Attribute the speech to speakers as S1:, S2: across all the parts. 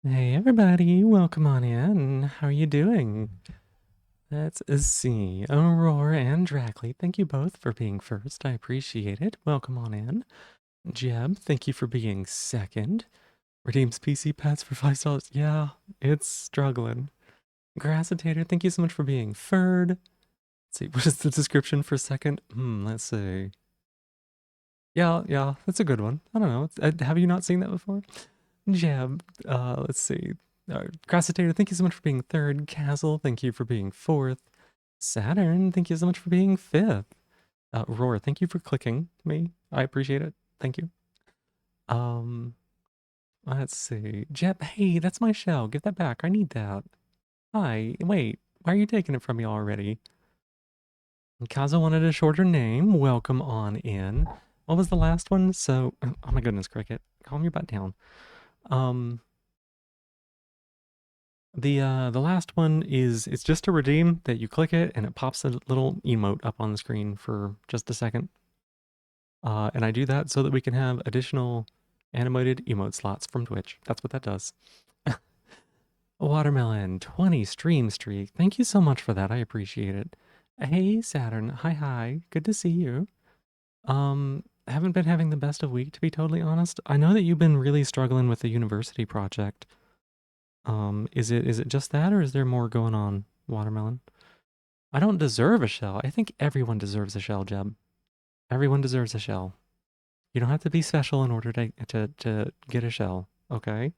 S1: Hey everybody, welcome on in. How are you doing? Let's see. Aurora and Drackley, thank you both for being first. I appreciate it. Welcome on in. Jeb, thank you for being second. Redeems PC Pets for $5. Yeah, it's struggling. Grassitator, thank you so much for being third. Let's see, what is the description for second? Let's see. Yeah, that's a good one. I don't know. Have you not seen that before? Jab, let's see. Crassitator, thank you so much for being third. Castle, thank you for being fourth. Saturn, thank you so much for being fifth. Roar, thank you for clicking me. I appreciate it. Thank you. Um, let's see. Jeb, hey, that's my shell. Give that back. I need that. Hi, wait. Why are you taking it from me already? Kaza wanted a shorter name. Welcome on in. What was the last one? So, oh my goodness, Cricket. Calm your butt down. Um, the last one is it's just a redeem that you click it and it pops a little emote up on the screen for just a second. And I do that so that we can have additional animated emote slots from Twitch. That's what that does. Watermelon 20 stream streak. Thank you so much for that. I appreciate it. Hey Saturn. Hi. Good to see you. Haven't been having the best of week to be totally honest. I know that you've been really struggling with the university project. Is it just that or is there more going on, Watermelon? I don't deserve a shell. I think everyone deserves a shell, Jeb. Everyone deserves a shell. You don't have to be special in order to get a shell, okay?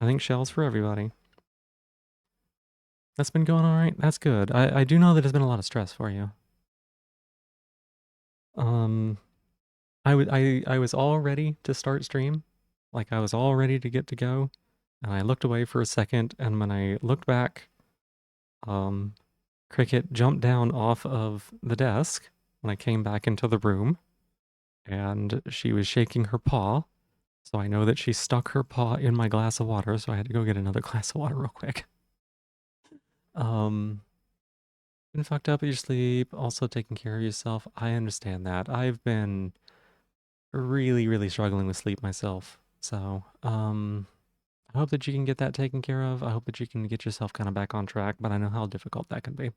S1: I think shells for everybody. That's been going all right. That's good. I do know that there's been a lot of stress for you. Um, I was all ready to start stream, like I was all ready to get to go, and I looked away for a second, and when I looked back, um, Cricket jumped down off of the desk when I came back into the room, and she was shaking her paw. So I know that she stuck her paw in my glass of water, so I had to go get another glass of water real quick. Um, been fucked up at your sleep, also taking care of yourself. I understand that. I've been really, really struggling with sleep myself. So, I hope that you can get that taken care of. I hope that you can get yourself kind of back on track, but I know how difficult that can be.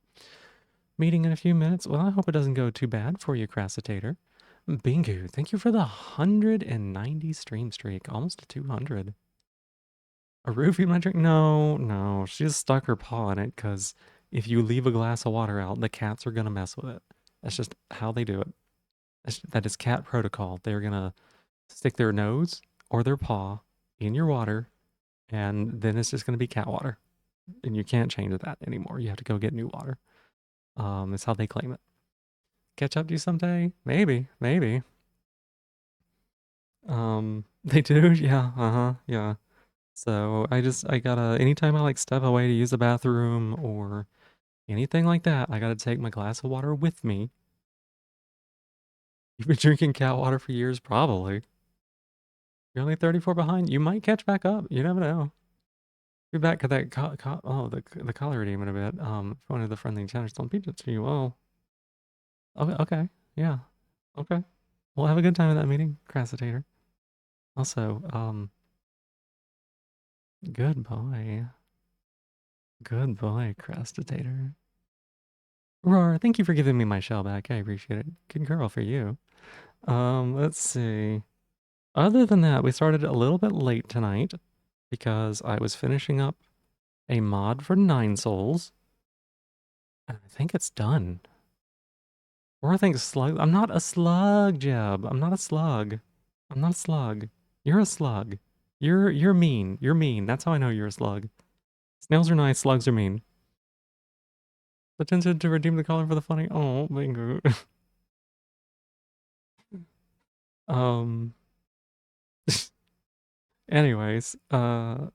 S1: Meeting in a few minutes. Well, I hope it doesn't go too bad for you, Crassitator. Bingo, thank you for the 190 stream streak, almost to 200. A roofie in my drink? No. She just stuck her paw in it because if you leave a glass of water out, the cats are gonna mess with it. That's just how they do it. That is cat protocol. They're gonna stick their nose or their paw in your water, and then it's just gonna be cat water, and you can't change that anymore. You have to go get new water. It's how they claim it. Catch up to you someday? Maybe. They do. Yeah. Yeah. So I gotta anytime I like step away to use the bathroom or anything like that, I gotta take my glass of water with me. You've been drinking cat water for years, probably. You're only 34 behind. You might catch back up. You never know. You're back at that the collar redeem in a bit. If one of the friendly challengers don't beat it to you, well, okay, yeah, okay. We'll have a good time at that meeting, Crassitator. Also, good boy, Crassitator. Roar, thank you for giving me my shell back. I appreciate it. Good girl for you. Let's see. Other than that, we started a little bit late tonight because I was finishing up a mod for Nine Souls. And I think it's done. Or I think slug. I'm not a slug, Jeb. I'm not a slug. I'm not a slug. You're a slug. You're mean. You're mean. That's how I know you're a slug. Snails are nice, slugs are mean. Attention to redeem the collar for the funny. Oh, bingo. um. Anyways, but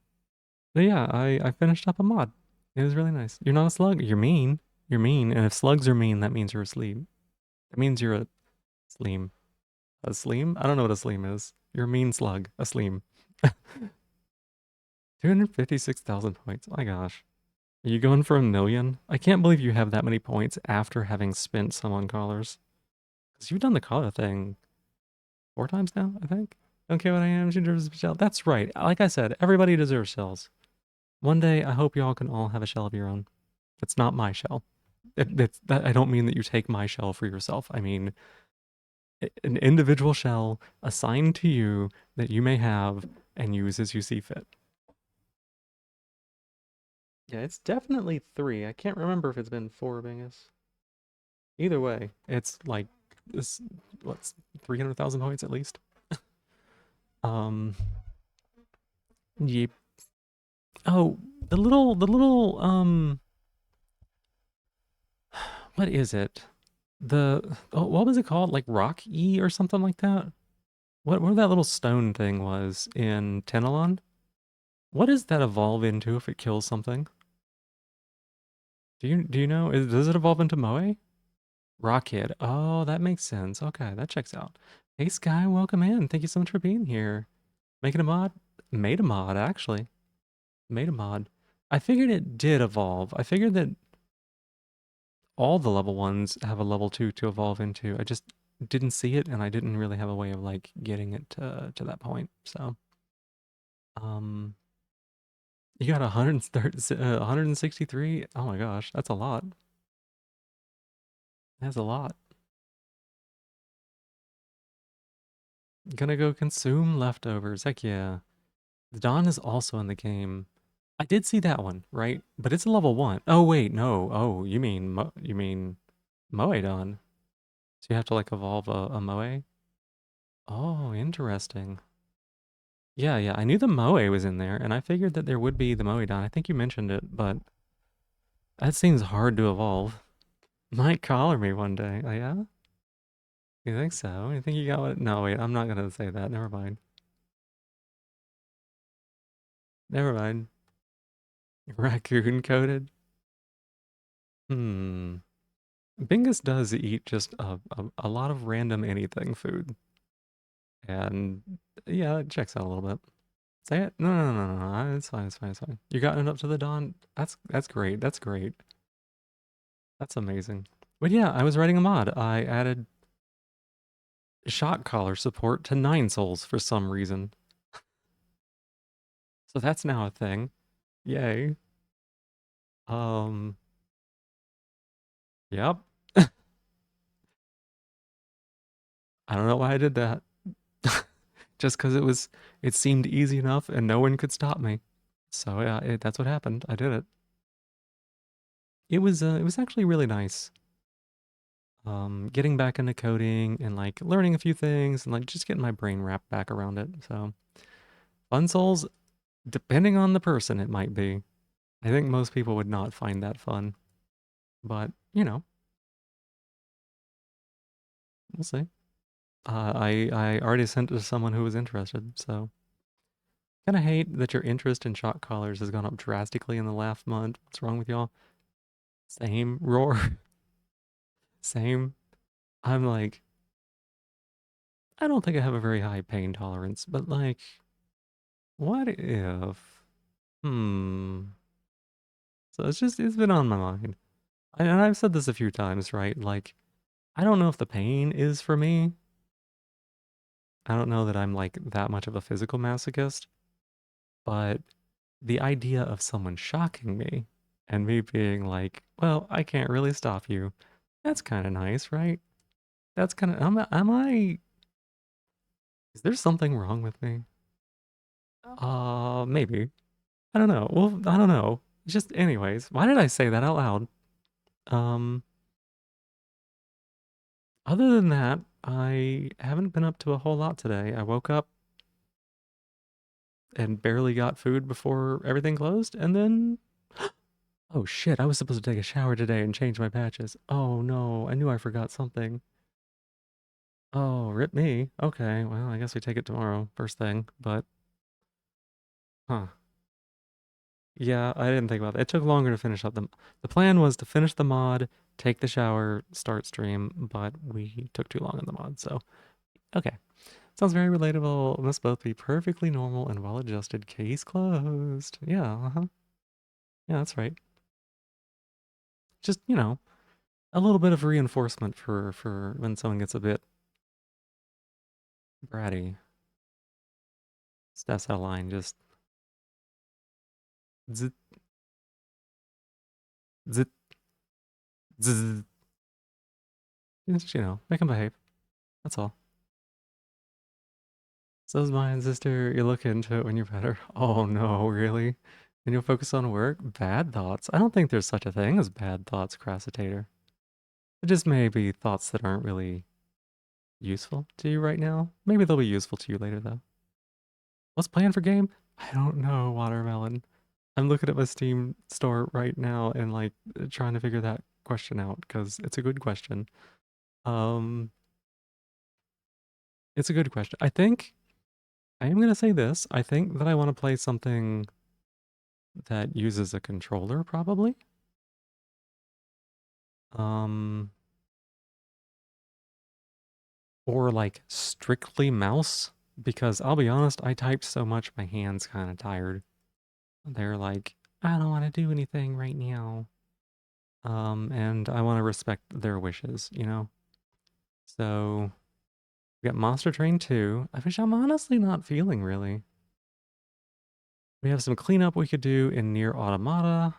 S1: yeah, I finished up a mod. It was really nice. You're not a slug. You're mean. You're mean. And if slugs are mean, that means you're a sleem. That means you're a sleem. A sleem? I don't know what a sleem is. You're a mean slug. A sleem. 256,000 points. My gosh. Are you going for a million? I can't believe you have that many points after having spent some on collars. Because you've done the collar thing 4 times now, I think. Don't care what I am, she deserves a shell. That's right. Like I said, everybody deserves shells. One day, I hope y'all can all have a shell of your own. It's not my shell. I don't mean that you take my shell for yourself. I mean an individual shell assigned to you that you may have and use as you see fit. Yeah, it's definitely 3. I can't remember if it's been 4 bingus. Either way, it's like this. What's 300,000 points at least? Um. Yep. Oh, the little. What is it? What was it called? Like Rock E or something like that? What that little stone thing was in Tenelon? What does that evolve into if it kills something? Do you know? Does it evolve into Moe? Rockhead. Oh, that makes sense. Okay, that checks out. Hey Sky, welcome in. Thank you so much for being here. Making a mod? Made a mod, actually. Made a mod. I figured it did evolve. I figured that all the level ones have a level 2 to evolve into. I just didn't see it and I didn't really have a way of like getting it to that point. So, um you got 130, 163. Oh my gosh, that's a lot. That's a lot. Gonna go consume leftovers. Heck yeah. The Dawn is also in the game. I did see that one, right? But it's a level 1. Oh wait, no. Oh, you mean Moedon. So you have to like evolve a Moe? Oh, interesting. Yeah, yeah. I knew the Moe was in there, and I figured that there would be the Moedon. I think you mentioned it, but that seems hard to evolve. Might collar me one day. Oh, yeah? You think so? You think you got what? No, wait. I'm not gonna say that. Never mind. Never mind. Raccoon coated. Hmm. Bingus does eat just a lot of random anything food. And yeah, it checks out a little bit. Say it? No, no, no, no, no. It's fine. It's fine. It's fine. You gotten it up to the dawn. That's great. That's great. That's amazing. But yeah, I was writing a mod. I added shock collar support to 9 souls for some reason. So that's now a thing. Yay. Um. Yep. I don't know why I did that. Just because it seemed easy enough and no one could stop me. So yeah, that's what happened. I did it. It was actually really nice. Getting back into coding and like learning a few things and like just getting my brain wrapped back around it. So fun souls, depending on the person, it might be. I think most people would not find that fun, but you know, we'll see. I already sent it to someone who was interested, so kind of hate that your interest in shock collars has gone up drastically in the last month. What's wrong with y'all? Same roar, same. I'm like, I don't think I have a very high pain tolerance, but like, what if? Hmm. So it's been on my mind. And I've said this a few times, right? Like, I don't know if the pain is for me. I don't know that I'm like that much of a physical masochist, but the idea of someone shocking me and me being like, well, I can't really stop you. That's kind of nice, right? That's kind of, is there something wrong with me? Maybe. I don't know. Well, I don't know. Just anyways, why did I say that out loud? Um, Other than that, I haven't been up to a whole lot today. I woke up and barely got food before everything closed, and then oh shit, I was supposed to take a shower today and change my patches. Oh no, I knew I forgot something. Oh, rip me. Okay, well, I guess we take it tomorrow, first thing, but huh. Yeah, I didn't think about that. It took longer to finish up the plan was to finish the mod, take the shower, start stream, but we took too long on the mod, so okay. Sounds very relatable. Must both be perfectly normal and well adjusted. Case closed. Yeah, uh-huh. Yeah, that's right. Just, a little bit of reinforcement for when someone gets a bit bratty. Steps out of line, just zit, zit, zzz. Just, make them behave. That's all. So's mine, sister. You look into it when you're better. Oh no, really? And you'll focus on work? Bad thoughts? I don't think there's such a thing as bad thoughts, Crassitator. It just may be thoughts that aren't really useful to you right now. Maybe they'll be useful to you later, though. What's planned for game? I don't know, Watermelon. I'm looking at my Steam store right now and like trying to figure that question out because it's a good question. Um, it's a good question. I think I am gonna say this. I think that I want to play something that uses a controller, probably. Um, or like strictly mouse because I'll be honest, I typed so much my hands kind of tired. They're like, I don't want to do anything right now. And I want to respect their wishes. So we got Monster Train 2, which I'm honestly not feeling really. We have some cleanup we could do in Near Automata.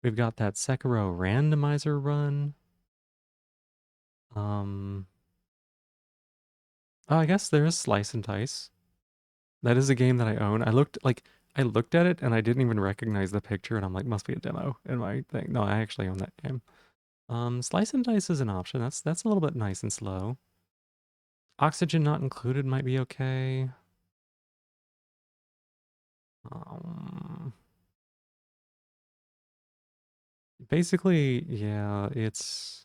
S1: We've got that Sekiro randomizer run. Um, oh, I guess there's Slice and Dice. That is a game that I own. I looked at it and I didn't even recognize the picture and I'm like, must be a demo in my thing. No, I actually own that game. Slice and Dice is an option. That's a little bit nice and slow. Oxygen not included might be okay. Um, basically, yeah, it's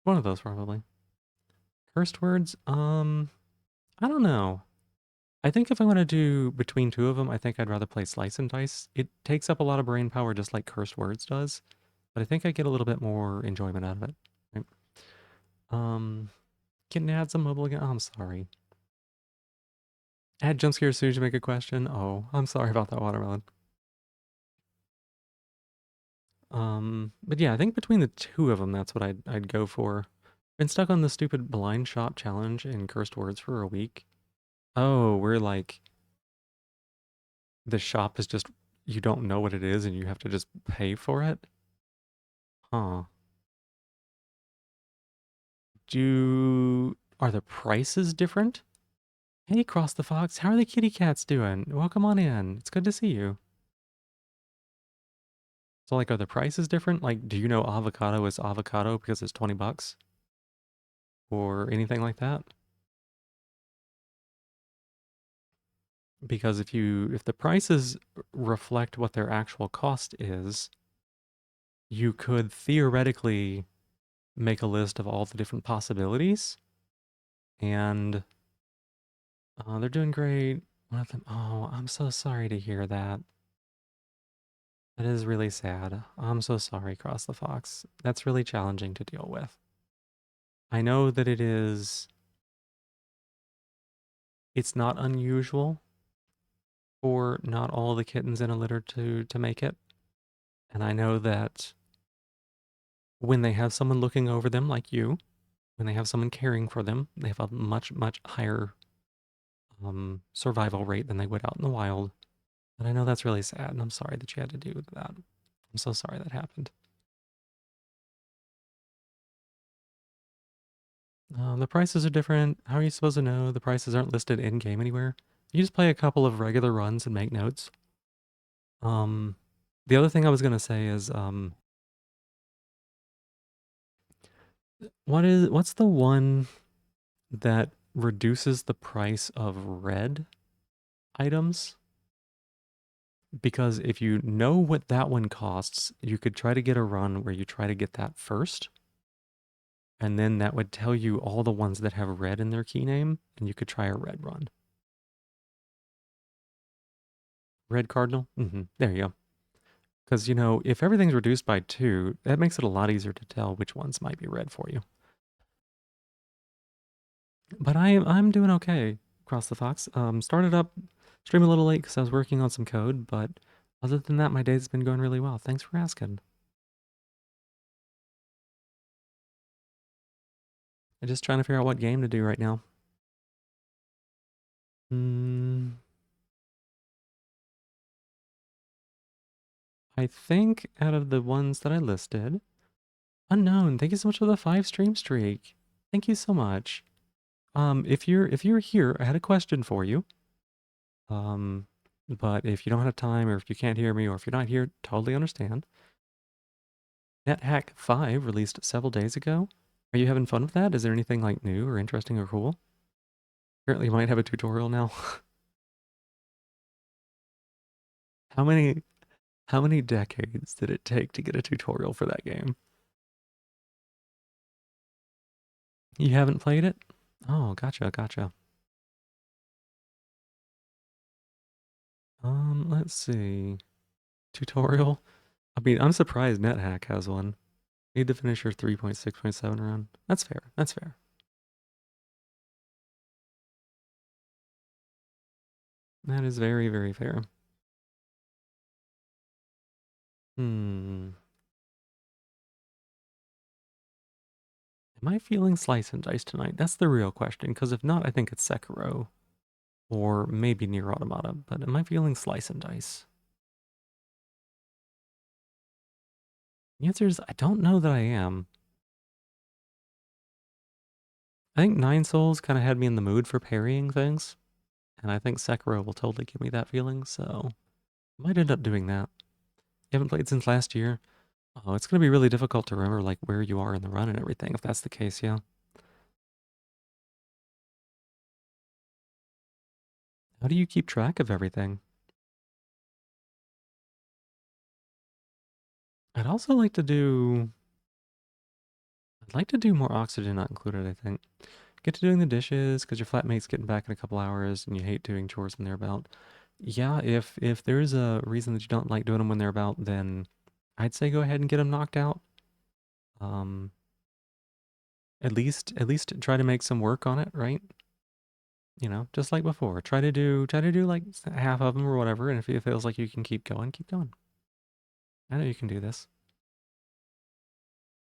S1: one of those probably. Cursed words, I don't know. I think if I want to do between two of them, I think I'd rather play Slice and Dice. It takes up a lot of brain power just like Cursed Words does, but I think I get a little bit more enjoyment out of it. Right? Can add some mobile again? Oh, I'm sorry. Add jump scare as soon as you make a question. Oh, I'm sorry about that, Watermelon. But yeah, I think between the two of them, that's what I'd go for. Been stuck on the stupid blind shop challenge in Cursed Words for a week. Oh, we're like the shop is just you don't know what it is and you have to just pay for it. Huh. Are the prices different? Hey, Cross the Fox, how are the kitty cats doing? Welcome on in. It's good to see you. So like are the prices different? Like do you know avocado is avocado because it's 20 bucks or anything like that? Because if the prices reflect what their actual cost is, you could theoretically make a list of all the different possibilities and they're doing great. One of them, oh, I'm so sorry to hear that. That is really sad. I'm so sorry, Cross the Fox. That's really challenging to deal with. I know that it's not unusual for not all the kittens in a litter to make it. And I know that when they have someone looking over them like you, when they have someone caring for them, they have a much, much higher survival rate than they would out in the wild. And I know that's really sad, and I'm sorry that you had to do that. I'm so sorry that happened. The prices are different. How are you supposed to know? The prices aren't listed in game anywhere. You just play a couple of regular runs and make notes. Um, the other thing I was gonna say is, what's the one that reduces the price of red items? Because if you know what that one costs, you could try to get a run where you try to get that first, and then that would tell you all the ones that have red in their key name, and you could try a red run. Red cardinal? There you go. Because, if everything's reduced by 2, that makes it a lot easier to tell which ones might be red for you. But I'm doing okay, Cross the Fox. Started up, stream a little late because I was working on some code, but other than that, my day's been going really well. Thanks for asking. I'm just trying to figure out what game to do right now. Hmm. I think out of the ones that I listed, Unknown, thank you so much for the 5 stream streak. Thank you so much. If you're here, I had a question for you. Um, but if you don't have time, or if you can't hear me, or if you're not here, totally understand. NetHack 5 released several days ago. Are you having fun with that? Is there anything like new or interesting or cool? Apparently, you might have a tutorial now. How many how many decades did it take to get a tutorial for that game? You haven't played it? Oh, gotcha, gotcha. Let's see. Tutorial? I mean, I'm surprised NetHack has one. Need to finish your 3.6.7 run. That's fair. That's fair. That is very, very fair. Hmm. Am I feeling slice and dice tonight? That's the real question, because if not, I think it's Sekiro. Or maybe Nier Automata. But am I feeling slice and dice? The answer is I don't know that I am. I think Nine Souls kind of had me in the mood for parrying things. And I think Sekiro will totally give me that feeling, so I might end up doing that. You haven't played since last year? Oh, it's going to be really difficult to remember like where you are in the run and everything, if that's the case, yeah. How do you keep track of everything? I'd also like to do... I'd like to do more oxygen not included, I think. Get to doing the dishes, because your flatmate's getting back in a couple hours, and you hate doing chores when they're about. Yeah, if there's a reason that you don't like doing them when they're about, then I'd say go ahead and get them knocked out. Um, at least try to make some work on it, right? You know, just like before. Try to do like half of them or whatever, and if it feels like you can keep going, keep going. I know you can do this.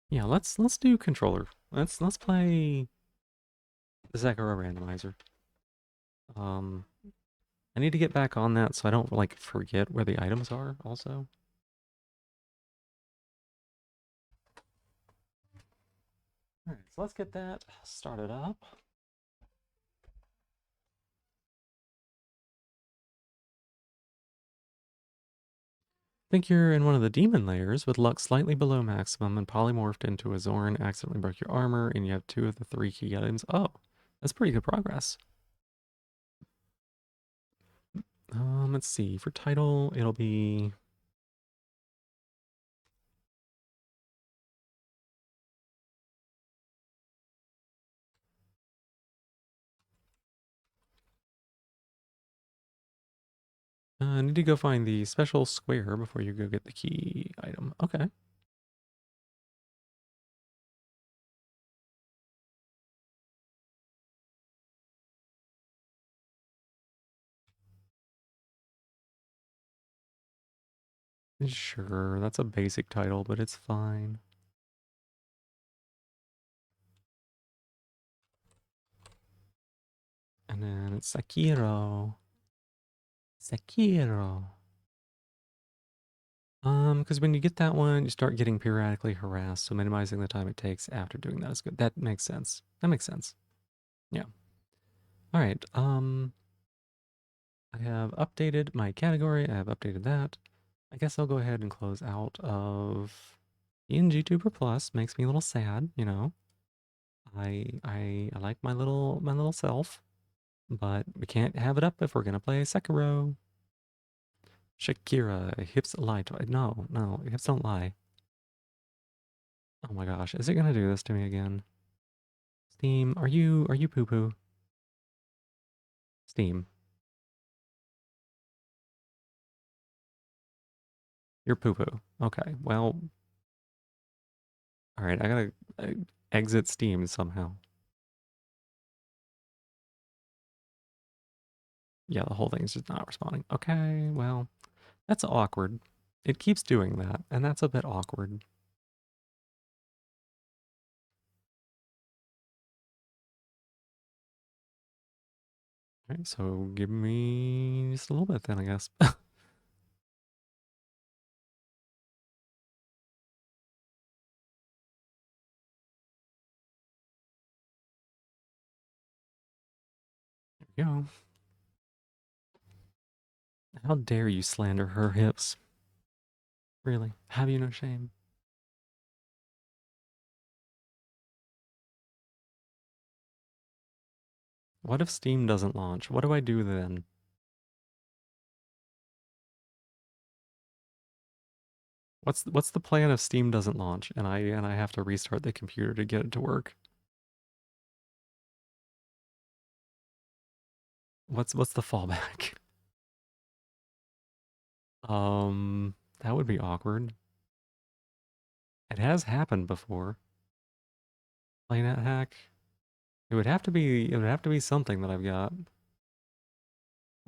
S1: Yeah, let's do controller. Let's play the Sekiro randomizer. Um, I need to get back on that so I don't like forget where the items are also. All right, so let's get that started up. Think you're in one of the demon layers with luck slightly below maximum and polymorphed into a Zorn, accidentally broke your armor, and you have 2 of the 3 key items. Oh, that's pretty good progress. Let's see. For title, it'll be... I need to go find the special square before you go get the key item. Okay. Sure, that's a basic title, but it's fine. And then it's Sekiro. Sekiro. Because when you get that one, you start getting periodically harassed, so minimizing the time it takes after doing that is good. That makes sense. That makes sense. Yeah. All right. I have updated my category. I have updated that. I guess I'll go ahead and close out of ENG Tuber Plus. Makes me a little sad, you know. I like my little self, but we can't have it up if we're gonna play Sekiro. Shakira, hips lie. No, no, hips don't lie. Oh my gosh, is it gonna do this to me again? Steam, are you poo poo? Steam, you're poo poo. Okay, well, all right, I gotta exit Steam somehow. Yeah, the whole thing's just not responding. Okay, well, that's awkward. It keeps doing that, and that's a bit awkward. Alright, so give me just a little bit then, I guess. There we go. How dare you slander her hips? Really? Have you no shame? What if Steam doesn't launch? What do I do then? What's the plan if Steam doesn't launch and I have to restart the computer to get it to work? What's the fallback? That would be awkward. It has happened before. Playnet hack. It would have to be something that I've got.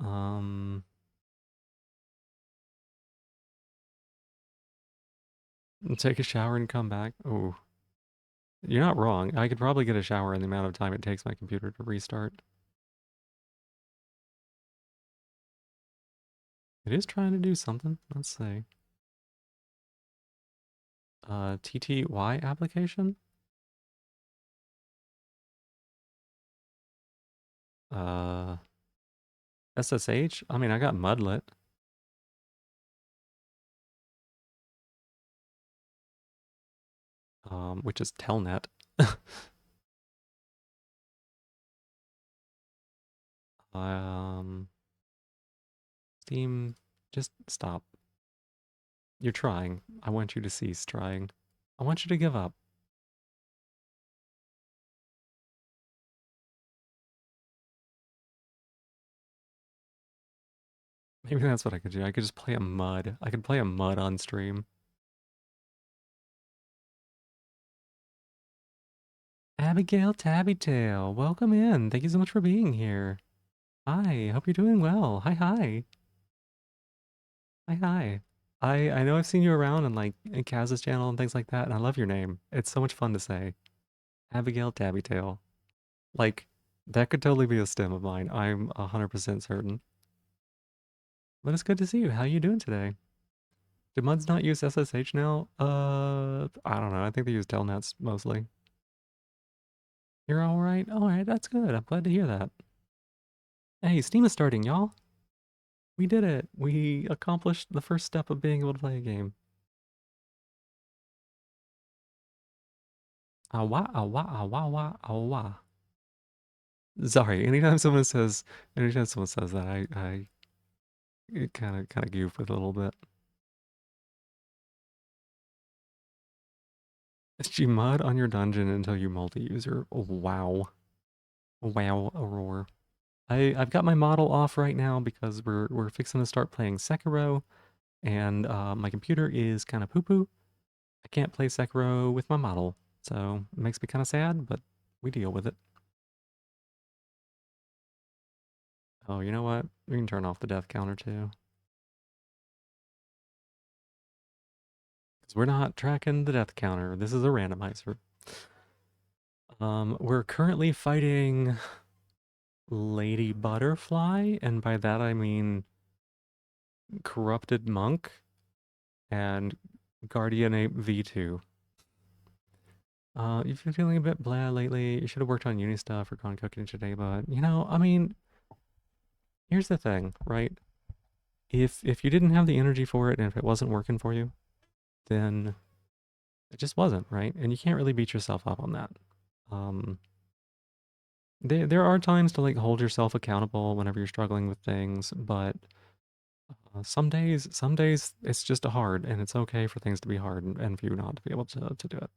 S1: Um, take a shower and come back. Oh, you're not wrong. I could probably get a shower in the amount of time it takes my computer to restart. It is trying to do something. Let's see. TTY application? Uh, SSH? I mean, I got Mudlet, which is Telnet. Um, Steam, just stop. You're trying. I want you to cease trying. I want you to give up. Maybe that's what I could do. I could just play a mud. I could play a mud on stream. Abigail Tabbytail, welcome in. Thank you so much for being here. Hi, hope you're doing well. Hi, hi. Hi, hi. I know I've seen you around and like in Kaz's channel and things like that, and I love your name. It's so much fun to say. Abigail Tabbytail. Like, that could totally be a stem of mine. I'm 100% certain. But it's good to see you. How you doing today? Do muds not use SSH now? I don't know. I think they use telnets mostly. You're all right? All right, that's good. I'm glad to hear that. Hey, Steam is starting, y'all. We did it. We accomplished the first step of being able to play a game. Awa, awa, awa, awa, awa. Sorry, anytime someone says that, I kind of goof with it a little bit. Gmod on your dungeon until you multi-user. Oh, wow. Wow, Aurora. I've got my model off right now because we're fixing to start playing Sekiro, and my computer is kind of poo-poo. I can't play Sekiro with my model, so it makes me kind of sad, but we deal with it. Oh, you know what? We can turn off the death counter too. Because we're not tracking the death counter. This is a randomizer. We're currently fighting Lady Butterfly, and by that I mean Corrupted Monk and Guardian Ape V2. If you're feeling a bit blah lately, you should have worked on uni stuff or gone cooking today, but I mean, here's the thing, right? If you didn't have the energy for it and if it wasn't working for you, then it just wasn't, right? And you can't really beat yourself up on that. Um, there are times to like hold yourself accountable whenever you're struggling with things, but some days it's just hard, and it's okay for things to be hard and for you not to be able to do it.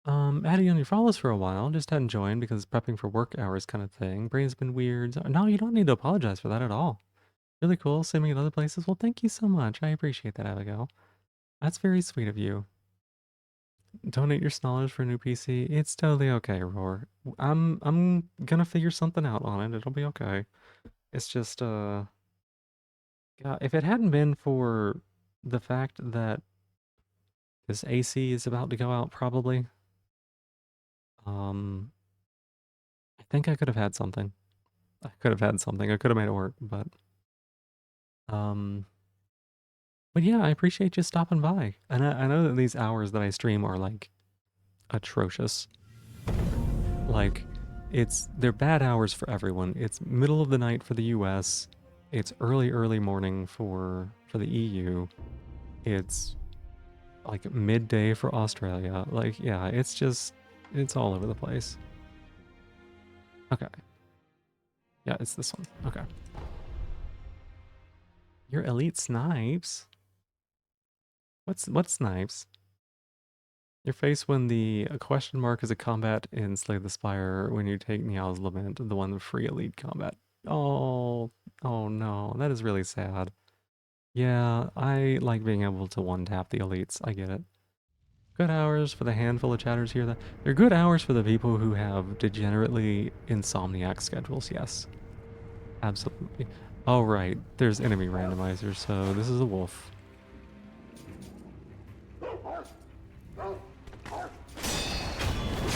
S1: Addie on your follows for a while, just hadn't joined because prepping for work hours kind of thing. Brain's been weird. No, you don't need to apologize for that at all. Really cool. Send me at other places. Well, thank you so much. I appreciate that, Abigail. That's very sweet of you. Donate your knowledge for a new PC. It's totally okay, Roar. I'm gonna figure something out on it. It'll be okay. It's just God, if it hadn't been for the fact that this AC is about to go out probably, um think I could have had something. I could have had something. I could have made it work, um, but yeah, I appreciate you stopping by. And I know that these hours that I stream are like atrocious. Like, they're bad hours for everyone. It's middle of the night for the US. It's early morning for the EU. It's like midday for Australia. Like, yeah, it's all over the place. Okay. Yeah, it's this one. Okay. Your elite snipes? What's snipes? Your face when the question mark is a combat in Slay the Spire when you take Niall's Lament, the one with free elite combat. Oh, oh no, that is really sad. Yeah, I like being able to one-tap the elites. I get it. Good hours for the handful of chatters here. They're good hours for the people who have degenerately insomniac schedules, yes. Absolutely. Oh, right. There's enemy randomizers, so this is a wolf.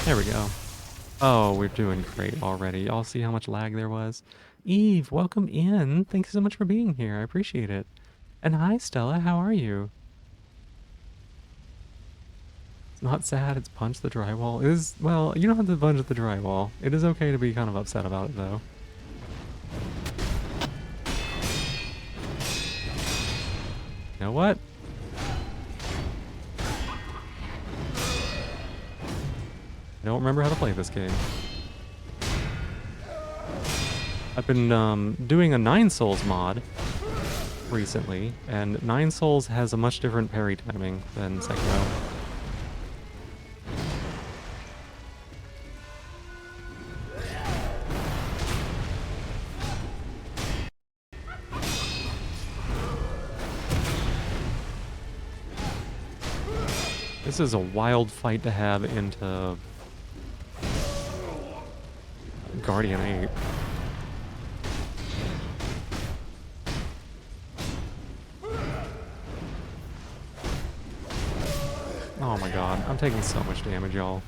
S1: There we go. Oh, we're doing great already. Y'all see how much lag there was? Eve, welcome in. Thanks so much for being here. I appreciate it. And hi, Stella. How are you? It's not sad. It's punch the drywall. It is, well, you don't have to punch the drywall. It is okay to be kind of upset about it, though. You know what? I don't remember how to play this game. I've been doing a 9 Souls mod recently, and 9 Souls has a much different parry timing than Sekiro. This is a wild fight to have into Guardian 8. Oh my god, I'm taking so much damage, y'all.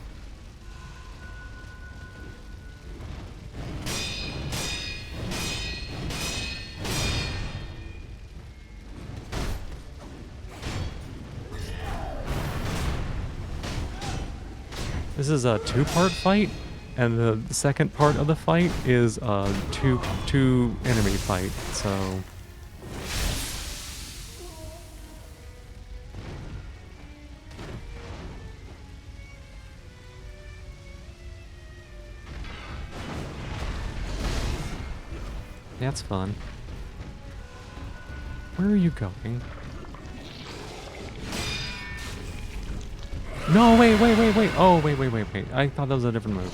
S1: This is a 2-part fight, and the second part of the fight is a two enemy fight, so... That's fun. Where are you going? No, wait. Oh, wait. I thought that was a different move.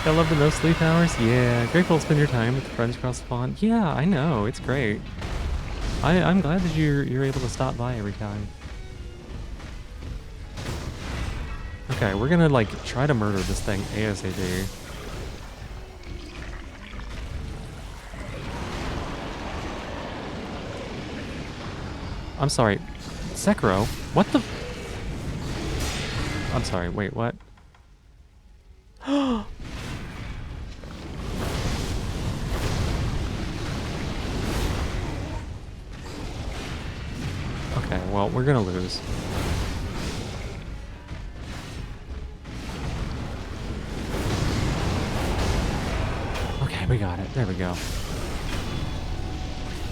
S1: I love the no sleep hours. Yeah, grateful to spend your time with friends across the pond. Yeah, I know, it's great. I'm glad that you're able to stop by every time. Okay, we're gonna like try to murder this thing ASAP. I'm sorry, Sekiro. What the? I'm sorry. Wait, what? Okay, well, we're gonna lose. Okay, we got it. There we go.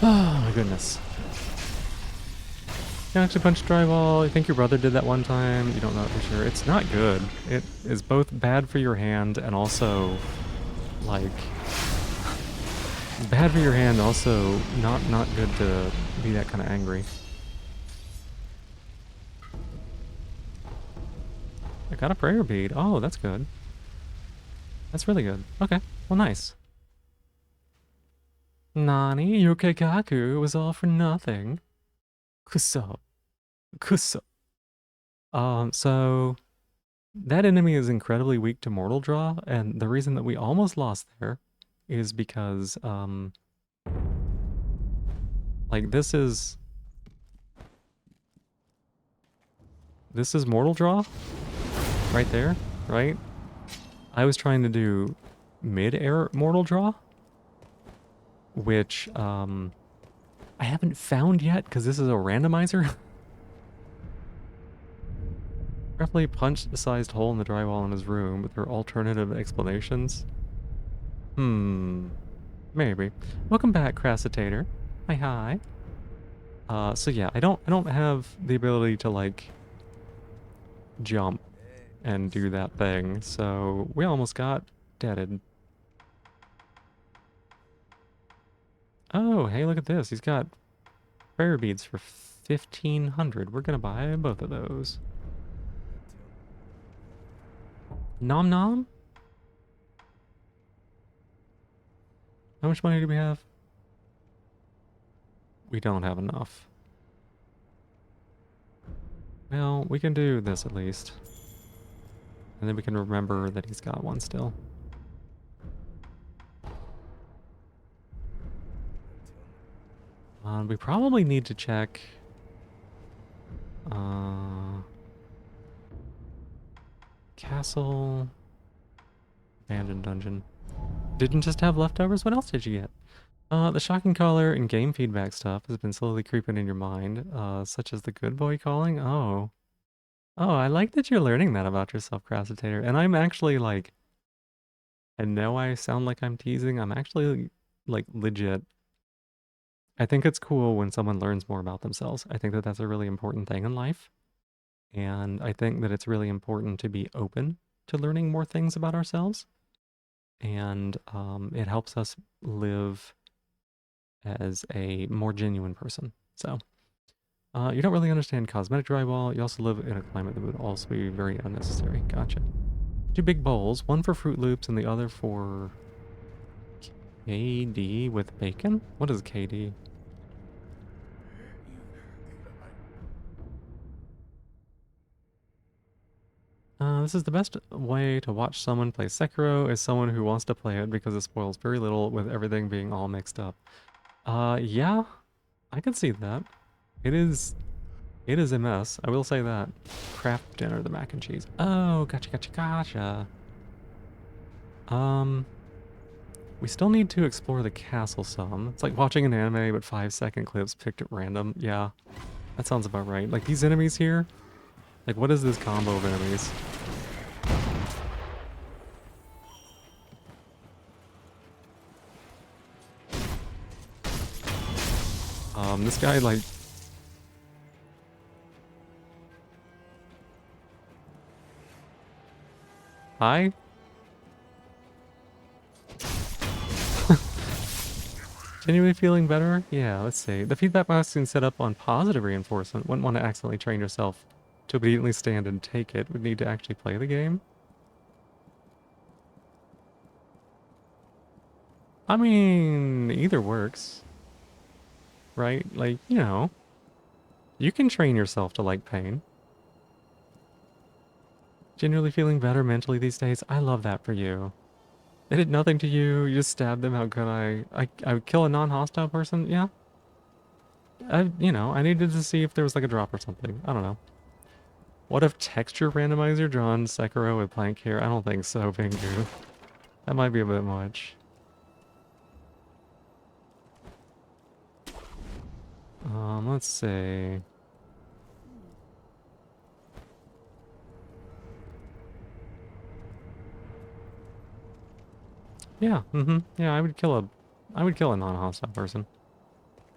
S1: Oh my goodness. You actually punch drywall. You think your brother did that one time. You don't know it for sure. It's not good. It is both bad for your hand and also, like, bad for your hand. Also, not good to be that kind of angry. I got a prayer bead. Oh, that's good. That's really good. Okay. Well, nice. Nani, your keikaku was all for nothing. Kuso. So That enemy is incredibly weak to mortal draw, and the reason that we almost lost there is because, like this is mortal draw right there, right? I was trying to do mid-air mortal draw, which I haven't found yet because this is a randomizer. Roughly punched a sized hole in the drywall in his room, but there are alternative explanations. Maybe. Welcome back, Crassitator. Hi, hi. So yeah, I don't have the ability to like jump and do that thing, so we almost got deaded. Oh, hey, look at this. He's got prayer beads for 1,500. We're gonna buy both of those. Nom nom? How much money do we have? We don't have enough. Well, we can do this at least. And then we can remember that he's got one still. We probably need to check... Castle... Abandoned dungeon. Didn't just have leftovers? What else did you get? The shocking color and game feedback stuff has been slowly creeping in your mind, such as the good boy calling. Oh. Oh, I like that you're learning that about yourself, Crassitator. And I'm actually like, I know I sound like I'm teasing. I'm actually like legit. I think it's cool when someone learns more about themselves. I think that that's a really important thing in life. And I think that it's really important to be open to learning more things about ourselves. And it helps us live as a more genuine person. So, you don't really understand cosmetic drywall. You also live in a climate that would also be very unnecessary. Gotcha. Two big bowls, one for Fruit Loops and the other for KD with bacon? What is KD? This is the best way to watch someone play Sekiro as someone who wants to play it because it spoils very little with everything being all mixed up. Yeah, I can see that. It is a mess. I will say that. Craft dinner, the mac and cheese. Oh, gotcha, gotcha, gotcha. We still need to explore the castle some. It's like watching an anime, but 5-second clips picked at random. Yeah, that sounds about right. Like these enemies here, like what is this combo of enemies? This guy like... Hi? Genuinely feeling better? Yeah, let's see. The feedback box is set up on positive reinforcement. Wouldn't want to accidentally train yourself to obediently stand and take it. Would need to actually play the game. I mean, either works. Right? Like, you know, you can train yourself to like pain. Genuinely feeling better mentally these days. I love that for you. They did nothing to you. You just stabbed them. How could I would kill a non-hostile person? Yeah. You know, I needed to see if there was like a drop or something. I don't know. What if texture randomizer drawn Sekiro with plank hair? I don't think so, Pingu. That might be a bit much. Let's see. Yeah, yeah, I would kill a non-hostile person.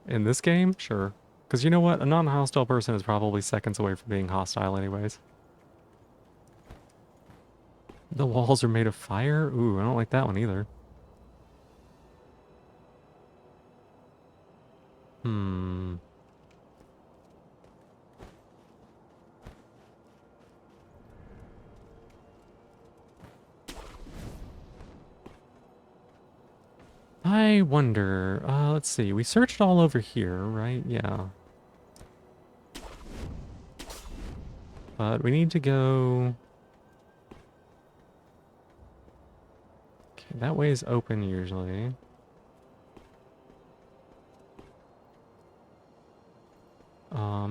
S1: In this game, sure. Because you know what? A non-hostile person is probably seconds away from being hostile anyways. The walls are made of fire? Ooh, I don't like that one either. I wonder, let's see, we searched all over here, right? Yeah. But we need to go That way is open usually.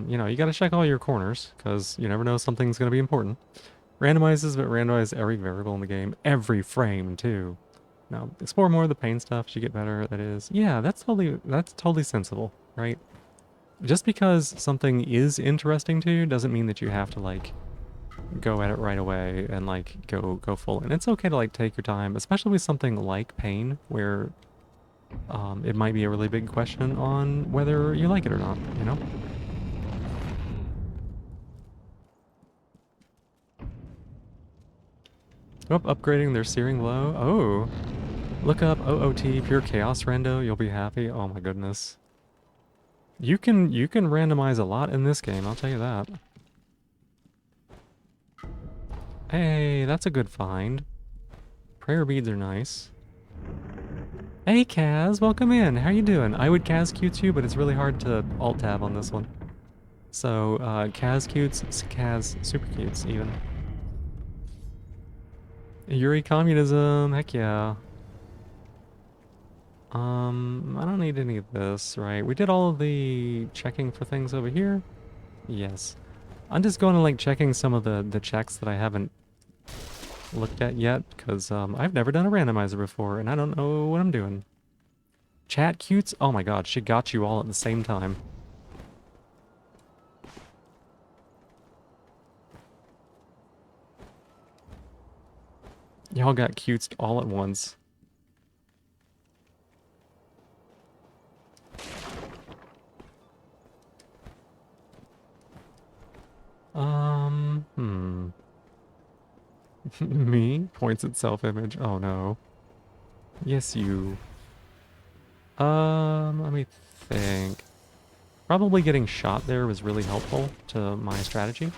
S1: You know, you gotta check all your corners, because you never know something's gonna be important. Randomizes, but randomize every variable in the game. Every frame, too. Now, explore more of the pain stuff as you get better, that is. Yeah, that's totally sensible, right? Just because something is interesting to you doesn't mean that you have to, like, go at it right away and, like, go full. And it's okay to, like, take your time, especially with something like pain, where it might be a really big question on whether you like it or not, you know? Oh, upgrading their searing glow. Oh, look up OOT Pure Chaos Rendo. You'll be happy. Oh my goodness. You can randomize a lot in this game, I'll tell you that. Hey, that's a good find. Prayer beads are nice. Hey Kaz, welcome in. How you doing? I would Kaz cute you, but it's really hard to alt tab on this one. So, Kaz cutes, Kaz super cutes even. Yuri communism, heck yeah. I don't need any of this, right? We did all of the checking for things over here. Yes. I'm just going to like checking some of the checks that I haven't looked at yet, because I've never done a randomizer before, and I don't know what I'm doing. Chat cutes? Oh my god, she got you all at the same time. Y'all got cutes all at once. Hmm. Me? Points at self-image. Oh no. Yes, you. Let me think. Probably getting shot there was really helpful to my strategy.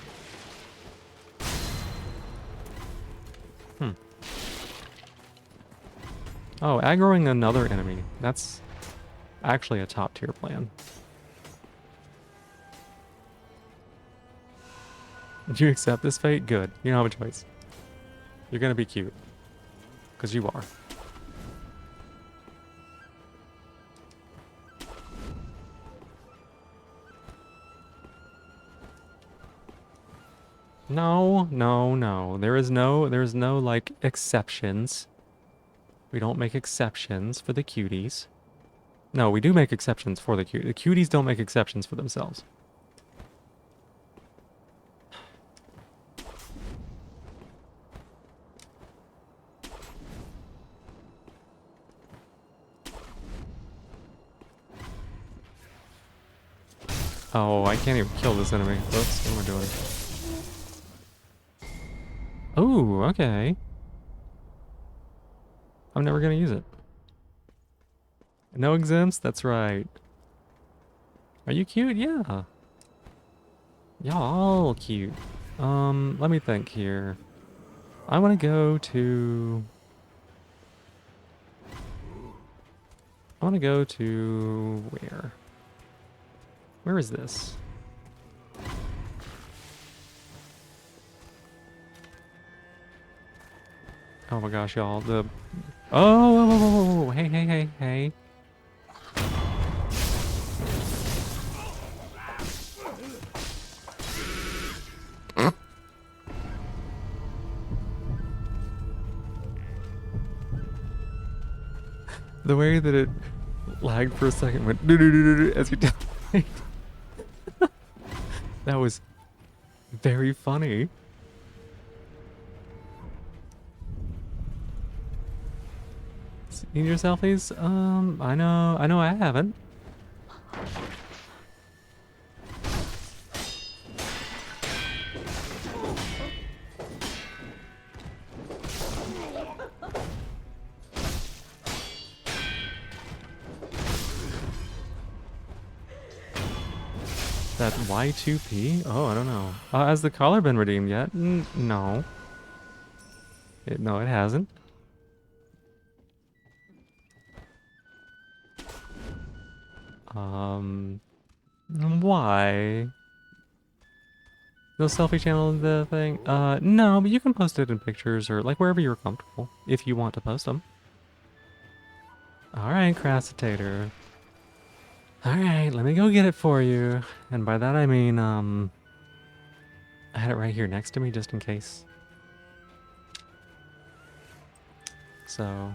S1: Hmm. Oh, aggroing another enemy. That's actually a top tier plan. Did you accept this fate? Good. You don't have a choice. You're gonna be cute. Because you are. No, no, no. There's no, like, exceptions. We don't make exceptions for the cuties. No, we do make exceptions for the cuties. The cuties don't make exceptions for themselves. Oh, I can't even kill this enemy. Whoops, what am I doing? Oh, okay. I'm never gonna use it. No exempts? That's right. Are you cute? Yeah. Y'all all cute. Let me think here. I want to go to... I want to go to... where? Where is this? Oh my gosh, y'all. The... Oh, whoa, whoa, whoa, whoa, whoa. Hey, hey, hey, hey. The way that it lagged for a second went as you died. That was very funny. Seen your selfies? I know I haven't. That Y2P? Oh, I don't know. Has the collar been redeemed yet? No. No, it hasn't. Why? No selfie channel in the thing? No, but you can post it in pictures or like wherever you're comfortable if you want to post them. Alright, Crassitator. Alright, let me go get it for you. And by that I mean, I had it right here next to me just in case. So,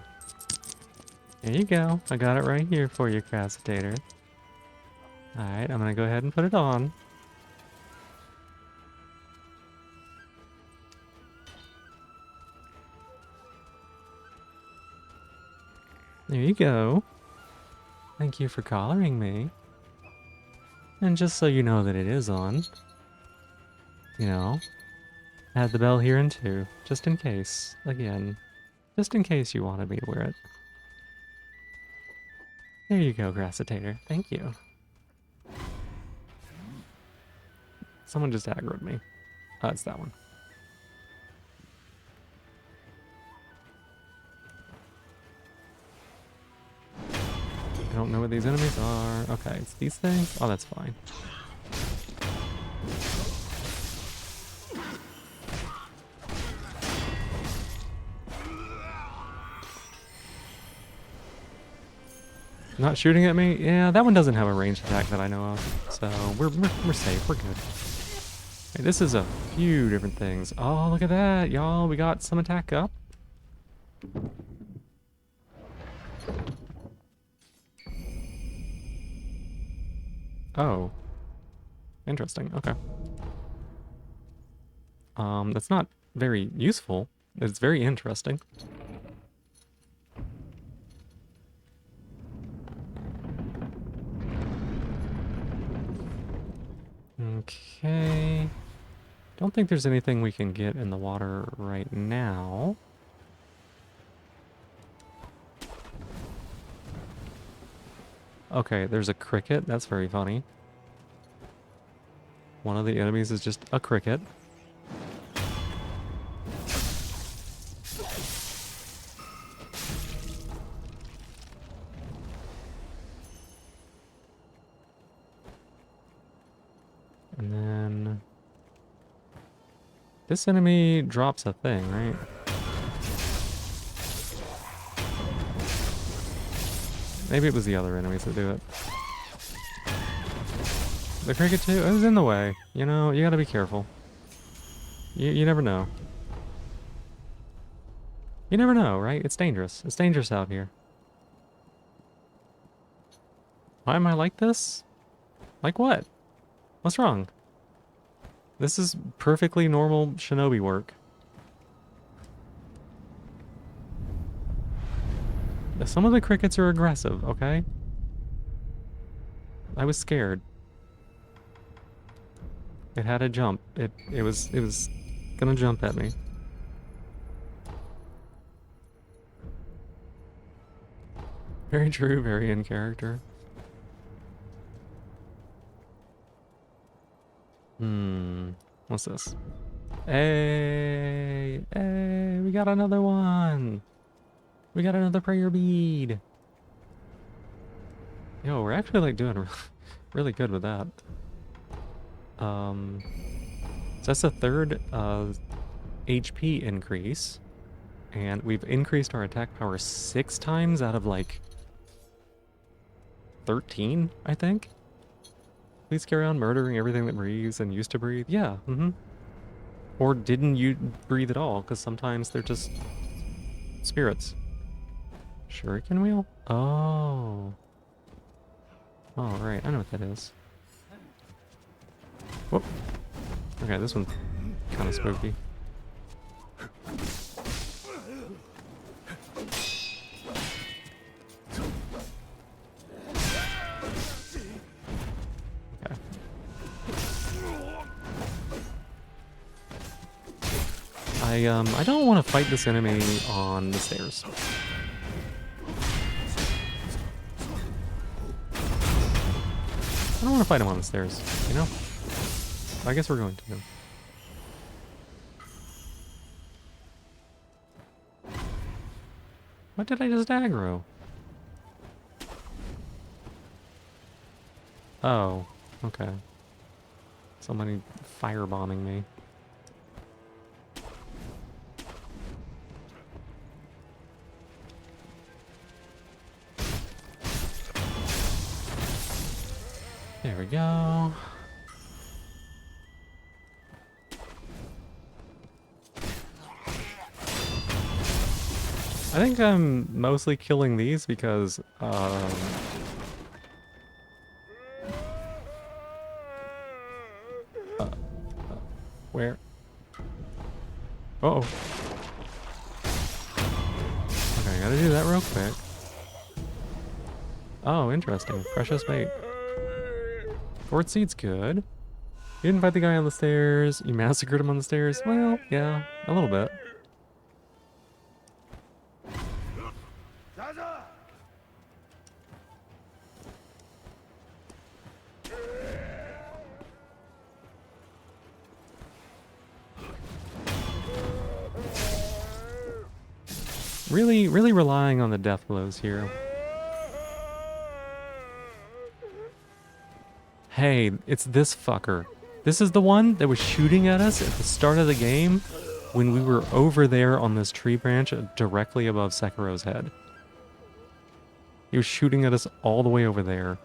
S1: here you go. I got it right here for you, Crassitator. Alright, I'm gonna go ahead and put it on. There you go. Thank you for collaring me. And just so you know that it is on, you know, add the bell here in too, just in case. Again, just in case you wanted me to wear it. There you go, Grassitator. Thank you. Someone just aggroed me. Oh, it's that one. I don't know what these enemies are. Okay, it's these things? Oh, that's fine. Not shooting at me? Yeah, that one doesn't have a ranged attack that I know of. So we're safe. We're good. Okay, this is a few different things. Oh, look at that, y'all. We got some attack up. Oh. Interesting. Okay. That's not very useful. It's very interesting. Okay. Don't think there's anything we can get in the water right now. Okay, there's a cricket. That's very funny. One of the enemies is just a cricket. And then this enemy drops a thing, right? Maybe it was the other enemies that do it. The cricket too? It was in the way. You know, you gotta be careful. You never know. You never know, right? It's dangerous. It's dangerous out here. Why am I like this? Like what? What's wrong? This is perfectly normal shinobi work. Some of the crickets are aggressive, okay? I was scared. It had a jump. It was gonna jump at me. Very true, very in character. What's this? Hey, hey, we got another one. We got another prayer bead. Yo, we're actually like doing really good with that. So that's a third HP increase. And we've increased our attack power 6 times out of like 13, I think. Please carry on murdering everything that breathes and used to breathe. Yeah, Or didn't you breathe at all, because sometimes they're just spirits. Shuriken wheel? Oh. Oh, right. I know what that is. Whoop. Okay, this one's kind of spooky. Okay. I don't want to fight this enemy on the stairs. I don't want to fight him on the stairs, you know? I guess we're going to. What did I just aggro? Oh, okay. Somebody firebombing me. we go. I think I'm mostly killing these because, where? Uh-oh. Okay, gotta do that real quick. Oh, interesting. Precious bait. Gourd seed's good. You didn't fight the guy on the stairs. You massacred him on the stairs. Well, yeah, a little bit. Really relying on the death blows here. Hey, it's this fucker. This is the one that was shooting at us at the start of the game when we were over there on this tree branch directly above Sekiro's head. He was shooting at us all the way over there.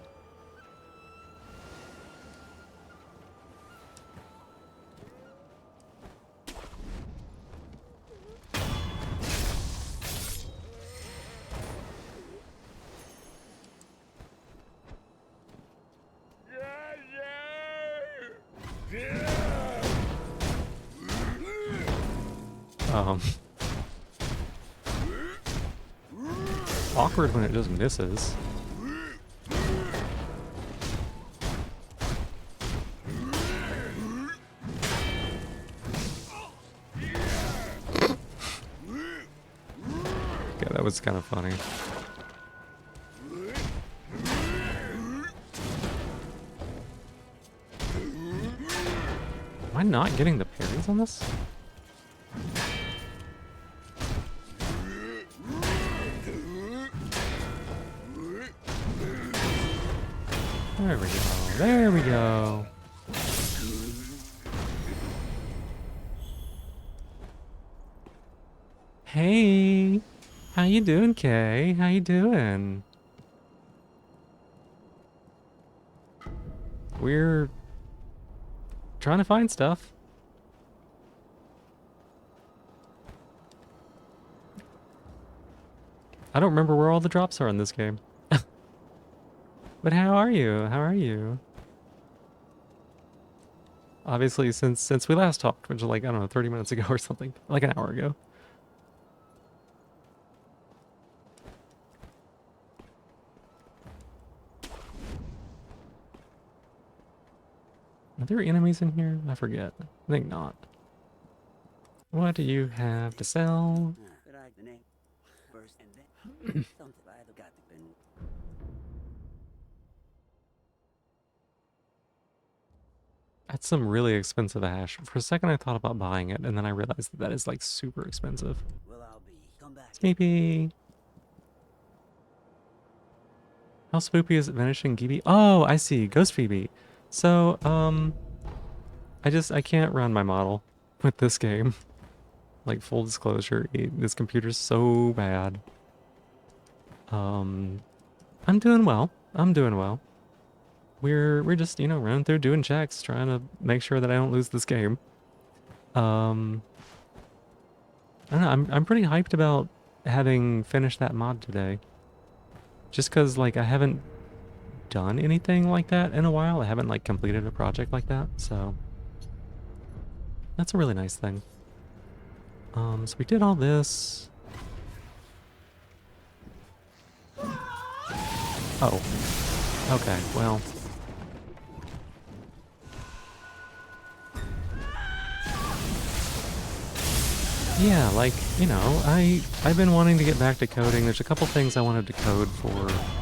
S1: Awkward when it just misses. Yeah, that was kind of funny. Am I not getting the parries on this? There we go. There we go. Hey, how you doing, Kay? How you doing? We're trying to find stuff. I don't remember where all the drops are in this game. But how are you? How are you? Obviously, since we last talked, which was like, I don't know, 30 minutes ago or something. Like an hour ago. Are there enemies in here? I forget. I think not. What do you have to sell? That's some really expensive ash. For a second I thought about buying it, and then I realized that is like super expensive. Sneepy! How spoopy is it vanishing Gibi? Oh, I see. Ghost Phoebe. So, I can't run my model with this game. Like, full disclosure, this computer's so bad. I'm doing well. I'm doing well. We're just, you know, running through doing checks, trying to make sure that I don't lose this game. I don't know, I'm pretty hyped about having finished that mod today. Just cause like I haven't done anything like that in a while. I haven't like completed a project like that, so that's a really nice thing. So we did all this. Oh. Okay, well. Yeah, like, you know, I've been wanting to get back to coding. There's a couple things I wanted to code for,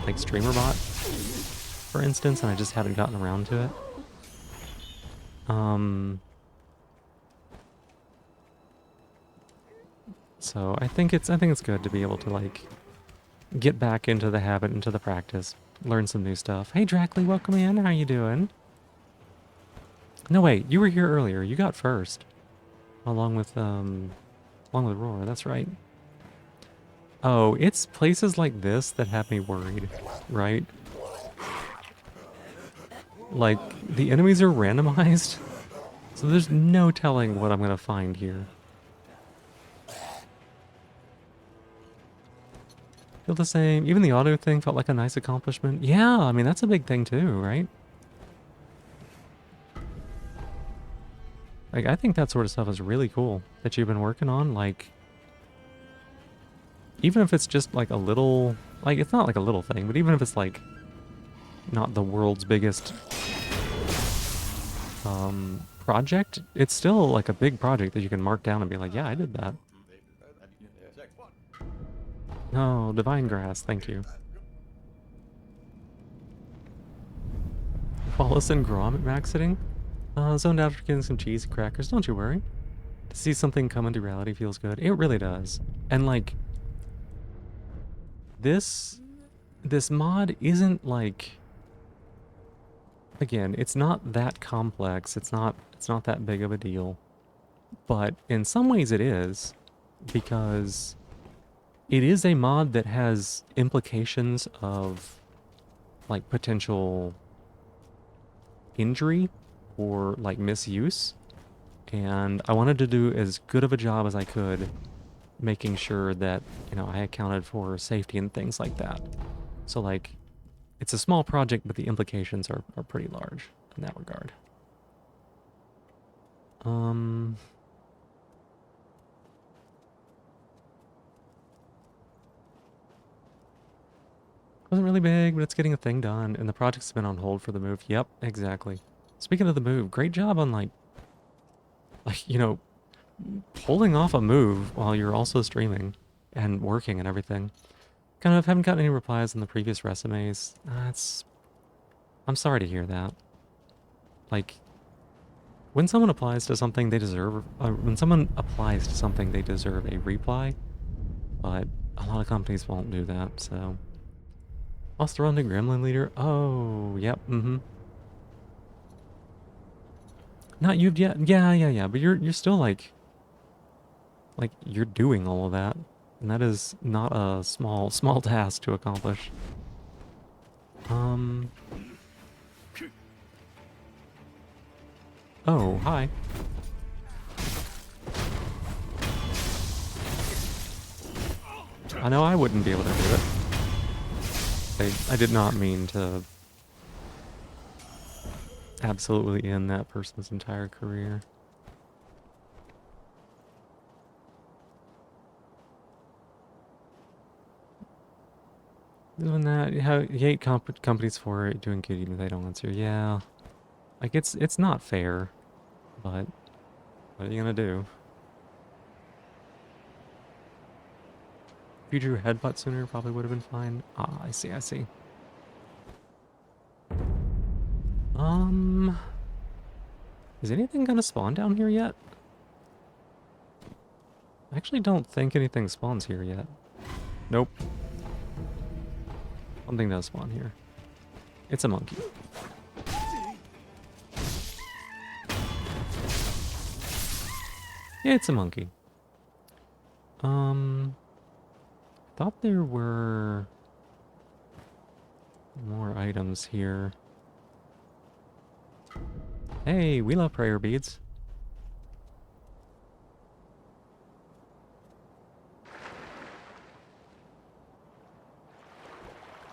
S1: like StreamerBot, for instance, and I just haven't gotten around to it. So I think it's good to be able to like get back into the habit, into the practice, learn some new stuff. Hey Drackley, welcome in. How you doing? No wait, you were here earlier. You got first, along with Roar. That's right. Oh, it's places like this that have me worried, right? Like, the enemies are randomized, so there's no telling what I'm gonna find here. Feel the same. Even the auto thing felt like a nice accomplishment. Yeah, I mean, that's a big thing too, right? Like, I think that sort of stuff is really cool that you've been working on. Like, even if it's just like a little, like, it's not like a little thing, but even if it's like not the world's biggest project, it's still like a big project that you can mark down and be like, yeah, I did that. No, divine grass, thank you. Wallace and Grom at max sitting. Zoned out for getting some cheese and crackers, don't you worry. To see something come into reality feels good. It really does. And like, this mod isn't like, again, it's not that complex. It's not that big of a deal. But in some ways it is, because it is a mod that has implications of like potential injury or like misuse. And I wanted to do as good of a job as I could making sure that, you know, I accounted for safety and things like that. So like, it's a small project, but the implications are pretty large in that regard. Wasn't really big, but it's getting a thing done, and the project's been on hold for the move. Yep, exactly. Speaking of the move, great job on like, you know, pulling off a move while you're also streaming and working and everything. Kind of haven't gotten any replies on the previous resumes. I'm sorry to hear that. Like, when someone applies to something, they deserve. When someone applies to something, they deserve a reply. But a lot of companies won't do that. So, lost the run to Gremlin Leader. Oh, yep. Not you've yet. Yeah. But you're still like you're doing all of that, and that is not a small task to accomplish. Oh, hi. I know I wouldn't be able to do it. I did not mean to absolutely end that person's entire career. Doing that, you hate companies for it, doing good even if they don't answer. Yeah, like it's not fair, but what are you gonna do? If you drew headbutt sooner, probably would have been fine. Ah, I see. Is anything gonna spawn down here yet? I actually don't think anything spawns here yet. Nope. Something does spawn here. It's a monkey. Yeah, it's a monkey. Thought there were more items here. Hey, we love prayer beads.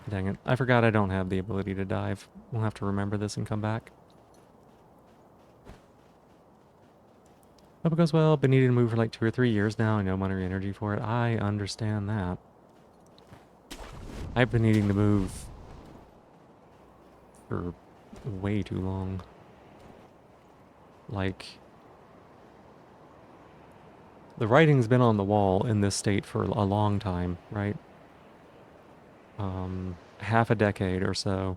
S1: Dang it. I forgot I don't have the ability to dive. We'll have to remember this and come back. Hope it goes well. Been needing to move for like 2 or 3 years now. I know money or energy for it. I understand that. I've been needing to move for way too long. Like, the writing's been on the wall in this state for a long time, right? Half a decade or so.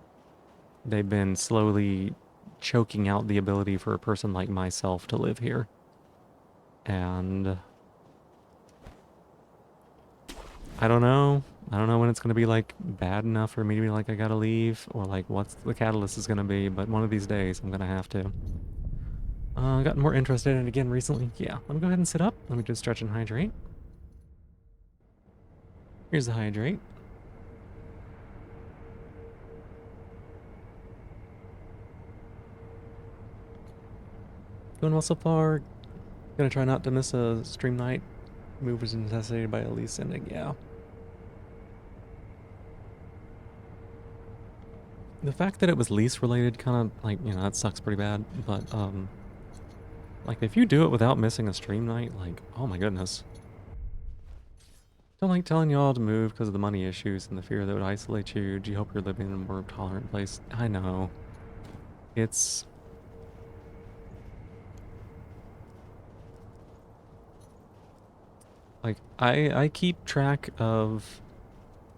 S1: They've been slowly choking out the ability for a person like myself to live here. And I don't know. I don't know when it's going to be like bad enough for me to be like, I gotta leave, or like what's the catalyst is going to be, but one of these days I'm going to have to. Gotten more interested in it again recently. Yeah, let me go ahead and sit up. Let me just stretch and hydrate. Here's the hydrate. Going well so far. Gonna try not to miss a stream night. Move was necessitated by a lease ending, yeah. The fact that it was lease related kind of, like, you know, that sucks pretty bad, but, like, if you do it without missing a stream night, like, oh my goodness. Don't like telling y'all to move because of the money issues and the fear that would isolate you. Do you hope you're living in a more tolerant place? I know. It's... like, I keep track of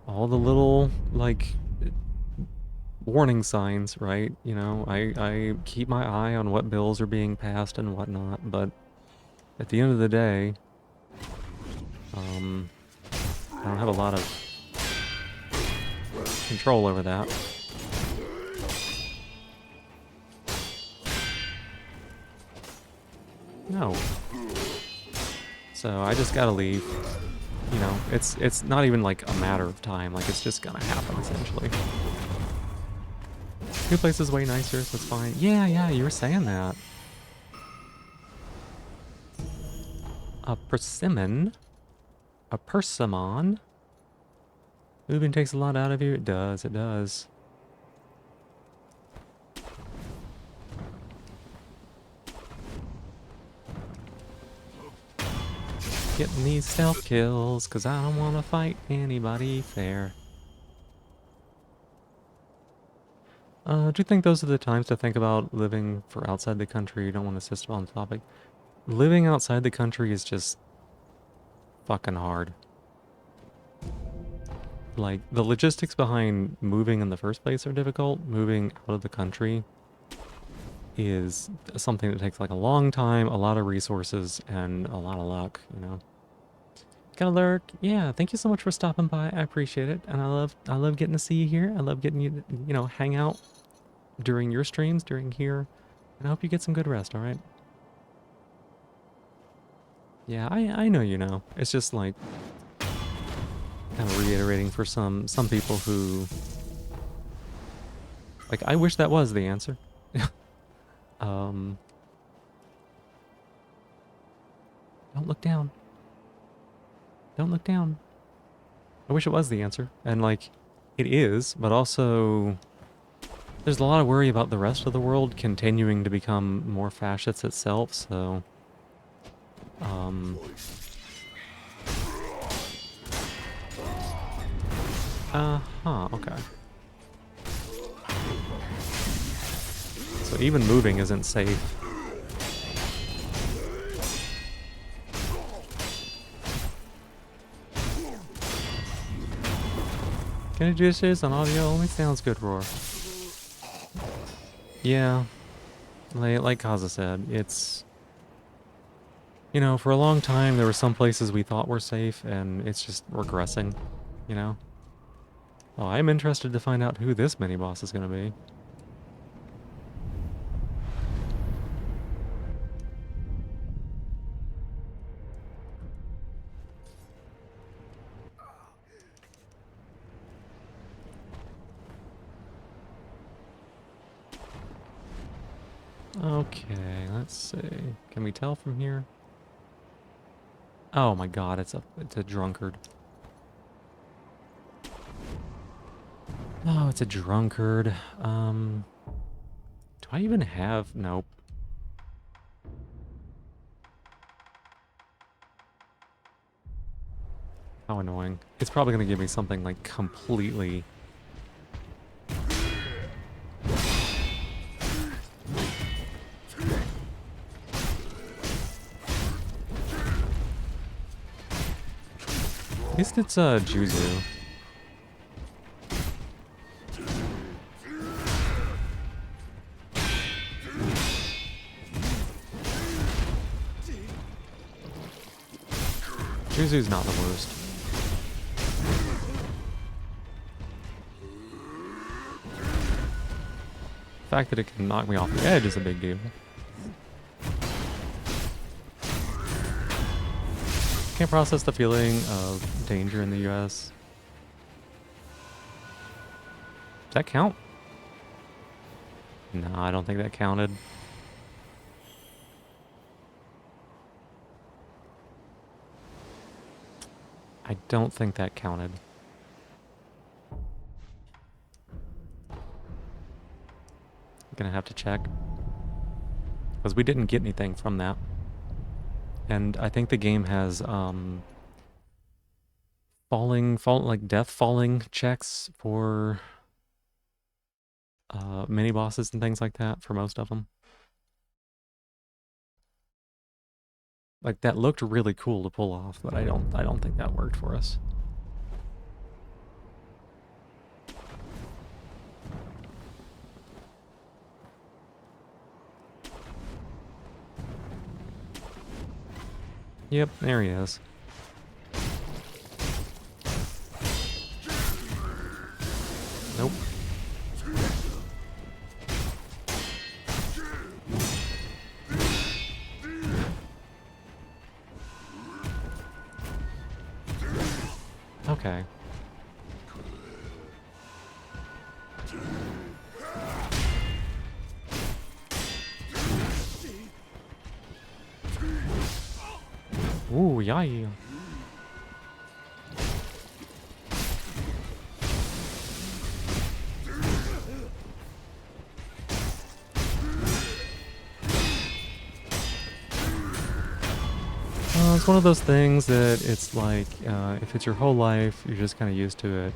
S1: all the little, like, warning signs, right? You know, I keep my eye on what bills are being passed and whatnot, but at the end of the day, I don't have a lot of control over that. No. So I just gotta leave. You know, it's not even like a matter of time, like it's just gonna happen essentially. New place is way nicer, so it's fine. Yeah, you were saying that. A persimmon? A persimmon? Moving takes a lot out of you? It does, it does. Getting these stealth kills, cause I don't wanna fight anybody fair. Do you think those are the times to think about living for outside the country? You don't want to insist on the topic. Living outside the country is just fucking hard. Like, the logistics behind moving in the first place are difficult. Moving out of the country is something that takes like a long time, a lot of resources, and a lot of luck, you know. Gotta lurk. Yeah, thank you so much for stopping by. I appreciate it. And I love getting to see you here. I love getting you, you know, hang out during your streams, during here. And I hope you get some good rest, alright? Yeah, I know you know. It's just like kind of reiterating for some people who like I wish that was the answer. Don't look down. Don't look down. I wish it was the answer. And like it is, but also there's a lot of worry about the rest of the world continuing to become more fascist itself, so okay. So even moving isn't safe. Can I do this on audio only? Sounds good, Roar. Yeah. Like Kaza said, it's... you know, for a long time there were some places we thought were safe, and it's just regressing, you know? Oh, I'm interested to find out who this mini-boss is gonna be. Okay, let's see. Can we tell from here? Oh my god, it's a drunkard. Oh, it's a drunkard. Do I even have... nope. How annoying. It's probably gonna give me something like completely... at least it's Juzu. Juzu's not the worst. The fact that it can knock me off the edge is a big deal. Can't process the feeling of danger in the US. Does that count? No, I don't think that counted. I don't think that counted. Gonna have to check. Because we didn't get anything from that. And I think the game has like death falling checks for mini bosses and things like that for most of them. Like that looked really cool to pull off, but I don't think that worked for us. Yep, there he is. Nope. Okay. Ooh, yay. It's one of those things that it's like, if it's your whole life, you're just kind of used to it.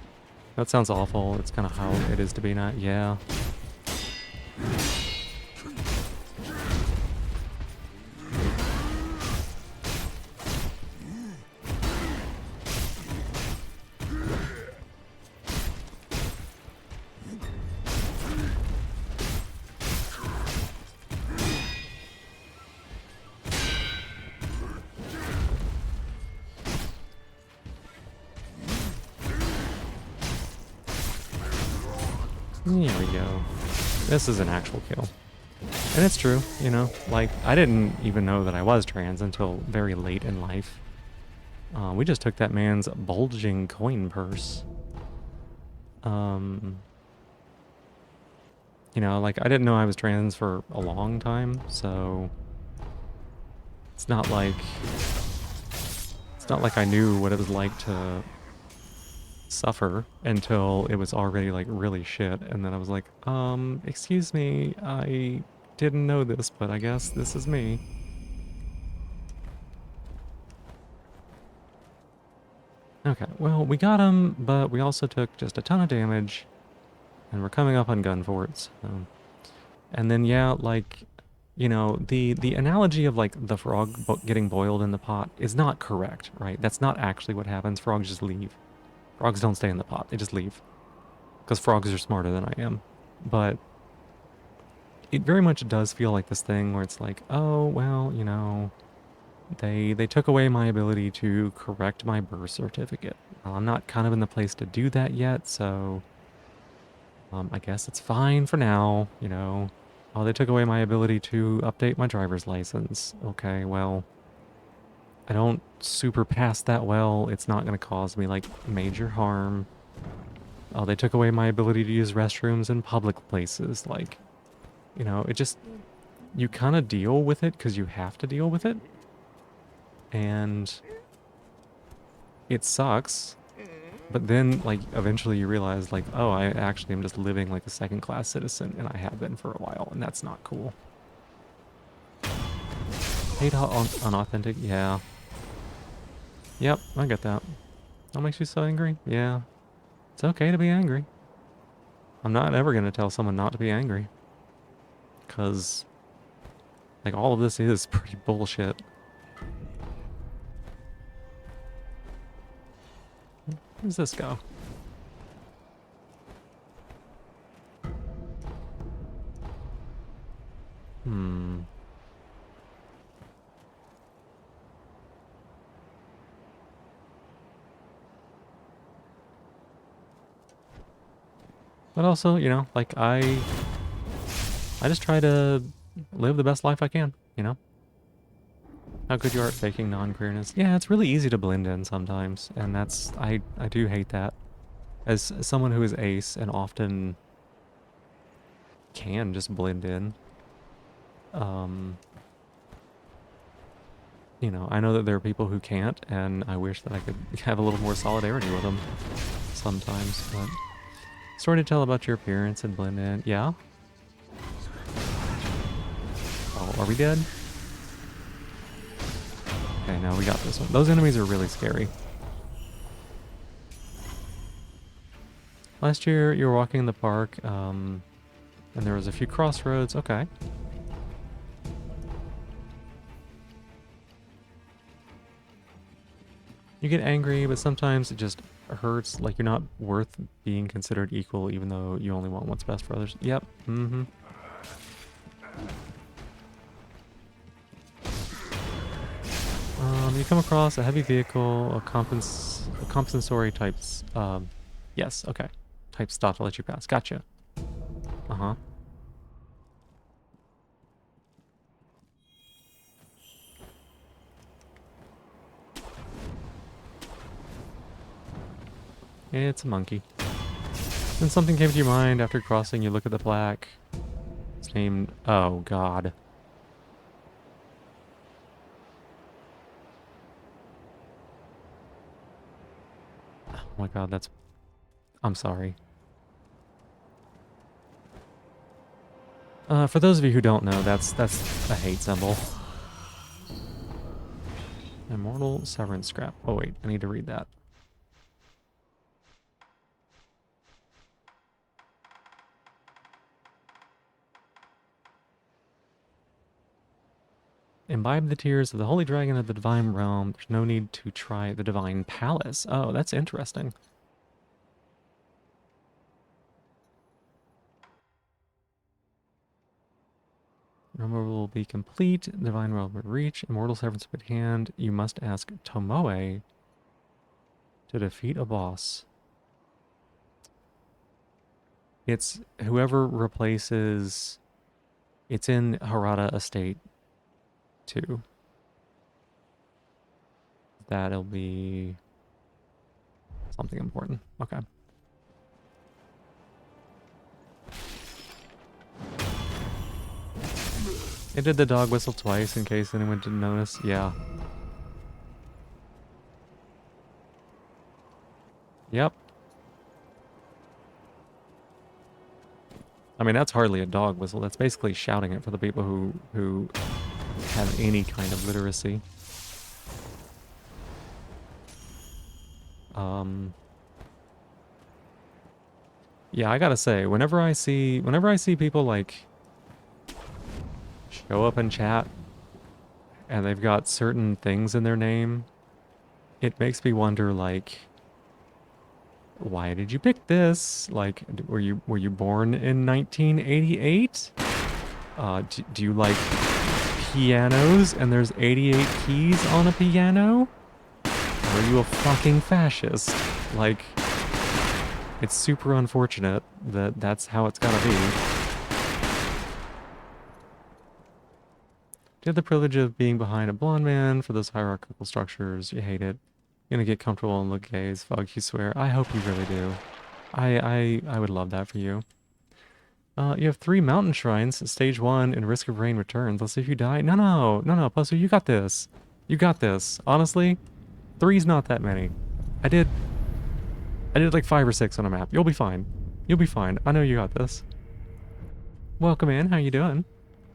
S1: That sounds awful. It's kind of how it is to be not. Yeah. There we go. This is an actual kill. And it's true, you know, like, I didn't even know that I was trans until very late in life. We just took that man's bulging coin purse. You know, like, I didn't know I was trans for a long time, so it's not like I knew what it was like to suffer until it was already like really shit, and then I was like, excuse me, I didn't know this, but I guess this is me. Okay, well, we got him, but we also took just a ton of damage, and we're coming up on gun forts. And then, yeah, like, you know, the analogy of like the frog getting boiled in the pot is not correct, right? That's not actually what happens. Frogs just leave. Frogs don't stay in the pot, they just leave. Because frogs are smarter than I am. But it very much does feel like this thing where it's like, oh, well, you know, they took away my ability to correct my birth certificate. Well, I'm not kind of in the place to do that yet, so I guess it's fine for now, you know. Oh, they took away my ability to update my driver's license. Okay, well, I don't super pass that well. It's not going to cause me, like, major harm. Oh, they took away my ability to use restrooms in public places. Like, you know, it just, you kind of deal with it because you have to deal with it. And it sucks. But then, like, eventually you realize, like, oh, I actually am just living like a second-class citizen, and I have been for a while, and that's not cool. Hate unauthentic? Yeah. Yep, I get that. That makes you so angry? Yeah. It's okay to be angry. I'm not ever going to tell someone not to be angry. Because, like, all of this is pretty bullshit. Where does this go? But also, you know, like, I just try to live the best life I can, you know? How good you are at faking non-queerness. Yeah, it's really easy to blend in sometimes, and that's, I do hate that. As someone who is ace and often can just blend in, you you know, I know that there are people who can't, and I wish that I could have a little more solidarity with them sometimes, but... Story to tell about your appearance and blend in. Yeah? Oh, are we dead? Okay, now we got this one. Those enemies are really scary. Last year, you were walking in the park, and there was a few crossroads. Okay. You get angry, but sometimes it just hurts. Like, you're not worth being considered equal, even though you only want what's best for others. Yep. Mm-hmm. You come across a heavy vehicle, a compensatory types. Yes, okay. Type stop to let you pass. Gotcha. Uh-huh. It's a monkey. Then something came to your mind after crossing. You look at the plaque. It's named... Oh, God. Oh my God, that's... I'm sorry. For those of you who don't know, that's a hate symbol. Immortal Severance Scrap. Oh wait, I need to read that. Imbibe the tears of the Holy Dragon of the Divine Realm. There's no need to try the Divine Palace. Oh, that's interesting. Realm will be complete. Divine Realm will reach. Immortal Severance at hand. You must ask Tomoe to defeat a boss. It's whoever replaces... It's in Harada Estate 2. That'll be something important. Okay. It did the dog whistle twice in case anyone didn't notice. Yeah. Yep. I mean, that's hardly a dog whistle. That's basically shouting it for the people who have any kind of literacy. Yeah, I gotta say, whenever I see people like show up in chat and they've got certain things in their name, it makes me wonder, like, why did you pick this? Like, were you born in 1988? Do you like pianos and there's 88 keys on a piano? Or are you a fucking fascist? Like, it's super unfortunate that that's how it's gotta be. You have the privilege of being behind a blonde man for those hierarchical structures. You hate it. You're gonna get comfortable and look gay as fuck, you swear. I hope you really do. I would love that for you. You have 3 mountain shrines, stage 1, and Risk of Rain returns. Let's see if you die. No, Puzzle, you got this. You got this. Honestly, 3's not that many. I did like 5 or 6 on a map. You'll be fine. You'll be fine. I know you got this. Welcome in. How you doing?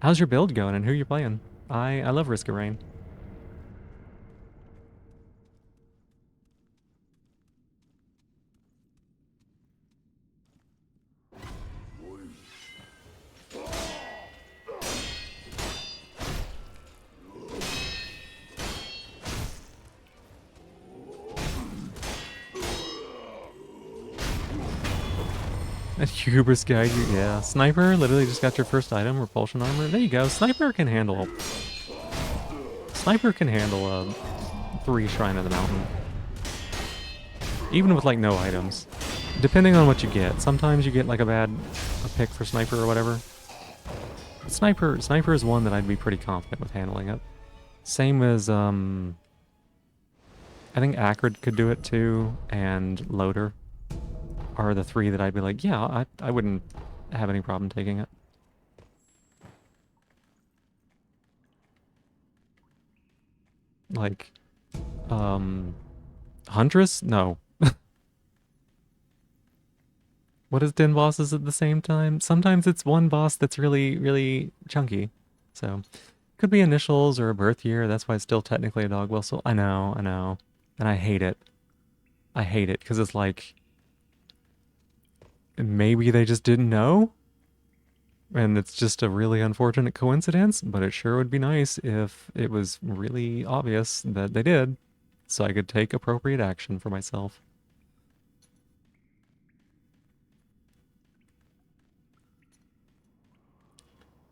S1: How's your build going and who you playing? I love Risk of Rain. Hubris guide you, yeah. Sniper literally just got your first item, repulsion armor. There you go. Sniper can handle a 3 Shrine of the Mountain. Even with like no items. Depending on what you get. Sometimes you get like a pick for Sniper or whatever. But Sniper is one that I'd be pretty confident with handling it. Same as I think Acrid could do it too, and Loader are the 3 that I'd be like, yeah, I wouldn't have any problem taking it. Like, Huntress? No. What is 10 bosses at the same time? Sometimes it's one boss that's really, really chunky. So, could be initials or a birth year. That's why it's still technically a dog whistle. I know, I know. And I hate it. I hate it because it's like, maybe they just didn't know? And it's just a really unfortunate coincidence, but it sure would be nice if it was really obvious that they did, so I could take appropriate action for myself.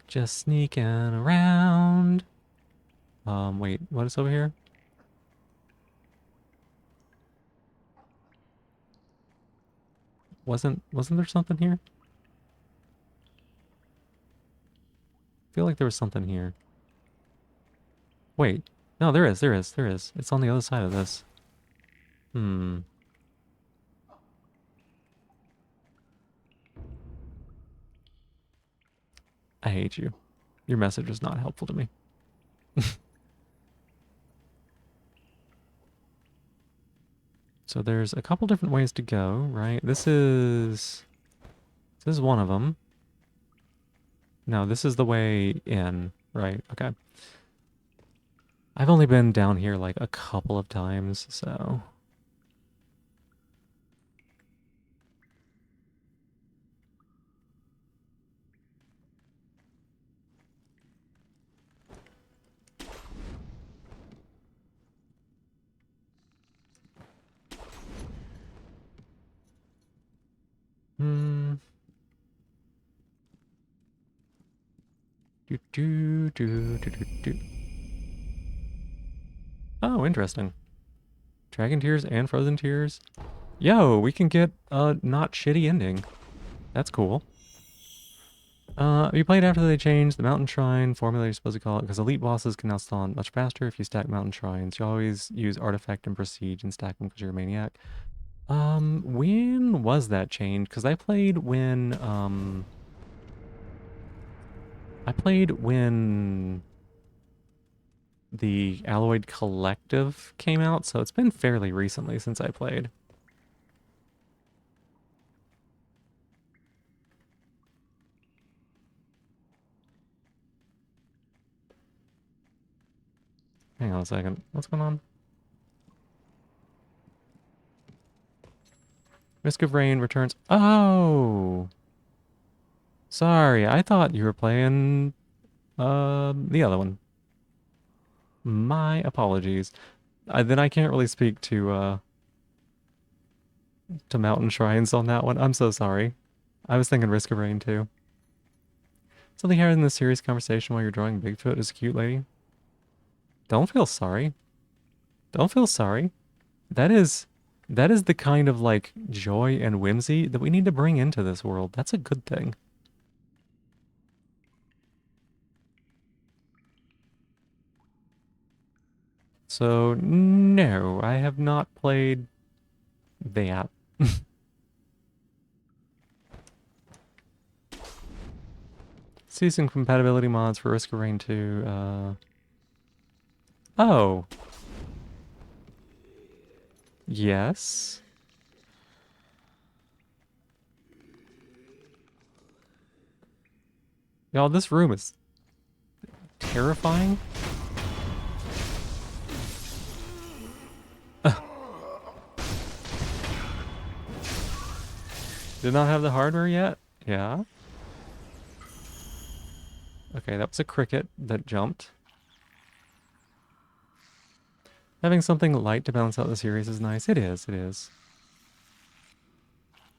S1: Just sneaking around. Wait, what is over here? Wasn't there something here? I feel like there was something here. Wait. No, there is. It's on the other side of this. Hmm. I hate you. Your message was not helpful to me. So there's a couple different ways to go, right? This is one of them. No, this is the way in, right? Okay. I've only been down here like a couple of times, so. Hmm. Do do do do do do. Oh, interesting. Dragon Tears and Frozen Tears. Yo, we can get a not shitty ending. That's cool. You played after they changed the Mountain Shrine formula, you're supposed to call it, because elite bosses can now spawn much faster if you stack Mountain Shrines. You always use Artifact and Prestige and stack them because you're a maniac. When was that changed? Because I played when the Alloyed Collective came out, so it's been fairly recently since I played. Hang on a second. What's going on? Risk of Rain returns. Oh! Sorry, I thought you were playing the other one. My apologies. Then I can't really speak to Mountain Shrines on that one. I'm so sorry. I was thinking Risk of Rain too. Something happened in this serious conversation while you're drawing Bigfoot as a cute lady. Don't feel sorry. Don't feel sorry. That is the kind of like joy and whimsy that we need to bring into this world. That's a good thing. So no, I have not played that. See some compatibility mods for Risk of Rain 2. Oh. Yes. Y'all, this room is terrifying. Did not have the hardware yet? Yeah. Okay, that was a cricket that jumped. Having something light to balance out the series is nice. It is, it is.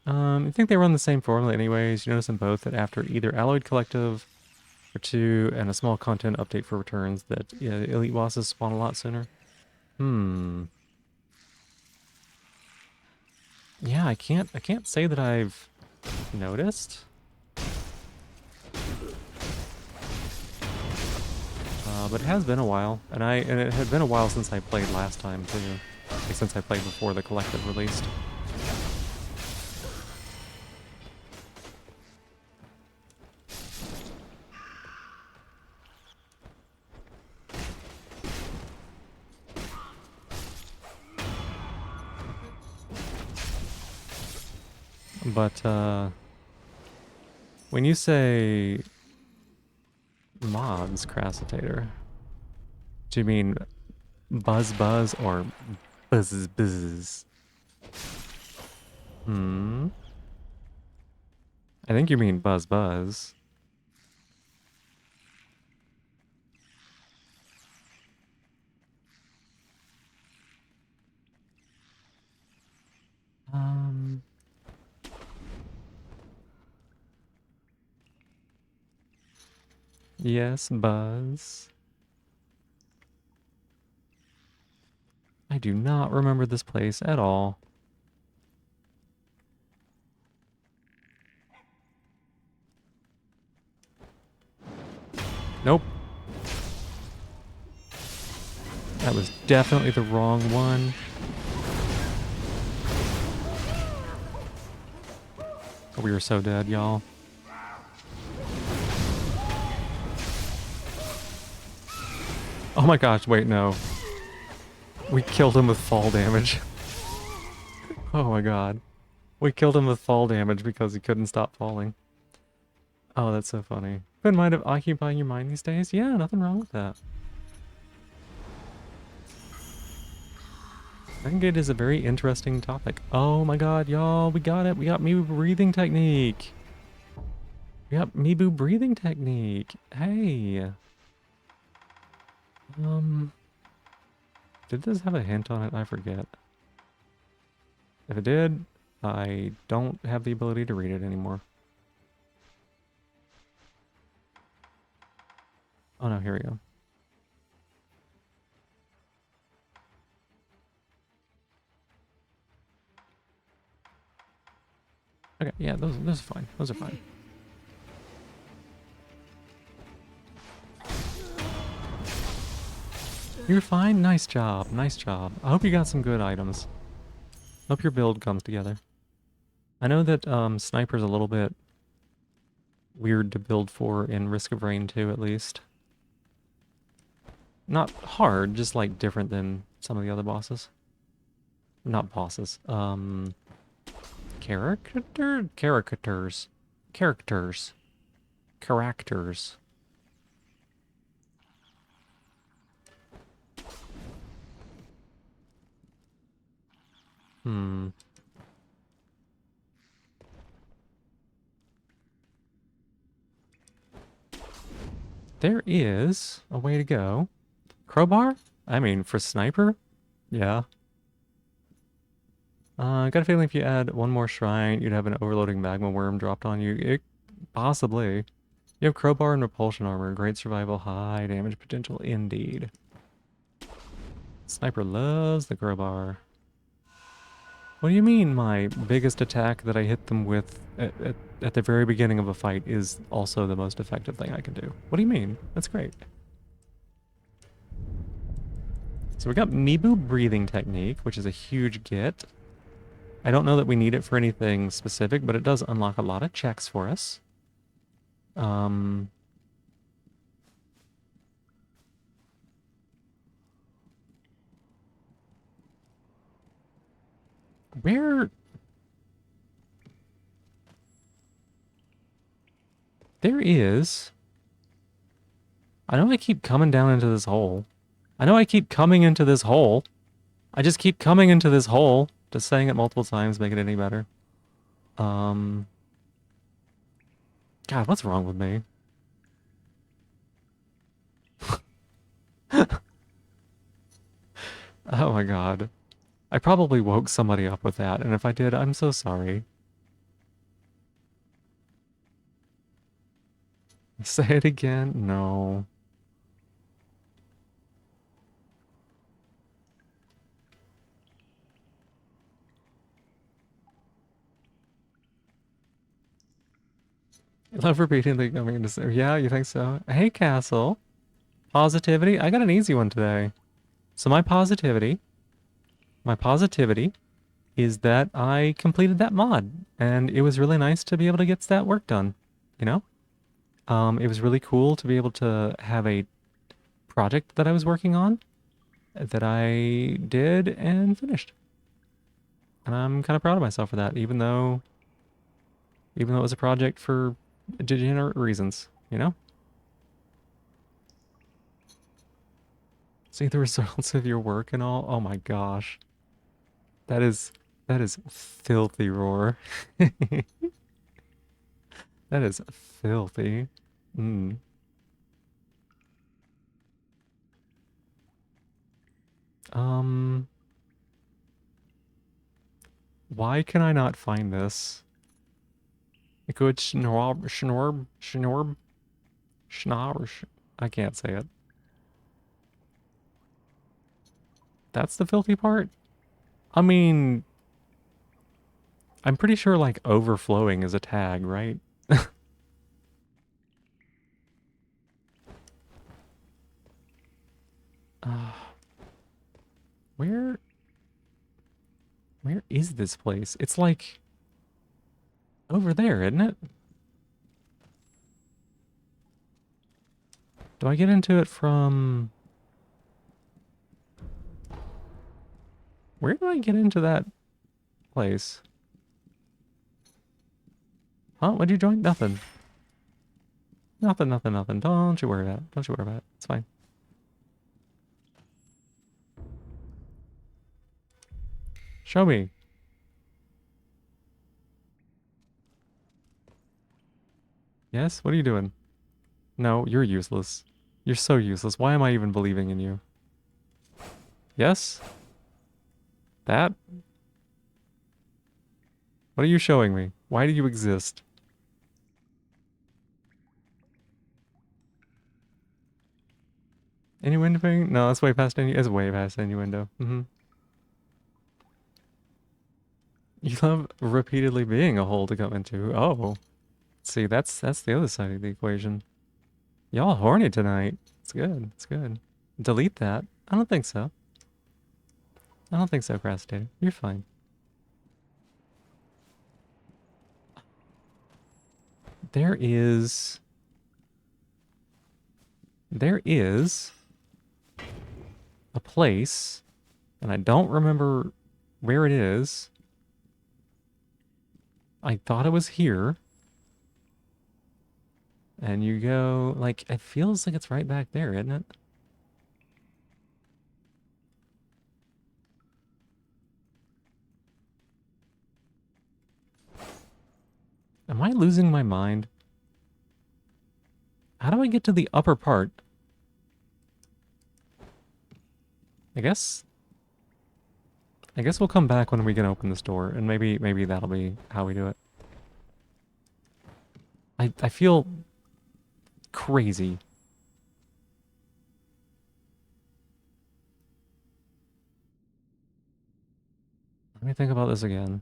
S1: I think they run the same formula anyways. You notice in both that after either Alloyed Collective or 2 and a small content update for returns that elite bosses spawn a lot sooner. Yeah, I can't say that I've noticed. But it has been a while, and it had been a while since I played last time too. Like since I played before the collective released. But, when you say mods, Crassitator, do you mean buzz buzz or buzz buzz? Hmm. I think you mean buzz buzz. Um. Yes, buzz. I do not remember this place at all. Nope. That was definitely the wrong one. We were so dead, y'all. Oh my gosh, wait, no. We killed him with fall damage. Oh my god. We killed him with fall damage because he couldn't stop falling. Oh, that's so funny. Been mind of occupying your mind these days? Yeah, nothing wrong with that. I think it is a very interesting topic. Oh my god, y'all, we got it. We got Mibu breathing technique. We got Mibu breathing technique. Hey. Did this have a hint on it? I forget. If it did, I don't have the ability to read it anymore. Oh no, here we go. Okay, yeah, those are fine. Those are fine. You're fine? Nice job. Nice job. I hope you got some good items. Hope your build comes together. I know that Sniper's a little bit weird to build for in Risk of Rain 2, at least. Not hard, just like different than some of the other bosses. Not bosses. Characters. Hmm. There is a way to go. Crowbar? I mean, for Sniper? Yeah. I got a feeling if you add one more shrine, you'd have an overloading magma worm dropped on you. Possibly. You have crowbar and repulsion armor. Great survival, high damage potential indeed. Sniper loves the crowbar. What do you mean my biggest attack that I hit them with at the very beginning of a fight is also the most effective thing I can do? What do you mean? That's great. So we got Mibu breathing technique, which is a huge get. I don't know that we need it for anything specific, but it does unlock a lot of checks for us. Where... There is... I know I keep coming down into this hole. I know I keep coming into this hole. I just keep coming into this hole. Just saying it multiple times, make it any better. God, what's wrong with me? Oh my god. I probably woke somebody up with that, and if I did, I'm so sorry. Say it again? No. Love repeating the coming to say, yeah, you think so? Hey, Castle. Positivity? I got an easy one today. So my positivity is that I completed that mod, and it was really nice to be able to get that work done, you know? It was really cool to be able to have a project that I was working on that I did and finished. And I'm kind of proud of myself for that, even though even though it was a project for degenerate reasons, you know? See the results of your work and all? Oh my gosh. That is that is filthy, Roar. That is filthy. Mm. Um, why can I not find this? A good schnorb. I can't say it. That's the filthy part? I mean, I'm pretty sure like overflowing is a tag, right? Uh, where where is this place? It's like over there, isn't it? Do I get into it from... Where do I get into that place? Huh? What'd you join? Nothing. Nothing. Don't you worry about it. Don't you worry about it. It's fine. Show me. Yes? What are you doing? No, you're useless. You're so useless. Why am I even believing in you? Yes? That? What are you showing me? Why do you exist? Innuendo? No, that's way past any. It's way past innuendo. You love repeatedly being a hole to go into. Oh, see, that's the other side of the equation. Y'all horny tonight. It's good. It's good. Delete that. I don't think so. I don't think so, Crastator. You're fine. There is... There is... a place, and I don't remember where it is. I thought it was here. And you go, like, it feels like it's right back there, isn't it? Am I losing my mind? How do I get to the upper part? I guess we'll come back when we can open this door, and maybe that'll be how we do it. I feel crazy. Let me think about this again.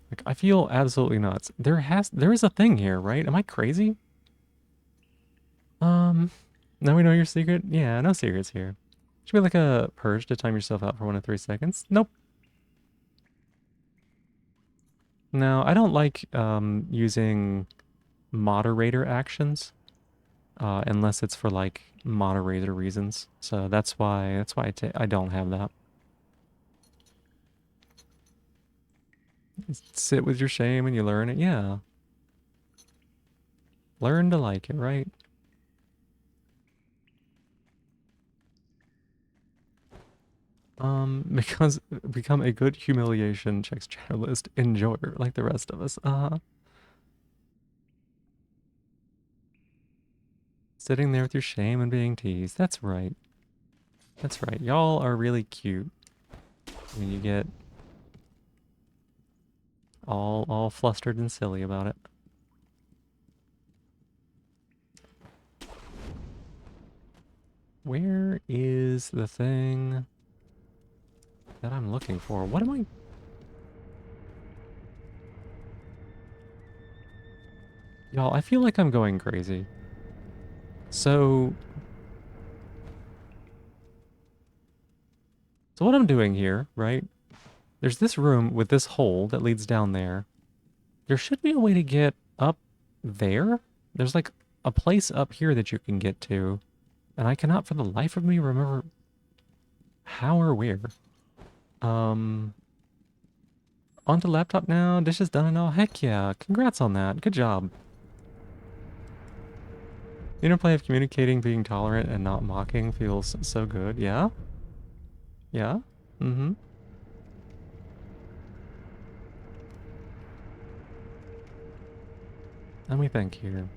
S1: Like, I feel absolutely nuts. There is a thing here, right? Am I crazy? Now we know your secret? Yeah, no secrets here. Should be like a purge to time yourself out for 1 to 3 seconds. Nope. No, I don't like using moderator actions unless it's for like moderator reasons. So that's why I don't have that. Sit with your shame and you learn it. Yeah. Learn to like it, right? Because become a good humiliation checks checklist enjoyer like the rest of us. Sitting there with your shame and being teased. That's right. That's right. Y'all are really cute when you get all flustered and silly about it. Where is the thing that I'm looking for? What am I... Y'all, I feel like I'm going crazy. So what I'm doing here, right? There's this room with this hole that leads down there. There should be a way to get up there. There's like a place up here that you can get to, and I cannot for the life of me remember how or where. Onto laptop now. Dish is done and all. Heck yeah. Congrats on that. Good job. The interplay of communicating, being tolerant, and not mocking feels so good. Yeah? Yeah? Mm-hmm. Let me think here.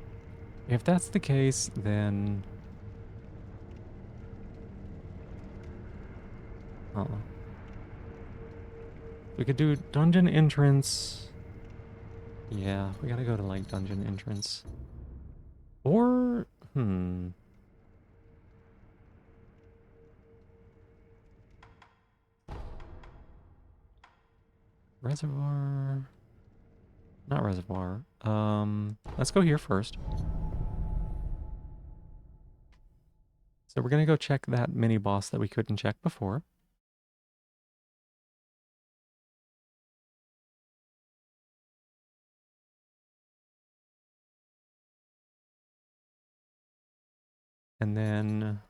S1: If that's the case, then... We could do dungeon entrance. Yeah, we gotta go to, like, dungeon entrance. Or... Reservoir... Not reservoir. Let's go here first. So we're gonna go check that mini boss that we couldn't check before. And then...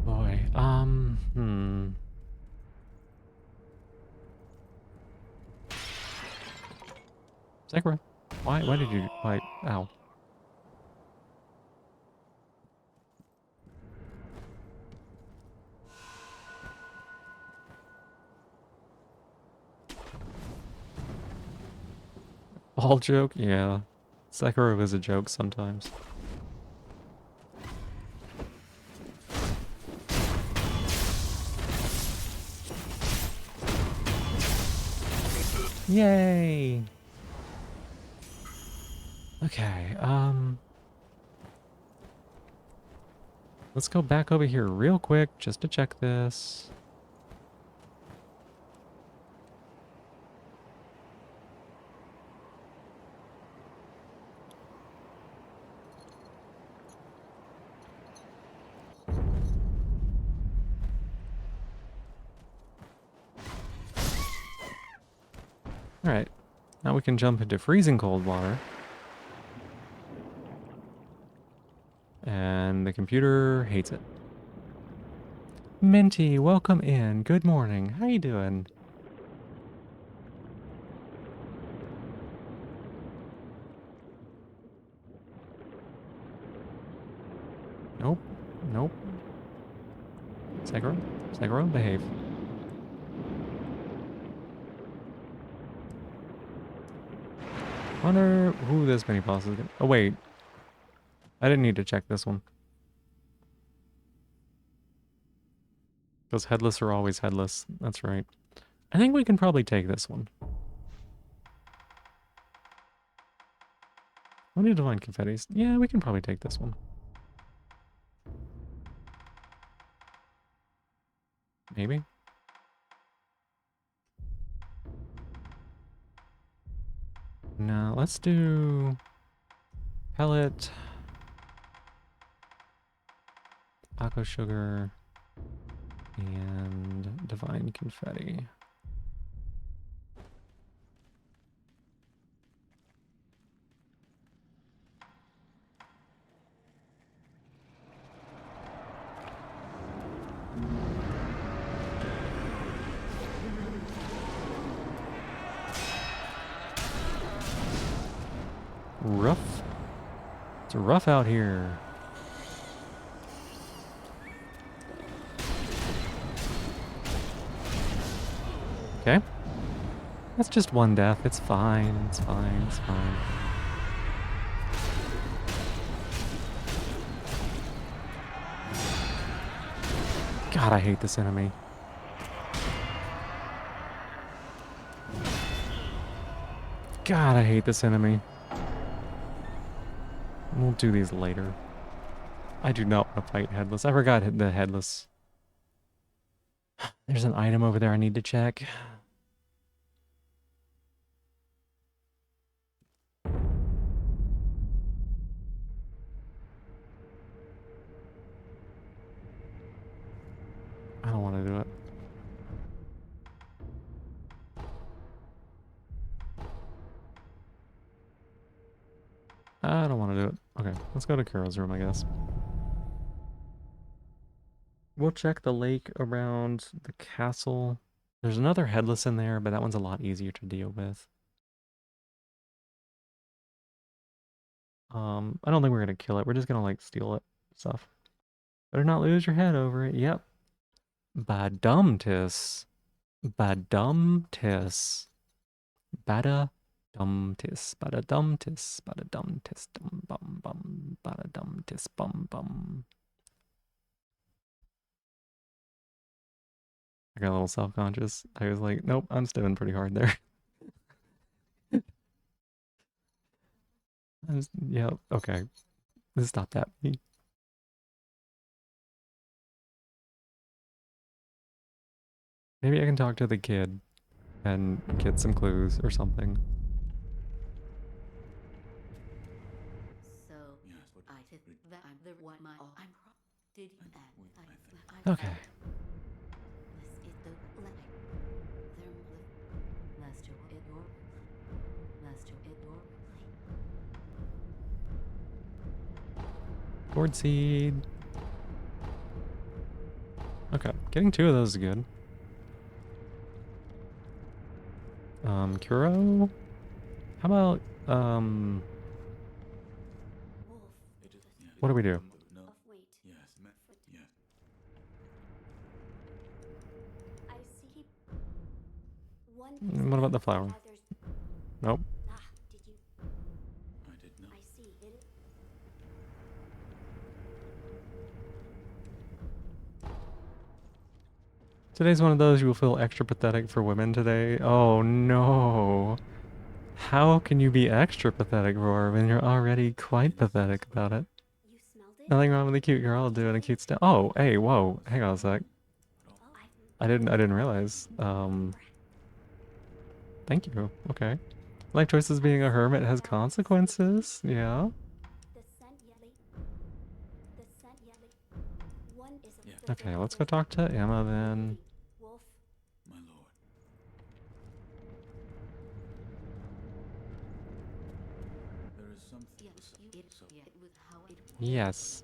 S1: Boy, Sakura, why did you... Why... Ow. All joke? Yeah. Sakura was a joke sometimes. Yay! Okay, let's go back over here real quick just to check this. Alright, now we can jump into freezing cold water. And the computer hates it. Minty, welcome in. Good morning. How you doing? Nope. Nope. Sakura? Sakura, behave. Wonder who this mini boss is gonna... Oh, wait. I didn't need to check this one. Because headless are always headless. That's right. I think we can probably take this one. What do divine confettis? Yeah, we can probably take this one. Maybe. No, let's do pellet, aqua sugar, and divine confetti. Rough. It's rough out here. Okay. That's just one death. It's fine. It's fine. It's fine. God, I hate this enemy. God, I hate this enemy. We'll do these later. I do not want to fight headless. I forgot the headless. There's an item over there I need to check. I don't want to do it. Let's go to Kuro's room, I guess. We'll check the lake around the castle. There's another headless in there, but that one's a lot easier to deal with. I don't think we're gonna kill it. We're just gonna like steal it stuff. Better not lose your head over it. Yep. Badumtis. Badumtis. Bada dumtis. Bada dumtis. Bada dumtis. Dum bum bum. Bada dumtis bum bum. I got a little self-conscious. I was like, nope, I'm stimming pretty hard there. Yeah, okay. Let's stop that. Maybe I can talk to the kid and get some clues or something. Okay. Gourd seed. Okay, getting 2 of those is good. Kuro? How about, what do we do? What about the flower? Nope. Today's one of those you will feel extra pathetic for women today. Oh no. How can you be extra pathetic, Roar, when you're already quite pathetic about it? Nothing wrong with a cute girl doing a cute stuff. Oh, hey, whoa, hang on a sec. I didn't realize. Thank you. Okay. Life choices being a hermit has consequences. Yeah. Okay, let's go talk to Emma then. Yes.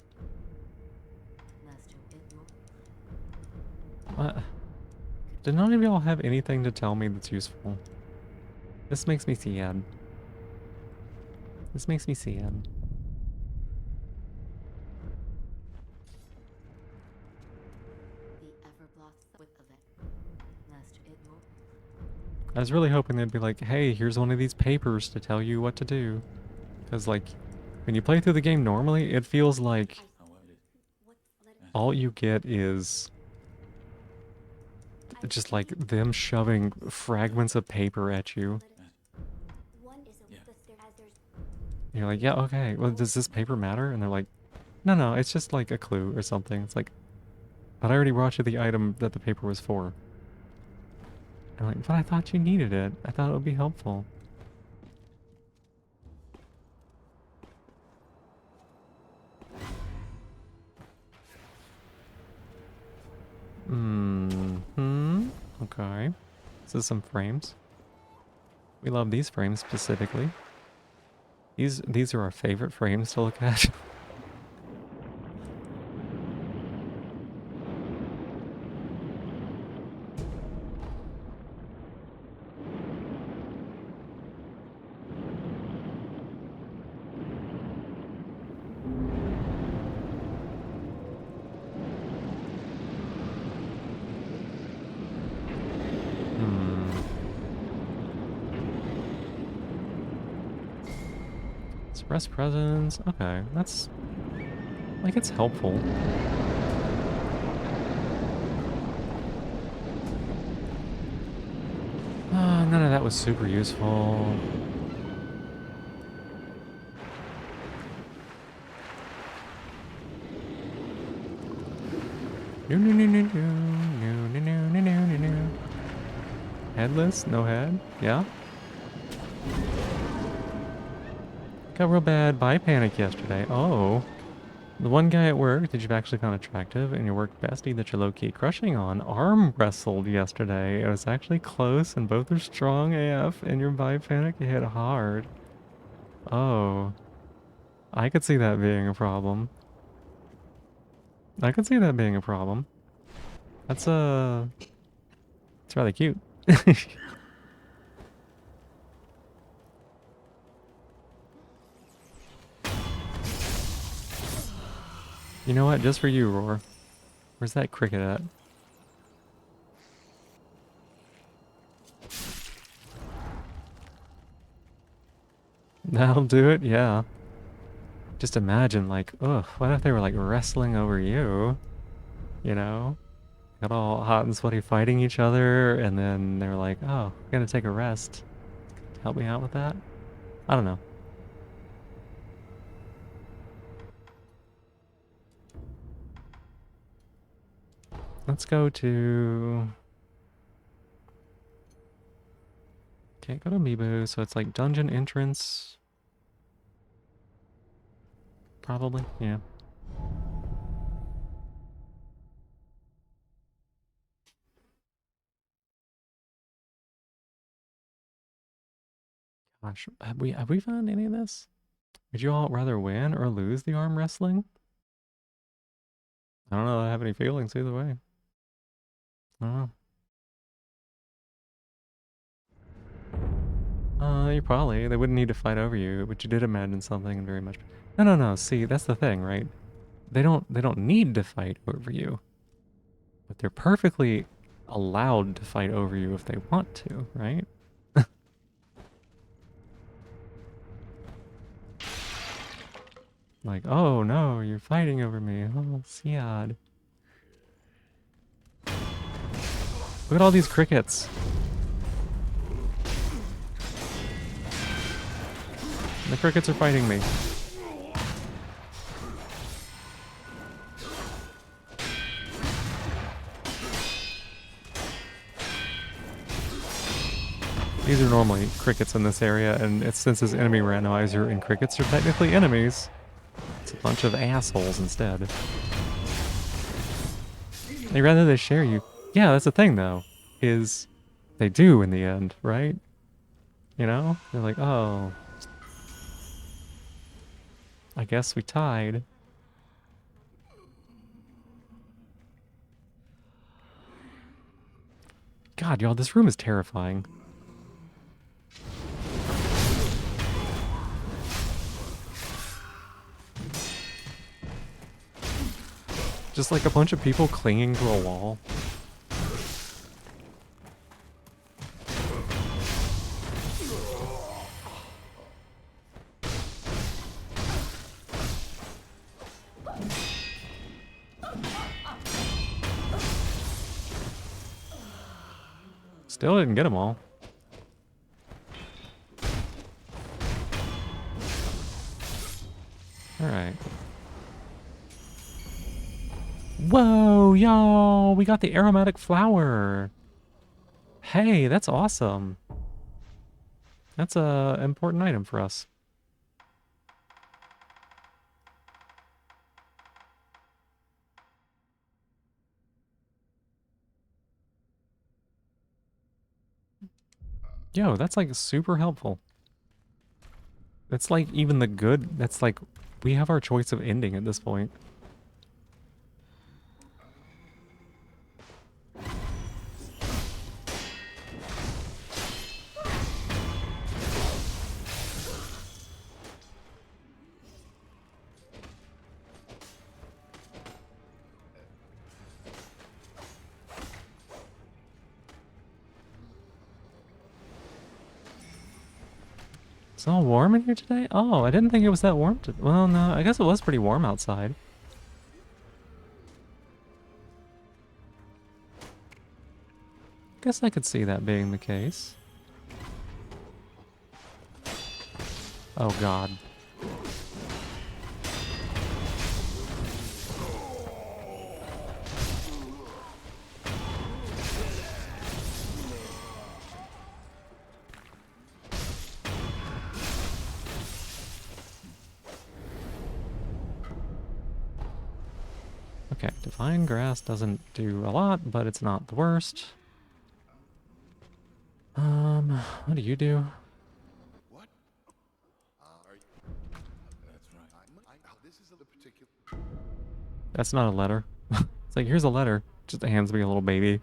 S1: What? Did none of y'all have anything to tell me that's useful? This makes me sad. This makes me sad. I was really hoping they'd be like, hey, here's one of these papers to tell you what to do. Because, like, when you play through the game normally, it feels like all you get is just like them shoving fragments of paper at you. You're like, yeah, okay, well, does this paper matter? And they're like, no, it's just like a clue or something. It's like, but I already brought you the item that the paper was for. I'm like, but I thought you needed it. I thought it would be helpful. Okay. This is some frames. We love these frames specifically. These are our favorite frames to look at. Express presence. Okay, that's like it's helpful. None of that was super useful. No. Headless? No head? Yeah? Got real bad by panic yesterday. Oh. The one guy at work that you've actually found attractive and your work bestie that you're low-key crushing on arm wrestled yesterday. It was actually close and both are strong AF and your bi panic hit hard. Oh. I could see that being a problem. I could see that being a problem. That's it's rather cute. You know what? Just for you, Roar. Where's that cricket at? That'll do it, yeah. Just imagine, like, ugh, what if they were, like, wrestling over you? You know? Got all hot and sweaty fighting each other, and then they were like, oh, I'm gonna take a rest. Help me out with that? I don't know. Let's go to... Can't go to Amiibo, so it's like dungeon entrance. Probably, yeah. Gosh, have we found any of this? Would you all rather win or lose the arm wrestling? I don't know. I have any feelings either way. I don't know. You probably. They wouldn't need to fight over you, but you did imagine something very much. No, no, no. See, that's the thing, right? They don't need to fight over you, but they're perfectly allowed to fight over you if they want to, right? Like, oh no, you're fighting over me. Oh, sad. Look at all these crickets. The crickets are fighting me. These are normally crickets in this area, and it's since it's enemy randomizer and crickets are technically enemies, it's a bunch of assholes instead. They'd rather they share you. Yeah, that's the thing though, is they do in the end, right? You know? They're like, oh, I guess we tied. God, y'all, this room is terrifying. Just like a bunch of people clinging to a wall. Still didn't get them all. Alright. Whoa, y'all! We got the aromatic flower! Hey, that's awesome. That's a important item for us. Yo, that's like super helpful. It's like even the good, that's like, we have our choice of ending at this point. It's all warm in here today? Oh, I didn't think it was that warm. Well, no, I guess it was pretty warm outside. Guess I could see that being the case. Oh, God. Okay, Divine Grass doesn't do a lot, but it's not the worst. What do you do?
S2: What? Are you? That's right.
S1: That's not a letter. It's like, here's a letter. Just hands me a little baby.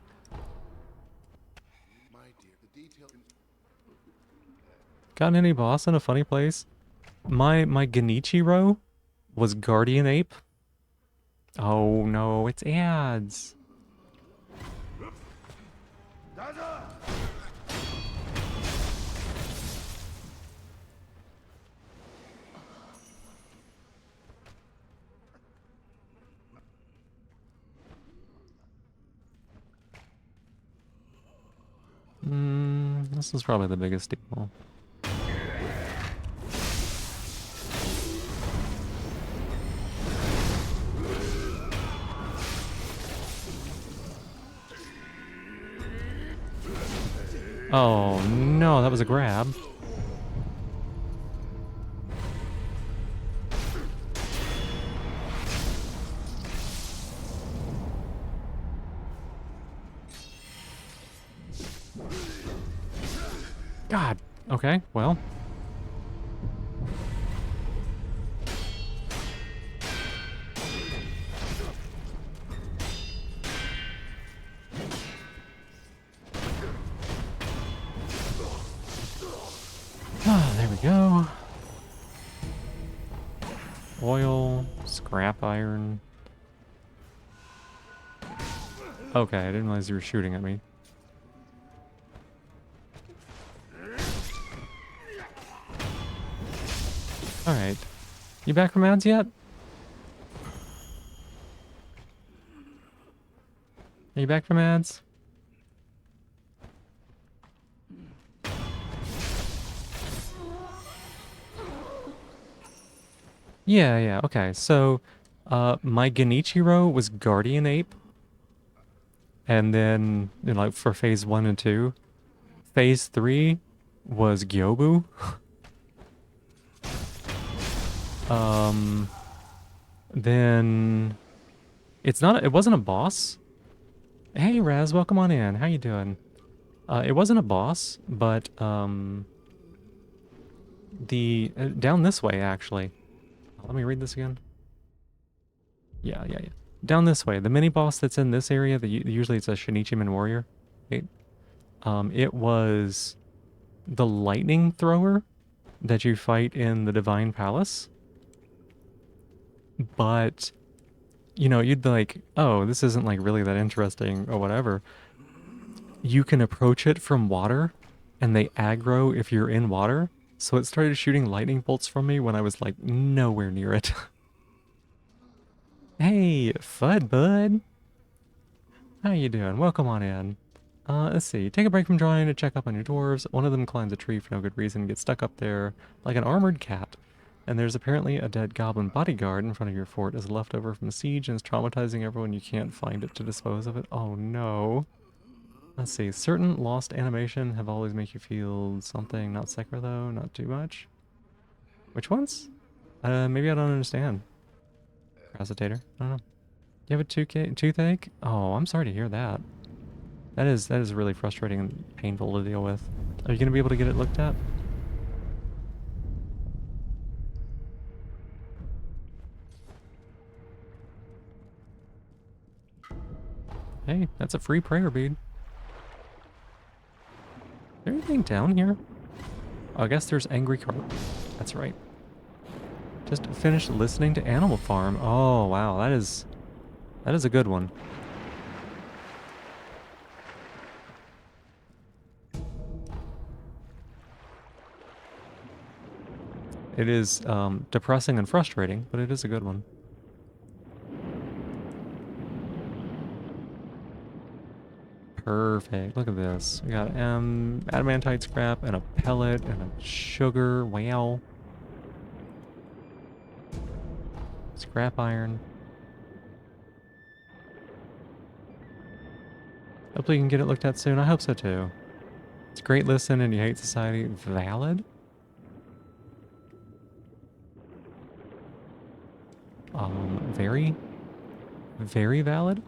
S1: Got any boss in a funny place? My Genichiro was Guardian Ape. Oh no, it's ads. This is probably the biggest deal. Oh no, that was a grab. God. Okay, well. Ah, there we go. Oil, scrap iron. Okay, I didn't realize you were shooting at me. Alright. You back from ads yet? Are you back from ads? Yeah, okay. So, my Genichiro was Guardian Ape. And then, you know, like, for phase 1 and 2. Phase 3 was Gyobu. Then... It wasn't a boss. Hey, Raz, welcome on in. How you doing? It wasn't a boss, but, down this way, actually. Let me read this again. Yeah. Down this way, the mini boss that's in this area, usually it's a Shinichiman warrior. It was the lightning thrower that you fight in the Divine Palace. But, you know, you'd be like, oh, this isn't like really that interesting or whatever. You can approach it from water, and they aggro if you're in water. So it started shooting lightning bolts from me when I was like nowhere near it. Hey, Fud Bud. How you doing? Welcome on in. Let's see. Take a break from drawing to check up on your dwarves. One of them climbs a tree for no good reason, gets stuck up there like an armored cat. And there's apparently a dead goblin bodyguard in front of your fort as a leftover from a siege and is traumatizing everyone. You can't find it to dispose of it. Oh no. Let's see. Certain lost animation have always make you feel something. Not Sekiro though. Not too much. Which ones? Maybe I don't understand. Crasitator. I don't know. You have a toothache? Oh, I'm sorry to hear that. That is really frustrating and painful to deal with. Are you going to be able to get it looked at? Hey, that's a free prayer bead. Is there anything down here? Oh, I guess there's angry carp. That's right. Just finished listening to Animal Farm. Oh, wow. That is a good one. It is depressing and frustrating, but it is a good one. Perfect. Look at this. We got adamantite scrap and a pellet and a sugar. Wow. Scrap iron. Hopefully you can get it looked at soon. I hope so too. It's a great listen and you hate society. Valid? Very, very valid?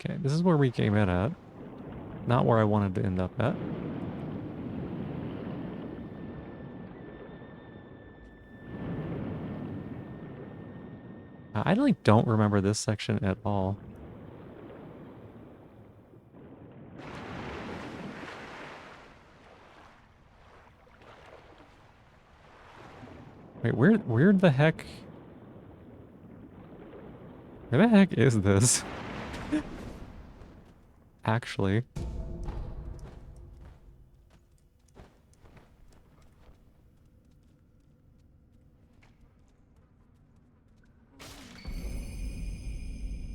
S1: Okay, this is where we came in at. Not where I wanted to end up at. I like don't remember this section at all. Wait, where the heck is this? Actually.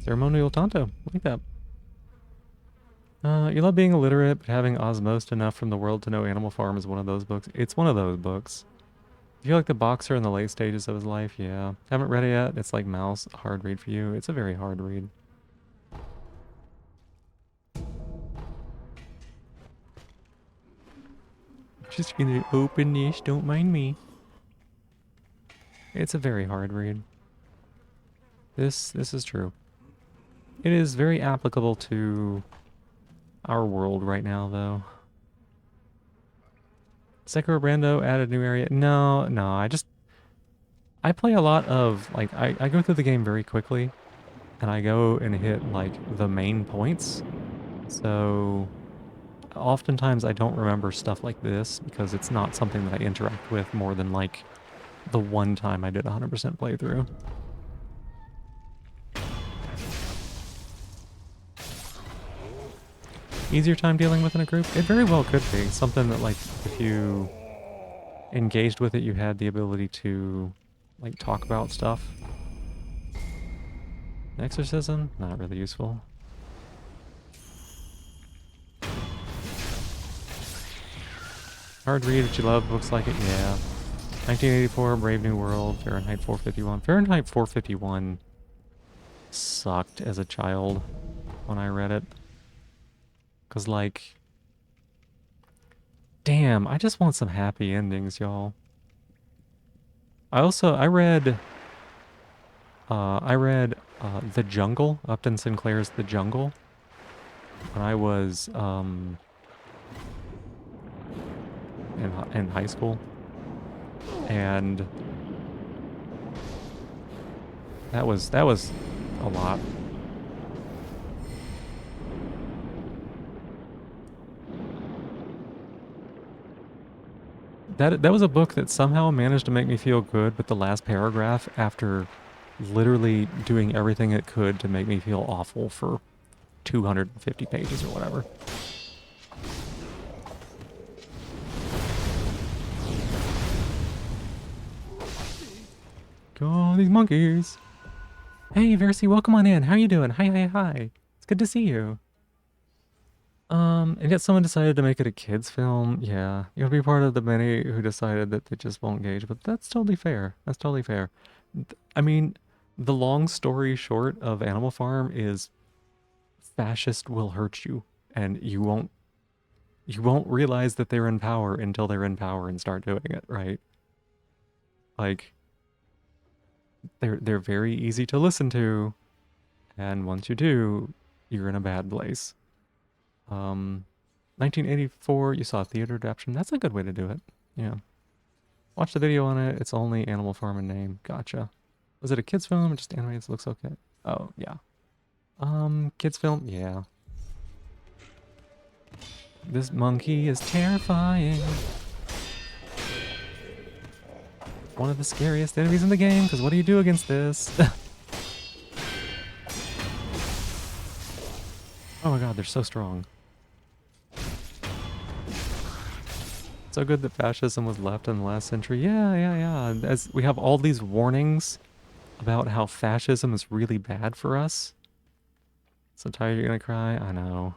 S1: Ceremonial Tonto. Like that. You love being illiterate, but having osmosed enough from the world to know Animal Farm is one of those books. It's one of those books. I feel like the boxer in the late stages of his life, yeah. Haven't read it yet. It's like Mouse, a hard read for you. It's a very hard read. Just gonna open this, don't mind me. It's a very hard read. This is true. It is very applicable to our world right now, though. Sekiro Brando added new area. No, I play a lot of, like, I go through the game very quickly, and I go and hit, like, the main points. So, oftentimes I don't remember stuff like this, because it's not something that I interact with more than, like, the one time I did 100% playthrough. Easier time dealing with in a group? It very well could be. Something that, like, if you engaged with it, you had the ability to, like, talk about stuff. Exorcism? Not really useful. Hard read if you love books like it, yeah. 1984, Brave New World, Fahrenheit 451. Fahrenheit 451 sucked as a child when I read it. Because, like, damn, I just want some happy endings, y'all. I read The Jungle, Upton Sinclair's The Jungle, when I was, in high school. And that was a lot. That was a book that somehow managed to make me feel good, but the last paragraph, after literally doing everything it could to make me feel awful for 250 pages or whatever. Oh, these monkeys. Hey, Versi, welcome on in. How you doing? Hi. It's good to see you. And yet someone decided to make it a kid's film. Yeah, you'll be part of the many who decided that they just won't engage, but that's totally fair. That's totally fair. I mean, the long story short of Animal Farm is fascist will hurt you, and you won't realize that they're in power until they're in power and start doing it, right? Like, they're very easy to listen to, and once you do, you're in a bad place. 1984, you saw a theater adaptation. That's a good way to do it. Yeah. Watch the video on it. It's only Animal Farm in name. Gotcha. Was it a kid's film or just animated? It looks okay. Oh, yeah. Kids film? Yeah. This monkey is terrifying. One of the scariest enemies in the game, because what do you do against this? Oh my god, they're so strong. So good that fascism was left in the last century. Yeah. As we have all these warnings about how fascism is really bad for us. So tired you're gonna cry? I know.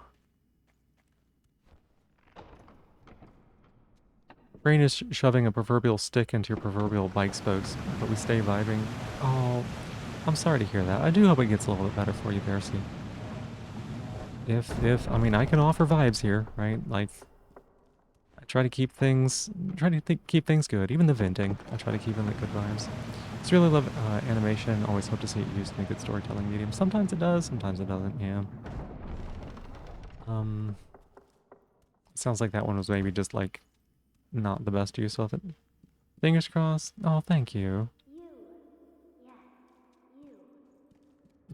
S1: Brain is shoving a proverbial stick into your proverbial bike spokes, but we stay vibing. Oh, I'm sorry to hear that. I do hope it gets a little bit better for you, Percy. I mean, I can offer vibes here, right? Like, I try to keep things, keep things good. Even the venting, I try to keep them at good vibes. Just really love animation. Always hope to see it used in a good storytelling medium. Sometimes it does, sometimes it doesn't, yeah. Um, sounds like that one was maybe just like not the best use of it. Fingers crossed. Oh, thank you.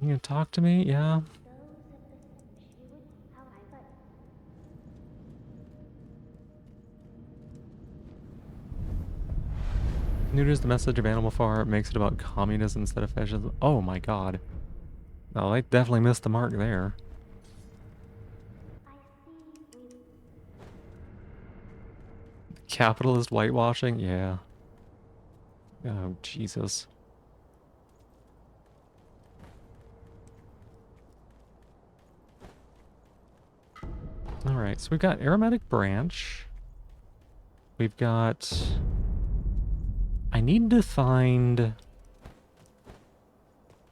S1: You can talk to me? Yeah. Neuters the message of Animal Farm, makes it about communism instead of fascism. Oh my god. Oh, I definitely missed the mark there. Capitalist whitewashing? Yeah. Oh, Jesus. Alright, so we've got aromatic branch. We've got... I need to find...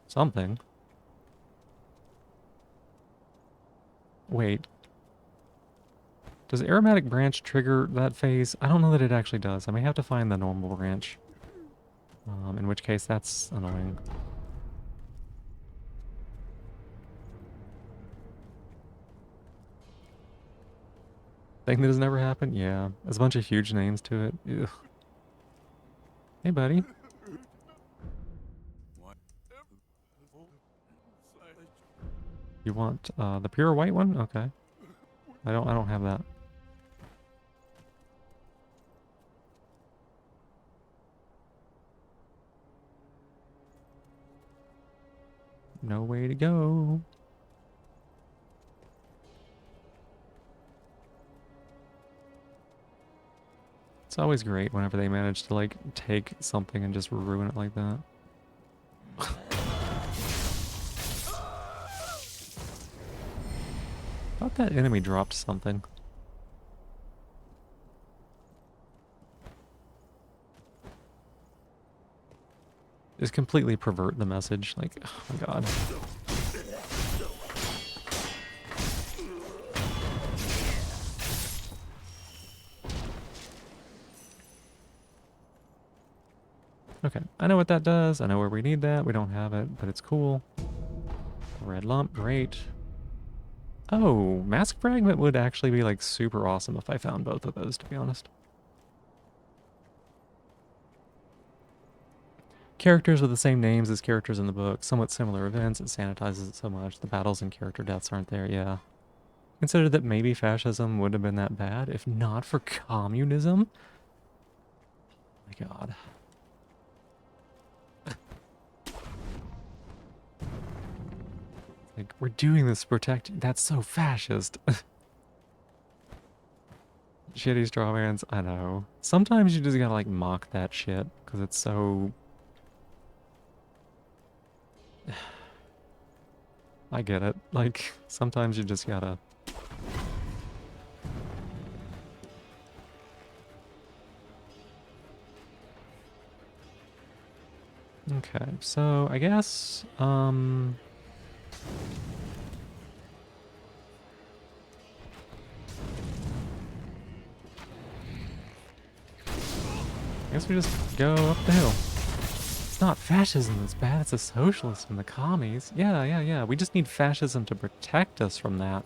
S1: something. Wait. Does aromatic branch trigger that phase? I don't know that it actually does. I may have to find the normal branch. In which case, that's annoying. Thing that has never happened? Yeah. There's a bunch of huge names to it. Ugh. Hey, buddy. You want the pure white one? Okay. I don't have that. No way to go. It's always great whenever they manage to like take something and just ruin it like that. Thought that enemy dropped something. Just completely pervert the message. Like, oh my god. Okay, I know what that does. I know where we need that. We don't have it, but it's cool. Red lump, great. Oh, mask fragment would actually be like super awesome if I found both of those, to be honest. Characters with the same names as characters in the book, somewhat similar events, it sanitizes it so much. The battles and character deaths aren't there, yeah. Consider that maybe fascism would have been that bad if not for communism. Oh my god. Like, we're doing this to protect... That's so fascist. Shitty strawmans, I know. Sometimes you just gotta, like, mock that shit, because it's so... I get it. Like, sometimes you just gotta... Okay, so I guess, I guess we just go up the hill. It's not fascism that's bad, it's the socialists and the commies. Yeah. We just need fascism to protect us from that.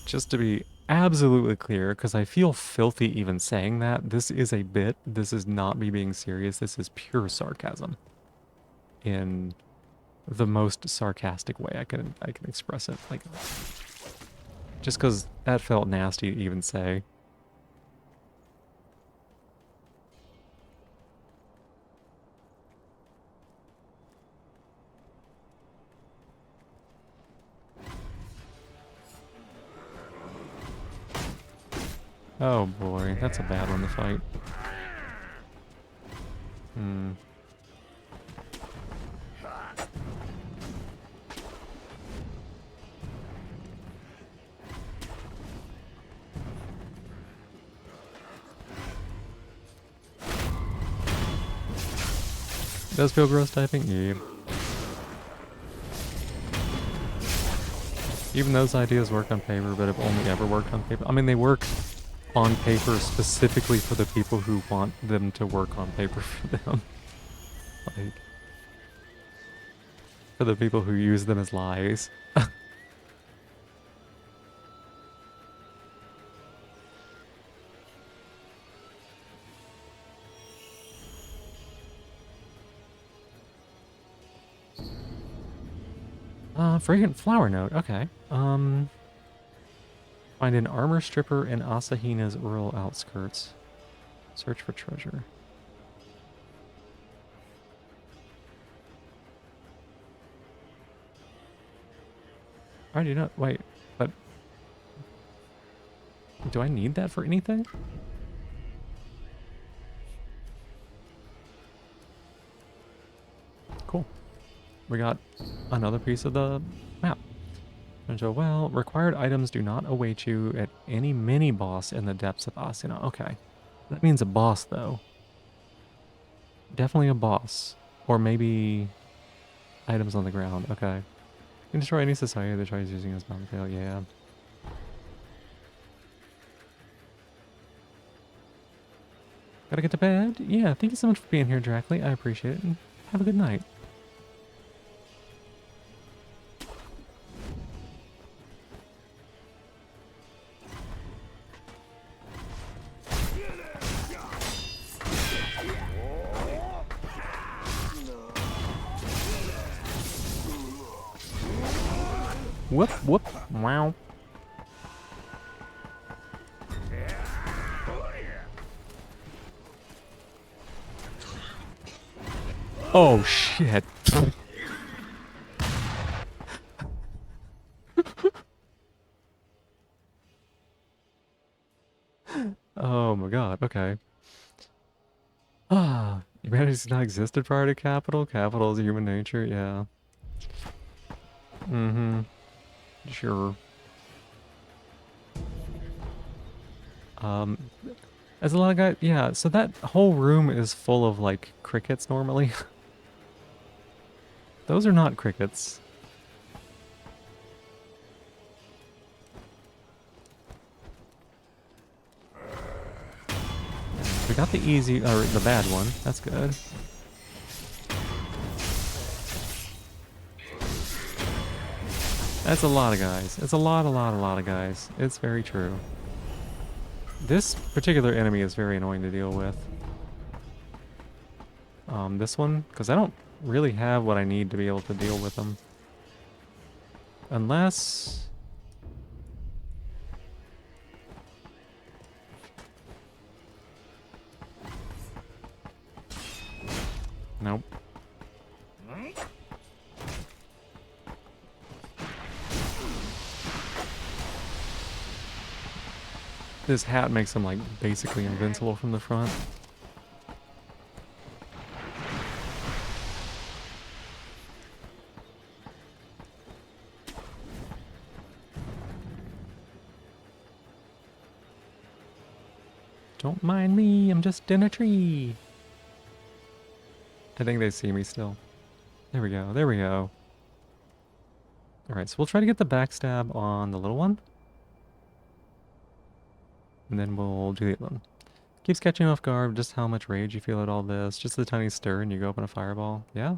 S1: Just to be absolutely clear, because I feel filthy even saying that, this is a bit. This is not me being serious. This is pure sarcasm. In the most sarcastic way I can express it. Like, just because that felt nasty to even say. Oh boy, that's a bad one to fight. Does feel gross typing? Yeah. Even those ideas work on paper, but have only ever worked on paper. I mean, they work on paper specifically for the people who want them to work on paper for them. Like, for the people who use them as lies. Fragrant flower note. Okay. Find an armor stripper in Asahina's rural outskirts. Search for treasure. I already know. Wait, but do I need that for anything? Cool. We got another piece of the map. And so, well, required items do not await you at any mini boss in the depths of Asuna. Okay. That means a boss, though. Definitely a boss. Or maybe items on the ground. Okay. You can destroy any society that tries using this battlefield. Yeah. Gotta get to bed? Yeah, thank you so much for being here, Drackley. I appreciate it. And have a good night. Whoop, whoop, wow. Oh, shit. Oh my god, okay. Ah, humanity does not existed prior to capital? Capital is human nature, yeah. Mm-hmm. Sure. Um, as a lot of guys, yeah, so that whole room is full of, like, crickets normally. Those are not crickets. We got the easy, or the bad one. That's good. That's a lot of guys. It's a lot of guys. It's very true. This particular enemy is very annoying to deal with. This one, because I don't really have what I need to be able to deal with them. Unless... Nope. This hat makes him, like, basically invincible from the front. Don't mind me, I'm just in a tree. I think they see me still. There we go, there we go. Alright, so we'll try to get the backstab on the little one. And then we'll do the other one. Keeps catching off guard, just how much rage you feel at all this. Just a tiny stir and you go up in a fireball. Yeah?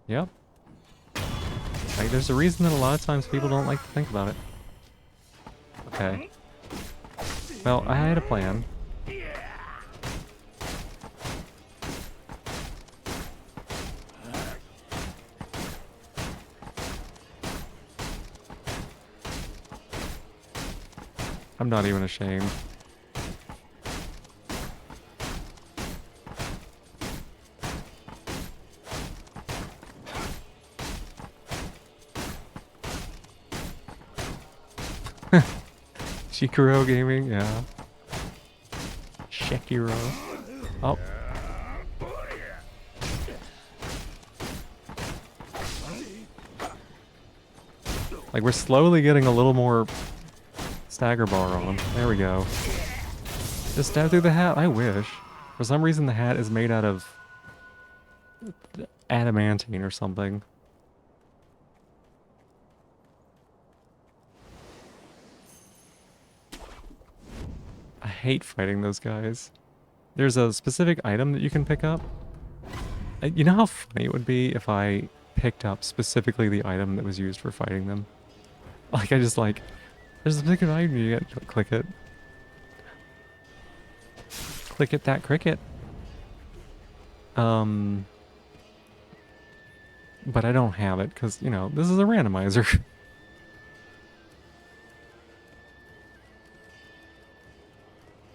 S1: Yep. Like, there's a reason that a lot of times people don't like to think about it. Okay. Well, I had a plan. I'm not even ashamed. Shikuro Gaming, yeah. Shekiro. Oh. Like, we're slowly getting a little more stagger bar on. There we go. Just stab through the hat? I wish. For some reason the hat is made out of adamantine or something. I hate fighting those guys. there's a specific item that you can pick up. You know how funny it would be if I picked up specifically the item that was used for fighting them? Like, I just like, there's a particular item you get, click it. Click it, that cricket. But I don't have it because, you know, this is a randomizer.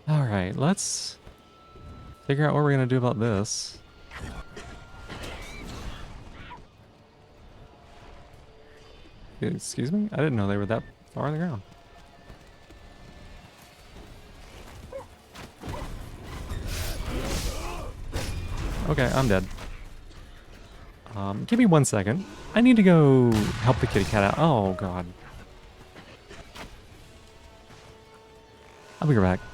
S1: Alright, let's figure out what we're gonna do about this. Excuse me? I didn't know they were that far on the ground. Okay, I'm dead. Give me 1 second. I need to go help the kitty cat out. Oh, God. I'll be right back.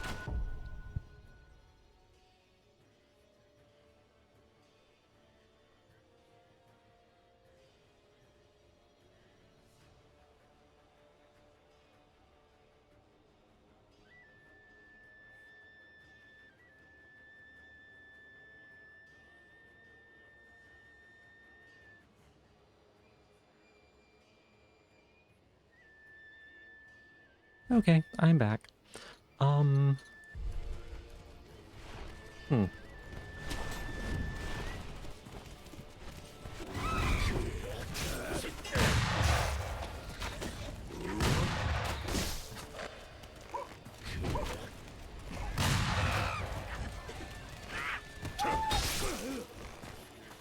S1: Okay, I'm back. Hmm.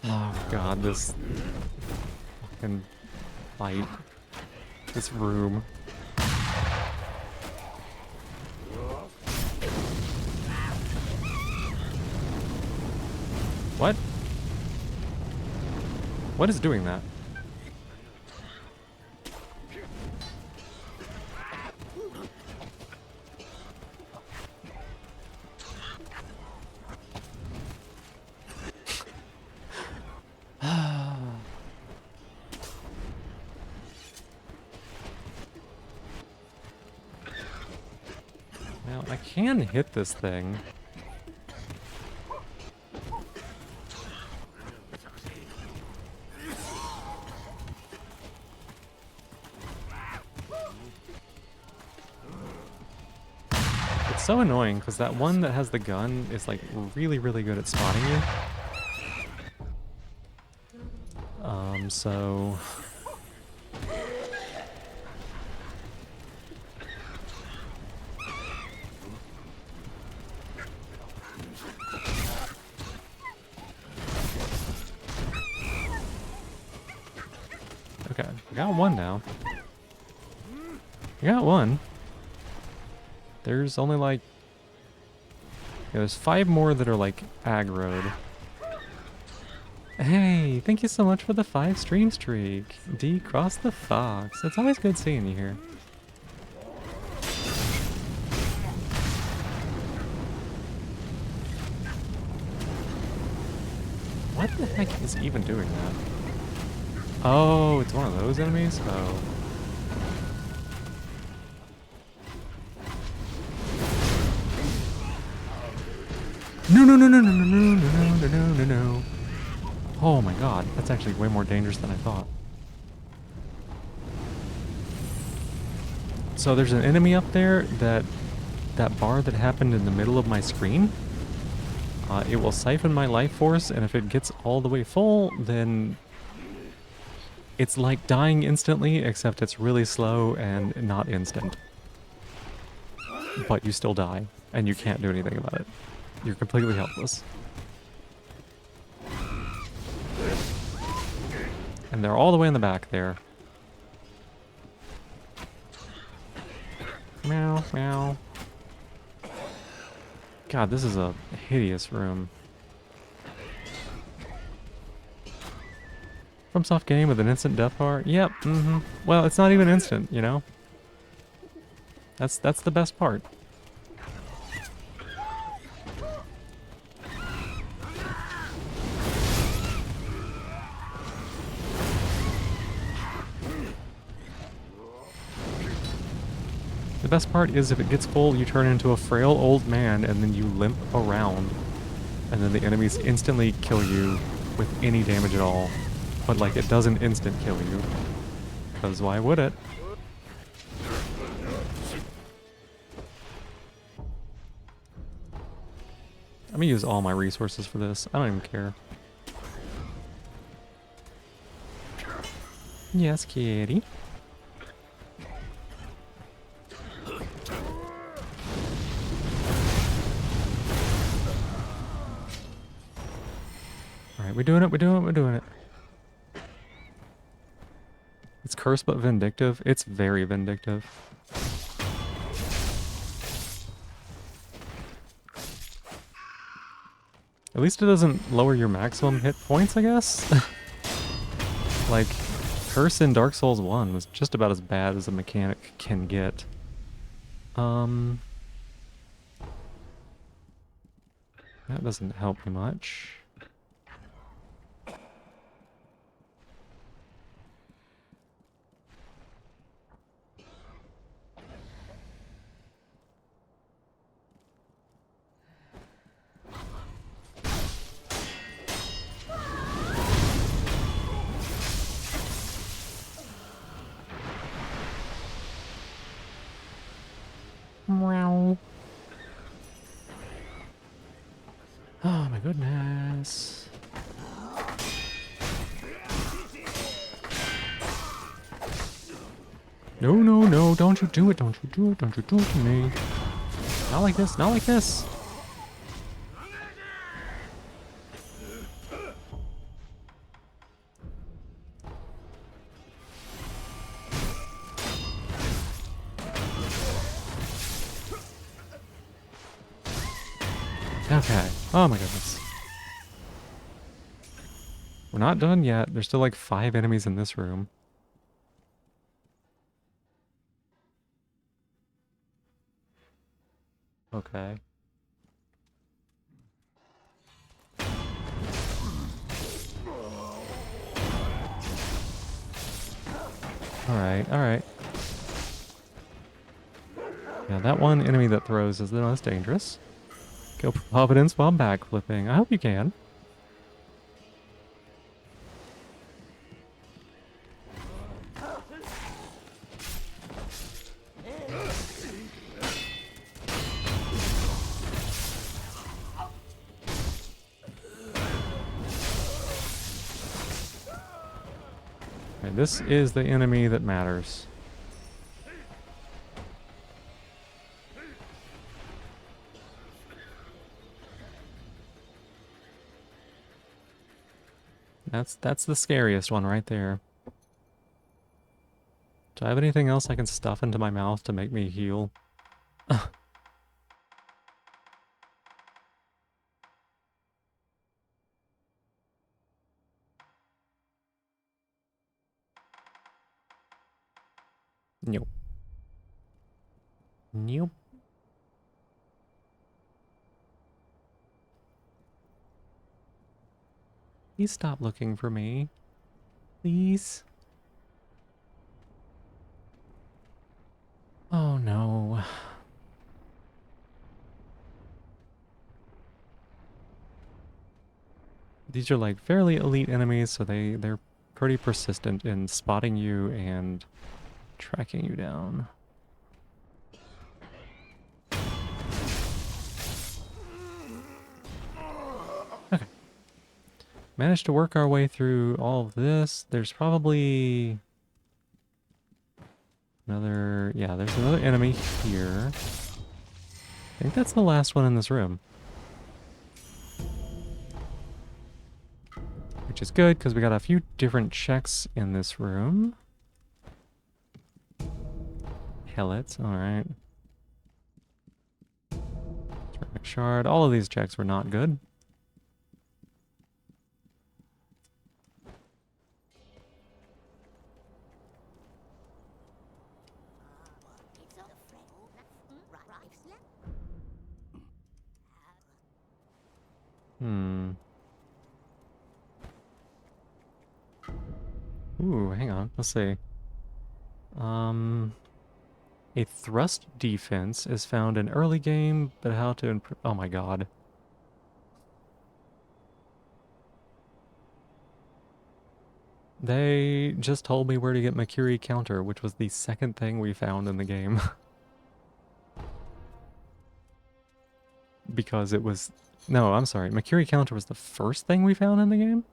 S1: Oh God, this fucking fight. This room. What? What is doing that? Well, I can hit this thing. It's so annoying because that one that has the gun is like really, really good at spotting you. So okay, I got one now. I got one. There's only like, yeah, there's 5 more that are like aggroed. Hey, thank you so much for the 5 stream streak. D cross the fox. It's always good seeing you here. What the heck is even doing that? Oh, it's one of those enemies? Oh. No, no, no, no, no, no, no, no, no, no, no, no. Oh my God, that's actually way more dangerous than I thought. So there's an enemy up there that bar that happened in the middle of my screen. It will siphon my life force, and if it gets all the way full, then it's like dying instantly, except it's really slow and not instant. But you still die, and you can't do anything about it. You're completely helpless. And they're all the way in the back there. Meow, meow. God, this is a hideous room. FromSoft game with an instant death bar? Yep, Well, it's not even instant, you know? That's the best part. The best part is if it gets full, you turn into a frail old man and then you limp around and then the enemies instantly kill you with any damage at all. But like it doesn't instant kill you. Because why would it? I'm gonna use all my resources for this. I don't even care. Yes, kitty. Alright, we're doing it, we're doing it. It's cursed but vindictive. It's very vindictive. At least it doesn't lower your maximum hit points, I guess? Like, Curse in Dark Souls 1 was just about as bad as a mechanic can get. That doesn't help me much. Meow. Oh my goodness. No, no, no, don't you do it, don't you do it, don't you do it to me. Not like this, not like this. Okay. Oh my goodness. We're not done yet. There's still like 5 enemies in this room. Okay. Alright, alright. Yeah, that one enemy that throws is the most dangerous. Kill Providence while backflipping. I hope you can. Okay, this is the enemy that matters. That's the scariest one right there. Do I have anything else I can stuff into my mouth to make me heal? Nope. Nope. Please stop looking for me. Please. Oh no. These are like fairly elite enemies, so they're pretty persistent in spotting you and tracking you down. Okay. Managed to work our way through all of this. There's probably another... Yeah, there's another enemy here. I think that's the last one in this room. Which is good, because we got a few different checks in this room. Pellets, alright. Ceramic shard. All of these checks were not good. Ooh, hang on. Let's see. A thrust defense is found in early game, but how to improve... Oh my god. They just told me where to get Mercury Counter, which was the second thing we found in the game. Because it was... No, I'm sorry. Mercury Counter was the first thing we found in the game?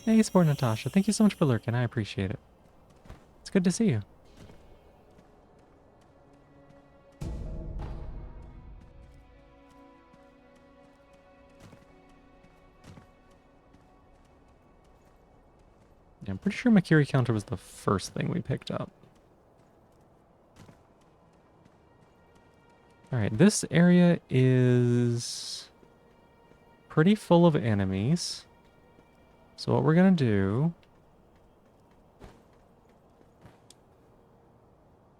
S1: Hey, Sport Natasha. Thank you so much for lurking. I appreciate it. It's good to see you. Yeah, I'm pretty sure Mercury Counter was the first thing we picked up. Alright, this area is pretty full of enemies. So what we're gonna do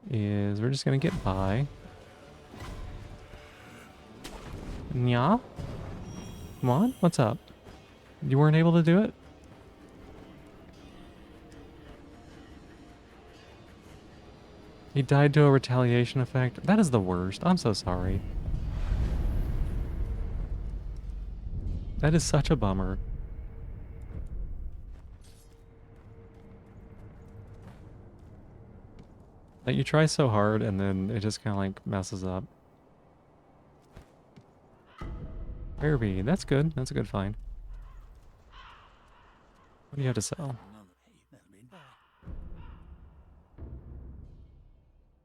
S1: is we're just gonna get by. Nya? Come on, what's up? You weren't able to do it? He died to a retaliation effect? That is the worst. I'm so sorry. That is such a bummer. Like, you try so hard and then it just kind of like messes up. Kirby, that's good. That's a good find. What do you have to sell?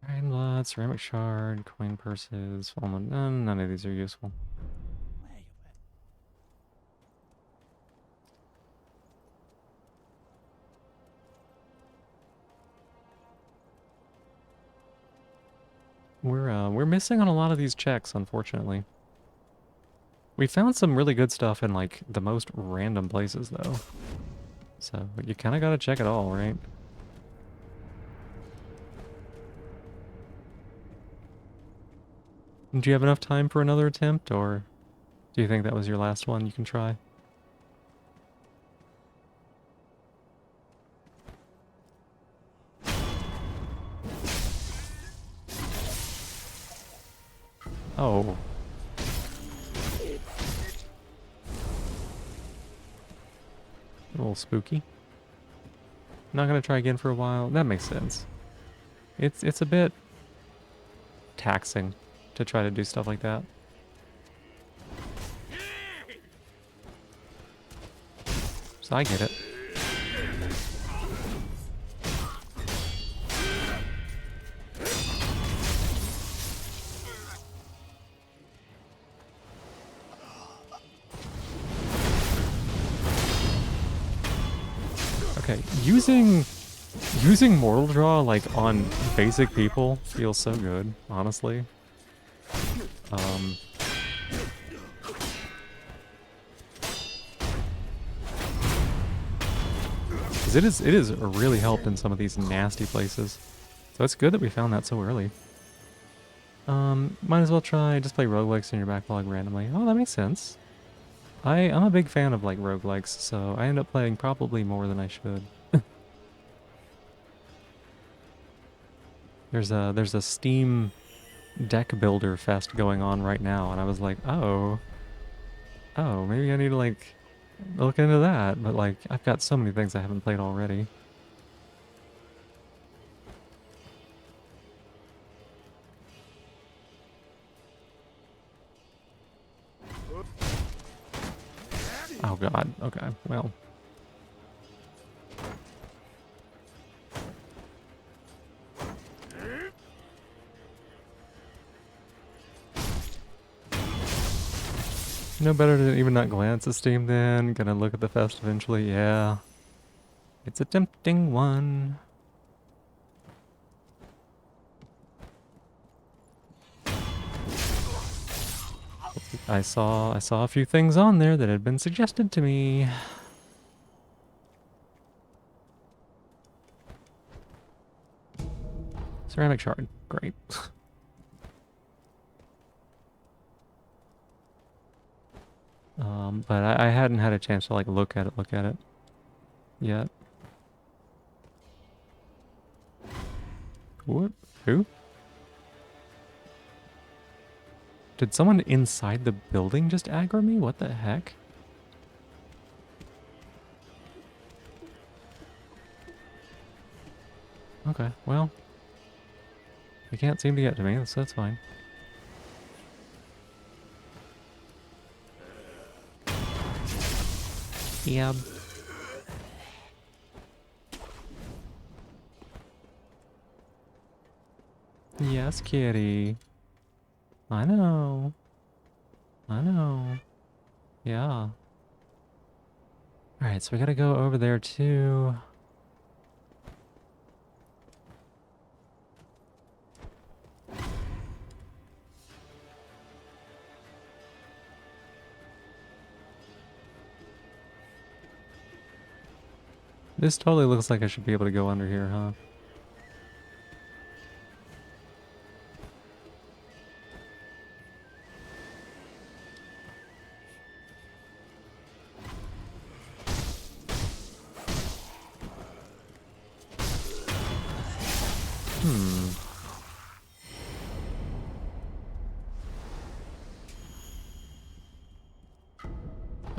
S1: Iron blood, ceramic shard, coin purses, almond. None of these are useful. We're missing on a lot of these checks, unfortunately. We found some really good stuff in like the most random places though. So you kind of got to check it all, right? Do you have enough time for another attempt, or do you think that was your last one you can try? Oh. A little spooky. Not gonna try again for a while. That makes sense. It's a bit taxing to try to do stuff like that. So I get it. Okay, using Mortal Draw like on basic people feels so good, honestly. Because it is really helped in some of these nasty places. So it's good that we found that so early. Might as well try just play roguelikes in your backlog randomly. Oh, that makes sense. I'm a big fan of like roguelikes, so I end up playing probably more than I should. There's a Steam deck builder fest going on right now, and I was like, oh, maybe I need to like look into that. But like, I've got so many things I haven't played already. Oh god, okay, well. No better to even not glance at Steam then. Gonna look at the fest eventually, yeah. It's a tempting one. I saw a few things on there that had been suggested to me. Ceramic shard, great. But I hadn't had a chance to like look at it yet. What? Who? Did someone inside the building just aggro me? What the heck? Okay, well, they can't seem to get to me, so that's fine. Yep. Yes, kitty. I know. I know. Yeah. Alright, so we gotta go over there too. This totally looks like I should be able to go under here, huh? Hmm.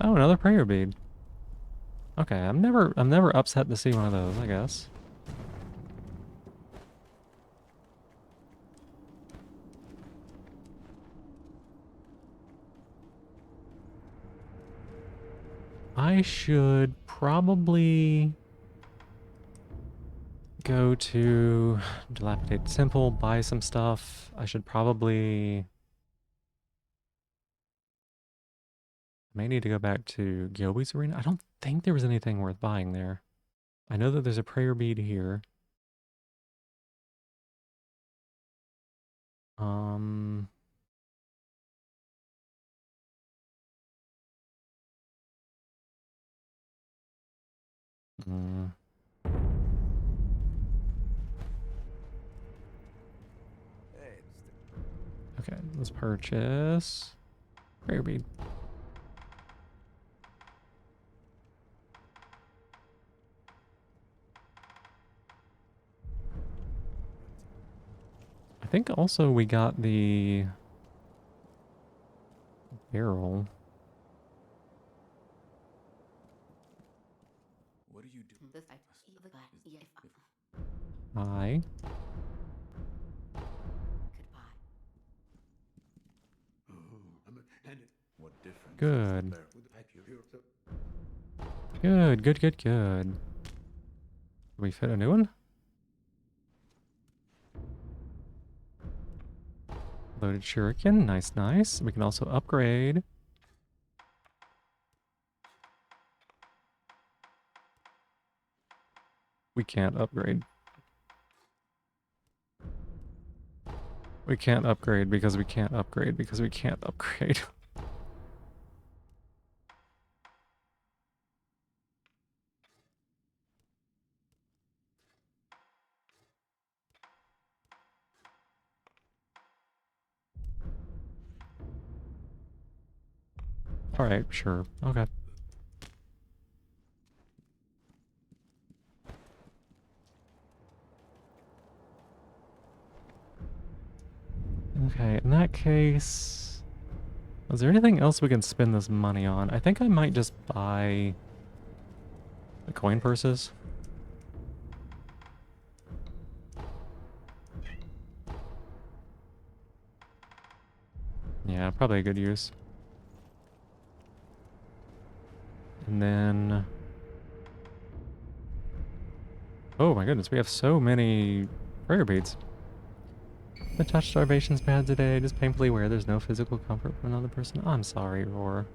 S1: Oh, another prayer bead. Okay, I'm never upset to see one of those, I guess. I should probably go to Dilapidated Temple, buy some stuff. I should probably... may need to go back to Gilby's Arena. I don't think there was anything worth buying there. I know that there's a prayer bead here. Um... mm. Okay, let's purchase prayer bead. I think also we got the barrel.
S2: What do you do?
S1: Hi.
S2: What difference?
S1: Good. Good, good, good, good. Did we fit a new one? Loaded shuriken, nice, nice. We can also upgrade. We can't upgrade. We can't upgrade because we can't upgrade because we can't upgrade. Alright, sure. Okay. Okay, in that case... is there anything else we can spend this money on? I think I might just buy the coin purses. Yeah, probably a good use. And then... oh my goodness, we have so many prayer beads. The touch starvation's bad today, just painfully aware there's no physical comfort for another person. I'm sorry, Roar.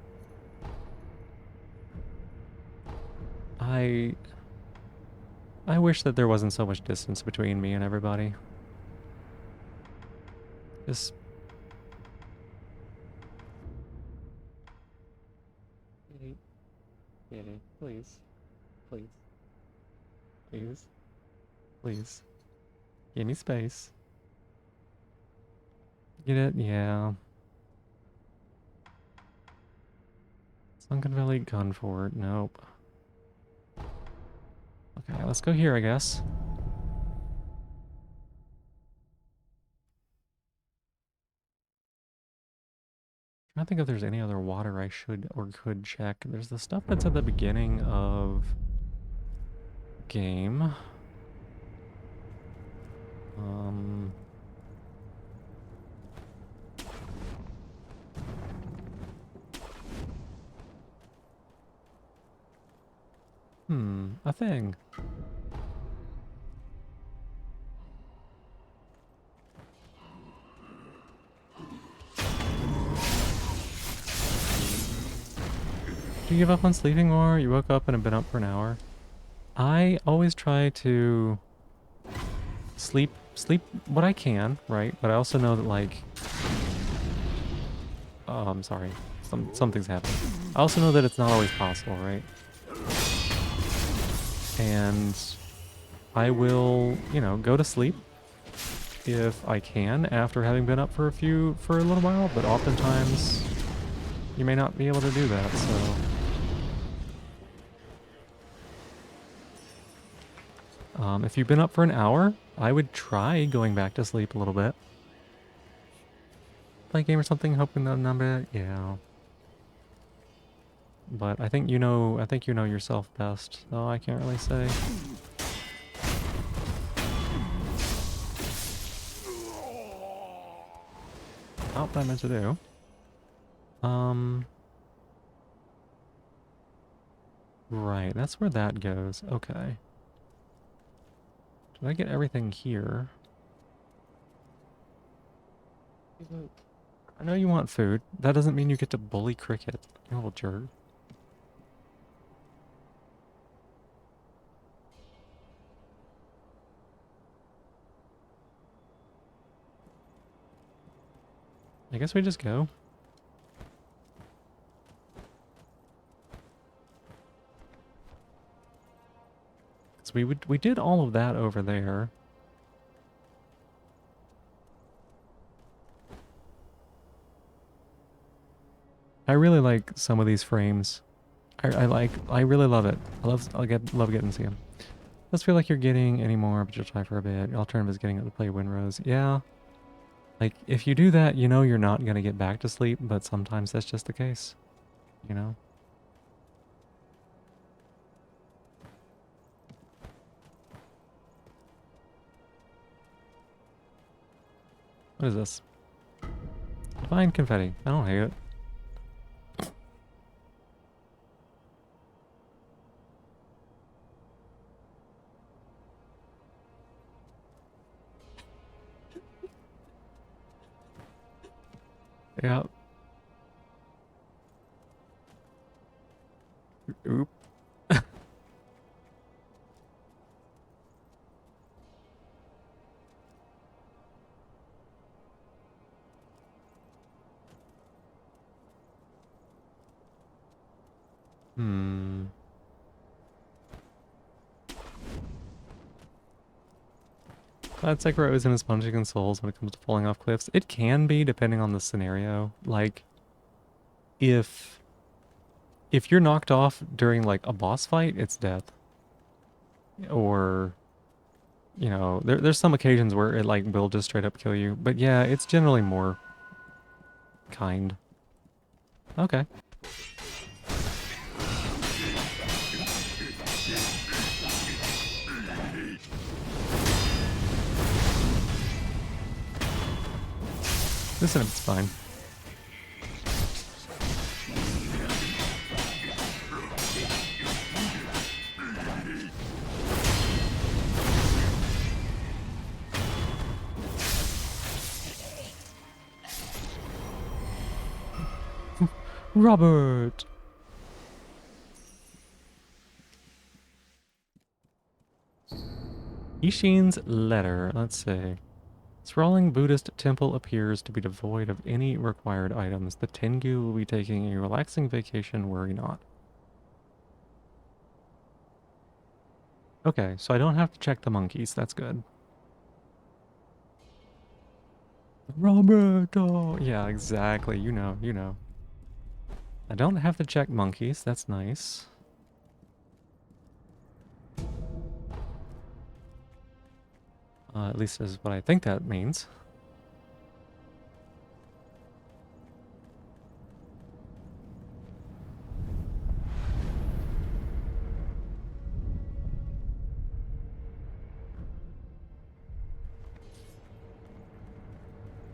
S1: I wish that there wasn't so much distance between me and everybody. Just... kitty, kitty, please, please, please, please. Give me space. Get it? Yeah. Sunken Valley Gunfort. Nope. Okay, let's go here, I guess. I think if there's any other water I should or could check. There's the stuff that's at the beginning of game. Um... a thing. Did you give up on sleeping more? You woke up and have been up for an hour? I always try to sleep what I can, right? But I also know that, like... Oh, I'm sorry. Something's happening. I also know that it's not always possible, right? And I will, you know, go to sleep if I can after having been up for a little while, but oftentimes you may not be able to do that, so... if you've been up for an hour, I would try going back to sleep a little bit. Play a game or something, hoping that number, yeah. But I think you know yourself best, so I can't really say. Not what I meant to do. Right, that's where that goes. Okay. Did I get everything here? I know you want food. That doesn't mean you get to bully Cricket, you little jerk. I guess we just go. So we did all of that over there. I really like some of these frames. I really love it. love getting to see them. Doesn't feel like you're getting any more, but you'll try for a bit. Your alternative is getting up to play Winrose. Yeah. Like, if you do that, you know you're not going to get back to sleep, but sometimes that's just the case. You know? What is this? Divine confetti. I don't hate it. Yeah. Oop. Hmm. Glad Sekiro isn't as punching in Souls when it comes to falling off cliffs. It can be, depending on the scenario. Like, if you're knocked off during, like, a boss fight, it's death. Or, you know, there's some occasions where it, like, will just straight up kill you. But yeah, it's generally more kind. Okay. This is fine. Robert! Ishin's letter. Let's see. Sprawling Buddhist temple appears to be devoid of any required items. The Tengu will be taking a relaxing vacation, worry not. Okay, so I don't have to check the monkeys. That's good. Roberto! Yeah, exactly. You know, you know. I don't have to check monkeys. That's nice. At least is what I think that means.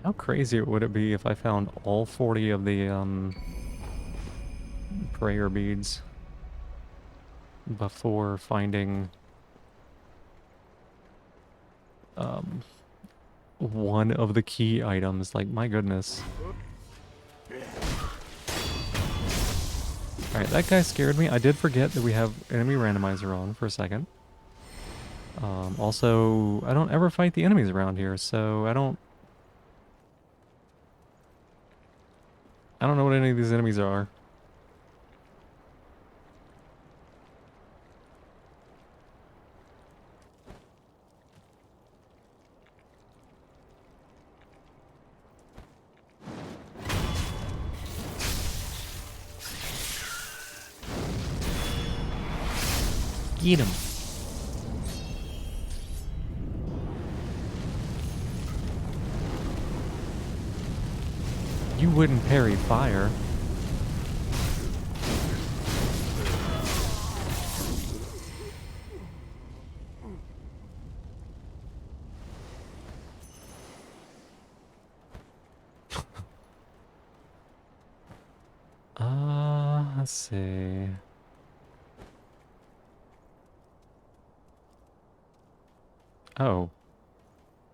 S1: How crazy would it be if I found all 40 of the prayer beads before finding um one of the key items? Like, my goodness. Alright, that guy scared me. I did forget that we have enemy randomizer on for a second. Also, I don't ever fight the enemies around here, so I don't know what any of these enemies are. Get him. You wouldn't parry fire. Let's see. Oh.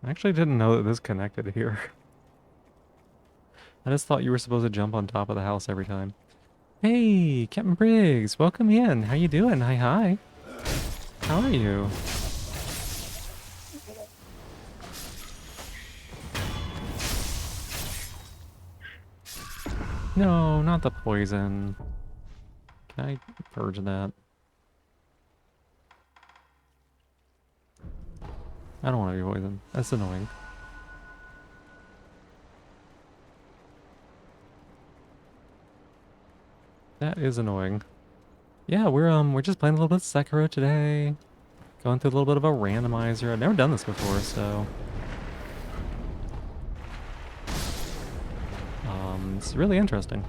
S1: I actually didn't know that this connected here. I just thought you were supposed to jump on top of the house every time. Hey, Captain Briggs, welcome in. How you doing? Hi, hi. How are you? No, not the poison. Can I purge that? I don't want to be poisoned. That's annoying. That is annoying. Yeah, we're just playing a little bit of Sekiro today. Going through a little bit of a randomizer. I've never done this before, so it's really interesting.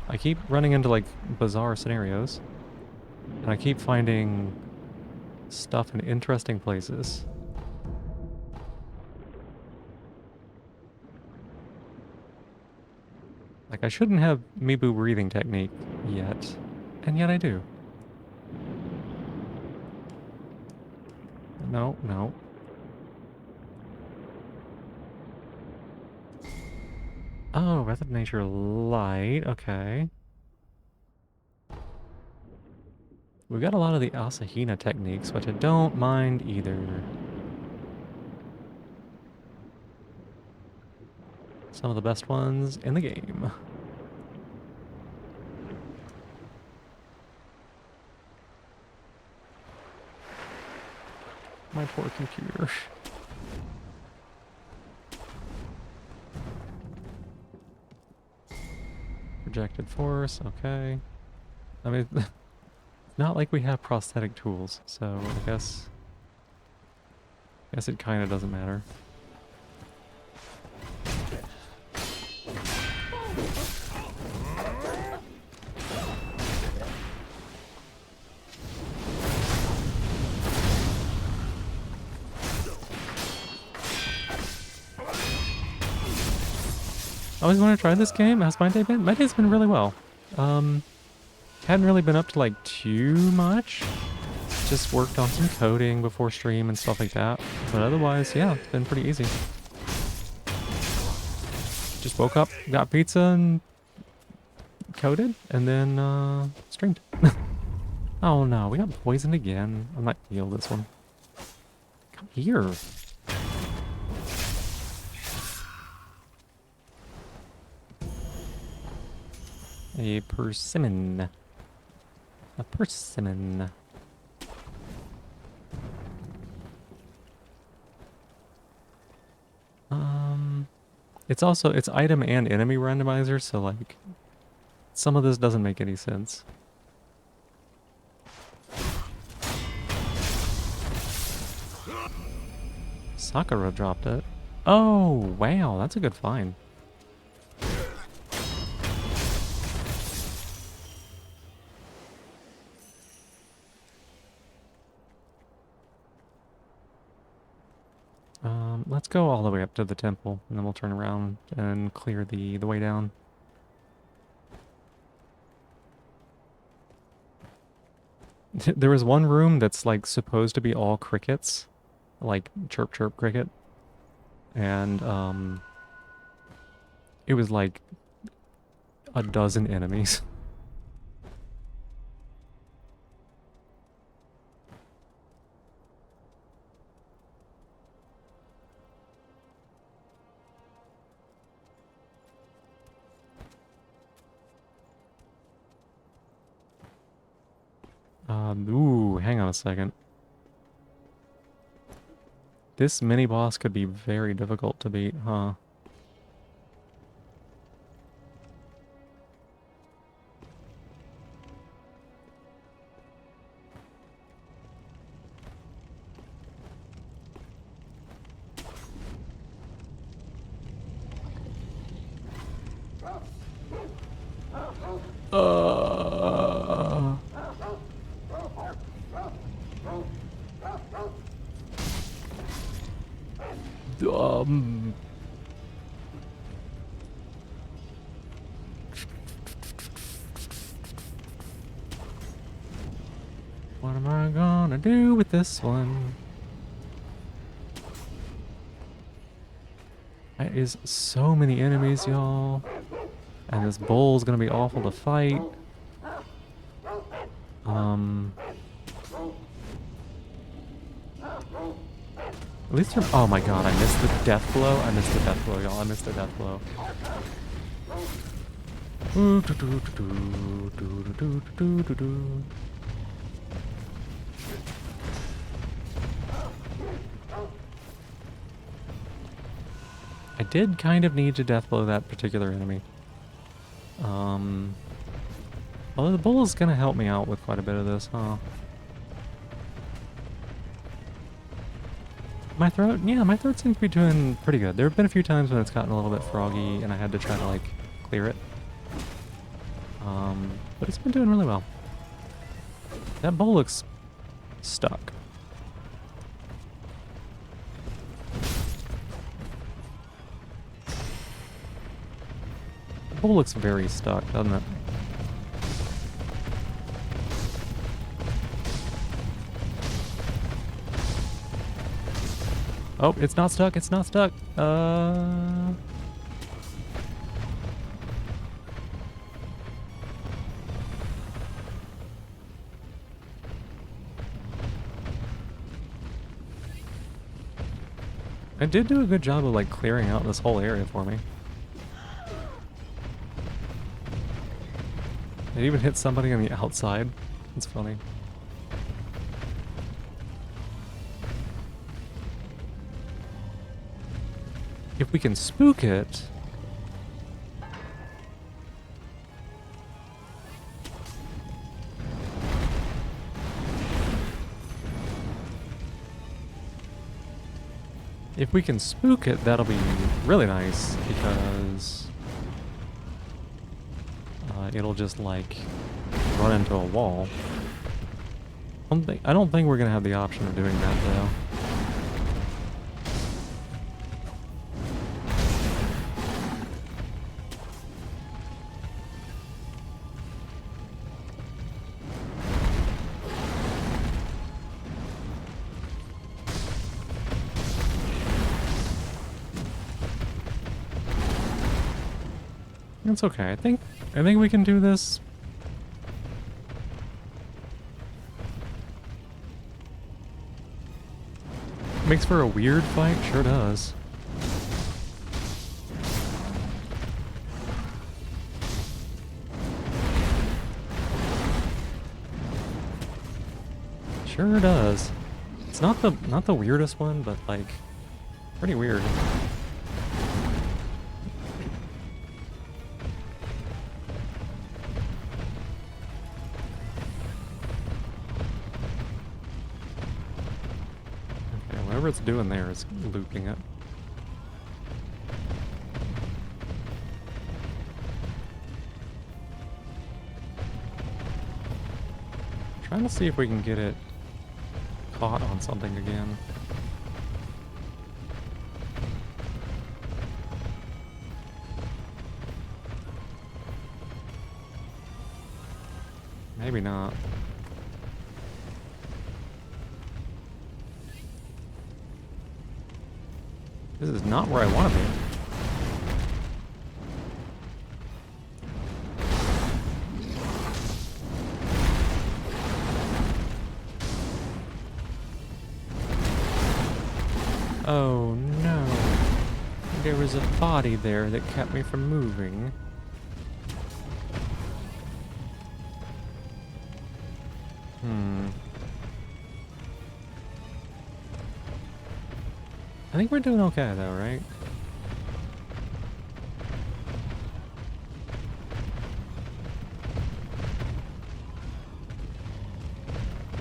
S1: I keep running into like bizarre scenarios, and I keep finding stuff in interesting places. Like, I shouldn't have Mibu breathing technique yet, and yet I do. No, no. Oh, Breath of Nature Light, okay. We've got a lot of the Asahina techniques, which I don't mind either. Some of the best ones in the game. My poor computer. Projected force, okay. I mean, it's not like we have prosthetic tools, so I guess it kind of doesn't matter. I always want to try this game. How's my day been? My day's been really well. Hadn't really been up to like too much. Just worked on some coding before stream and stuff like that. But otherwise, yeah, it's been pretty easy. Just woke up, got pizza and coded, and then streamed. Oh no, we got poisoned again. I might heal this one. Come here. A persimmon. A persimmon. It's item and enemy randomizer, so like some of this doesn't make any sense. Sakura dropped it. Oh, wow, that's a good find. Let's go all the way up to the temple, and then we'll turn around and clear the way down. There was one room that's like supposed to be all crickets, like chirp chirp cricket, and it was like a dozen enemies. Ooh, hang on a second. This mini boss could be very difficult to beat, huh? Uh, um, what am I gonna do with this one? That is so many enemies, y'all. And this bull's gonna be awful to fight. At least you're— oh my god, I missed the death blow. I missed the death blow, y'all. I missed the death blow. I did kind of need to death blow that particular enemy. Although the bull is gonna help me out with quite a bit of this, huh? My throat? Yeah, my throat seems to be doing pretty good. There have been a few times when it's gotten a little bit froggy and I had to try to, like, clear it. But it's been doing really well. That bull looks stuck. The bull looks very stuck, doesn't it? Oh, it's not stuck, it's not stuck. I did do a good job of, like, clearing out this whole area for me. It even hit somebody on the outside. It's funny. If we can spook it... if we can spook it, that'll be really nice, because it'll just, like, run into a wall. I don't think we're gonna have the option of doing that, though. It's okay. I think we can do this. Makes for a weird fight, sure does. Sure does. It's not the weirdest one, but, like, pretty weird. Whatever it's doing there is looping it. Trying to see if we can get it caught on something again. Maybe not. This is not where I want to be. Oh no. There was a body there that kept me from moving. I think we're doing okay though, right?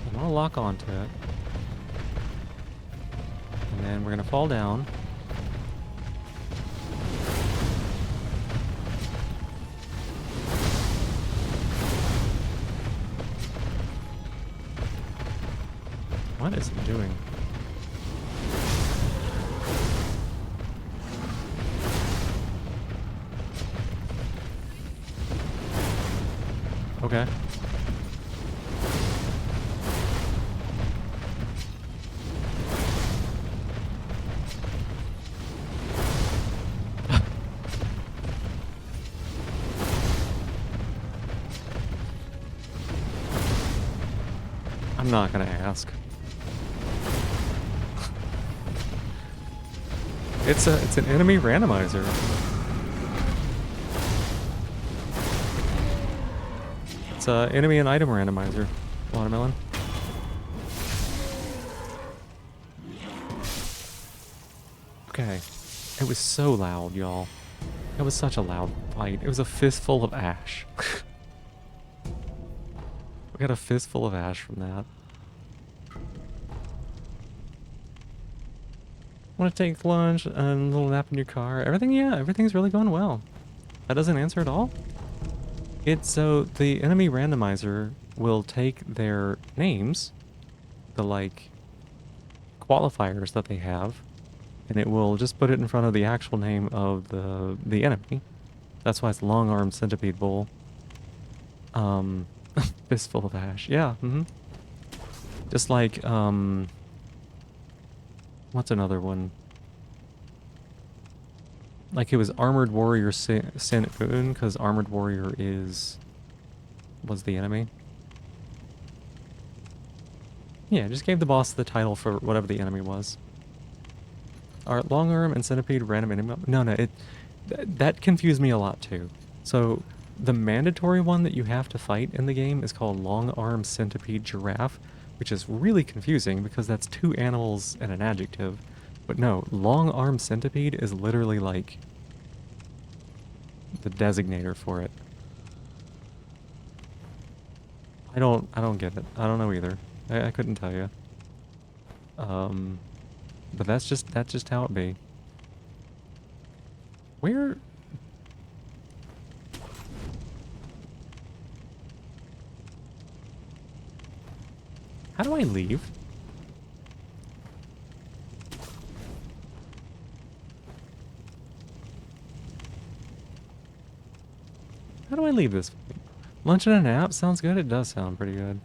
S1: I'm gonna lock onto it. And then we're gonna fall down. What is it doing? Okay. I'm not gonna ask. It's an enemy randomizer. It's a enemy and item randomizer. Watermelon. Okay. It was so loud, y'all. It was such a loud fight. It was a fistful of ash. We got a fistful of ash from that. Want to take lunch and a little nap in your car? Everything, yeah, everything's really going well. That doesn't answer at all. It's so the enemy randomizer will take their names, the like qualifiers that they have, and it will just put it in front of the actual name of the enemy. That's why it's long-armed centipede bull. Fistful of ash. Yeah. Just like what's another one? Like it was Armored Warrior Sin Un, because Armored Warrior was the enemy. Yeah, just gave the boss the title for whatever the enemy was. Are long arm and centipede random enemy? No, that confused me a lot too. So the mandatory one that you have to fight in the game is called long arm centipede giraffe, which is really confusing because that's two animals and an adjective. But no, long arm centipede is literally like the designator for it. I don't get it. I don't know either. I couldn't tell you. But that's just how it be. Where? How do I leave? How do I leave this? Lunch and a nap sounds good. It does sound pretty good.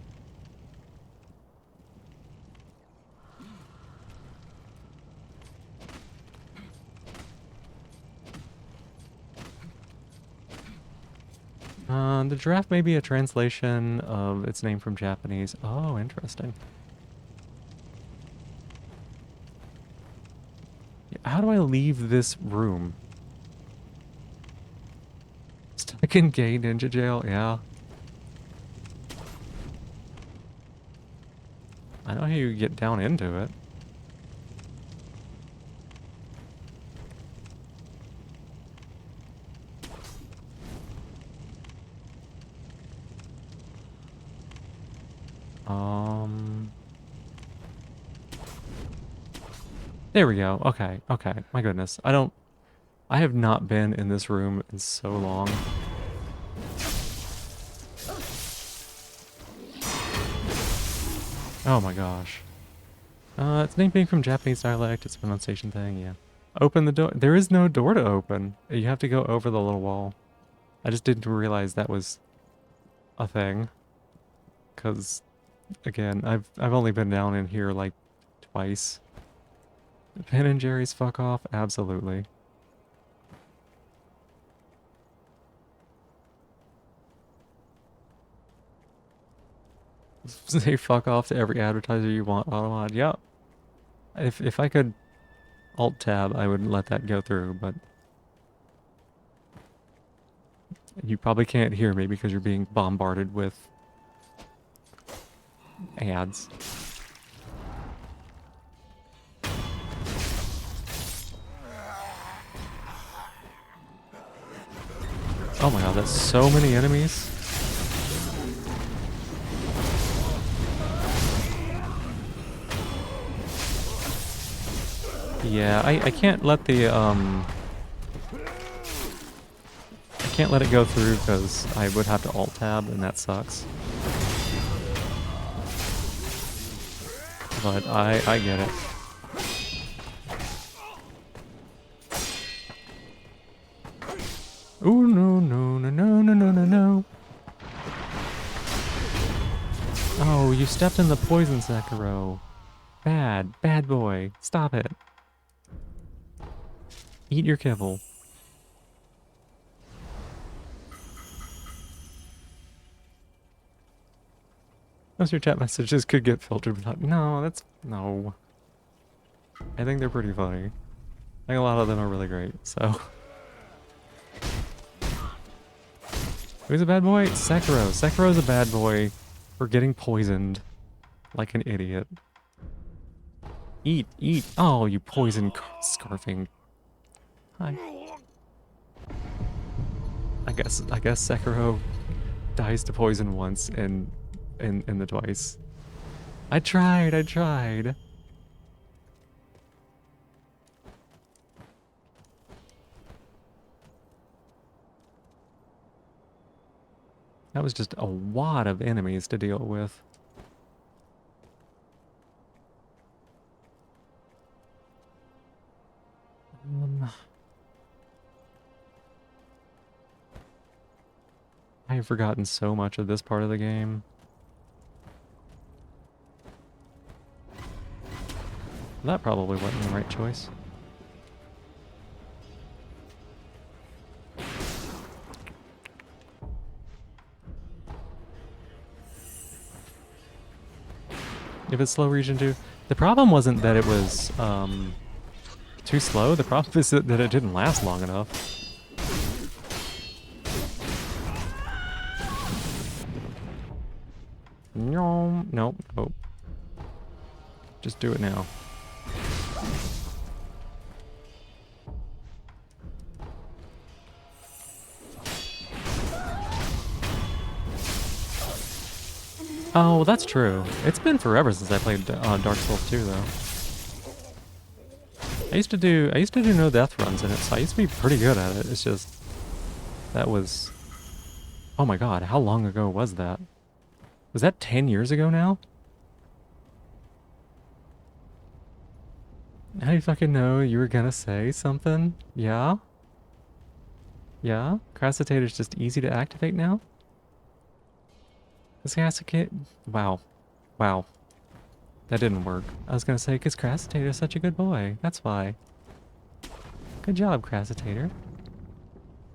S1: The giraffe may be a translation of its name from Japanese. Oh, interesting. How do I leave this room? Stuck in gay ninja jail? Yeah. I know how you get down into it. There we go. Okay, okay. My goodness. I have not been in this room in so long. Oh my gosh. It's name being from Japanese dialect. It's a pronunciation thing, yeah. Open the door. There is no door to open. You have to go over the little wall. I just didn't realize that was a thing. because, again, I've only been down in here like twice. Ben and Jerry's fuck off? Absolutely. Say fuck off to every advertiser you want, Automod. Yep. If I could alt tab, I would let that go through, but you probably can't hear me because you're being bombarded with ads. Oh my god, that's so many enemies. Yeah, I can't let the, I can't let it go through because I would have to alt tab and that sucks. But I get it. Ooh, no, no, no, no, no, no, no, no. Oh, you stepped in the poison, Sekiro. Bad, bad boy. Stop it. Eat your kibble. Most of your chat messages could get filtered, but no, that's... no. I think they're pretty funny. I think a lot of them are really great, so... Who's a bad boy? Sekiro. Sekiro's a bad boy for getting poisoned like an idiot. Eat, eat. Oh, you poison scarfing. Hi. I guess Sekiro dies to poison once and in the twice. I tried. That was just a wad of enemies to deal with. I have forgotten so much of this part of the game. That probably wasn't the right choice. If it's slow region 2, the problem wasn't that it was too slow. The problem is that it didn't last long enough. No, nope, nope. Just do it now. Oh, that's true. It's been forever since I played Dark Souls 2, though. I used to do no death runs in it, so I used to be pretty good at it. It's just that was, oh my god, how long ago was that? Was that 10 years ago now? How do you fucking know you were gonna say something? Yeah? Yeah? Crassitator's just easy to activate now? This Crassitator... Wow. Wow. That didn't work. I was gonna say, because Crassitator's such a good boy. That's why. Good job, Crassitator.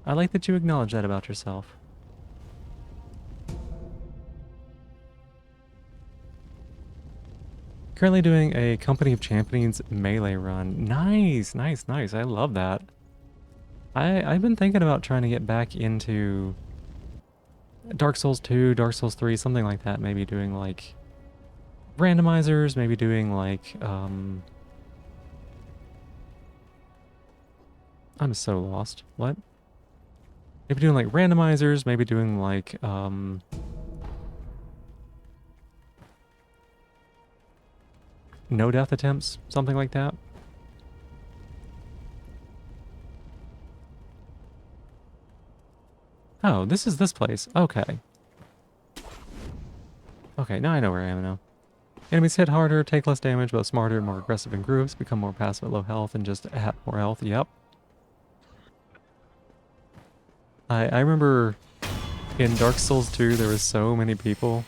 S1: I like that you acknowledge that about yourself. Currently doing a Company of Champions melee run. Nice, nice, nice. I love that. I've been thinking about trying to get back into Dark Souls 2, Dark Souls 3, something like that. Maybe doing like randomizers, maybe doing like I'm so lost. What? Maybe doing like randomizers, maybe doing like no death attempts, something like that. Oh, this is this place. Okay. Okay, now I know where I am now. Enemies hit harder, take less damage, but smarter and more aggressive in groups, become more passive at low health, and just have more health. Yep. I remember in Dark Souls 2 there was so many people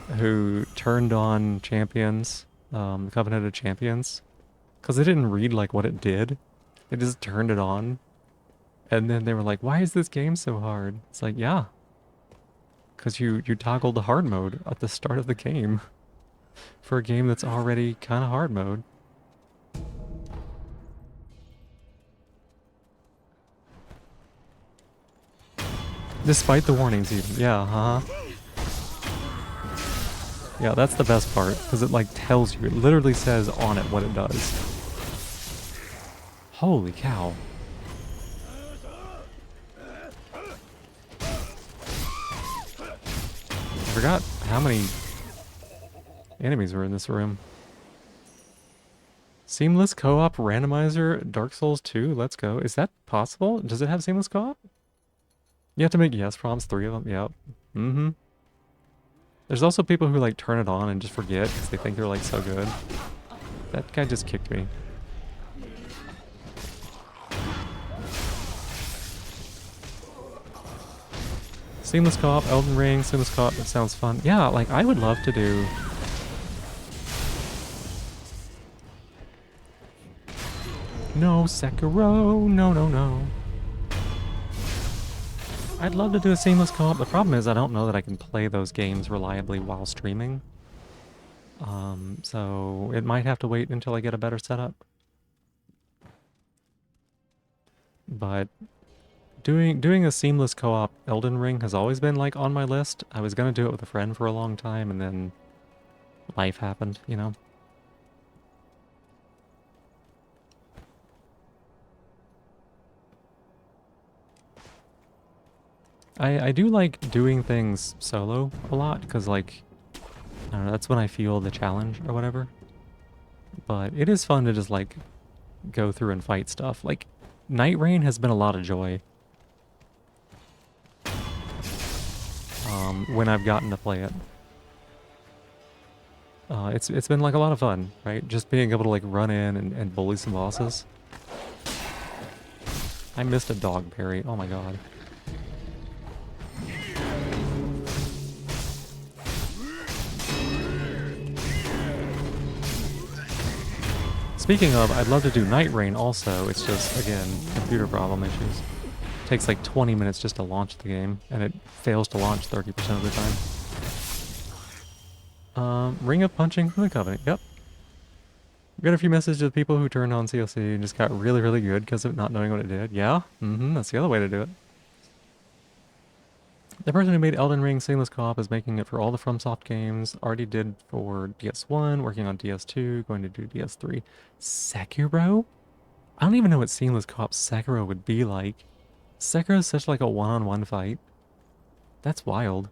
S1: who turned on Champions, the Covenant of Champions, because they didn't read like what it did. They just turned it on, and then they were like, "Why is this game so hard?" It's like, yeah, because you toggled the hard mode at the start of the game for a game that's already kind of hard mode. Despite the warnings, even. Yeah, huh? Yeah, that's the best part, because it like tells you, it literally says on it what it does. Holy cow. I forgot how many enemies were in this room. Seamless co-op randomizer, Dark Souls 2, let's go. Is that possible? Does it have seamless co-op? You have to make yes prompts, 3 of them, yep. Mm-hmm. There's also people who like turn it on and just forget because they think they're like so good. That guy just kicked me. Seamless co-op, Elden Ring, seamless co-op, that sounds fun. Yeah, like I would love to do... No, Sekiro, no, no, no. I'd love to do a seamless co-op. The problem is I don't know that I can play those games reliably while streaming. So it might have to wait until I get a better setup. But doing a seamless co-op Elden Ring has always been like on my list. I was gonna do it with a friend for a long time and then life happened, you know? I do like doing things solo a lot because like, I don't know, that's when I feel the challenge or whatever. But it is fun to just like go through and fight stuff. Like Night Rain has been a lot of joy. When I've gotten to play it. It's been like a lot of fun, right? Just being able to like run in and bully some bosses. I missed a dog parry. Oh my god. Speaking of, I'd love to do Night Rain also. It's just, again, computer problem issues. It takes like 20 minutes just to launch the game, and it fails to launch 30% of the time. Ring of Punching from the Covenant. Yep. We got a few messages of people who turned on CLC and just got really, really good because of not knowing what it did. Yeah, that's the other way to do it. The person who made Elden Ring Seamless Co-op is making it for all the FromSoft games. Already did for DS1, working on DS2, going to do DS3. Sekiro? I don't even know what Seamless Co-op Sekiro would be like. Sekiro is such like a one-on-one fight. That's wild.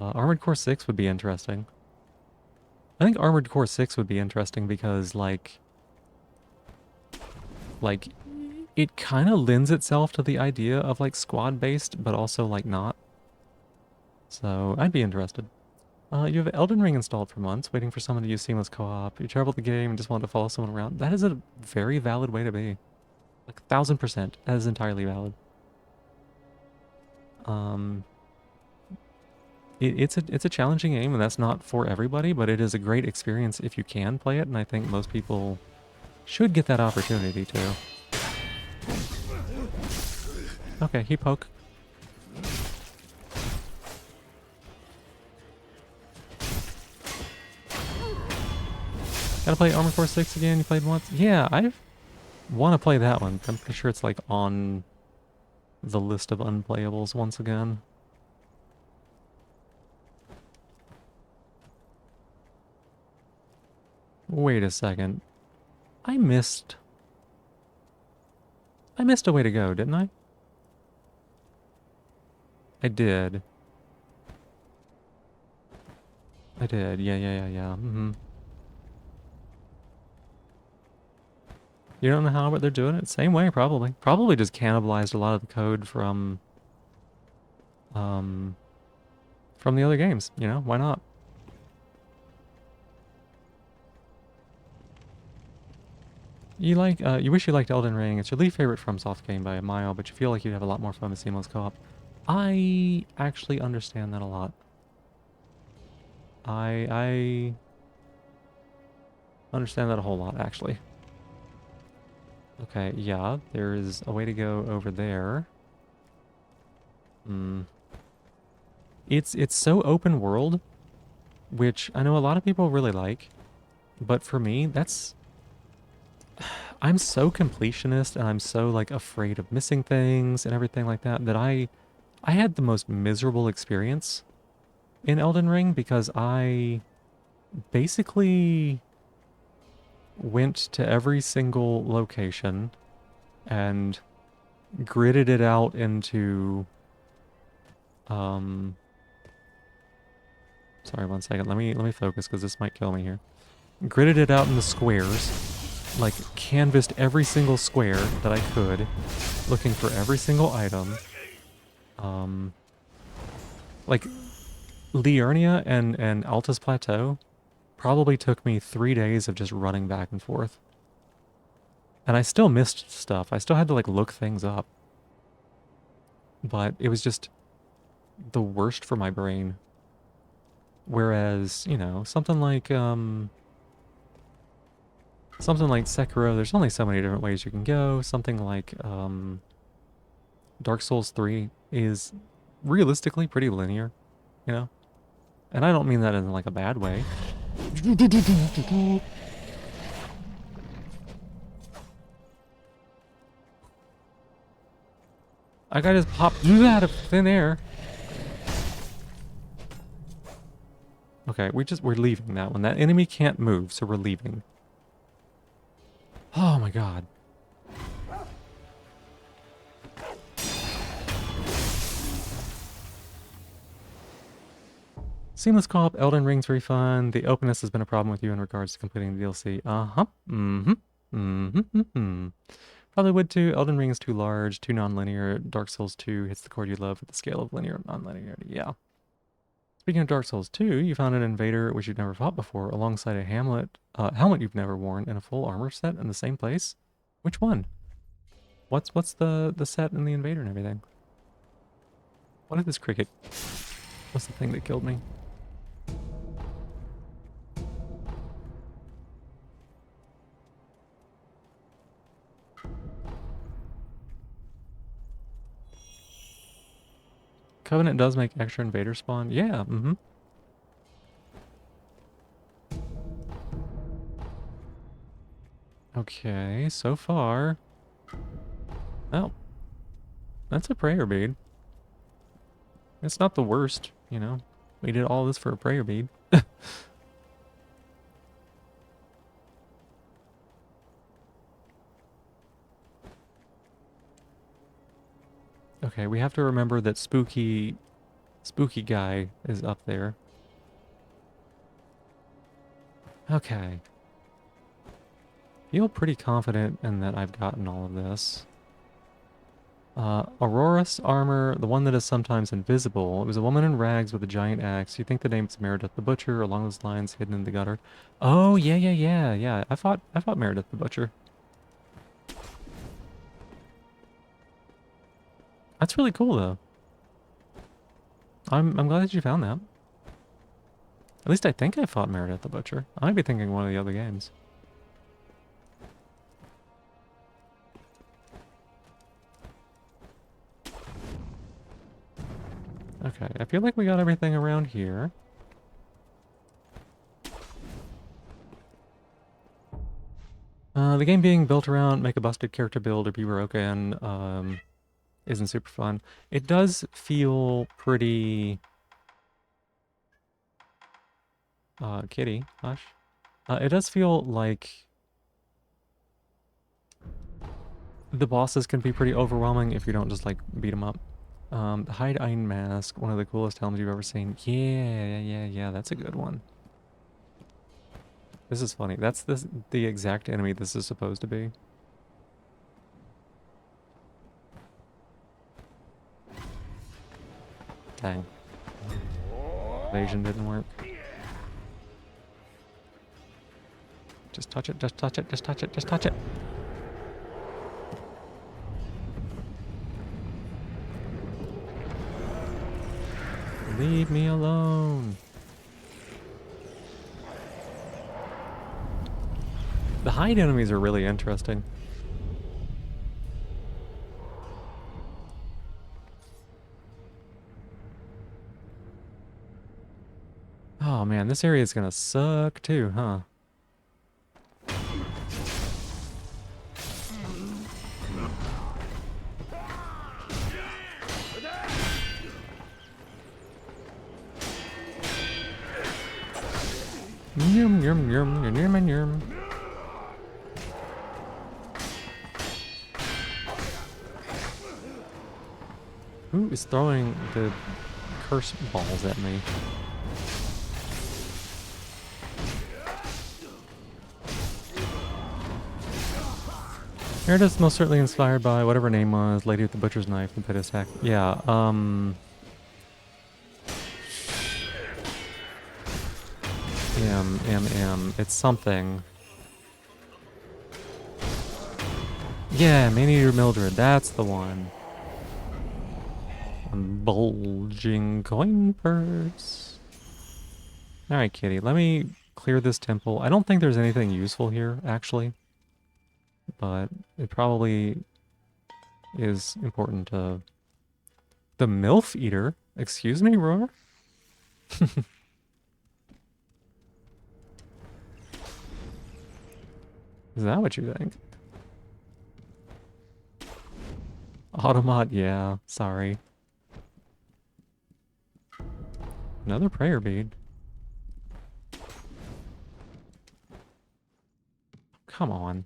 S1: Armored Core 6 would be interesting. I think Armored Core 6 would be interesting because like it kind of lends itself to the idea of like squad-based, but also like not. So I'd be interested. You have Elden Ring installed for months, waiting for someone to use seamless co-op. You traveled the game and just wanted to follow someone around. That is a very valid way to be. Like 1000%. That is entirely valid. It's a challenging game, and that's not for everybody, but it is a great experience if you can play it, and I think most people should get that opportunity too. Okay, he poke. Gotta play Armored Core 6 again, you played once? Yeah, I want to play that one. I'm pretty sure it's like on the list of unplayables once again. Wait a second. I missed a way to go, didn't I? I did. Yeah. You don't know how they're doing it? Same way, probably. Probably just cannibalized a lot of the code from the other games, you know? Why not? You wish you liked Elden Ring. It's your least favorite FromSoft game by a mile, but you feel like you'd have a lot more fun with seamless co-op. I actually understand that a lot. I understand that a whole lot, actually. Okay, yeah, there's a way to go over there. Hmm. It's so open world, which I know a lot of people really like, but for me, that's... I'm so completionist and I'm so like afraid of missing things and everything like that that I had the most miserable experience in Elden Ring because I basically went to every single location and gridded it out into um sorry, one second. Let me focus because this might kill me here. Gridded it out into squares, like canvassed every single square that I could, looking for every single item. Um like Liurnia and Altus Plateau probably took me 3 days of just running back and forth. And I still missed stuff. I still had to like look things up. But it was just the worst for my brain. Whereas, you know, something like Sekiro, there's only so many different ways you can go. Something like Dark Souls 3 is realistically pretty linear, you know? And I don't mean that in like a bad way. I gotta just pop out of thin air. Okay, we're leaving that one. That enemy can't move, so we're leaving. Oh my god. Seamless co-op, Elden Ring's very fun. The openness has been a problem with you in regards to completing the DLC. Uh-huh. Mm-hmm. Mm-hmm. Mm-hmm. Probably would too. Elden Ring is too large, too non-linear. Dark Souls 2 hits the chord you love with the scale of linear and non-linearity. Yeah. Speaking of Dark Souls 2, you found an invader which you've never fought before, alongside a helmet you've never worn, and a full armor set in the same place. Which one? What's the set and the invader and everything? What is this cricket? What's the thing that killed me? Covenant does make extra invaders spawn. Yeah, mm-hmm. Okay, so far. Oh. That's a prayer bead. It's not the worst, you know. We did all this for a prayer bead. Okay, we have to remember that spooky guy is up there. Okay. Feel pretty confident in that I've gotten all of this. Aurora's armor, the one that is sometimes invisible. It was a woman in rags with a giant axe. You think the name's Meredith the Butcher, along those lines, hidden in the gutter. Oh, yeah. I fought Meredith the Butcher. That's really cool, though. I'm glad that you found that. At least I think I fought Meredith the Butcher. I might be thinking one of the other games. Okay, I feel like we got everything around here. The game being built around make a busted character build or be broken isn't super fun. It does feel pretty... kitty, hush. It does feel like the bosses can be pretty overwhelming if you don't just, like, beat them up. The Hide Iron Mask, one of the coolest helms you've ever seen. Yeah, that's a good one. This is funny. That's the exact enemy this is supposed to be. Dang. Evasion didn't work. Just touch it, just touch it, just touch it, just touch it. Leave me alone. The hide enemies are really interesting. Oh man, this area is gonna suck too, huh? Yum yum yum yum yum yum. Who is throwing the curse balls at me? Meredith's most certainly inspired by whatever her name was, Lady with the Butcher's Knife and Pit Attack. Yeah, it's something. Yeah, Maneater Mildred, that's the one. Bulging coin purse. Alright, kitty, let me clear this temple. I don't think there's anything useful here, actually. But it probably is important to... The MILF Eater? Excuse me, Roar? Is that what you think? Automat, yeah, sorry. Another prayer bead. Come on.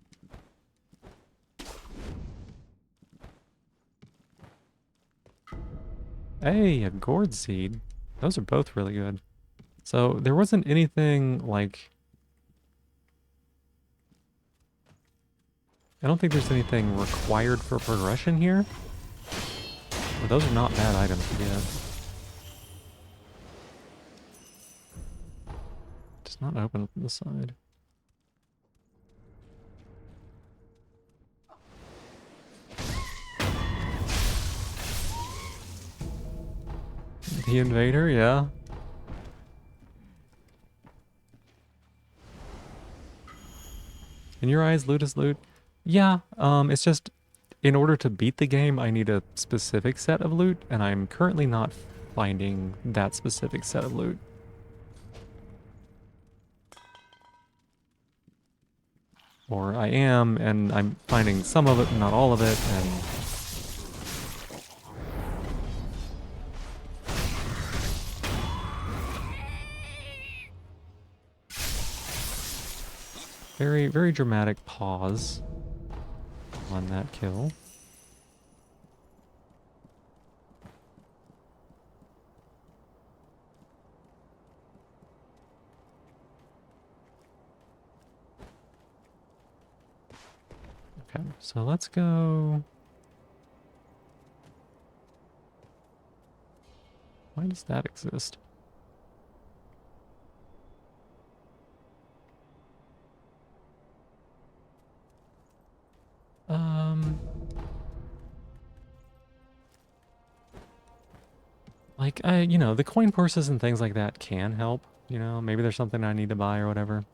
S1: Hey, a gourd seed. Those are both really good. So there wasn't anything like... I don't think there's anything required for progression here. But those are not bad items to get. It's not open from the side. The invader, yeah. In your eyes, loot is loot. Yeah, it's just in order to beat the game, I need a specific set of loot, and I'm currently not finding that specific set of loot. Or I am, and I'm finding some of it, not all of it, and... Very, very dramatic pause on that kill. Okay, so let's go... Why does that exist? Like, you know, the coin purses and things like that can help. You know, maybe there's something I need to buy or whatever.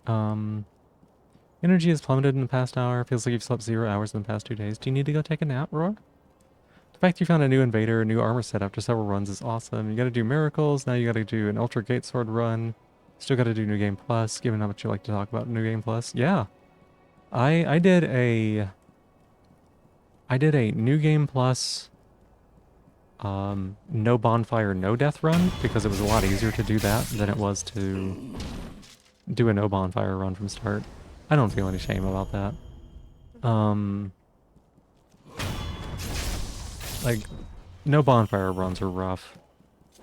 S1: Energy has plummeted in the past hour. Feels like you've slept 0 hours in the past 2 days. Do you need to go take a nap, Roar? The fact you found a new invader, a new armor set after several runs is awesome. You gotta do miracles. Now you gotta do an Ultra Gate Sword run. Still gotta do New Game Plus, given how much you like to talk about New Game Plus. Yeah. I did a New Game Plus no bonfire, no death run, because it was a lot easier to do that than it was to do a no bonfire run from start. I don't feel any shame about that. Like, no bonfire runs are rough.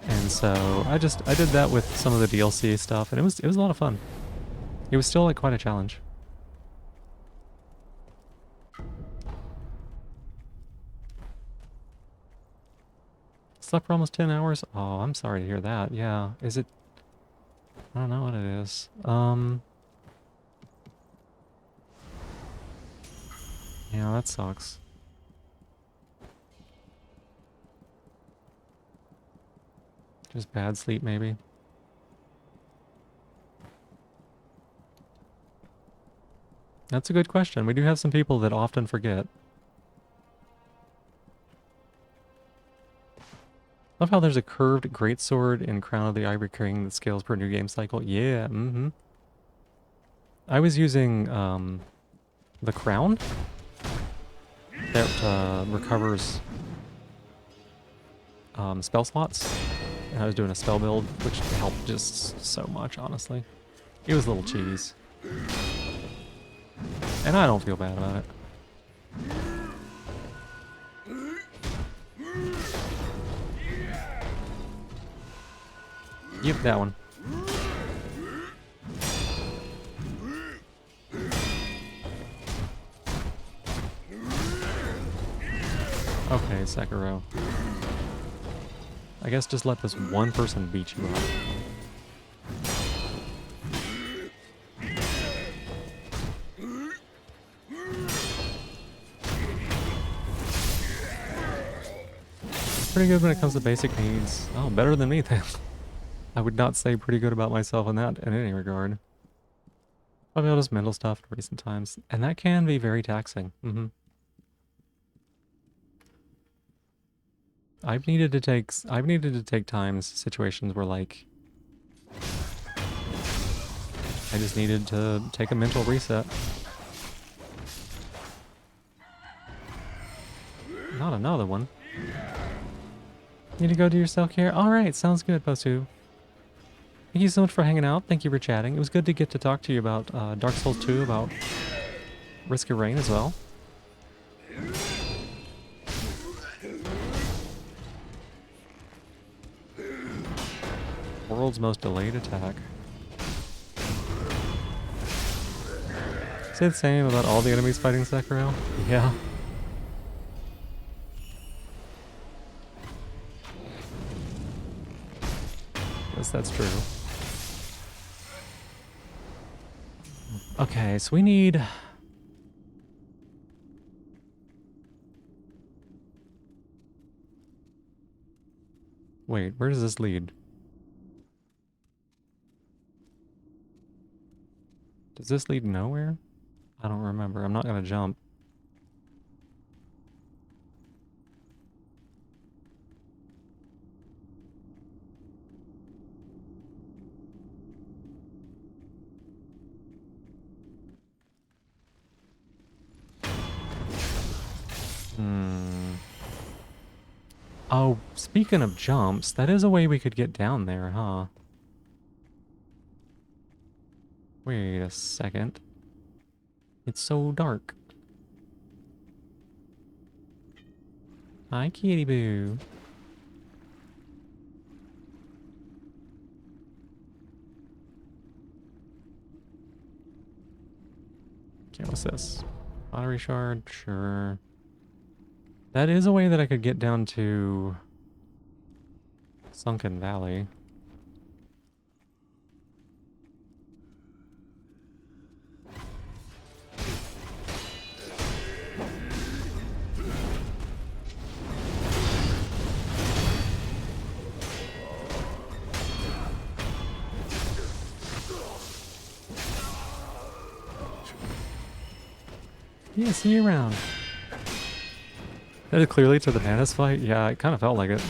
S1: And so I did that with some of the DLC stuff, and it was a lot of fun. It was still like quite a challenge. Slept for almost 10 hours? Oh, I'm sorry to hear that. Yeah. Is it... I don't know what it is. Yeah, that sucks. Just bad sleep, maybe. That's a good question. We do have some people that often forget. Love how there's a curved greatsword in Crown of the Ivory King that scales per new game cycle. Yeah, mm-hmm. I was using the crown that recovers spell slots. And I was doing a spell build, which helped just so much, honestly. It was a little cheese. And I don't feel bad about it. Yep, that one. Okay, Sekiro. I guess just let this one person beat you up. Pretty good when it comes to basic needs. Oh, better than me then. I would not say pretty good about myself in that in any regard. Probably all just mental stuff in recent times. And that can be very taxing. Mm-hmm. I've needed to take times, situations where like I just needed to take a mental reset. Not another one. Need to go do your self-care? Alright, sounds good, Posu. Thank you so much for hanging out. Thank you for chatting. It was good to get to talk to you about Dark Souls 2, about Risk of Rain as well. World's most delayed attack. Say the same about all the enemies fighting Sekiro? Yeah. Yes, that's true. Okay, so we need... Wait, where does this lead? Does this lead nowhere? I don't remember. I'm not gonna jump. Oh, speaking of jumps, that is a way we could get down there, huh? Wait a second. It's so dark. Hi, kitty boo. Okay, what's this? Pottery shard, sure. That is a way that I could get down to Sunken Valley. Yeah, see you around. That is clearly to the Manus fight? Yeah, it kind of felt like it.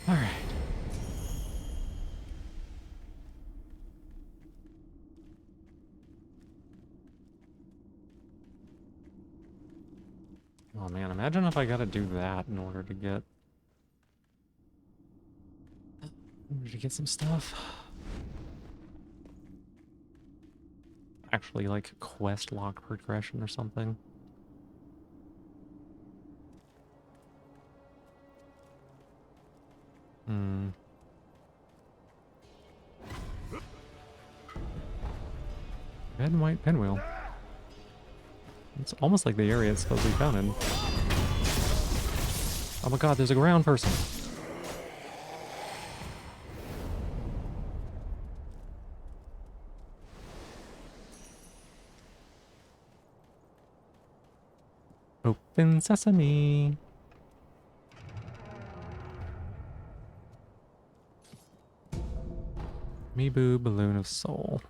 S1: Alright. Oh man, imagine if I gotta do that in order to get... some stuff. Actually, like, quest lock progression or something. Red and white pinwheel. It's almost like the area it's supposed to be found in. Oh my god, there's a ground person. Open sesame. Meeboo Balloon of Soul.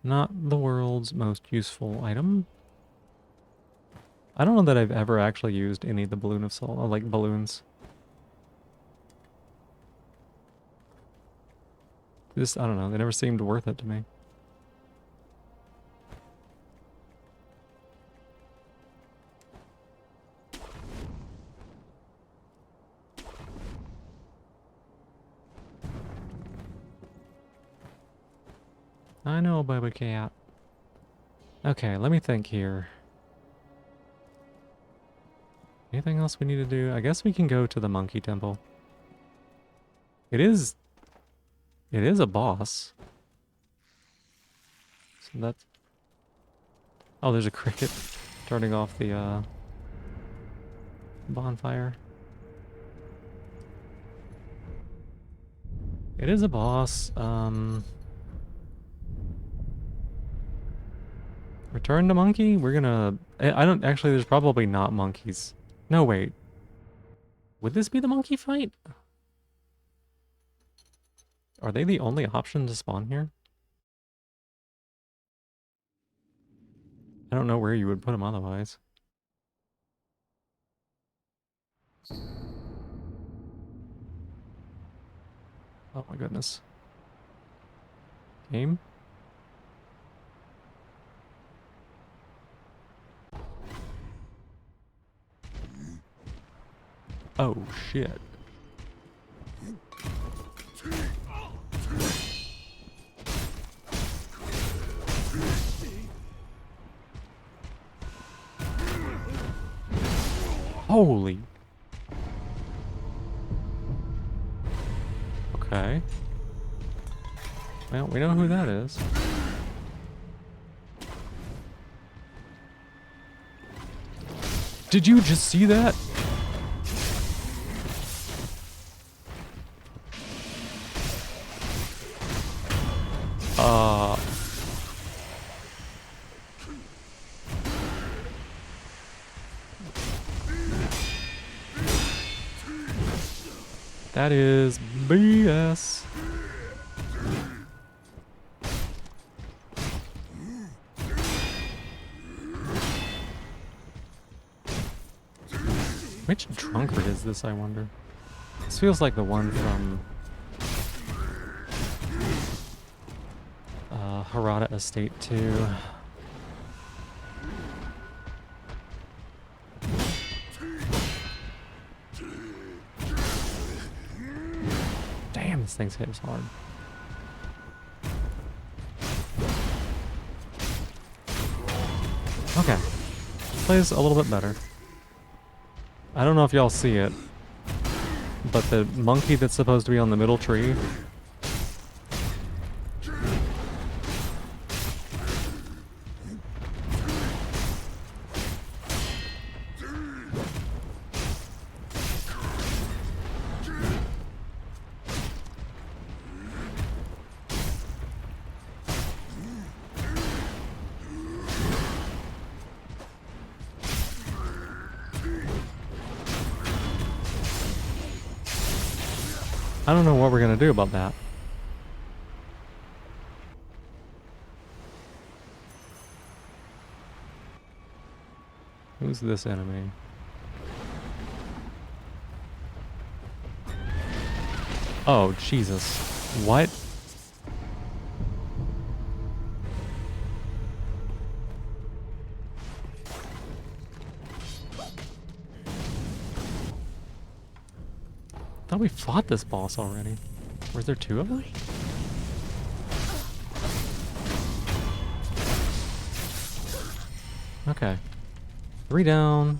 S1: Not the world's most useful item. I don't know that I've ever actually used any of the Balloon of Soul, like balloons. Just, I don't know, they never seemed worth it to me. I know, baby cat. Okay, let me think here. Anything else we need to do? I guess we can go to the monkey temple. It is a boss. So that's... Oh, there's a cricket turning off the bonfire. It is a boss. Return to monkey? We're gonna... I don't... Actually, there's probably not monkeys. No, wait. Would this be the monkey fight? Are they the only option to spawn here? I don't know where you would put them otherwise. Oh my goodness. Game? Oh shit. Holy. Okay. Well, we know who that is. Did you just see that? That is BS. Which drunkard is this, I wonder? This feels like the one from Harada Estate 2. Damn, this thing's hit us hard. Okay. Plays a little bit better. I don't know if y'all see it, but the monkey that's supposed to be on the middle tree. I don't know what we're gonna do about that. Who's this enemy? Oh, Jesus. What? I thought we fought this boss already. Was there two of them? Okay. 3 down.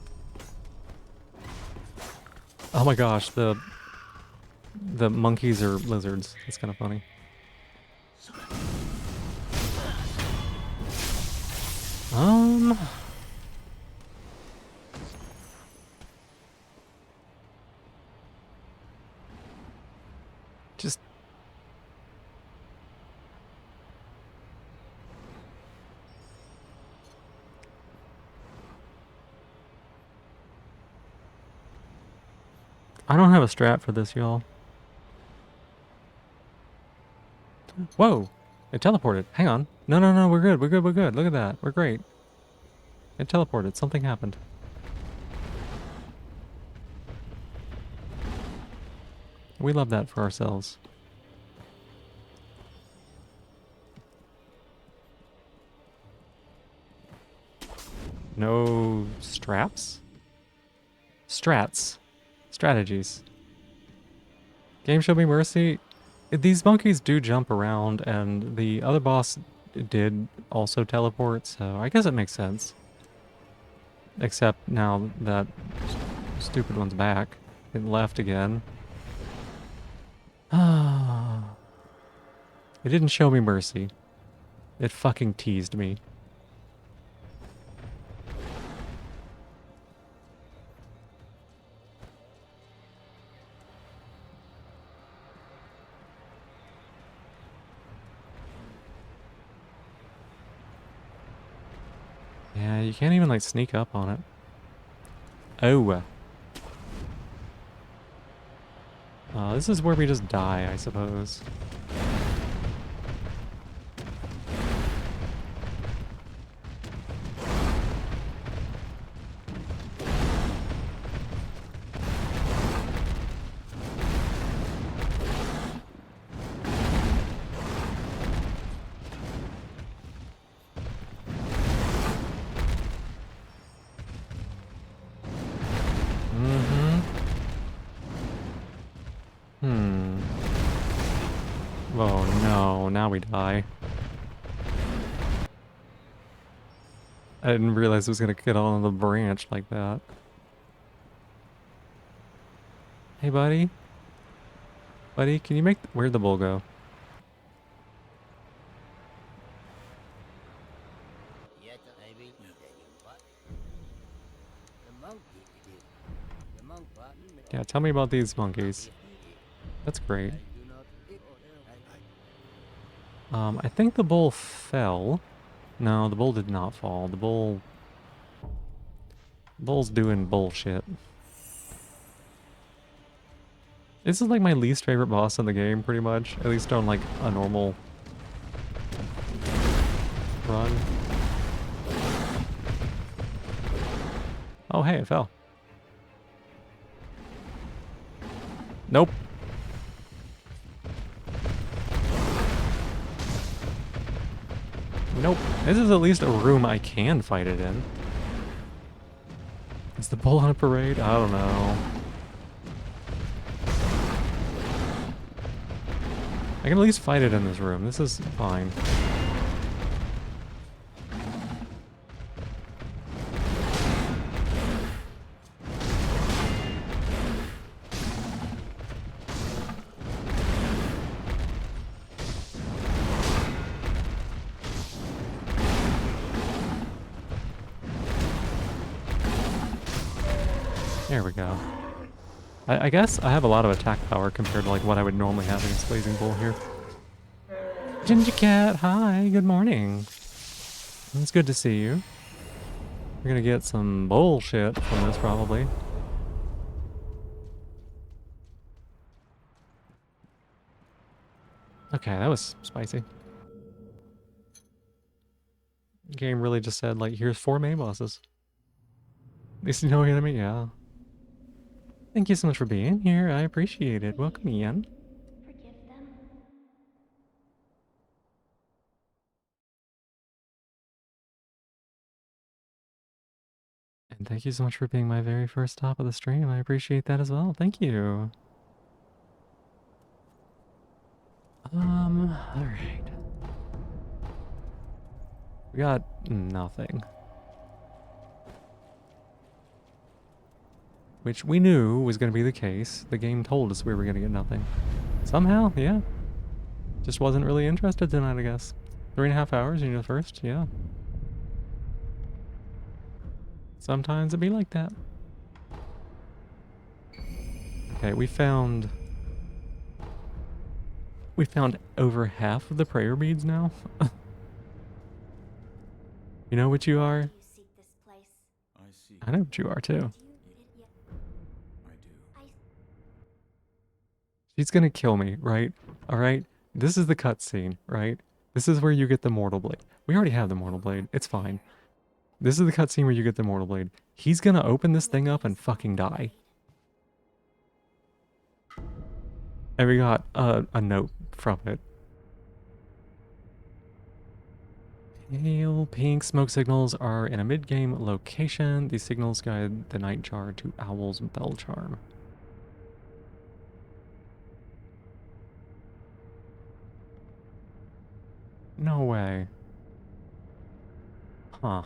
S1: Oh my gosh, the monkeys are lizards. It's kind of funny. Just I don't have a strat for this, y'all. Whoa! It teleported. Hang on. No, no, no, we're good, we're good, we're good. Look at that. We're great. It teleported. Something happened. We love that for ourselves. No straps? Strats. Strategies. Game Show Me Mercy. These monkeys do jump around, and the other boss did also teleport, so I guess it makes sense. Except now that stupid one's back. It left again. Ah. It didn't show me mercy. It fucking teased me. Yeah, you can't even like sneak up on it. Oh. This is where we just die, I suppose. Oh no, now we die. I didn't realize it was gonna get on the branch like that. Hey buddy? Buddy, can you make... Where'd the bull go? Yeah, tell me about these monkeys. That's great. I think the bull fell. No, the bull did not fall. The bull's doing bullshit. This is like my least favorite boss in the game, pretty much. At least on like a normal run. Oh hey, it fell. Nope. Nope. This is at least a room I can fight it in. Is the bull on a parade? I don't know. I can at least fight it in this room. This is fine. There we go. I guess I have a lot of attack power compared to like what I would normally have against Blazing Bull here. Ginger Cat, hi, good morning. It's good to see you. We're gonna get some bullshit from this probably. Okay, that was spicy. Game really just said like, here's 4 main bosses. At least you know enemy, yeah. Thank you so much for being here. I appreciate it. Welcome, Ian.
S3: Forgive them.
S1: And thank you so much for being my very first top of the stream. I appreciate that as well. Thank you. Alright. We got nothing. Which we knew was going to be the case. The game told us we were going to get nothing. Somehow, yeah. Just wasn't really interested tonight, I guess. 3.5 hours, you know, first, yeah. Sometimes it be like that. Okay, we found over half of the prayer beads now. You know what you are?
S3: You seek this place.
S2: I see.
S1: I know what you are too.
S3: You did yet.
S2: I do.
S1: She's gonna kill me, right? Alright? This is the cutscene, right? This is where you get the Mortal Blade. We already have the Mortal Blade. It's fine. This is the cutscene where you get the Mortal Blade. He's gonna open this thing up and fucking die. And we got a note from it. Pale pink smoke signals are in a mid-game location. These signals guide the Nightjar to Owl's Bell Charm. No way. Huh.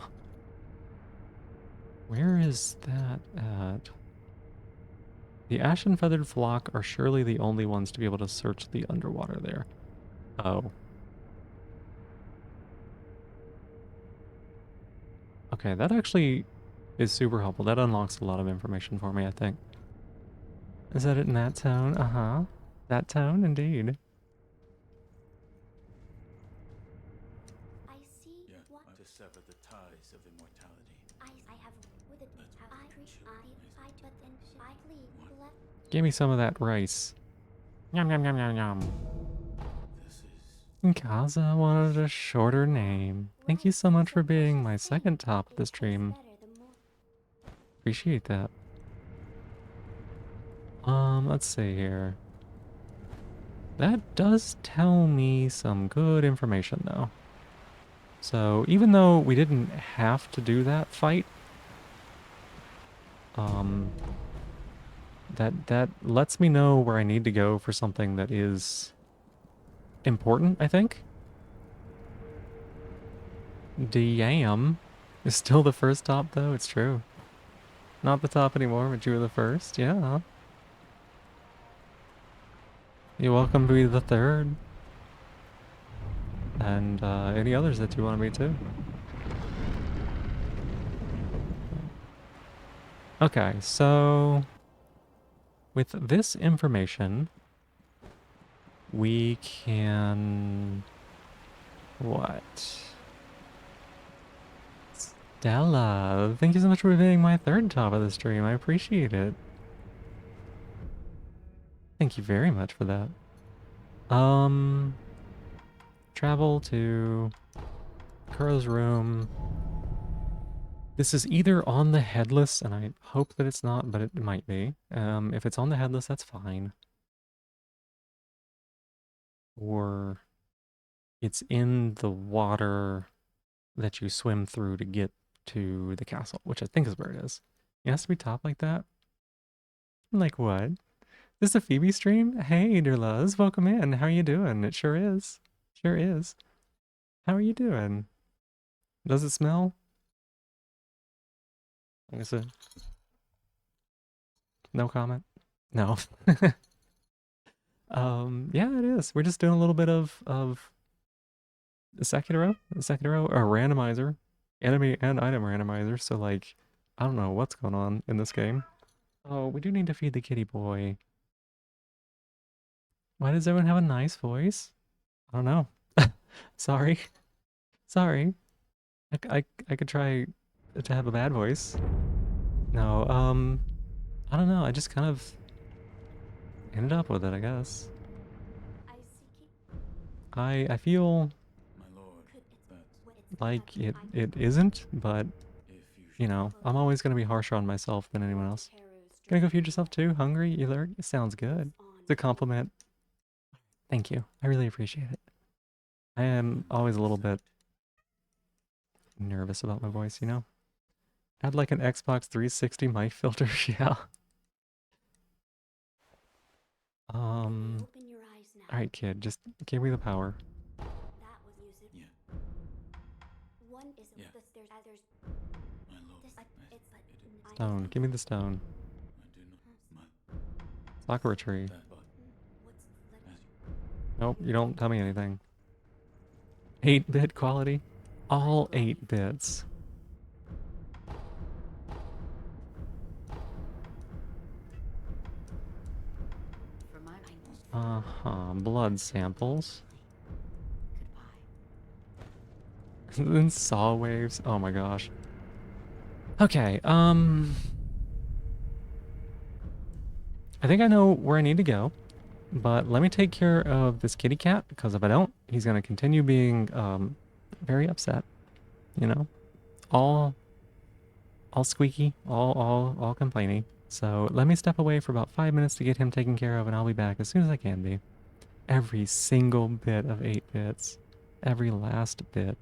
S1: Where is that at? The ashen-feathered flock are surely the only ones to be able to search the underwater there. Oh. Okay, that actually is super helpful. That unlocks a lot of information for me, I think. Is that it in that tone? Uh-huh. That tone, indeed.
S2: I see. Yeah, what? To sever the ties of immortality. I have with it.
S1: Give me some of that rice. Yum, yum, yum, yum, yum.
S2: This is...
S1: Kaza wanted a shorter name. Thank you so much for being my second top of the stream. Appreciate that. Let's see here. That does tell me some good information, though. So, even though we didn't have to do that fight, that lets me know where I need to go for something that is important, I think. Damn is still the first top, though. It's true. Not the top anymore, but you were the first. Yeah. You're welcome to be the third. And any others that you want to be too. Okay, so with this information, we can... What? Stella, thank you so much for being my third top of the stream. I appreciate it. Thank you very much for that. Travel to Kuro's room. This is either on the headless, and I hope that it's not, but it might be. If it's on the headless, that's fine. Or it's in the water that you swim through to get to the castle, which I think is where it is. It has to be top like that? Like what? This is a Phoebe stream? Hey, dear Luz, welcome in. How are you doing? It sure is. Sure is. How are you doing? Does it smell? Like I said, no comment? No. Yeah, it is. We're just doing a little bit of Sekiro, a randomizer, enemy and item randomizer. So like, I don't know what's going on in this game. Oh, we do need to feed the kitty boy. Why does everyone have a nice voice? I don't know. Sorry. Sorry. I could try to have a bad voice. No, I don't know. I just kind of ended up with it, I guess. I feel
S2: My lord,
S1: like it isn't, but you know, I'm always gonna be harsher on myself than anyone else. Gonna go feed yourself too? Hungry? You lurk? It sounds good. It's a compliment. Thank you. I really appreciate it. I am always a little bit nervous about my voice, you know? Add like an Xbox 360 mic filter, yeah. Alright, kid, just give me the power.
S2: yeah. Yeah. My lord,
S1: Stone, give me the stone.
S2: I do not.
S1: Sakura tree.
S2: That, but
S1: Nope, you don't tell me anything. 8-bit quality? All 8 bits. Uh-huh, blood samples. Then saw waves. Oh my gosh. Okay, I think I know where I need to go. But let me take care of this kitty cat, because if I don't, he's going to continue being very upset, you know? All all squeaky, all complaining. So let me step away for about 5 minutes to get him taken care of, and I'll be back as soon as I can be. Every single bit of 8 bits. Every last bit.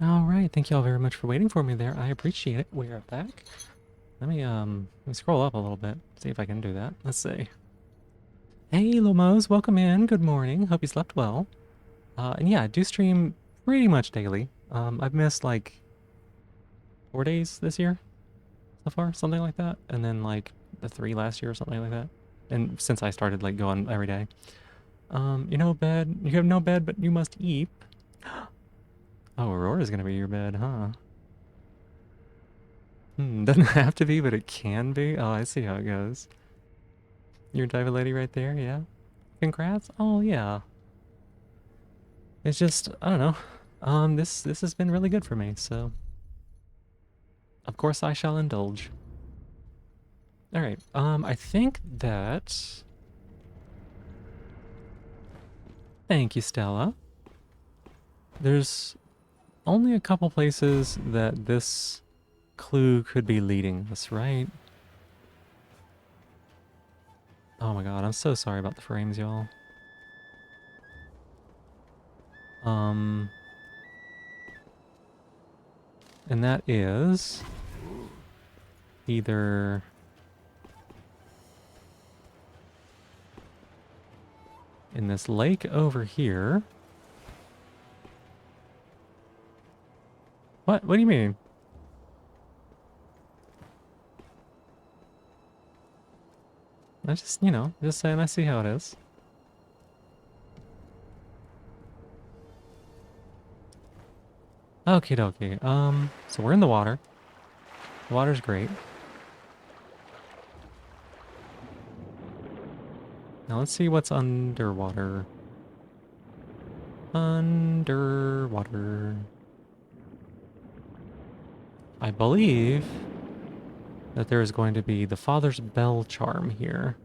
S1: All right, thank you all very much for waiting for me there. I appreciate it. We are back. Let me scroll up a little bit, see if I can do that. Let's see. Hey, Lomos, welcome in. Good morning. Hope you slept well. And yeah, I do stream pretty much daily. I've missed like 4 days this year so far, something like that, and then like the 3 last year or something like that. And since I started like going every day. You have no bed, but you must eat. Oh, Aurora's gonna be your bed, huh? Doesn't have to be, but it can be. Oh, I see how it goes. Your diva lady right there, yeah. Congrats. Oh yeah. It's just I don't know. This has been really good for me, so of course I shall indulge. All right. I think that. Thank you, Stella. There's only a couple places that this clue could be leading us, right? Oh my god, I'm so sorry about the frames, y'all. Um, and that is either in this lake over here. What? What do you mean? I just, just saying I see how it is. Okie dokie. So we're in the water. The water's great. Now let's see what's underwater. Underwater. I believe that there is going to be the Father's Bell charm here.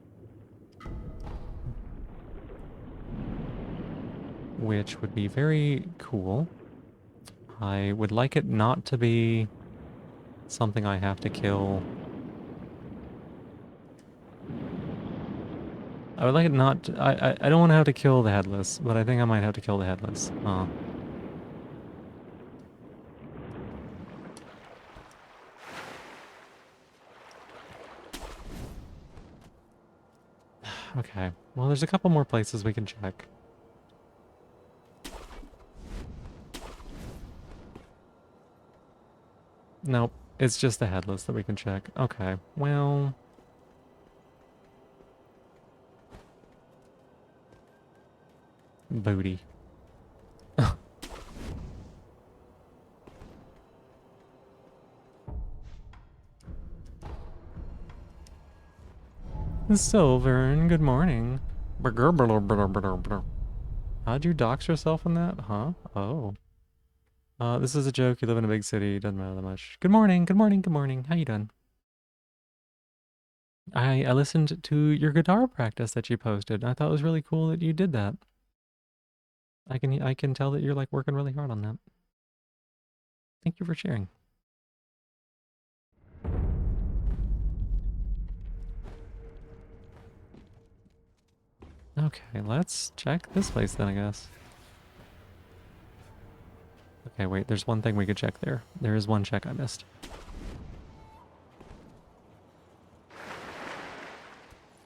S1: Which would be very cool. I would like it not to be something I have to kill. I would like it not to, I don't want to have to kill the headless, but I think I might have to kill the headless. Okay. Well, there's a couple more places we can check. Nope. It's just the headless that we can check. Okay. Well... Booty. Silvern, good morning. How'd you dox yourself in that? Huh? Oh. This is a joke. You live in a big city. Doesn't matter that much. Good morning. Good morning. Good morning. How you doing? I listened to your guitar practice that you posted. I thought it was really cool that you did that. I can tell that you're like working really hard on that. Thank you for sharing. Okay, let's check this place then, I guess. Okay, wait, there's one thing we could check there. There is one check I missed.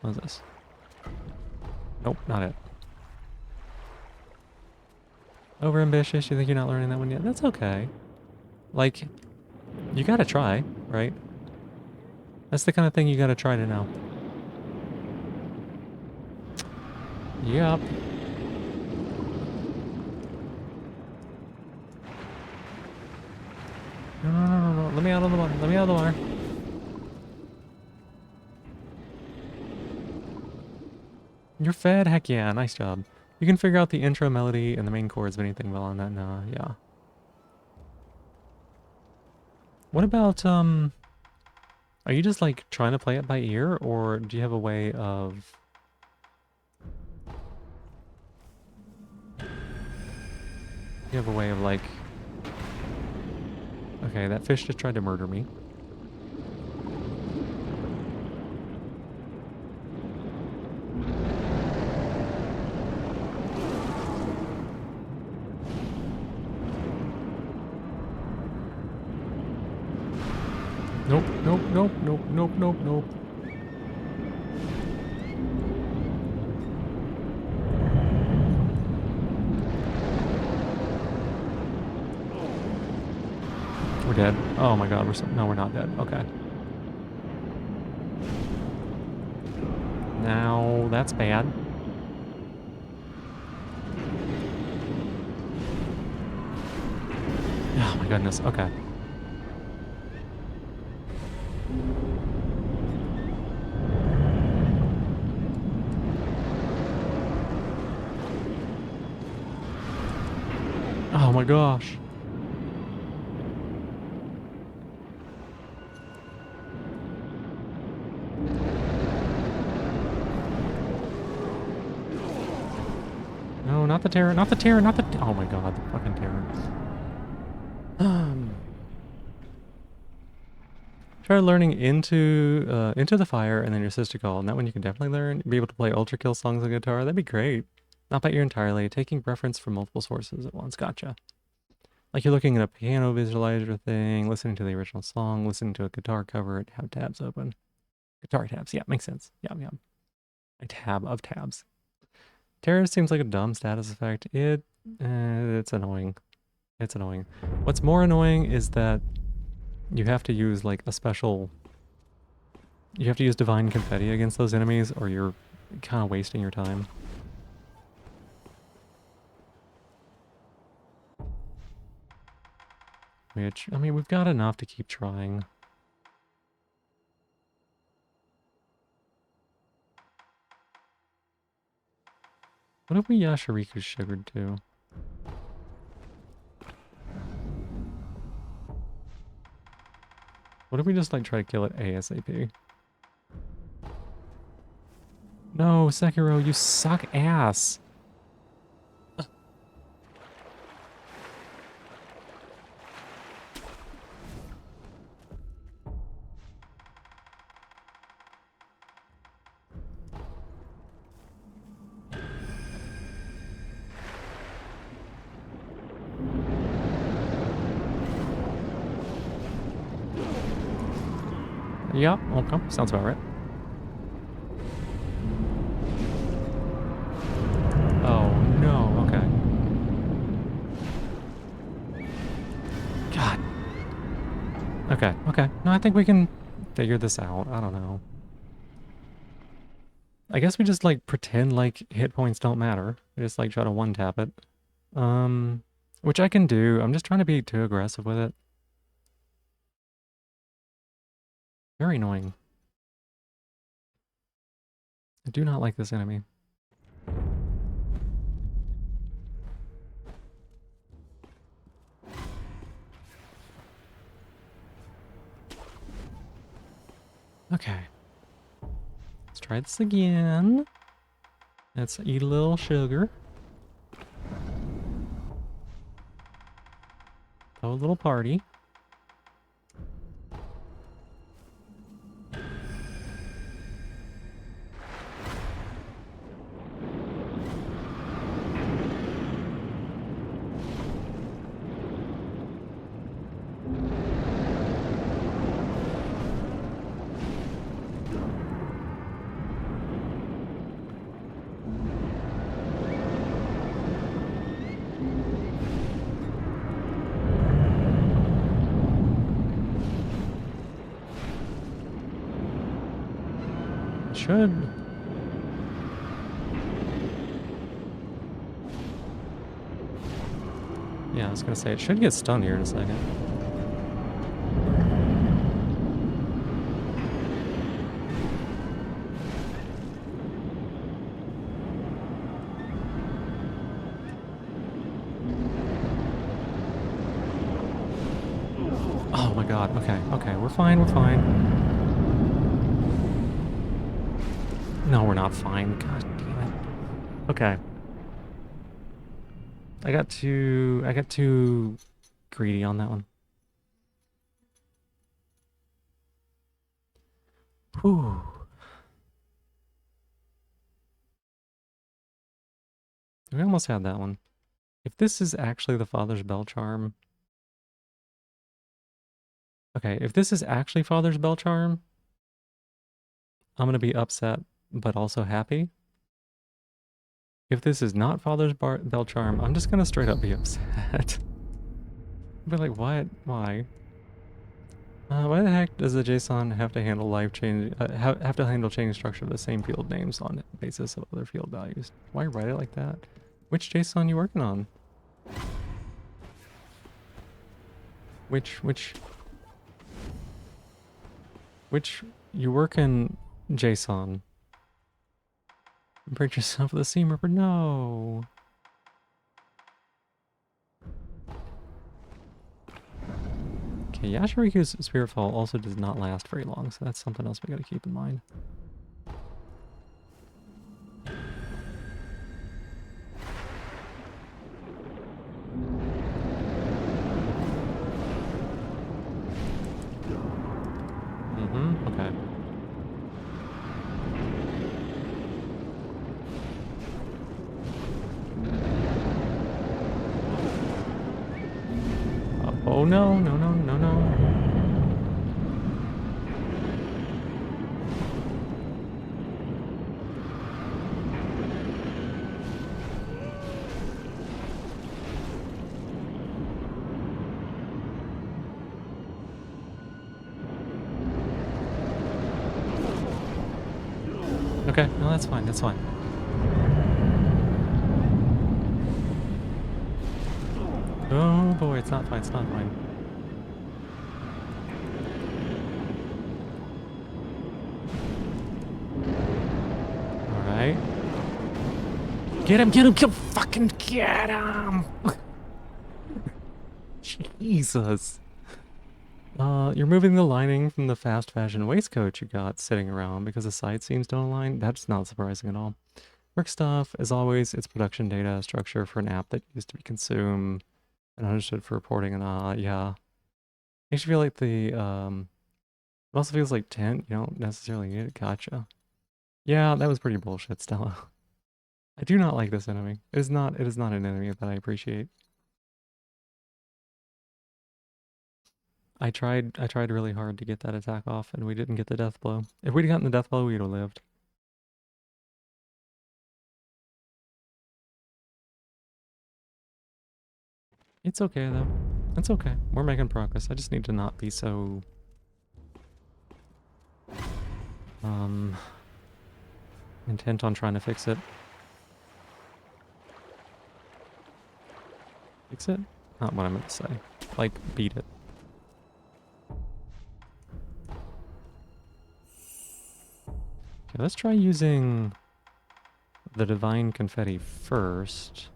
S1: What is this? Nope, not it. Overambitious, you think you're not learning that one yet? That's okay. Like, you gotta try, right? That's the kind of thing you gotta try to know. Yep. No. Let me out of the water. Let me out of the water. You're fed? Heck yeah, nice job. You can figure out the intro melody and the main chords of anything well on that now, yeah. What about, are you just like trying to play it by ear, or do you have a way of... You have a way of like... Okay, that fish just tried to murder me. Nope, nope, nope, nope, nope, nope, nope. We're dead. Oh my god, no, we're not dead. Okay. Now, that's bad. Oh my goodness, okay. Oh my gosh. No, not the terror, not the terror, not the... Oh my god, the fucking terror. Try learning into the fire and then your sister call, and that one you can definitely learn. Be able to play Ultra Kill songs on guitar. That'd be great. Not by ear entirely. Taking reference from multiple sources at once. Gotcha. Like you're looking at a piano visualizer thing, listening to the original song, listening to a guitar cover, have tabs open. Guitar tabs. Yeah, makes sense. Yeah, yeah. A tab of tabs. Terror seems like a dumb status effect. It's annoying. It's annoying. What's more annoying is that you have to use like a special... You have to use Divine Confetti against those enemies or you're kind of wasting your time. Which, I mean, we've got enough to keep trying. What if we Yashiriku's sugared too? What if we just like try to kill it ASAP? No, Sekiro, you suck ass. Yeah, okay, sounds about right. Oh no, okay. God. Okay, okay. No, I think we can figure this out. I don't know. I guess we just like pretend like hit points don't matter. We just like try to one tap it. Um, which I can do. I'm just trying to be too aggressive with it. Very annoying. I do not like this enemy. Okay. Let's try this again. Let's eat a little sugar. Throw a little party. Should. Yeah, I was gonna say, it should get stunned here in a second. Oh my god, okay, okay, we're fine, we're fine. No, we're not fine, god damn it. Okay. I got too greedy on that one. Whew. We almost had that one. If this is actually the Father's Bell charm, Okay, if this is actually Father's Bell Charm, I'm gonna be upset, but also happy. If this is not Father's Bell Charm, I'm just gonna straight up be upset. Be like, what? Why? Why the heck does the JSON have to handle have to handle chain structure of the same field names on the basis of other field values? Why write it like that? Which JSON you working on? Which you work in JSON? Break yourself with a seam ripper? No. Okay, Yashiriku's Spirit Fall also does not last very long, so that's something else we gotta keep in mind. Okay. Oh no, no, no, no, no. Okay, no, that's fine, that's fine. Oh boy, it's not fine, it's not fine. Alright. Get him, fucking get him! Jesus. You're moving the lining from the fast fashion waistcoat you got sitting around because the side seams don't align? That's not surprising at all. Work stuff, as always, it's production data structure for an app that used to be consumed and understood for reporting and yeah. Makes you feel like it also feels like tent, you don't necessarily need it, gotcha. Yeah, that was pretty bullshit, Stella. I do not like this enemy. It is not an enemy that I appreciate. I tried really hard to get that attack off and we didn't get the death blow. If we'd gotten the death blow, we'd have lived. It's okay though. It's okay. We're making progress. I just need to not be so intent on trying to fix it. Fix it? Not what I meant to say. Like, beat it. Okay, let's try using the Divine Confetti first.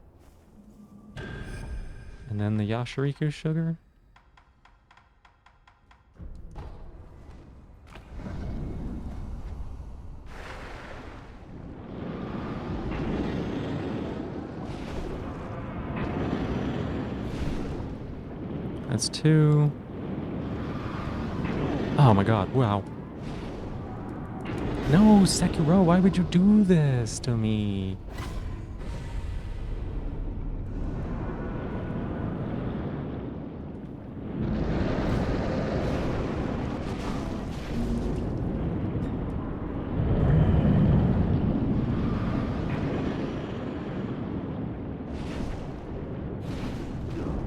S1: And then the Yashiriku Sugar. That's 2. Oh my god, wow. No, Sekiro, why would you do this to me?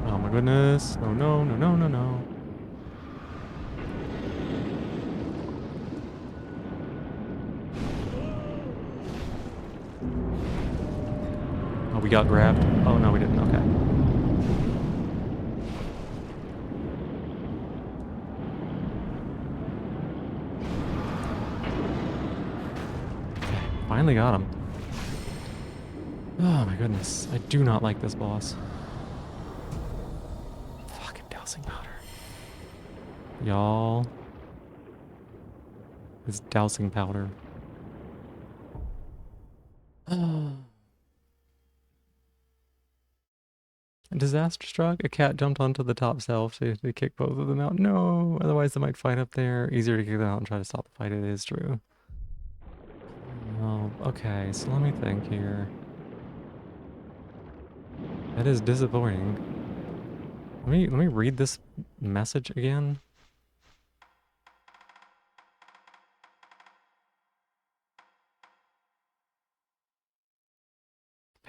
S1: Oh my goodness. No, no, no, no, no, no. Oh, we got grabbed. Oh, no, we didn't. Okay. Okay, finally got him. Oh my goodness. I do not like this boss. Fucking dousing powder. Y'all. This dousing powder. A disaster struck. A cat jumped onto the top shelf to kick both of them out. No, otherwise they might fight up there. Easier to kick them out and try to stop the fight. It is true. Oh, okay. So let me think here. That is disappointing. Let me read this message again.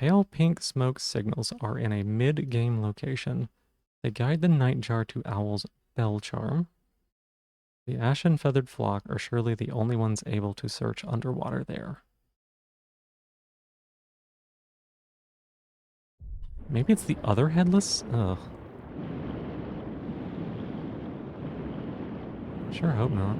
S1: Pale pink smoke signals are in a mid-game location. They guide the nightjar to Owl's bell charm. The ashen feathered flock are surely the only ones able to search underwater there. Maybe it's the other headless? Ugh. Sure hope not.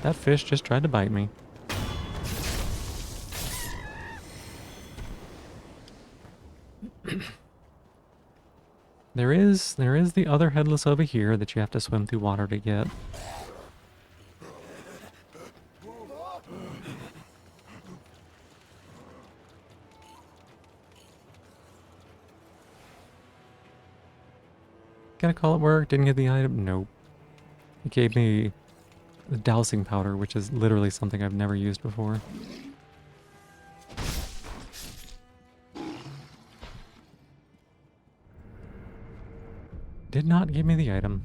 S1: That fish just tried to bite me. There is the other headless over here that you have to swim through water to get. Gotta call it work, didn't get the item? Nope. It gave me the dowsing powder, which is literally something I've never used before. Did not give me the item.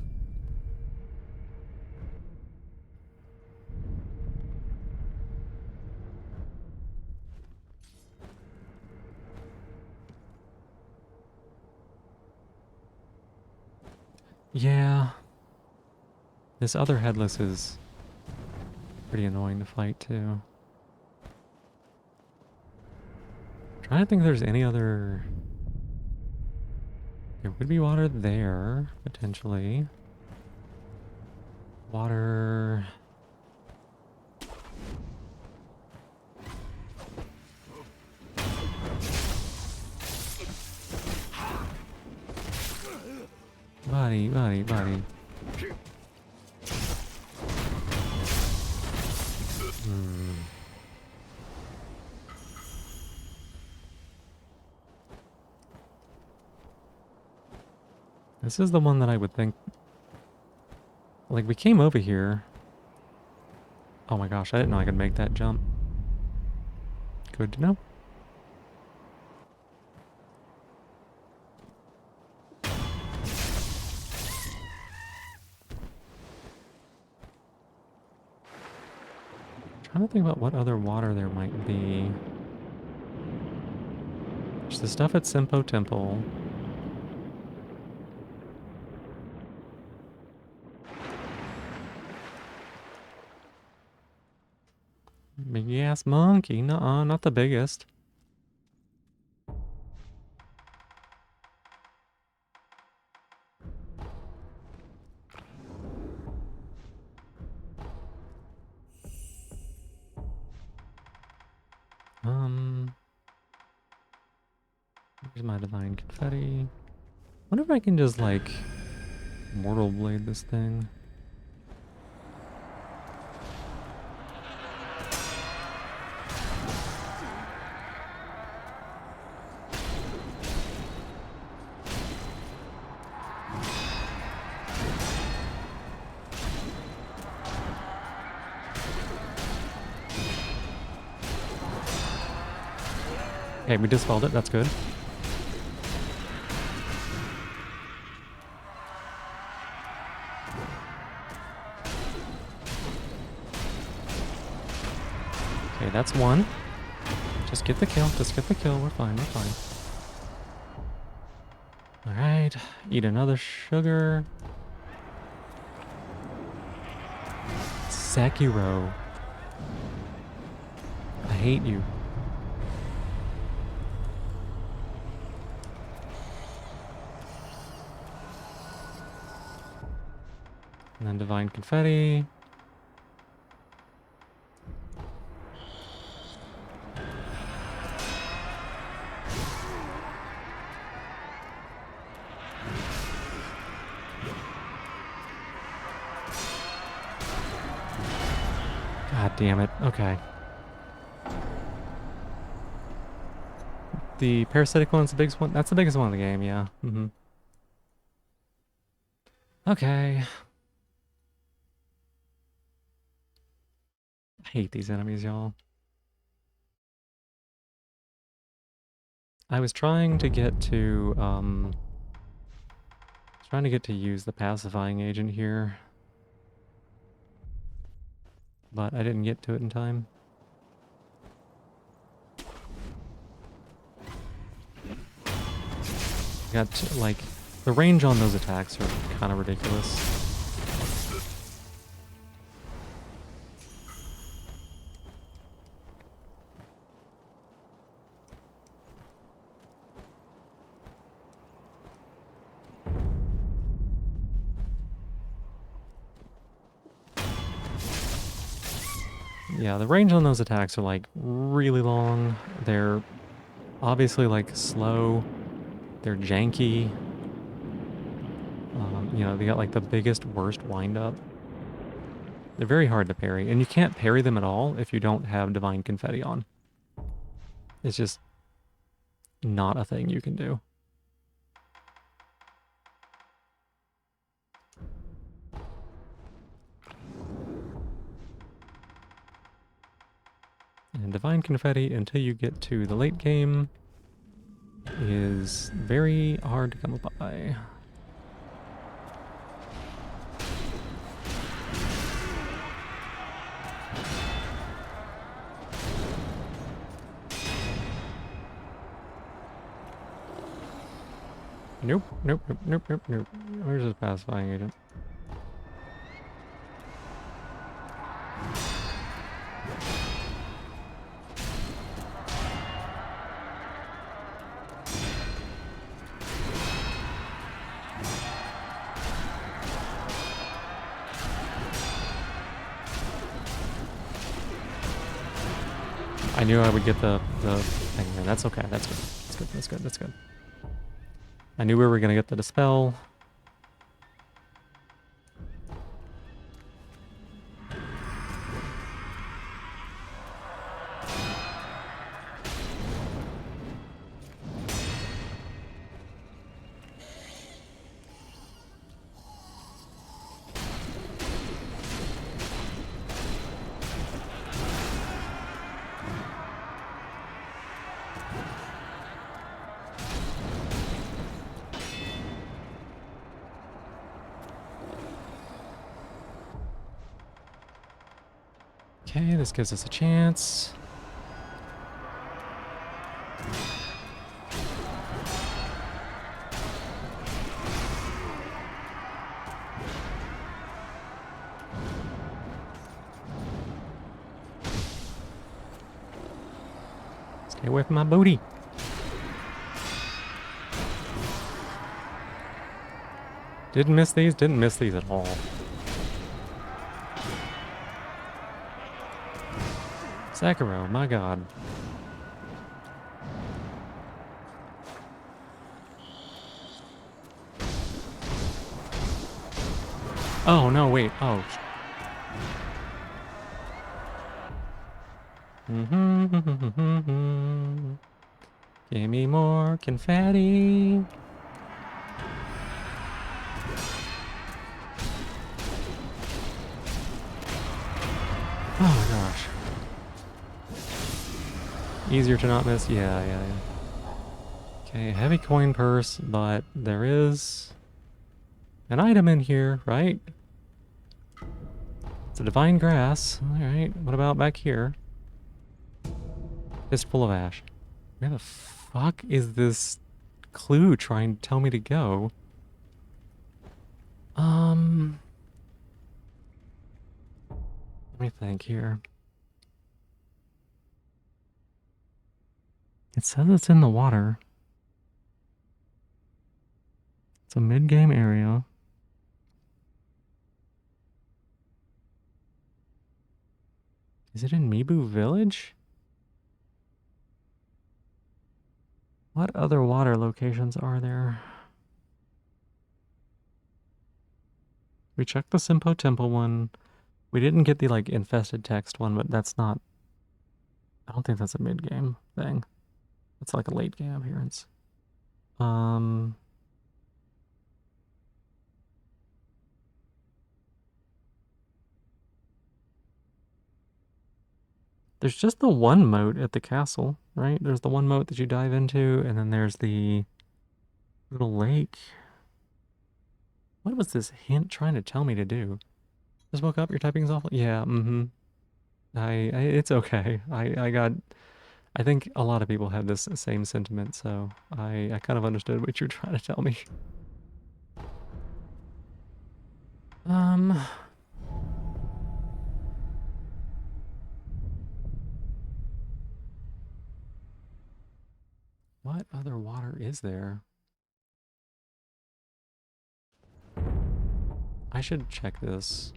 S1: Yeah. This other headless is pretty annoying to fight too. Trying to think if there's any other... There would be water there, potentially. Water... Buddy. This is the one that I would think... Like, we came over here. Oh my gosh, I didn't know I could make that jump. Good to know. Trying to think about what other water there might be. There's the stuff at Simpo Temple. Big ass monkey. Nuh-uh, not the biggest. Here's my divine confetti. Wonder if I can just like mortal blade this thing. Okay, we dispelled it. That's good. Okay, that's one. Just get the kill. Just get the kill. We're fine. We're fine. All right. Eat another sugar. Sekiro. I hate you. And then divine confetti. God damn it. Okay. The parasitic one's the biggest one? That's the biggest one in the game, yeah. Okay. I hate these enemies, y'all. I was trying to get to, use the pacifying agent here, but I didn't get to it in time. Got, like, the range on those attacks are kind of ridiculous. Yeah, the range on those attacks are, like, really long. They're obviously, like, slow. They're janky. You know, they got, like, the biggest, worst wind-up. They're very hard to parry, and you can't parry them at all if you don't have Divine Confetti on. It's just not a thing you can do. And Divine Confetti, until you get to the late game, is very hard to come by. Nope, nope, nope, nope, nope, nope. Where's this pacifying agent? I knew I would get the thing there. That's okay. That's good. That's good. That's good. That's good. I knew we were going to get the dispel. Okay, this gives us a chance. Stay away from my booty. Didn't miss these. Didn't miss these at all. Sakura, my god. Oh, no, wait. Oh. Give me more confetti. Oh my gosh. Easier to not miss? Yeah, yeah, yeah. Okay, heavy coin purse, but there is an item in here, right? It's a divine grass. Alright, what about back here? Fistful of ash. Where the fuck is this clue trying to tell me to go? Let me think here. It says it's in the water. It's a mid-game area. Is it in Mibu Village? What other water locations are there? We checked the Simpo Temple one. We didn't get the, like, infested text one, but that's not... I don't think that's a mid-game thing. It's like a late-game appearance. There's just the one moat at the castle, right? There's the one moat that you dive into, and then there's the little lake. What was this hint trying to tell me to do? Just woke up, your typing's awful? Yeah, mm-hmm. It's okay. I think a lot of people have this same sentiment, so I kind of understood what you're trying to tell me. Um, what other water is there? I should check this.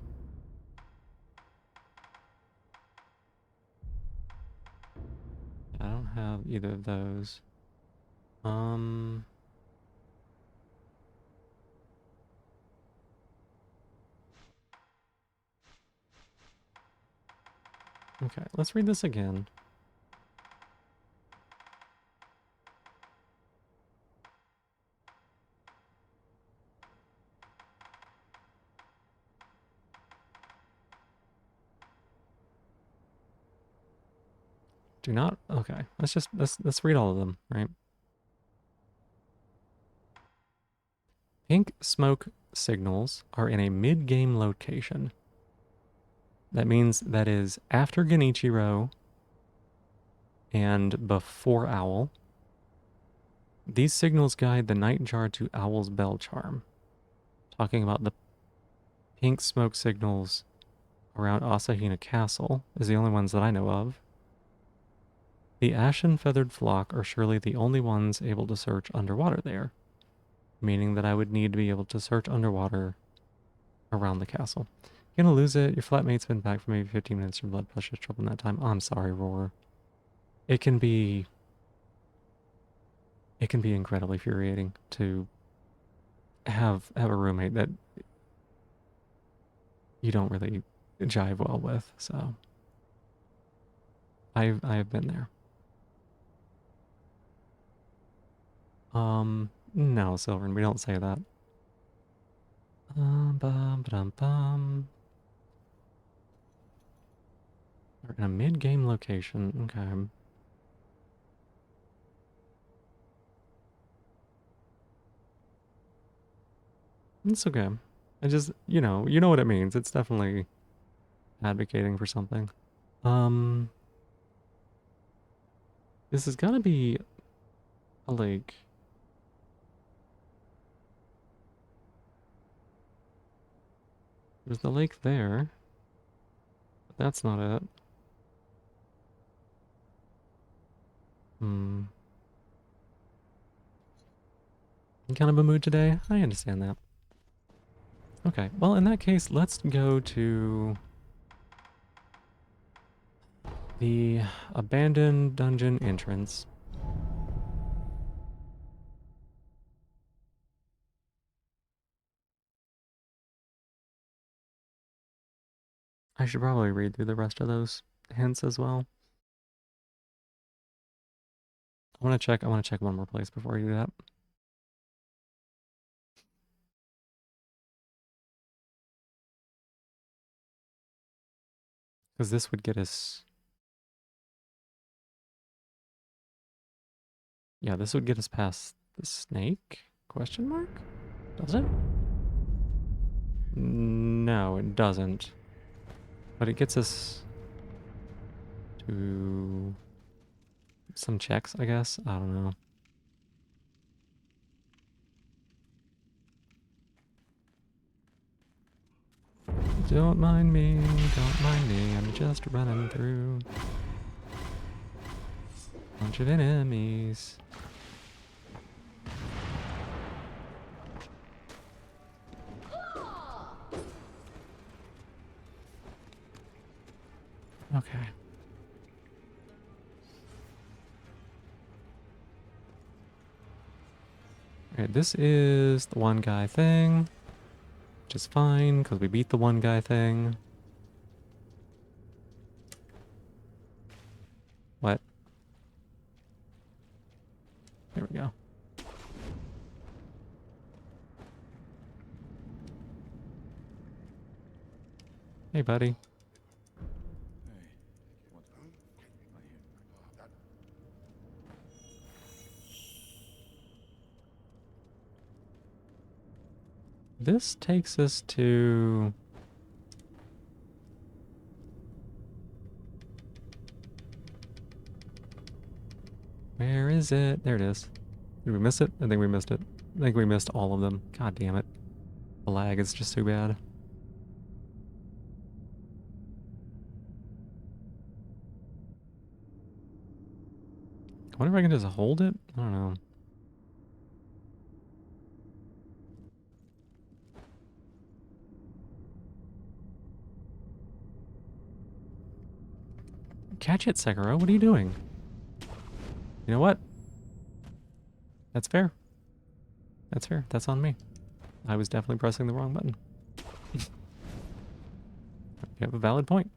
S1: I don't have either of those. Um, okay, let's read this again. Do not, okay, let's read all of them, right? Pink smoke signals are in a mid-game location. That means that is after Genichiro and before Owl. These signals guide the night jar to Owl's bell charm. Talking about the pink smoke signals around Asahina Castle is the only ones that I know of. The ashen feathered flock are surely the only ones able to search underwater there, meaning that I would need to be able to search underwater around the castle. You're gonna lose it. Your flatmate's been back for maybe 15 minutes. Your blood pressure's trouble in that time. I'm sorry, Roar. It can be incredibly infuriating to have a roommate that you don't really jive well with. So I've been there. No, Silvern, we don't say that. Bum, ba-dum, bum. We're in a mid-game location. Okay. It's okay. I just, you know what it means. It's definitely advocating for something. Um, this has got to be a lake. There's the lake there, but that's not it. Hmm. In kind of a mood today? I understand that. Okay, well, in that case, let's go to the abandoned dungeon entrance. I should probably read through the rest of those hints as well. I want to check one more place before I do that. Because this would get us... Yeah, this would get us past the snake? Question mark? Does it? No, it doesn't. But it gets us to some checks, I guess. I don't know. Don't mind me, don't mind me. I'm just running through a bunch of enemies. Okay. Okay, this is the one guy thing, which is fine because we beat the one guy thing. What? There we go. Hey, buddy. this takes us to... Where is it? There it is. Did we miss it? I think we missed it. I think we missed all of them. God damn it. The lag is just too bad. I wonder if I can just hold it? I don't know. Catch it, Sekiro. What are you doing? You know what? That's fair. That's fair. That's on me. I was definitely pressing the wrong button. You have a valid point.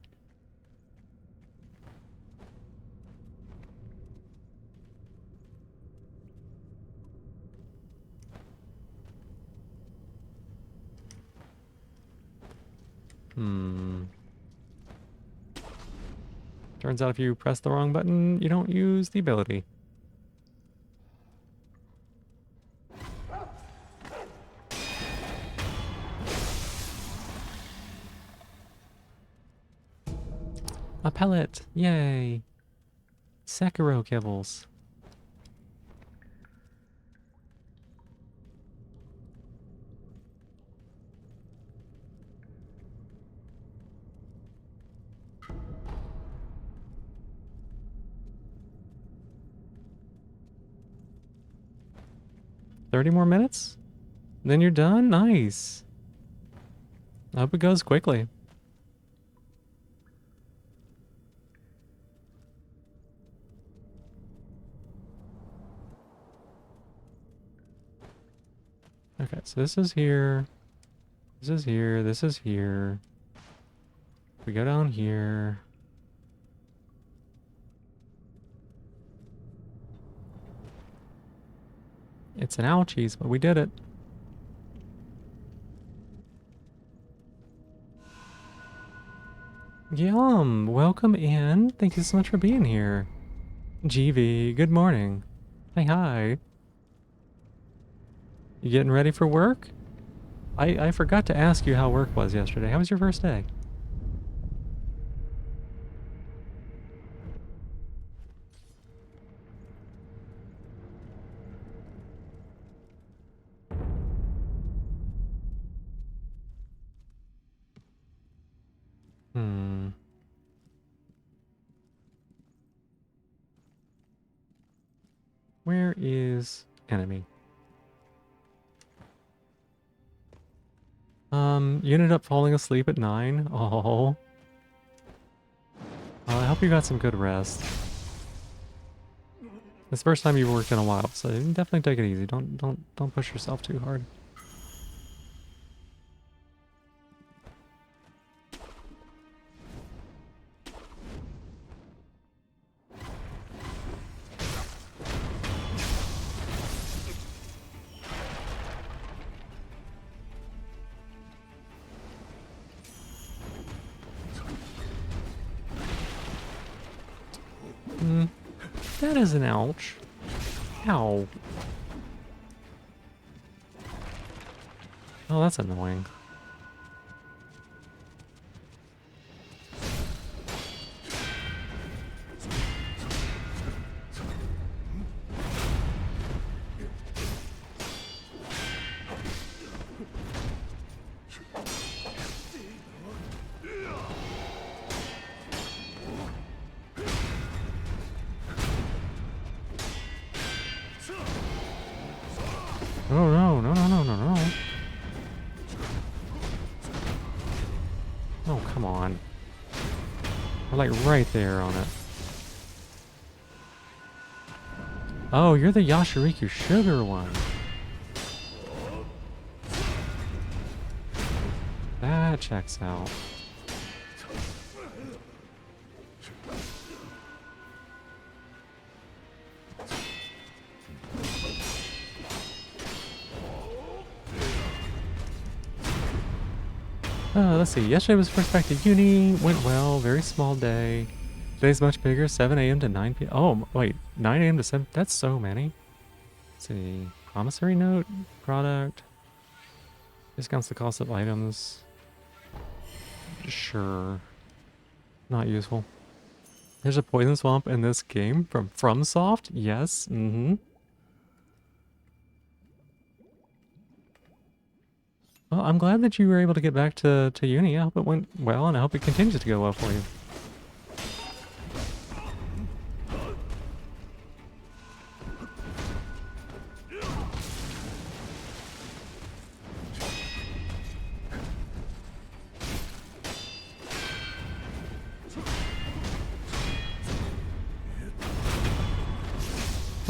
S1: Turns out if you press the wrong button, you don't use the ability. A pellet! Yay! Sekiro kibbles. $30 more minutes? Then you're done? Nice. I hope it goes quickly. Okay, so this is here. This is here. This is here. We go down here. It's an ouchies, but we did it. Yum! Welcome in. Thank you so much for being here. GV, good morning. Hi, hi. You getting ready for work? I forgot to ask you how work was yesterday. How was your first day? Where is enemy? You ended up falling asleep at 9. Oh. I hope you got some good rest. It's the first time you've worked in a while, so definitely take it easy. Don't push yourself too hard. That is an ouch. Ow. Oh, that's annoying. Oh no, no, no, no, no, no. Oh, come on. We're like right there on it. Oh, you're the Yashiriku sugar one. That checks out. Let's see. Yesterday was first back to uni. Went well. Very small day. Today's much bigger. 7 a.m. to 9 p.m. Oh, wait. 9 a.m. to 7. That's so many. Let's see. Promissory note. Product. Discounts the cost of items. Sure. Not useful. There's a poison swamp in this game from FromSoft? Yes. Mm-hmm. Well, I'm glad that you were able to get back to uni. I hope it went well, and I hope it continues to go well for you.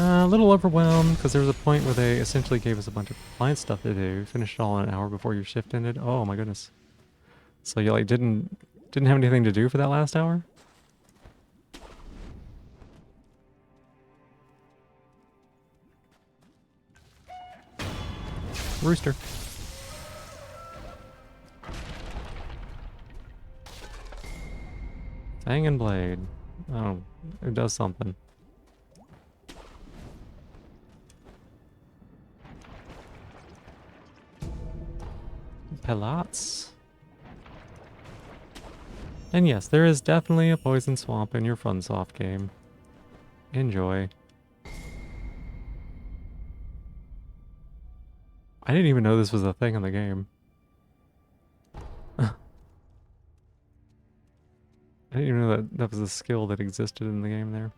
S1: A little overwhelmed because there was a point where they essentially gave us a bunch of client stuff to do. Finished it all in an hour before your shift ended. Oh my goodness. So you like didn't have anything to do for that last hour? Rooster. Fang and blade. Oh, it does something. Pelots. And yes, there is definitely a poison swamp in your FromSoft game. Enjoy. I didn't even know this was a thing in the game. I didn't even know that was a skill that existed in the game there.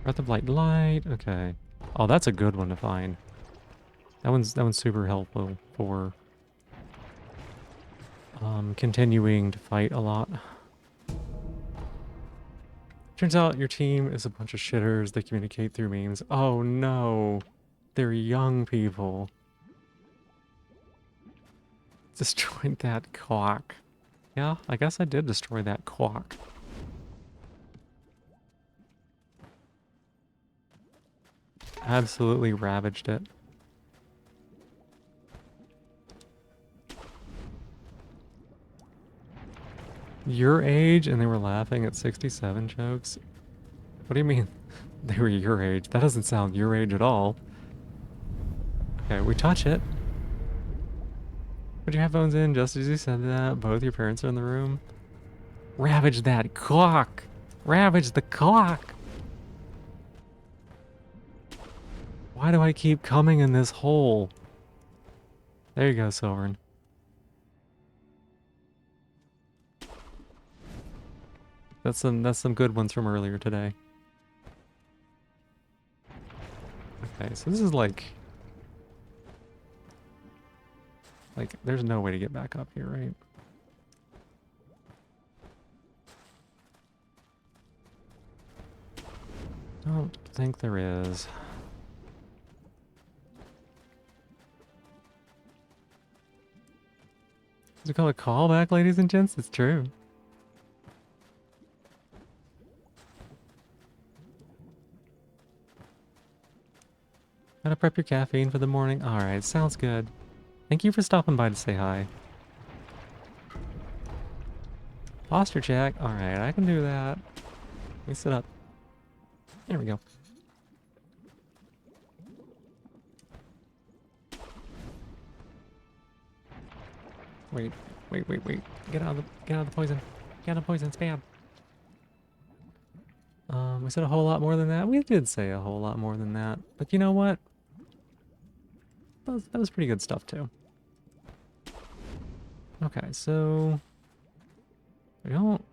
S1: Breath of Light. Okay. Oh, that's a good one to find. That one's super helpful for continuing to fight a lot. Turns out your team is a bunch of shitters that communicate through memes. Oh no. They're young people. Destroyed that clock. Yeah, I guess I did destroy that clock. Absolutely ravaged it. Your age and they were laughing at 67 jokes? What do you mean they were your age? That doesn't sound your age at all. Okay, we touch it. Put your headphones in just as you said that. Both your parents are in the room. Ravage that clock! Ravage the clock! Why do I keep coming in this hole? There you go, Sovereign. That's some good ones from earlier today. Okay, so this is like there's no way to get back up here, right? Don't think there is. Is it called a callback, ladies and gents? It's true. Gotta prep your caffeine for the morning. Alright, sounds good. Thank you for stopping by to say hi. Posture check. Alright, I can do that. Let me sit up. There we go. Wait. Get out of the poison. Get out of the poison, it's bad. We said a whole lot more than that. We did say a whole lot more than that. But you know what? That was pretty good stuff too. Okay, so we don't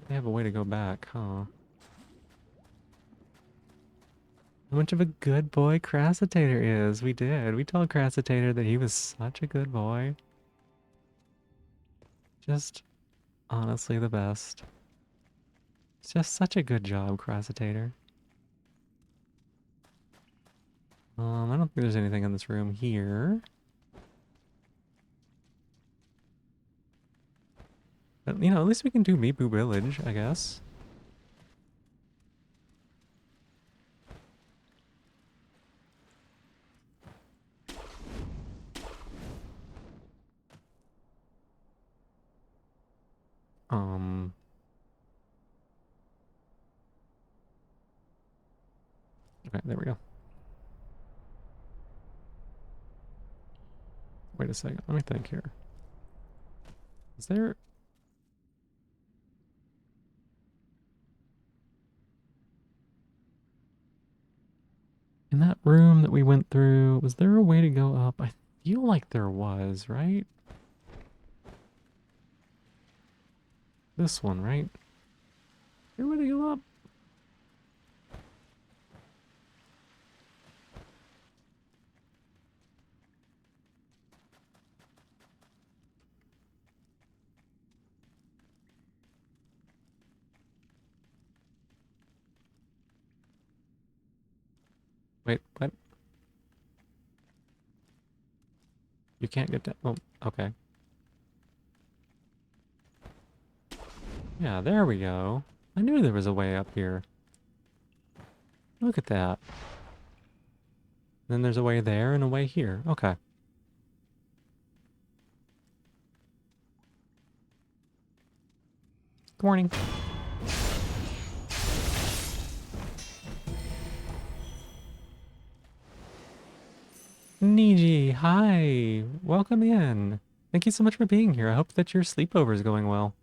S1: they have a way to go back, huh? How much of a good boy Crassitator is. We did. We told Crassitator that he was such a good boy. Just honestly the best. It's just such a good job, Crassitator. I don't think there's anything in this room here. But, you know, at least we can do Meepu Village, I guess. Um. Okay, there we go. Wait a second. Let me think here. Is there... In that room that we went through, was there a way to go up? I feel like there was, right? This one, right? Is there a way to go up? Wait, what? You can't get down. Oh, okay. Yeah, there we go. I knew there was a way up here. Look at that. Then there's a way there and a way here. Okay. Good morning. Niji, hi. Welcome in. Thank you so much for being here. I hope that your sleepover is going well.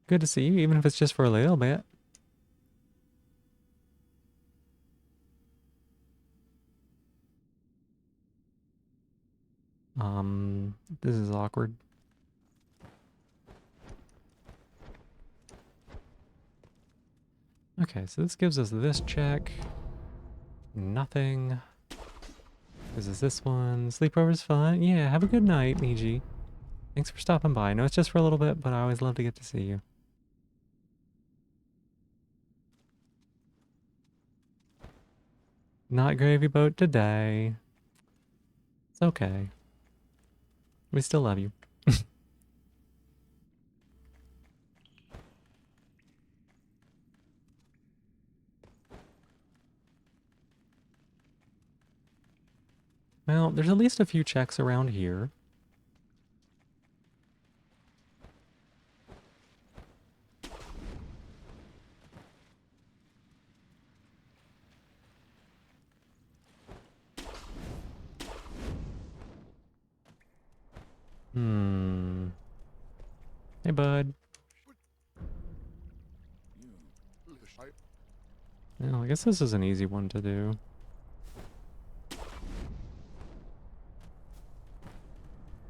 S1: Good to see you, even if it's just for a little bit. This is awkward. Okay, so this gives us this check. Nothing. This is this one. Sleepover's fun. Yeah, have a good night, Niji. Thanks for stopping by. I know it's just for a little bit, but I always love to get to see you. Not gravy boat today. It's okay. We still love you. Well, there's at least a few checks around here. Hey, bud. Well, I guess this is an easy one to do.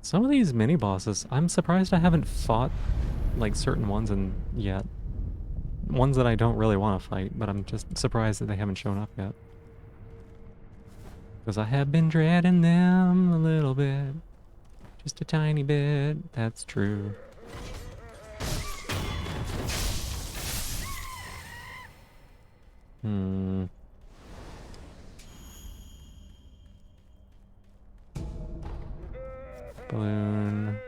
S1: Some of these mini-bosses, I'm surprised I haven't fought, like, certain ones yet. Ones that I don't really want to fight, but I'm just surprised that they haven't shown up yet. Because I have been dreading them a little bit. Just a tiny bit, that's true. Balloon.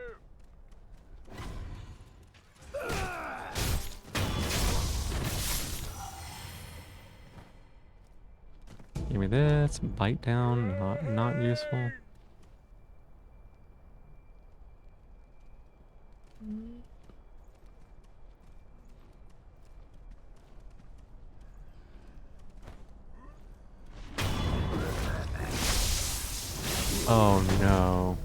S1: Give me this. Bite down. Not useful. Oh no.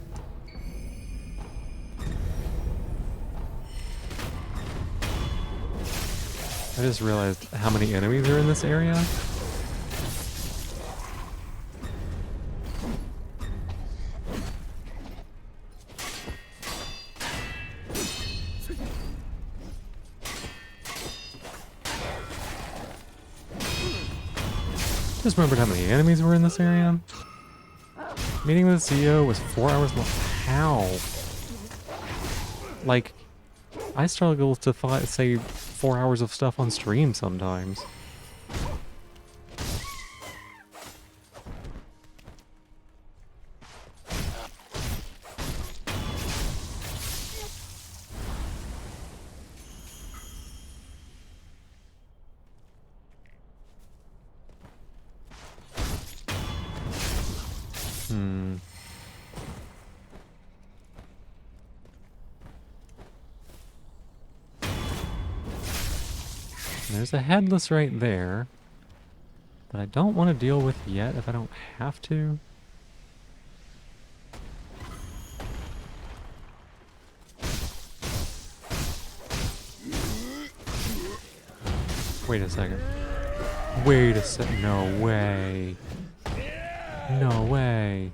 S1: I just realized how many enemies are in this area. Just remembered how many enemies were in this area. Meeting with the CEO was 4 hours long. How? Like, I struggle to say 4 hours of stuff on stream sometimes. There's a headless right there that I don't want to deal with yet if I don't have to. Wait a second. Wait a sec. No way. No way.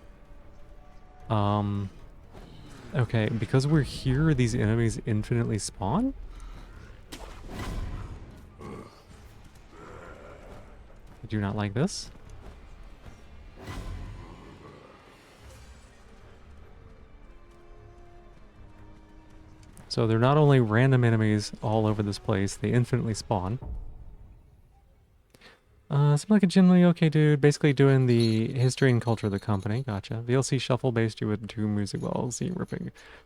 S1: Okay, because we're here, these enemies infinitely spawn? I do not like this. So they're not only random enemies all over this place, they infinitely spawn. Seems like a generally okay dude, basically doing the history and culture of the company. Gotcha. VLC shuffle based you with 2 music walls.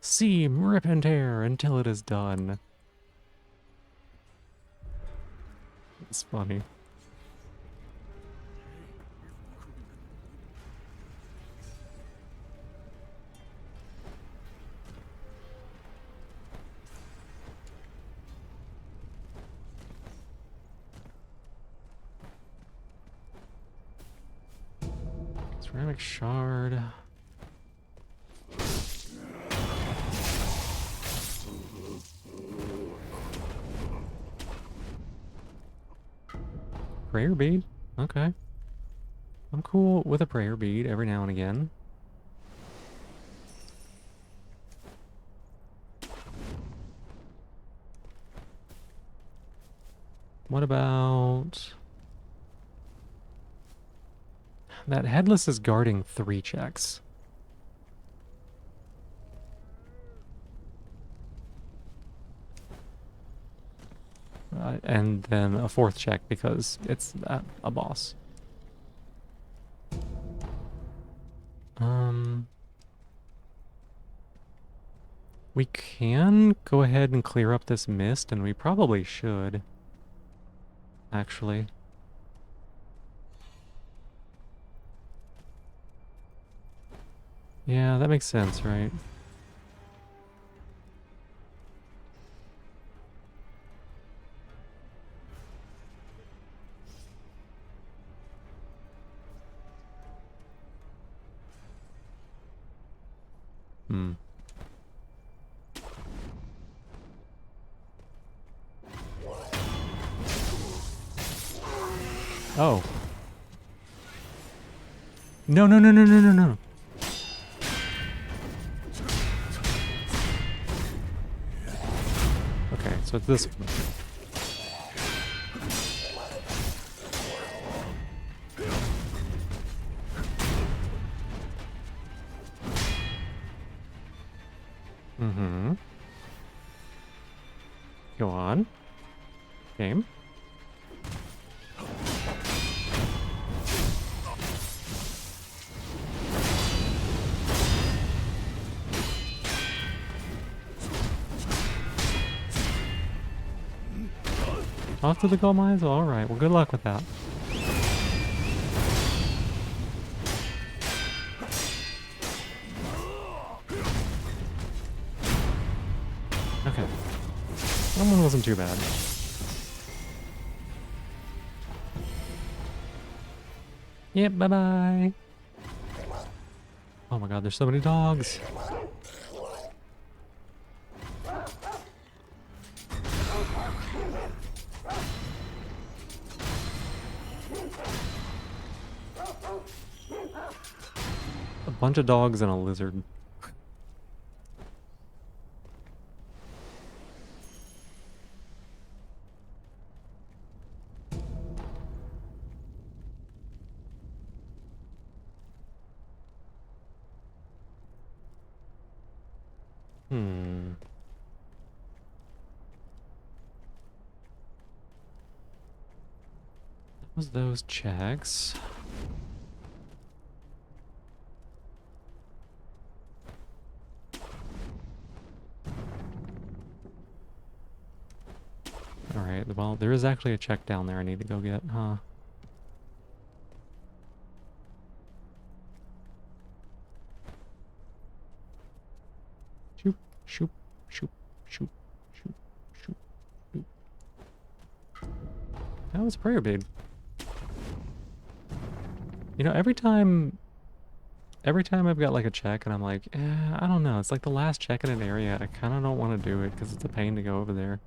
S1: Seam, rip and tear until it is done. It's funny. Ceramic shard. Prayer bead? Okay. I'm cool with a prayer bead every now and again. What about... That headless is guarding 3 checks. And then a 4th check because it's a boss. We can go ahead and clear up this mist, and we probably should, actually. Yeah, that makes sense, right? Hmm. Oh. No, no, no, no, no, no, no. Okay, so it's this one. Mm-hmm. Go on. Game. Off to the gold mines? Alright, well good luck with that. Okay. That one wasn't too bad. Yep, bye-bye. Oh my god, there's so many dogs. A bunch of dogs and a lizard. Hmm. That was those checks. Alright, well, there is actually a check down there I need to go get, huh? Shoop, shoop, shoop, shoop, shoop, shoop, shoop. That was a prayer bead. You know, every time I've got like a check and I'm like, I don't know. It's like the last check in an area. I kind of don't want to do it because it's a pain to go over there.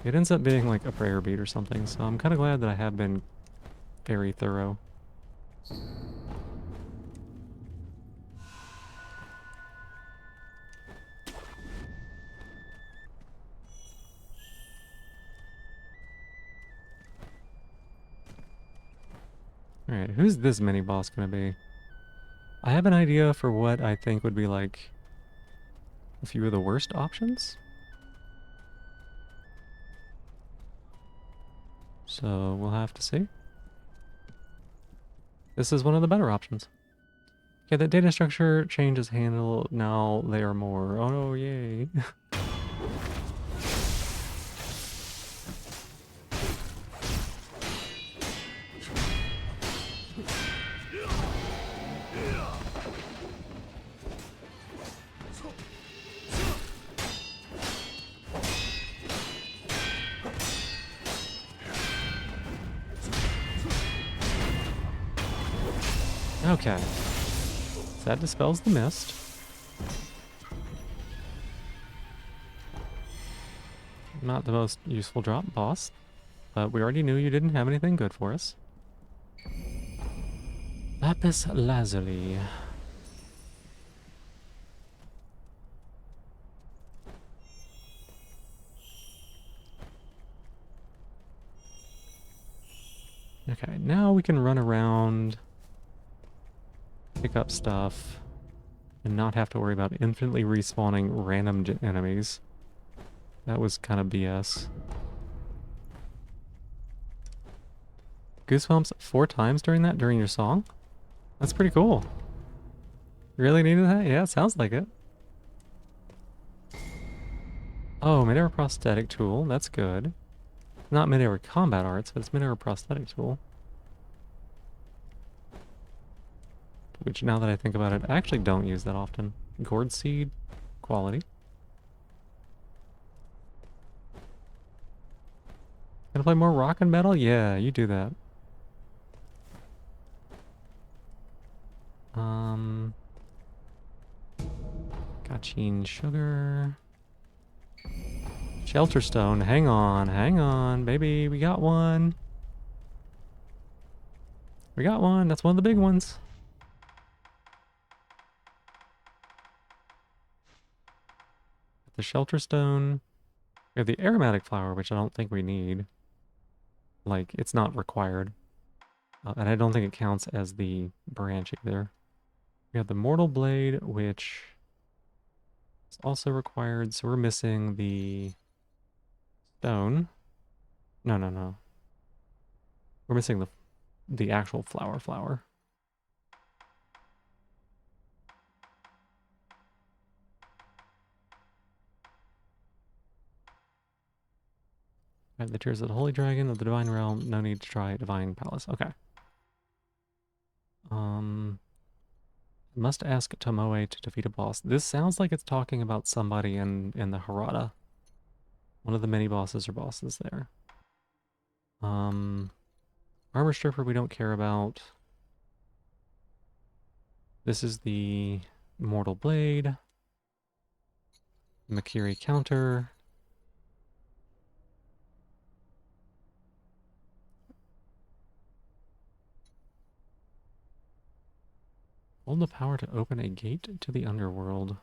S1: It ends up being like a prayer bead or something. So I'm kind of glad that I have been very thorough. Alright, who's this mini boss gonna be? I have an idea for what I think would be like a few of the worst options. So we'll have to see. This is one of the better options. Okay, that data structure changes handle. Now they are more. Oh no, yay. Okay. So that dispels the mist. Not the most useful drop boss, but we already knew you didn't have anything good for us. Lapis lazuli. Okay, now we can run around, pick up stuff, and not have to worry about infinitely respawning random enemies. That was kind of BS. Goosebumps 4 times during your song? That's pretty cool. Really needed that? Yeah, it sounds like it. Oh, mid-air prosthetic tool. That's good. Not mid-air combat arts, but it's mid-air prosthetic tool. Which, now that I think about it, I actually don't use that often. Gourd seed, quality. Gonna play more rock and metal? Yeah, you do that. Gachine sugar. Shelter stone. Hang on, baby. We got one. We got one. That's one of the big ones. The shelter stone. We have the aromatic flower, which I don't think we need. Like, it's not required. And I don't think it counts as the branch either. We have the mortal blade, which is also required. So we're missing the stone. No. We're missing the actual flower. Right, the Tears of the Holy Dragon of the Divine Realm. No need to try Divine Palace. Okay. Must ask Tomoe to defeat a boss. This sounds like it's talking about somebody in the Harada. One of the mini bosses or bosses there. Armor Stripper we don't care about. This is the Mortal Blade. Makiri counter. Hold the power to open a gate to the underworld.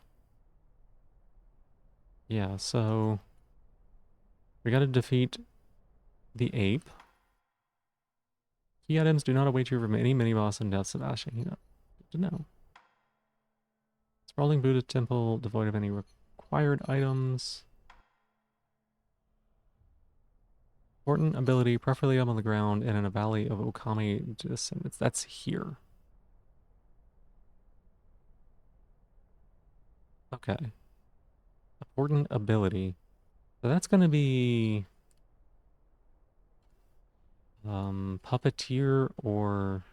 S1: Yeah, so we gotta defeat the ape. Key items do not await you from any mini-boss in Death Sebastian. You know, good to know. Sprawling Buddha Temple, devoid of any required items. Important ability, preferably up on the ground and in a valley of Okami descendants. That's here. Okay. Important ability. So that's going to be Puppeteer or...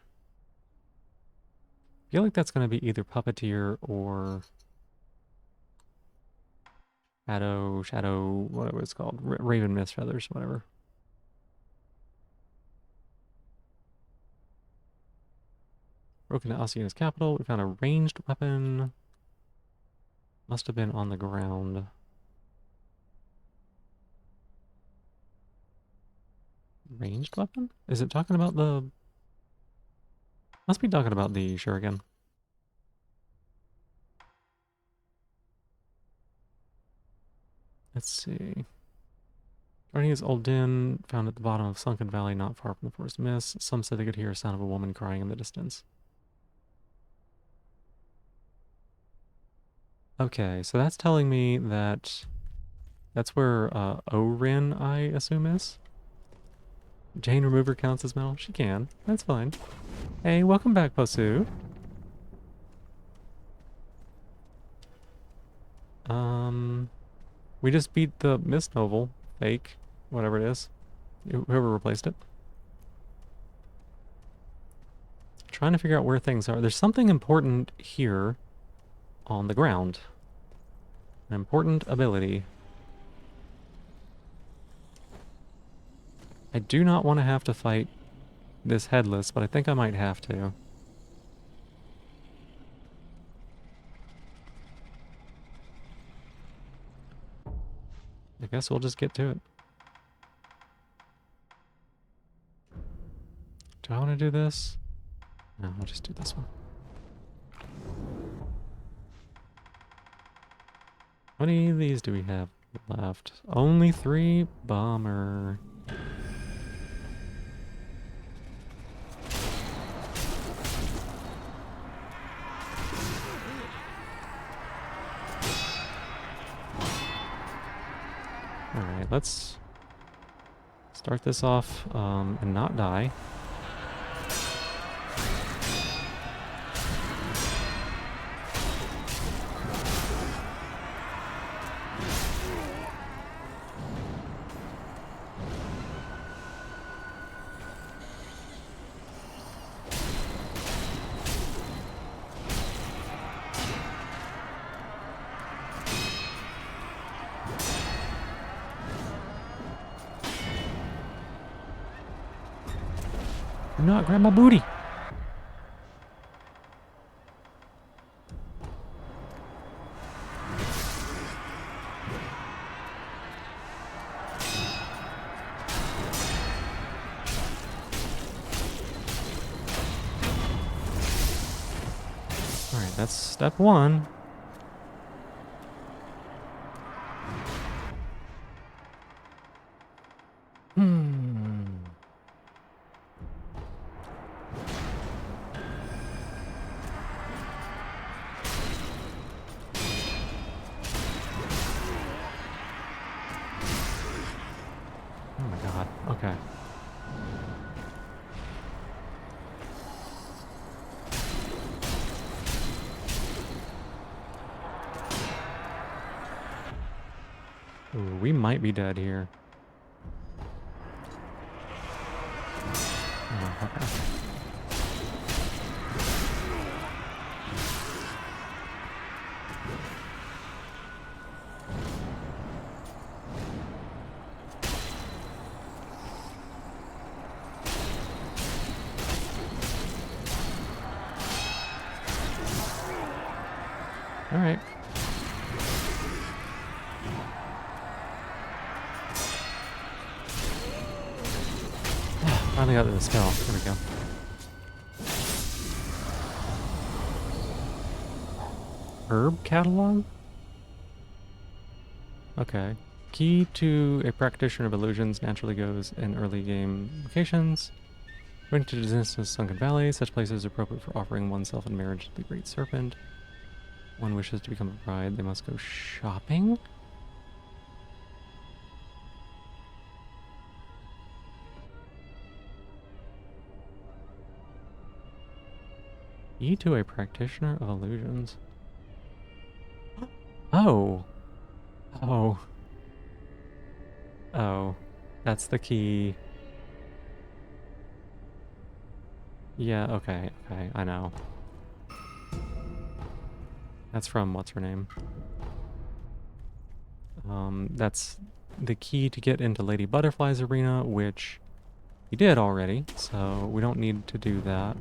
S1: I feel like that's going to be either Puppeteer or Shadow, whatever it's called. Raven Mist Feathers, whatever. Broken into Asiena's capital. We found a ranged weapon. Must have been on the ground. Ranged weapon? Is it talking about the... Must be talking about the shuriken. Let's see. Guardian's old den found at the bottom of Sunken Valley not far from the Forest Mist. Some said they could hear a sound of a woman crying in the distance. Okay, so that's telling me that that's where Orin, I assume, is. Jane Remover counts as metal? She can. That's fine. Hey, welcome back, Posu. We just beat the Mist Novel. Fake. Whatever it is. Whoever replaced it. Trying to figure out where things are. There's something important here on the ground. An important ability. I do not want to have to fight this headless, but I think I might have to. I guess we'll just get to it. Do I want to do this? No, I'll just do this one. How many of these do we have left? Only 3? Bummer. Alright, let's start this off and not die. Do not grab my booty. Alright, that's step 1. Oh my god, okay. Ooh, we might be dead here. Oh, okay. Alright. Finally got the spell. There we go. Herb catalog? Okay. Key to a practitioner of illusions naturally goes in early game locations. Going to the distance of Sunken Valley, such places are appropriate for offering oneself in marriage to the Great Serpent. One wishes to become a bride, they must go shopping? Key to a practitioner of illusions. Oh. Oh. Oh. That's the key. Yeah, okay, okay, I know. That's from what's her name? That's the key to get into Lady Butterfly's arena, which we did already, so we don't need to do that.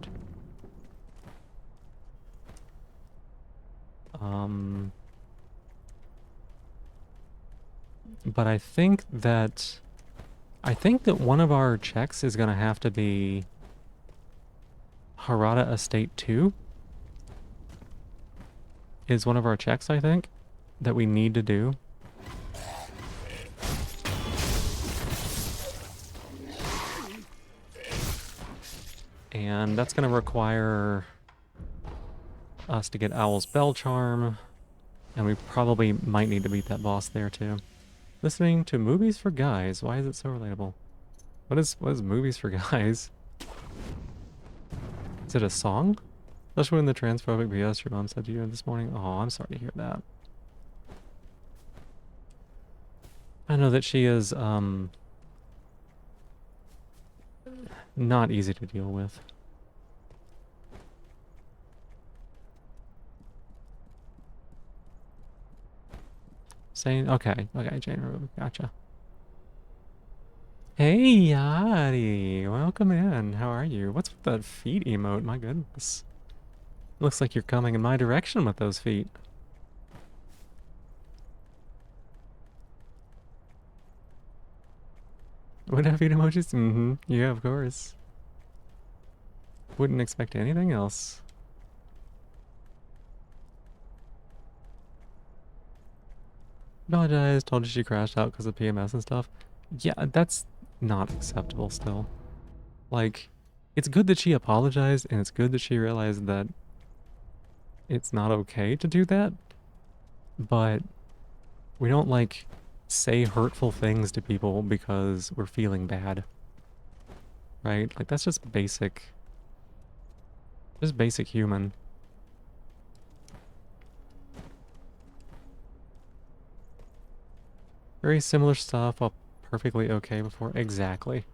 S1: Um, but I think that one of our checks is gonna have to be Harada Estate 2 is one of our checks, I think, that we need to do. And that's gonna require us to get Owl's Bell Charm, and we probably might need to beat that boss there too. Listening to movies for guys. Why is it so relatable? What is movies for guys? Is it a song? Especially when the transphobic BS your mom said to you this morning. Oh, I'm sorry to hear that. I know that she is not easy to deal with. Saying okay, Jane Rube, gotcha. Hey Yadi, welcome in. How are you? What's with that feet emote? My goodness. Looks like you're coming in my direction with those feet. Would have feet emojis? Mm-hmm. Yeah, of course. Wouldn't expect anything else. Apologized, told you she crashed out because of PMS and stuff. Yeah, that's not acceptable still. Like, it's good that she apologized, and it's good that she realized that it's not okay to do that, but we don't, like, say hurtful things to people because we're feeling bad. Right? Like, that's just basic human. Very similar stuff while perfectly okay before. Exactly.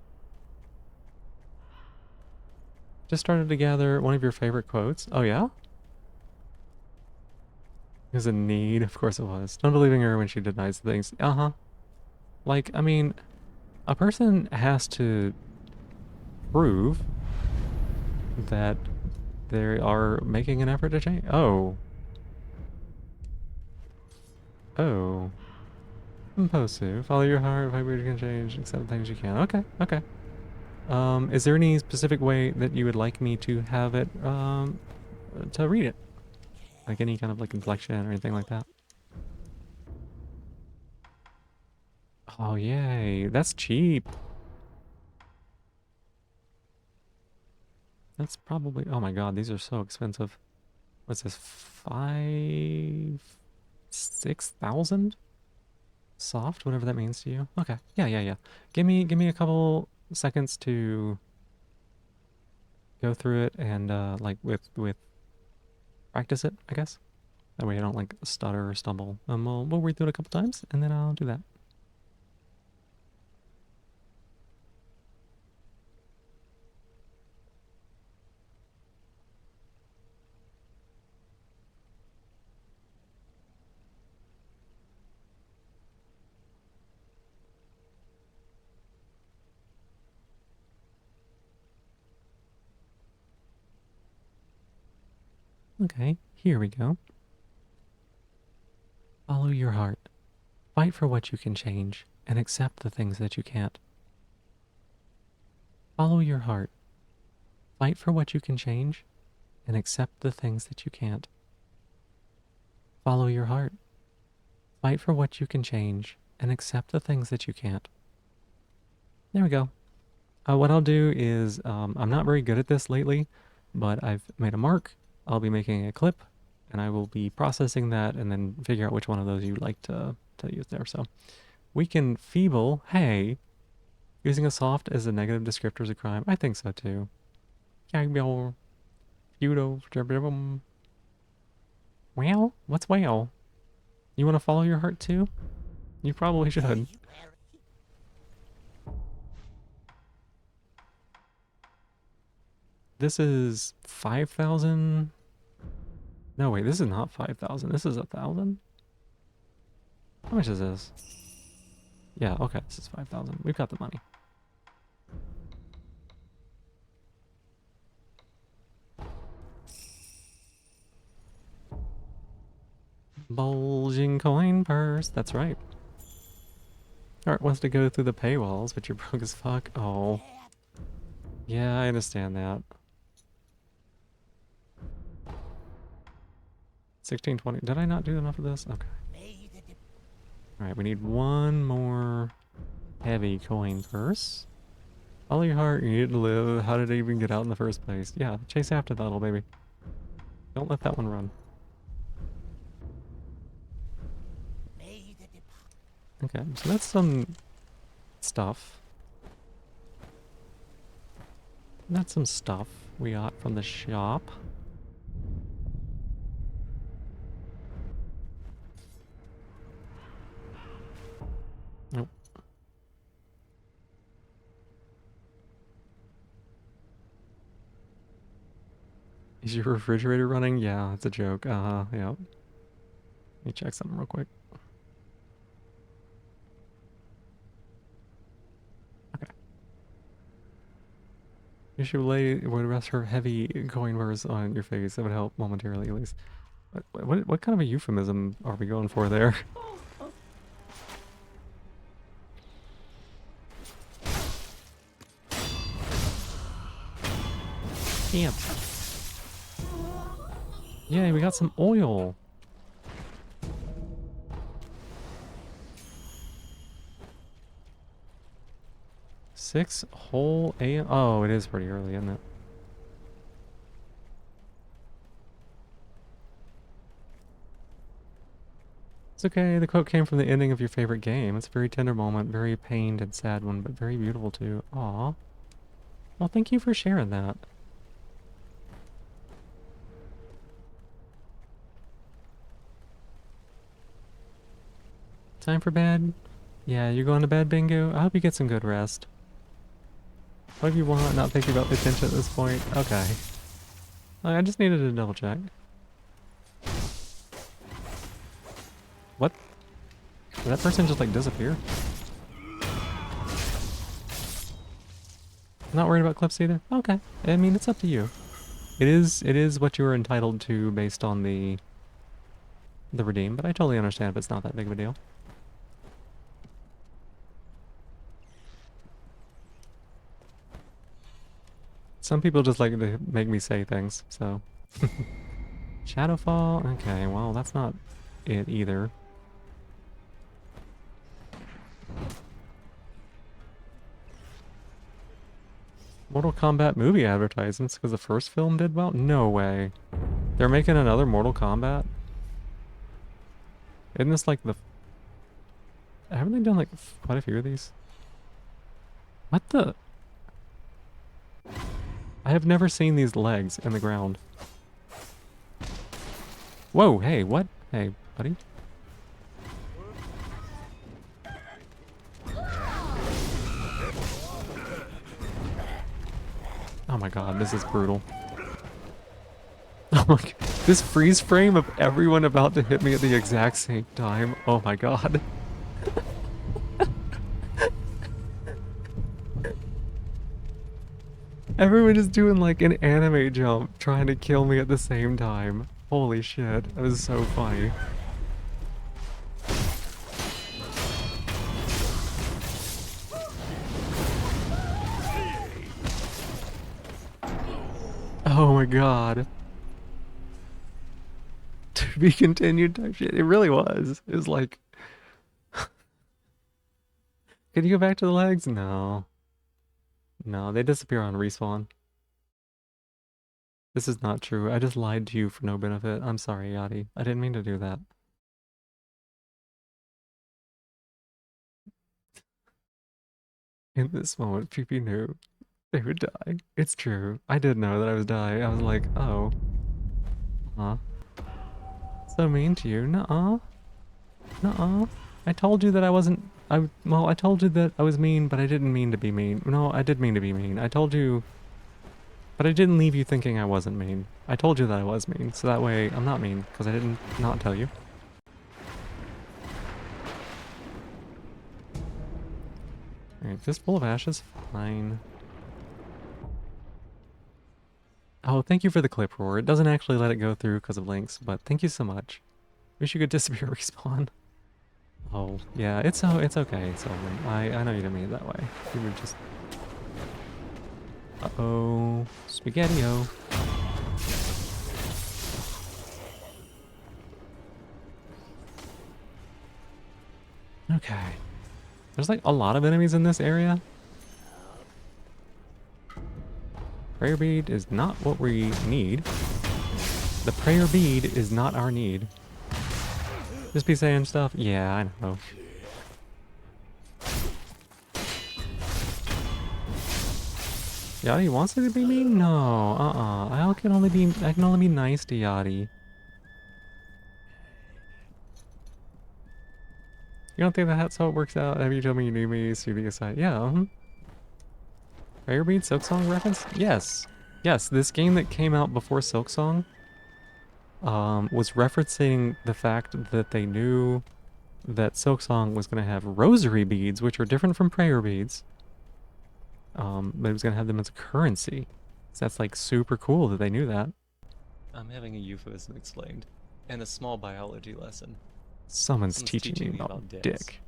S1: Just started to gather one of your favorite quotes. Oh, yeah? It was a need. Of course it was. Don't believing her when she denies things. Uh-huh. Like, I mean, a person has to prove that they are making an effort to change. Oh. Oh. Impulsive. Follow your heart. Hope you can change. Accept things you can. Okay. Okay. Is there any specific way that you would like me to have it, to read it? Like any kind of like inflection or anything like that? Oh, yay. That's cheap. That's probably, oh my god, these are so expensive. What's this, 6,000? Soft, whatever that means to you. Okay, yeah. Give me a couple seconds to go through it and, like, with practice it, I guess. That way I don't, like, stutter or stumble. We'll read through it a couple times, and then I'll do that. Okay, here we go. Follow your heart. Fight for what you can change, and accept the things that you can't. Follow your heart. Fight for what you can change, and accept the things that you can't. Follow your heart. Fight for what you can change, and accept the things that you can't. There we go. What I'll do is, I'm not very good at this lately, but I've made a mark. I'll be making a clip, and I will be processing that and then figure out which one of those you'd like to use there. So we can feeble, hey, using a soft as a negative descriptor is a crime. I think so too. Well, what's whale? You want to follow your heart too? You probably should. This is 5,000. No, wait, this is not 5,000. This is 1,000. How much is this? Yeah, okay, this is 5,000. We've got the money. Bulging coin purse. That's right. Art wants to go through the paywalls, but you're broke as fuck. Oh. Yeah, I understand that. 1620. Did I not do enough of this? Okay. Alright, we need one more heavy coin purse. All your heart, you need to live. How did it even get out in the first place? Yeah, chase after that little baby. Don't let that one run. Okay, so that's some stuff. That's some stuff we got from the shop. Nope. Is your refrigerator running? Yeah, it's a joke. Yeah. Let me check something real quick. Okay. You should would rest her heavy coin purse on your face. That would help momentarily, at least. What kind of a euphemism are we going for there? Damn. Yay, we got some oil. Six whole AM. Oh, it is pretty early, isn't it? It's okay. The quote came from the ending of your favorite game. It's a very tender moment, very pained and sad one, but very beautiful too. Aw. Well, thank you for sharing that. Time for bed? Yeah, you're going to bed, Bingo? I hope you get some good rest. Whatever you want, not thinking about the attention at this point. Okay. I just needed to double check. What? Did that person just like disappear? Not worried about clips either? Okay. I mean, it's up to you. It is what you are entitled to based on the redeem, but I totally understand if it's not that big of a deal. Some people just like to make me say things, so. Shadowfall? Okay, well, that's not it either. Mortal Kombat movie advertisements because the first film did well? No way. They're making another Mortal Kombat? Isn't this like the... Haven't they done like quite a few of these? What the... I have never seen these legs in the ground. Whoa, hey, what? Hey, buddy. Oh my god, this is brutal. Oh my god. This freeze frame of everyone about to hit me at the exact same time. Oh my god. Everyone is doing like an anime jump trying to kill me at the same time. Holy shit, that was so funny. Oh my god. To be continued type shit. It really was. It was like... Can you go back to the legs? No. No, they disappear on respawn. This is not true. I just lied to you for no benefit. I'm sorry, Yachty. I didn't mean to do that. In this moment, PP knew they would die. It's true. I did know that I was dying. I was like, oh. Huh? So mean to you. Nuh-uh. Nuh-uh. I told you that I wasn't... Well, I told you that I was mean, but I didn't mean to be mean. No, I did mean to be mean. I told you... But I didn't leave you thinking I wasn't mean. I told you that I was mean, so that way I'm not mean, because I didn't not tell you. Alright, Fistful of Ashes, fine. Oh, thank you for the clip, Roar. It doesn't actually let it go through because of links, but thank you so much. Wish you could disappear respawn. Oh, yeah, it's okay, Sylvan. I know you didn't mean it that way. You were just... Uh-oh. Spaghetti-o. Okay. There's like a lot of enemies in this area. Prayer bead is not what we need. The prayer bead is not our need. Just be saying stuff? Yeah, I know. Yachty wants it to be mean? No, I can only be nice to Yachty. You don't think that's how it works out? Have you told me you knew me, so you'd be excited? Yeah, Prayer Bead Silksong reference? Yes. Yes, this game that came out before Silksong was referencing the fact that they knew that Silksong was going to have rosary beads, which are different from prayer beads. But it was going to have them as a currency. So that's like super cool that they knew that. I'm having a euphemism explained. And a small biology lesson. Someone's teaching me about dick.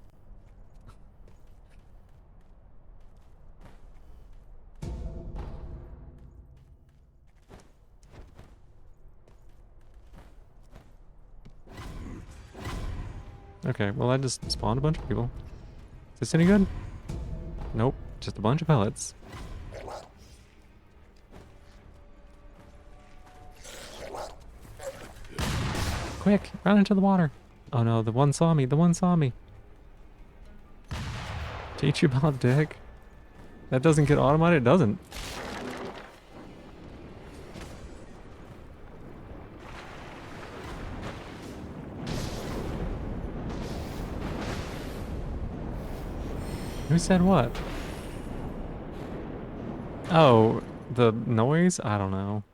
S1: Okay, well I just spawned a bunch of people. Is this any good? Nope, just a bunch of pellets. Quick, run into the water. Oh no, the one saw me, Teach you about dick? That doesn't get automated, it doesn't. Who said what? Oh, the noise? I don't know.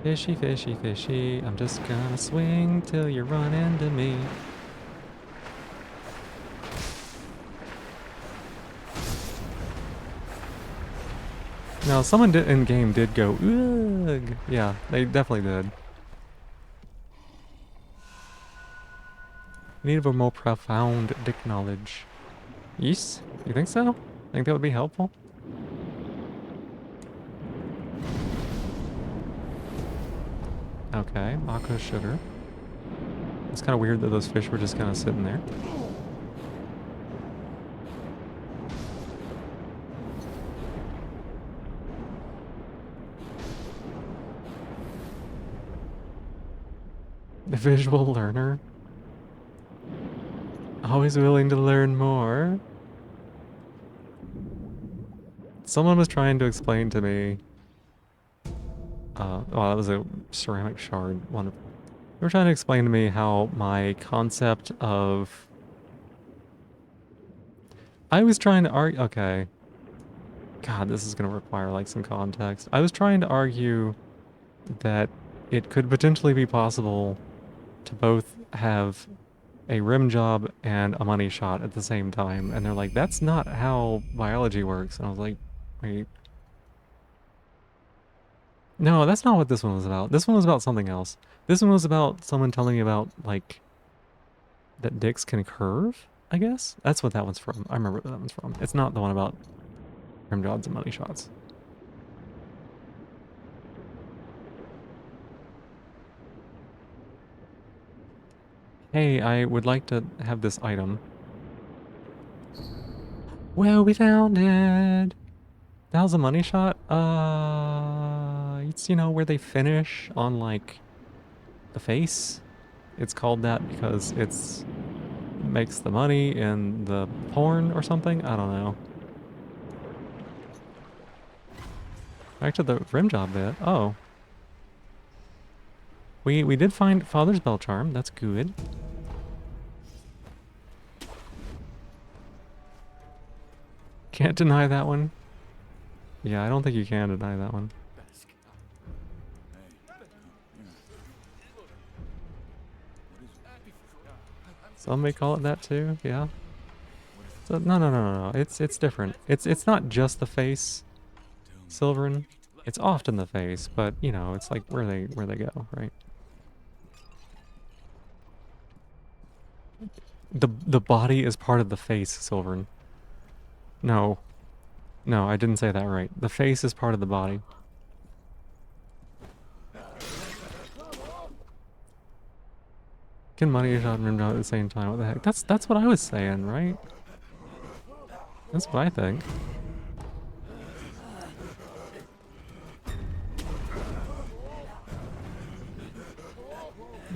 S1: Fishy, fishy, fishy. I'm just gonna swing till you run into me. No, someone in game did go, ugh. Yeah, they definitely did. Need a more profound dick knowledge. Yes? You think so? Think that would be helpful? Okay, aqua sugar. It's kind of weird that those fish were just kind of sitting there. The visual learner. Always willing to learn more. Someone was trying to explain to me. Oh, that was a ceramic shard. Wonderful. They were trying to explain to me how my concept of... I was trying to argue... Okay. God, this is going to require like some context. I was trying to argue that it could potentially be possible to both have a rim job and a money shot at the same time. And they're like, that's not how biology works. And I was like, wait. No, that's not what this one was about. This one was about something else. This one was about someone telling me about, like, that dicks can curve, I guess? That's what that one's from. I remember what that one's from. It's not the one about rim jobs and money shots. Hey, I would like to have this item. Well, we found it! That was a money shot? It's, you know, where they finish on, like, the face. It's called that because it's makes the money in the porn or something? I don't know. Back to the rim job bit. Oh. We did find Father's Bell Charm. That's good. Can't deny that one. Yeah, I don't think you can deny that one. Some may call it that too, yeah. So no. It's different. It's not just the face, Silverin. It's often the face, but you know, it's like where they go, right? The body is part of the face, Silvern. No. No, I didn't say that right. The face is part of the body. Can money shot and rim at the same time? What the heck? That's what I was saying, right? That's what I think.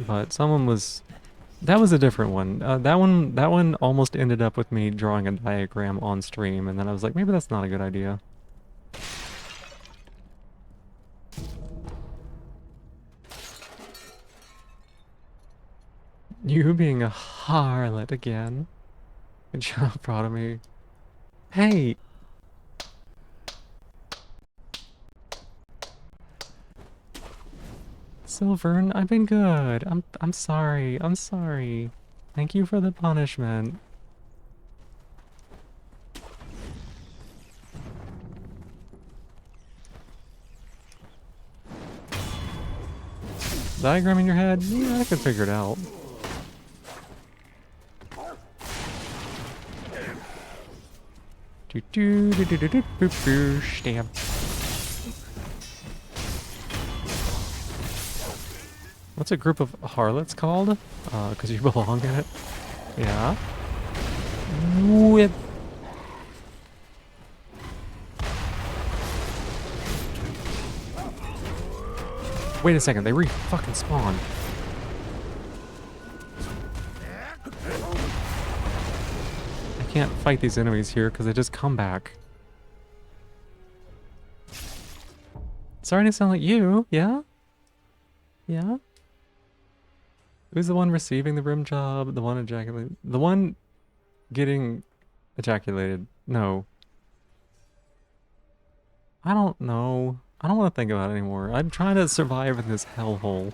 S1: But someone was... That was a different one. That one almost ended up with me drawing a diagram on stream, and then I was like, maybe that's not a good idea. You being a harlot again. Good job, proud of me. Hey! Silvern, I've been good. I'm sorry. I'm sorry. Thank you for the punishment. Diagram in your head? Yeah, I could figure it out. Stamp. What's a group of harlots called? Because you belong in it. Yeah. Whip. Wait a second, they fucking spawned. I can't fight these enemies here because they just come back. Sorry to sound like you, yeah? Yeah? Who's the one receiving the rim job? The one ejaculated? The one getting ejaculated? No. I don't know. I don't want to think about it anymore. I'm trying to survive in this hellhole.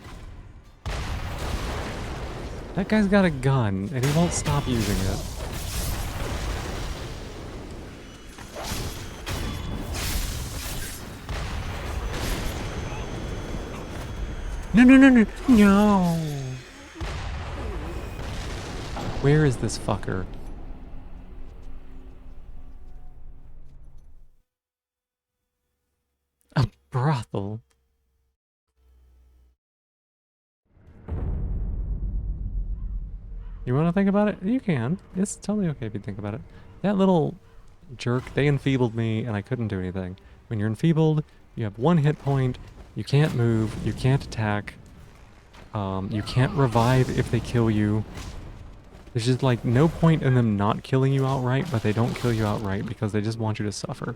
S1: That guy's got a gun, and he won't stop using it. No, no, no, no, no! Where is this fucker? A brothel. You want to think about it? You can. It's totally okay if you think about it. That little jerk, they enfeebled me and I couldn't do anything. When you're enfeebled, you have 1 hit point, you can't move, you can't attack, you can't revive if they kill you. There's just like no point in them not killing you outright, but they don't kill you outright because they just want you to suffer.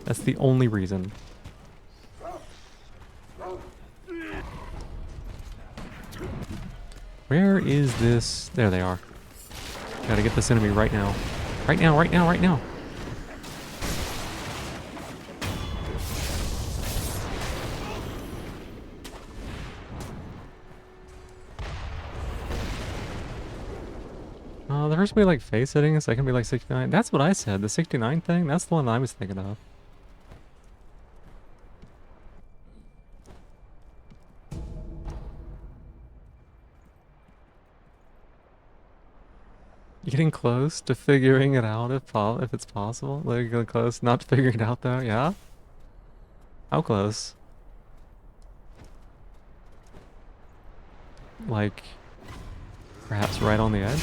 S1: That's the only reason. Where is this? There they are. Gotta get this enemy right now. Right now, right now, right now. The first will be like face hitting, the second will be like 69. That's what I said. The 69 thing? That's the one I was thinking of. Getting close to figuring it out if it's possible. Like, getting close, not figuring it out though, yeah? How close? Like, perhaps right on the edge?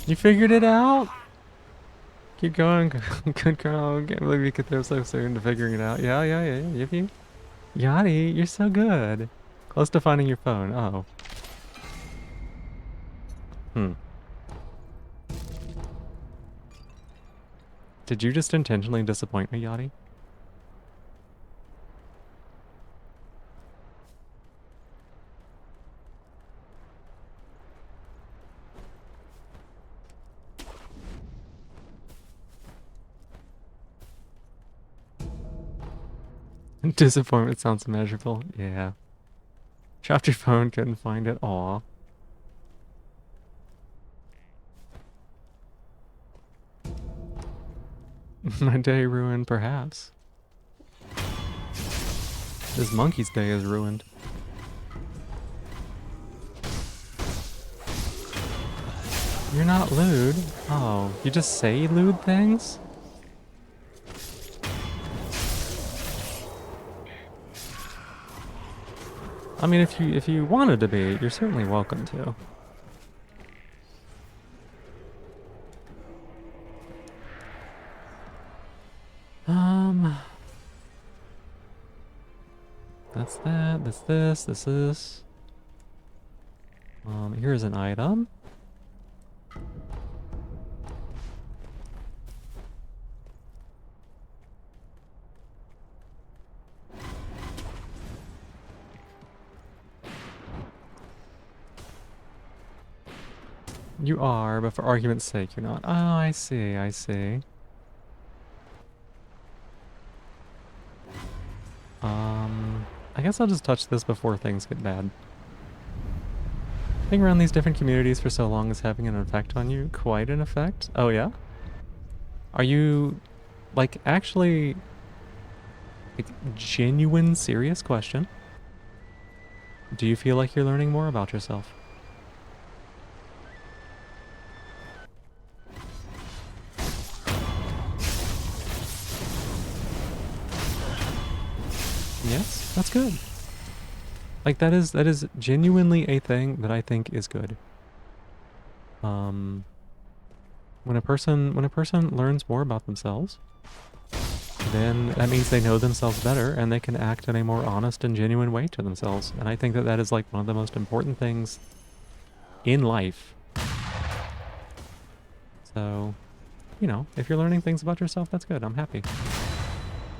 S1: You figured it out? Keep going. Good girl. Can't believe you get there so soon to figuring it out. Yeah, yeah, yeah. Yippee. Yachty, you're so good. Close to finding your phone. Oh. Did you just intentionally disappoint me, Yachty? Disappointment sounds immeasurable. Yeah. Dropped your phone, couldn't find it. Aw. My day ruined, perhaps. This monkey's day is ruined. You're not lewd. Oh, you just say lewd things? I mean, if you wanted to be, you're certainly welcome to. That's that, that's this. Here's an item. You are, but for argument's sake, you're not. Oh, I see, I see. I guess I'll just touch this before things get bad. Being around these different communities for so long is having an effect on you. Quite an effect? Oh, yeah? Are you, like, actually, like, genuine, serious question? Do you feel like you're learning more about yourself? Yes, that's good. Like that is genuinely a thing that I think is good. When a person learns more about themselves, then that means they know themselves better and they can act in a more honest and genuine way to themselves. And I think that that is like one of the most important things in life. So, you know, if you're learning things about yourself, that's good. I'm happy.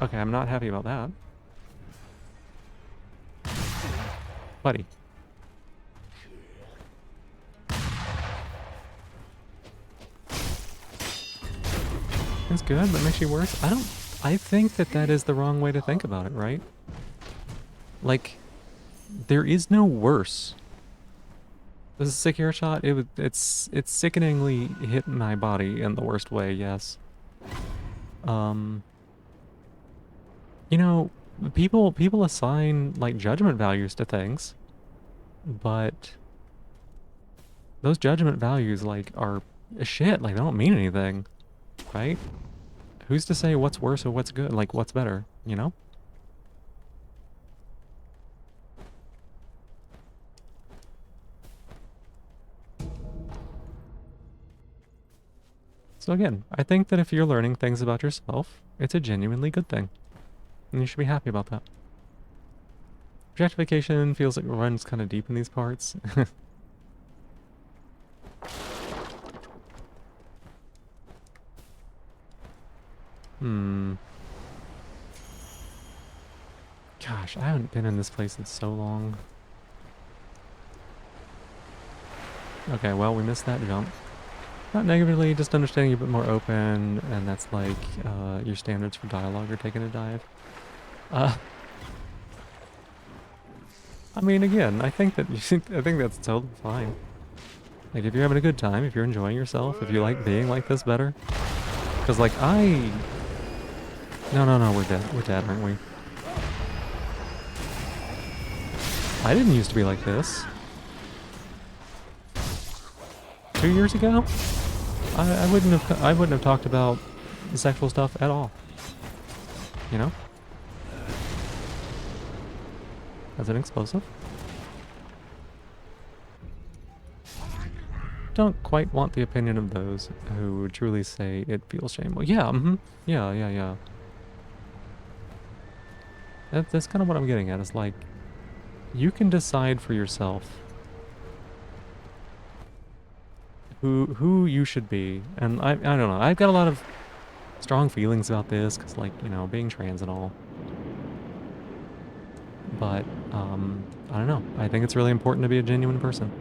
S1: Okay, I'm not happy about that. Buddy. It's good, but it makes you worse. I think that that is the wrong way to think about it, right? Like, there is no worse. This is a sick air shot. It's sickeningly hit my body in the worst way, yes. You know, people assign like judgment values to things, but those judgment values like are shit, like they don't mean anything, right? Who's to say what's worse or what's good, like what's better, you know? So again, I think that if you're learning things about yourself, it's a genuinely good thing. And you should be happy about that. Objectification feels like it runs kind of deep in these parts. Gosh, I haven't been in this place in so long. Okay, well, we missed that jump. Not negatively, just understanding you're a bit more open, and that's like your standards for dialogue are taking a dive. I mean, again, I think that I think that's totally fine. Like, if you're having a good time, if you're enjoying yourself, if you like being like this better, because like no, we're dead, aren't we? I didn't used to be like this. 2 years ago, I wouldn't have talked about sexual stuff at all. You know? As an explosive. Don't quite want the opinion of those who truly say it feels shameful. Yeah, yeah. That's kind of what I'm getting at. Is like, you can decide for yourself who you should be, and I don't know. I've got a lot of strong feelings about this because, like, you know, being trans and all. But I don't know. I think it's really important to be a genuine person.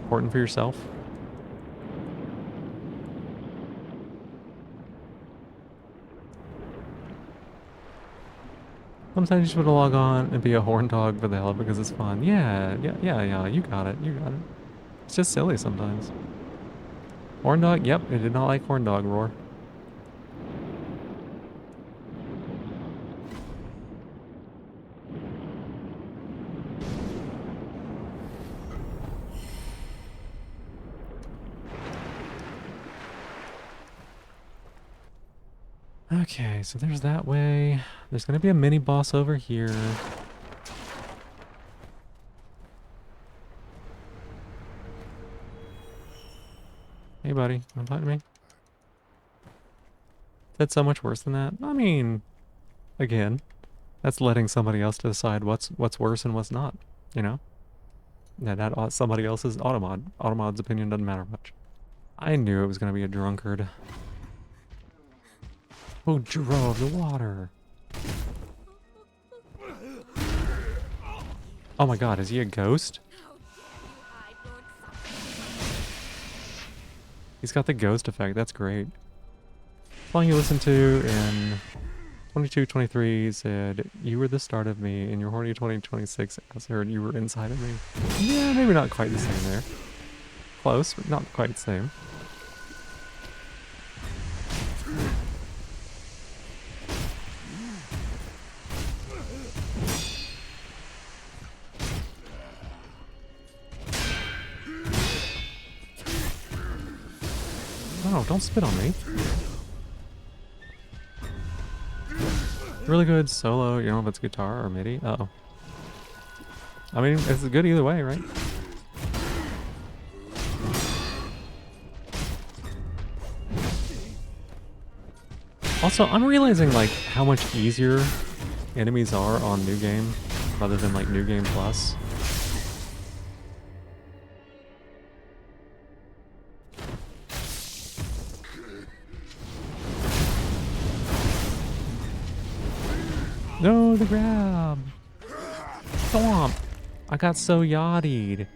S1: Important for yourself. Sometimes you just want to log on and be a horn dog for the hell of it because it's fun. Yeah, yeah, yeah, yeah. You got it. You got it. It's just silly sometimes. Horn dog. Yep, I did not like horn dog roar. Okay, so there's that way. There's gonna be a mini boss over here. Hey, buddy, don't talk to me. That's so much worse than that. I mean, again, that's letting somebody else decide what's worse and what's not. You know, that somebody else's automod. Automod's opinion doesn't matter much. I knew it was gonna be a drunkard. Who drove the water? Oh my god, is he a ghost? He's got the ghost effect, that's great. The song you listened to in 22-23 said, "You were the start of me," and your horny 2026 answered, "You were inside of me." Yeah, maybe not quite the same there. Close, but not quite the same. Oh, don't spit on me. Really good solo. You don't know if it's guitar or MIDI. Uh-oh. I mean, it's good either way, right? Also, I'm realizing, like, how much easier enemies are on New Game rather than, like, New Game Plus. No, the grab! Thwomp! I got so yachtied.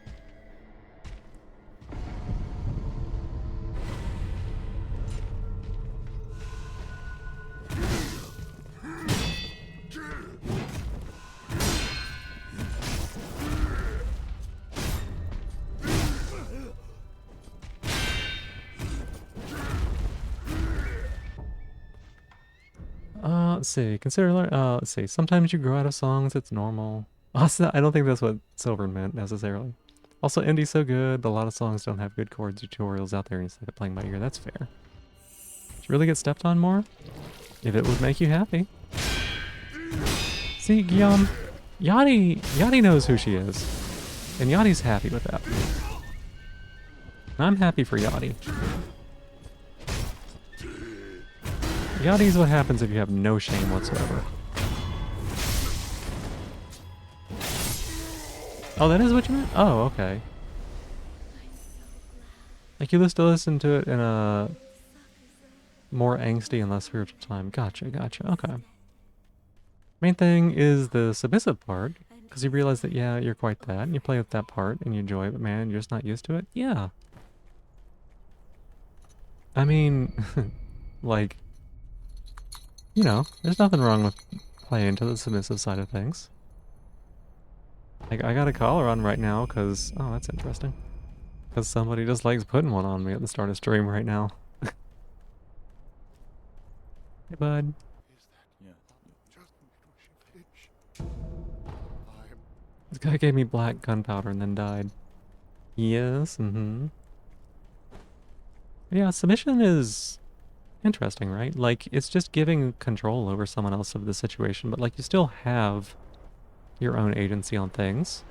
S1: Let's see. Let's see. Sometimes you grow out of songs. It's normal. Also, I don't think that's what Silver meant necessarily. Also, indie's so good. A lot of songs don't have good chord tutorials out there instead of playing by ear. That's fair. Should really get stepped on more? If it would make you happy. See, Guillaume, Yachty knows who she is. And Yachty's happy with that. And I'm happy for Yachty. Yachty's what happens if you have no shame whatsoever. Oh, that is what you meant? Oh, okay. Like you used to listen to it in a more angsty and less spiritual time. Gotcha, gotcha. Okay. Main thing is the submissive part, because you realize that, yeah, you're quite that, and you play with that part, and you enjoy it, but man, you're just not used to it? Yeah. I mean, like, you know, there's nothing wrong with playing to the submissive side of things. Like, I got a collar on right now, because, oh, that's interesting. Because somebody just likes putting one on me at the start of stream right now. Hey, bud. This guy gave me black gunpowder and then died. Yes, Yeah, submission is interesting, right? Like, it's just giving control over someone else of the situation, but, like, you still have your own agency on things.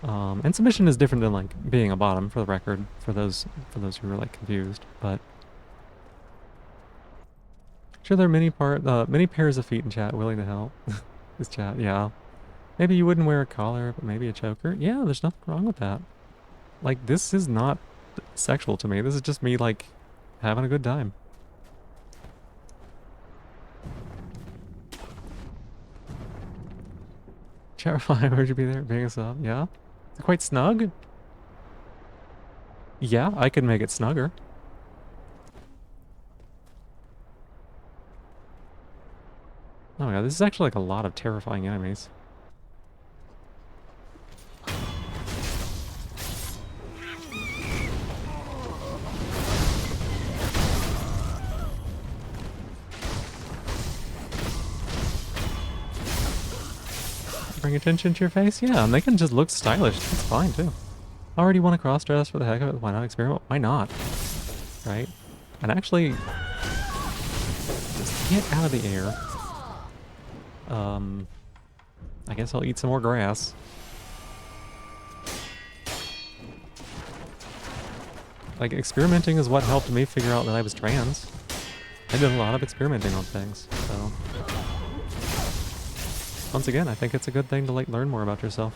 S1: And submission is different than, like, being a bottom, for the record, for those who are, like, confused, but... Sure, there are many pairs of feet in chat willing to help. This chat, yeah. Maybe you wouldn't wear a collar, but maybe a choker. Yeah, there's nothing wrong with that. Like, this is not sexual to me. This is just me, like, having a good time. Terrifying, would you be there? Being a sub, yeah? Is it quite snug? Yeah, I could make it snugger. Oh my god, this is actually like a lot of terrifying enemies. Bring attention to your face? Yeah, and they can just look stylish. That's fine too. Already want to cross-dress for the heck of it? Why not experiment? Why not? Right? And actually, just get out of the air. I guess I'll eat some more grass. Like, experimenting is what helped me figure out that I was trans. I did a lot of experimenting on things, so... Once again, I think it's a good thing to, like, learn more about yourself.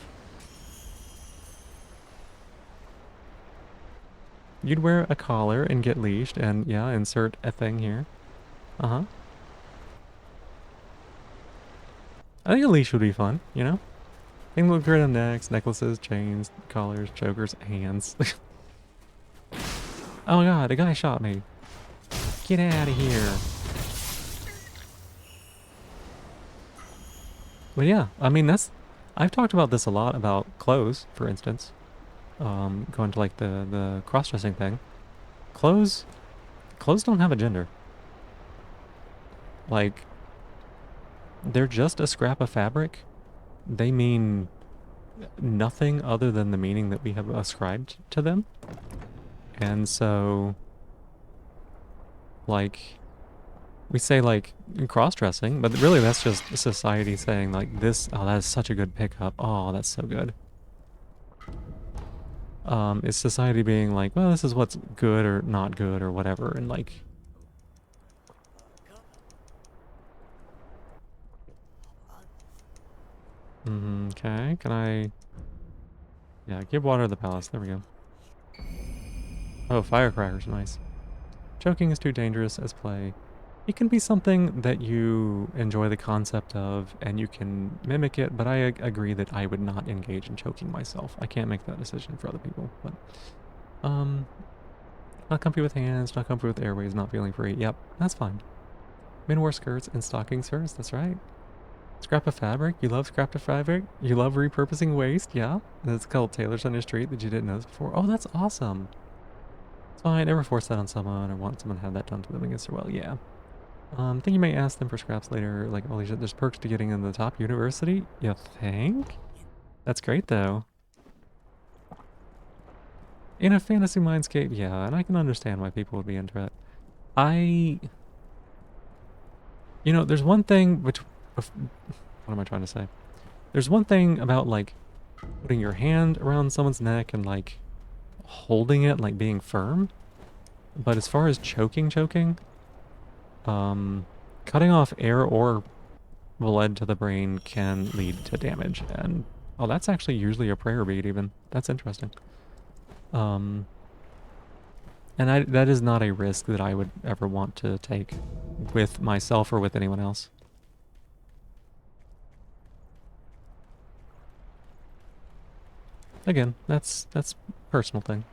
S1: You'd wear a collar and get leashed, and, yeah, insert a thing here. Uh-huh. I think a leash would be fun, you know? Things look great on necks, necklaces, chains, collars, chokers, hands. Oh god, a guy shot me. Get out of here. But yeah, I mean, I've talked about this a lot, about clothes, for instance. Going to like the cross-dressing thing. Clothes don't have a gender. Like, they're just a scrap of fabric. They mean nothing other than the meaning that we have ascribed to them. And so, like, we say, like, cross-dressing, but really that's just society saying, like, this, oh, that is such a good pickup. Oh, that's so good. It's society being like, well, this is what's good or not good or whatever, and like... Okay, can I... Yeah, give water to the palace, there we go. Oh, firecrackers, nice. Choking is too dangerous as play. It can be something that you enjoy the concept of and you can mimic it, but I agree that I would not engage in choking myself. I can't make that decision for other people, but not comfy with hands, not comfy with airways, not feeling free. Yep, that's fine. Men wear skirts and stockings first, that's right. Scrap of fabric? You love scrap of fabric? You love repurposing waste? Yeah? That's called tailors on your street that you didn't notice before. Oh, that's awesome. It's fine, never force that on someone or want someone to have that done to them against their will. Yeah. I think you may ask them for scraps later. Like, holy shit, there's perks to getting in the top university? You think? That's great, though. In a fantasy mindscape, yeah, and I can understand why people would be into it. You know, there's one thing which... What am I trying to say? There's one thing about, like, putting your hand around someone's neck and, like, holding it, like, being firm. But as far as choking, cutting off air or blood to the brain can lead to damage. And, oh, that's actually usually a prayer bead, even. That's interesting. And that is not a risk that I would ever want to take with myself or with anyone else. Again, that's personal thing.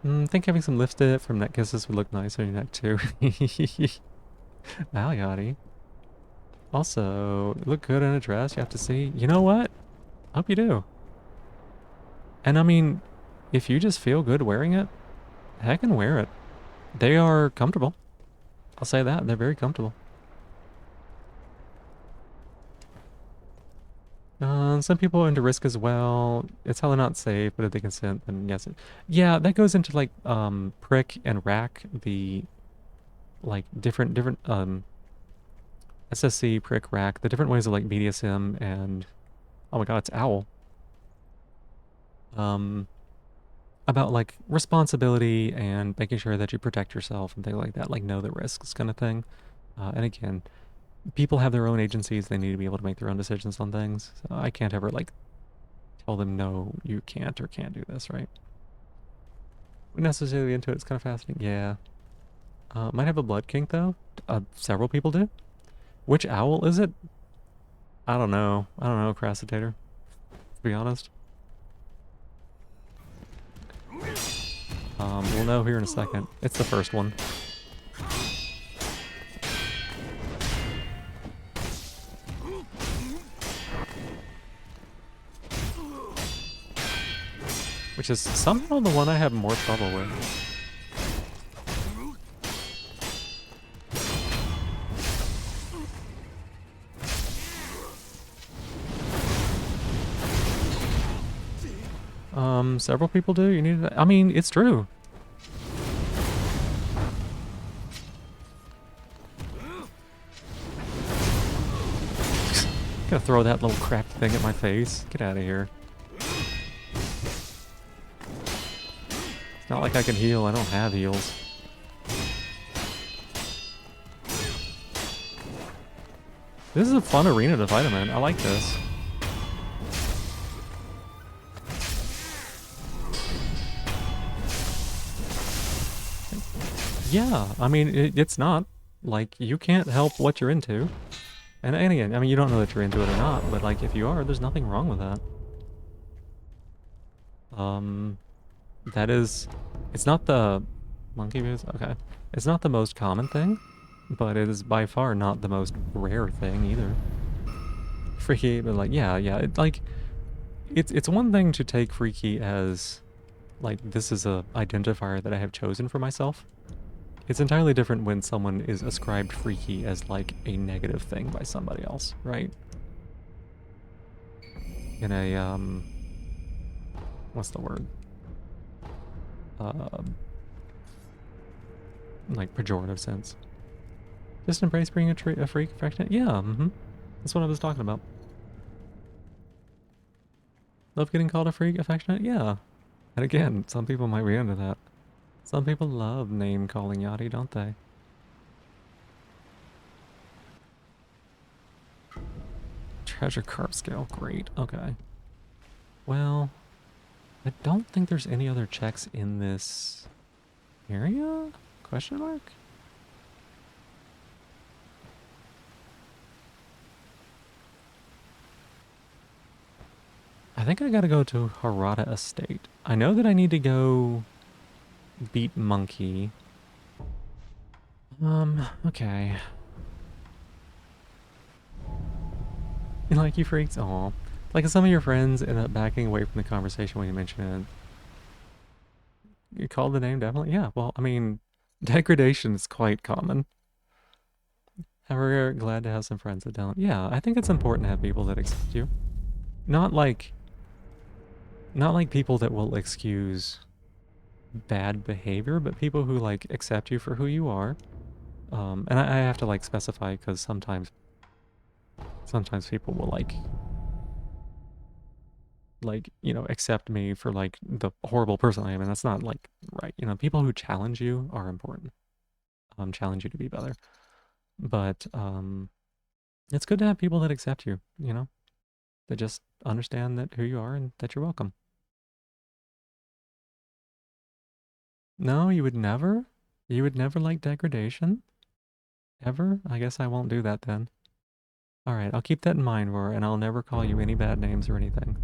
S1: I think having some lifted from neck kisses would look nice on your neck too. Wow, Yachty. Also, look good in a dress, you have to see. You know what? Hope you do. And I mean, if you just feel good wearing it, heck and wear it. They are comfortable. I'll say that, they're very comfortable. Some people are into risk as well. It's hella not safe, but if they consent, then yes. Yeah, that goes into like prick and rack, the like different SSC, prick, rack, the different ways of like BDSM and oh my god, it's owl. About like responsibility and making sure that you protect yourself and things like that, like know the risks kind of thing. And again, people have their own agencies. They need to be able to make their own decisions on things. So I can't ever like tell them, no, you can't or can't do this, right? Necessarily into it. It's kind of fascinating. Yeah. Might have a blood kink though. Several people do. Which owl is it? I don't know. I don't know, Crassitator. To be honest. We'll know here in a second. It's the first one. which is somehow the one I have more trouble with. Several people do. You need to, I mean, it's true. Gonna throw that little cracked thing at my face. Get out of here. It's not like I can heal. I don't have heals. This is a fun arena to fight him in. I like this. Yeah, I mean, it's not. Like, you can't help what you're into. And again, I mean, you don't know that you're into it or not, but like, if you are, there's nothing wrong with that. That is... It's not the... Monkey boots? Okay. It's not the most common thing, but it is by far not the most rare thing either. Freaky, but like, yeah, like... It's one thing to take freaky as... Like, this is a identifier that I have chosen for myself. It's entirely different when someone is ascribed freaky as like a negative thing by somebody else, right? In a, what's the word? Like pejorative sense. Just embrace being a freak, affectionate? Yeah, That's what I was talking about. Love getting called a freak, affectionate? Yeah. And again, some people might be into that. Some people love name calling Yachty, don't they? Treasure carp scale, great, okay. Well, I don't think there's any other checks in this area? Question mark? I think I gotta go to Harada Estate. I know that I need to go beat Monkey. Okay. You like you freaks? Aw. Like if some of your friends end up backing away from the conversation when you mention it. You called the name, definitely? Yeah, well, I mean, degradation is quite common. However, glad to have some friends that don't. Yeah, I think it's important to have people that accept you. Not like people that will excuse bad behavior, but people who like accept you for who you are. And I have to like specify because sometimes people will like, you know, accept me for like the horrible person I am, and that's not like right. You know, people who challenge you are important. Challenge you to be better. But it's good to have people that accept you, you know, that just understand that who you are and that you're welcome. No, you would never? You would never like degradation? Ever? I guess I won't do that then. Alright, I'll keep that in mind, Roar, and I'll never call you any bad names or anything.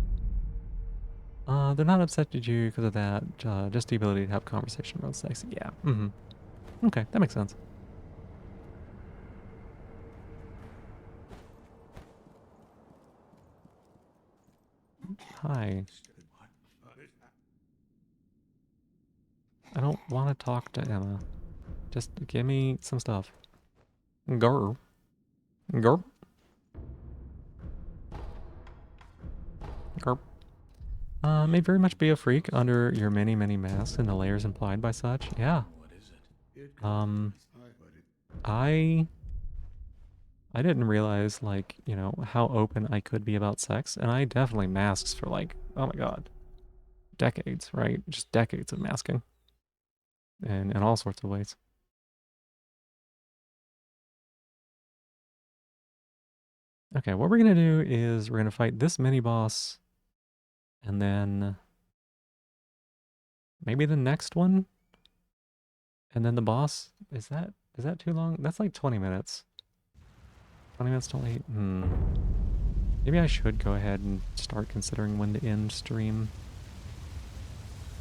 S1: They're not upset at you because of that, just the ability to have conversation about sex. Yeah, Okay, that makes sense. Hi. I don't want to talk to Emma. Just give me some stuff. Grr. Grr. Grr. May very much be a freak under your many, many masks and the layers implied by such. Yeah. I didn't realize, like, you know, how open I could be about sex, and I definitely masks for, like, oh my god, decades, right? Just decades of masking. And in all sorts of ways. Okay, what we're gonna do is we're gonna fight this mini-boss, and then maybe the next one, and then the boss. Is that too long? That's like 20 minutes. 20 minutes till 8? Maybe I should go ahead and start considering when to end stream.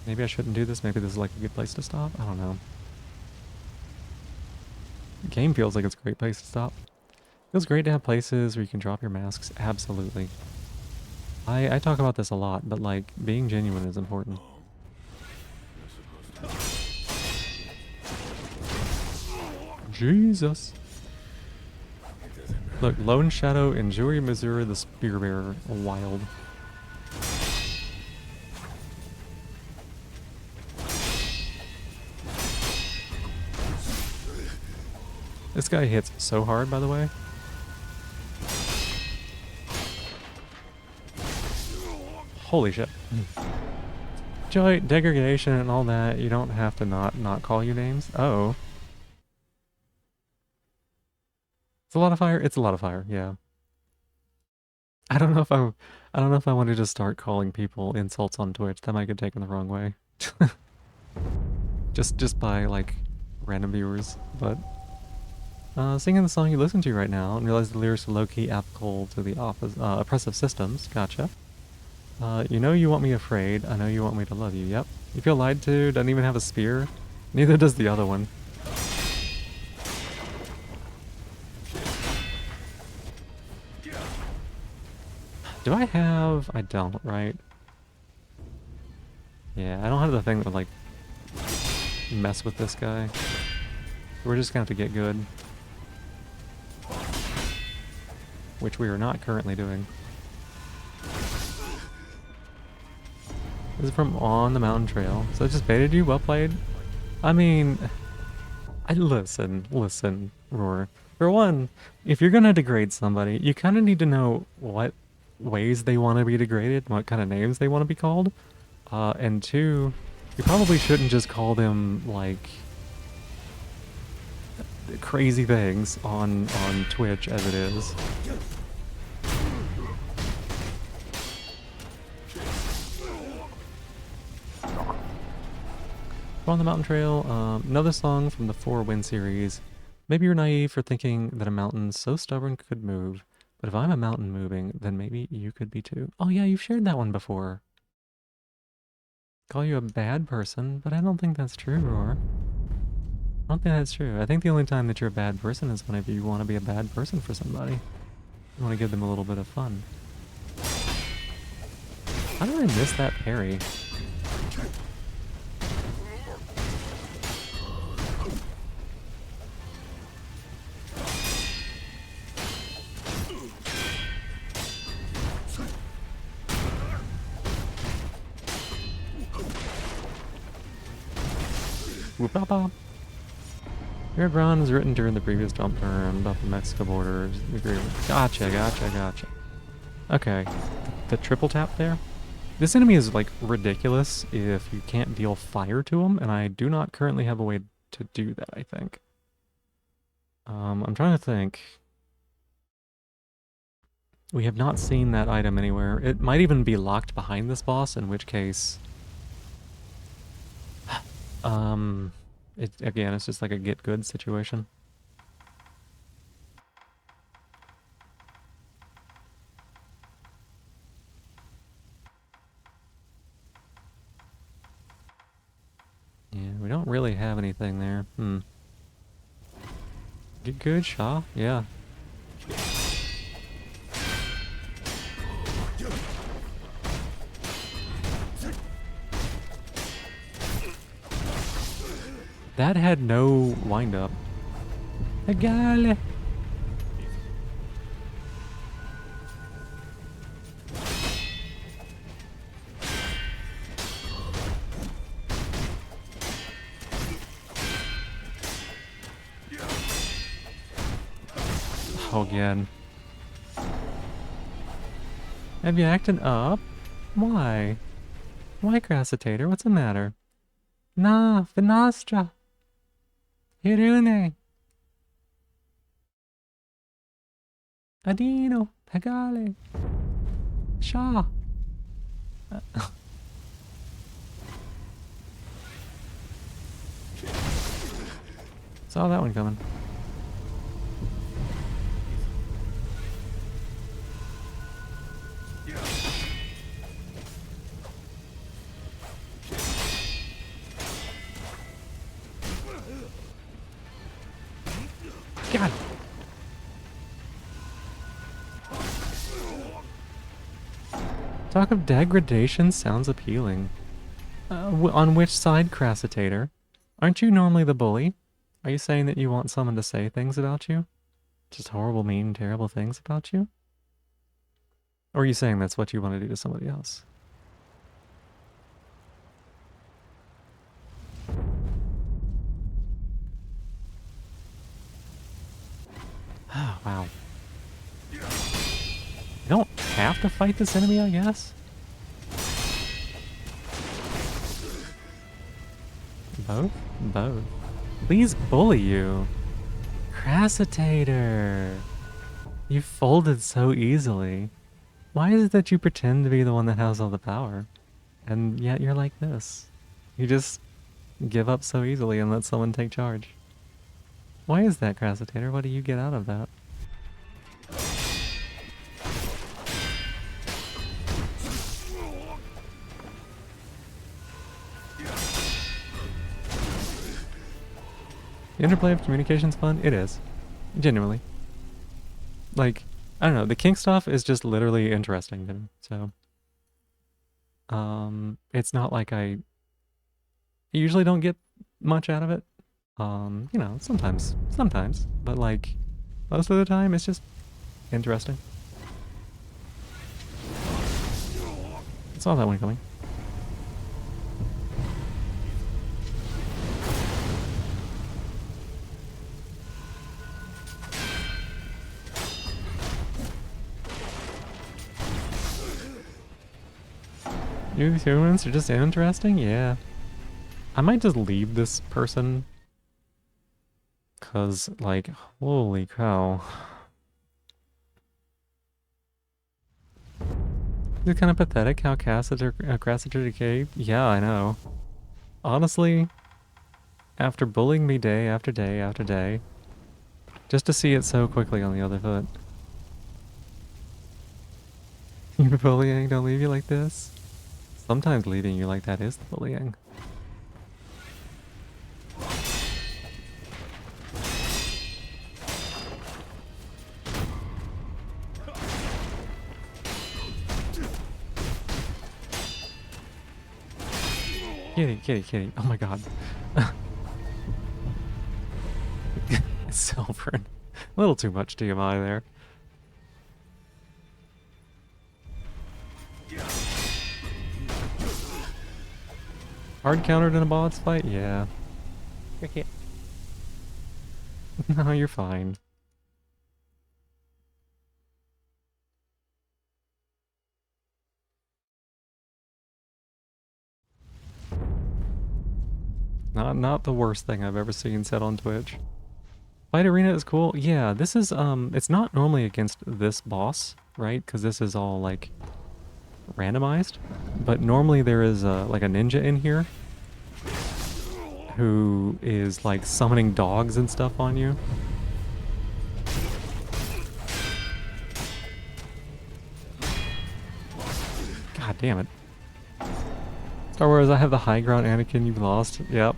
S1: Maybe I shouldn't do this. Maybe this is like a good place to stop. I don't know. The game feels like it's a great place to stop. Feels great to have places where you can drop your masks. Absolutely. I talk about this a lot, but like being genuine is important. Jesus. Look, Lone Shadow and Joey Missouri the Spear Bearer. Wild. This guy hits so hard, by the way. Holy shit. Joy, degradation and all that, you don't have to not call you names. Oh. It's a lot of fire? It's a lot of fire, yeah. I don't know if I want to just start calling people insults on Twitch. That might get taken the wrong way. just by like random viewers, but singing the song you listen to right now and realize the lyrics are low-key applicable to the oppressive systems. Gotcha. You know you want me afraid. I know you want me to love you. Yep. You feel lied to. Doesn't even have a spear. Neither does the other one. Do I have... I don't, right? Yeah, I don't have the thing that would, like, mess with this guy. We're just gonna have to get good. Which we are not currently doing. This is from On the Mountain Trail. So I just baited you? Well played. I mean... Listen, Roar. For one, if you're gonna degrade somebody, you kind of need to know what ways they want to be degraded, what kind of names they want to be called. And two, you probably shouldn't just call them, like, crazy things on Twitch as it is. On the Mountain Trail, another song from the Four Wind series. Maybe you're naive for thinking that a mountain so stubborn could move, but if I'm a mountain moving, then maybe you could be too. Oh yeah, you've shared that one before. Call you a bad person, but I don't think that's true, Roar. I don't think that's true. I think the only time that you're a bad person is whenever you want to be a bad person for somebody. You want to give them a little bit of fun. How did I miss that parry? Whoop-a-pop. Your ground was written during the previous jump term about the Mexico border. Gotcha. Okay. The triple tap there? This enemy is, like, ridiculous if you can't deal fire to him, and I do not currently have a way to do that, I think. I'm trying to think. We have not seen that item anywhere. It might even be locked behind this boss, in which case... Again, it's just like a get good situation. Yeah, we don't really have anything there. Get good, Shaw? Yeah. That had no wind-up. Egale! Oh, again. Have you acted up? Why? Why, Crassitator? What's the matter? Nah, Finostra. Hirune. Adino. Pagale. Shaw. Saw that one coming. God. Talk of degradation sounds appealing. On which side, Crassitator? Aren't you normally the bully? Are you saying that you want someone to say things about you? Just horrible, mean, terrible things about you? Or are you saying that's what you want to do to somebody else? Oh, wow. You don't have to fight this enemy, I guess? Both? Both. Please bully you. Crassitator. You folded so easily. Why is it that you pretend to be the one that has all the power? And yet you're like this. You just give up so easily and let someone take charge. Why is that, Crassitator? What do you get out of that? The interplay of communication's fun? It is. Genuinely. Like, I don't know, the kink stuff is just literally interesting to me, so. It's not like I usually don't get much out of it. You know, sometimes, but like, most of the time it's just interesting. Saw that one coming. New humans are just interesting? Yeah. I might just leave this person. Cause, like, holy cow. It's kind of pathetic how Crassiter decayed. Yeah, I know. Honestly, after bullying me day after day after day, just to see it so quickly on the other foot. Your bullying don't leave you like this? Sometimes leaving you like that is the bullying. Kitty. Oh my god. Silver. A little too much TMI there. Hard countered in a boss fight? Yeah. Okay. No, you're fine. Not the worst thing I've ever seen said on Twitch. Fight Arena is cool. Yeah, this is it's not normally against this boss, right? Because this is all like randomized. But normally there is like a ninja in here who is like summoning dogs and stuff on you. God damn it. Star Wars, I have the high ground, Anakin, you've lost. Yep.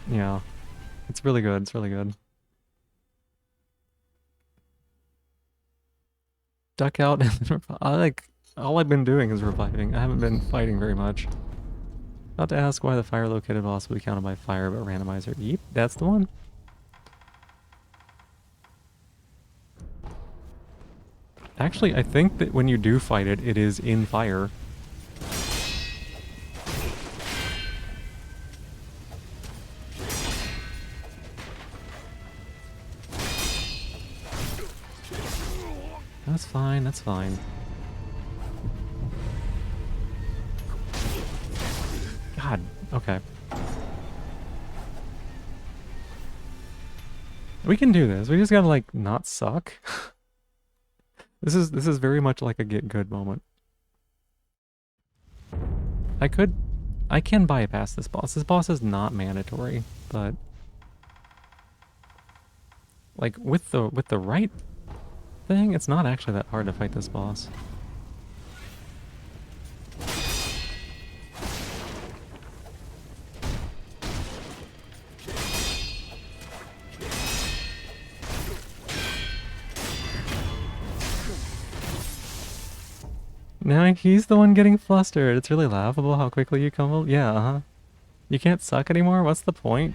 S1: Yeah. It's really good, it's really good. Duck out and I like all I've been doing is reviving. I haven't been fighting very much. About to ask why the fire located boss will be counted by fire but randomizer. Yep, that's the one. Actually, I think that when you do fight it, it is in fire. That's fine, that's fine. God, okay. We can do this. We just gotta like not suck. This is very much like a get good moment. I can bypass this boss. This boss is not mandatory, but like with the right thing, it's not actually that hard to fight this boss. Now he's the one getting flustered. It's really laughable how quickly you come up. Yeah, You can't suck anymore? What's the point?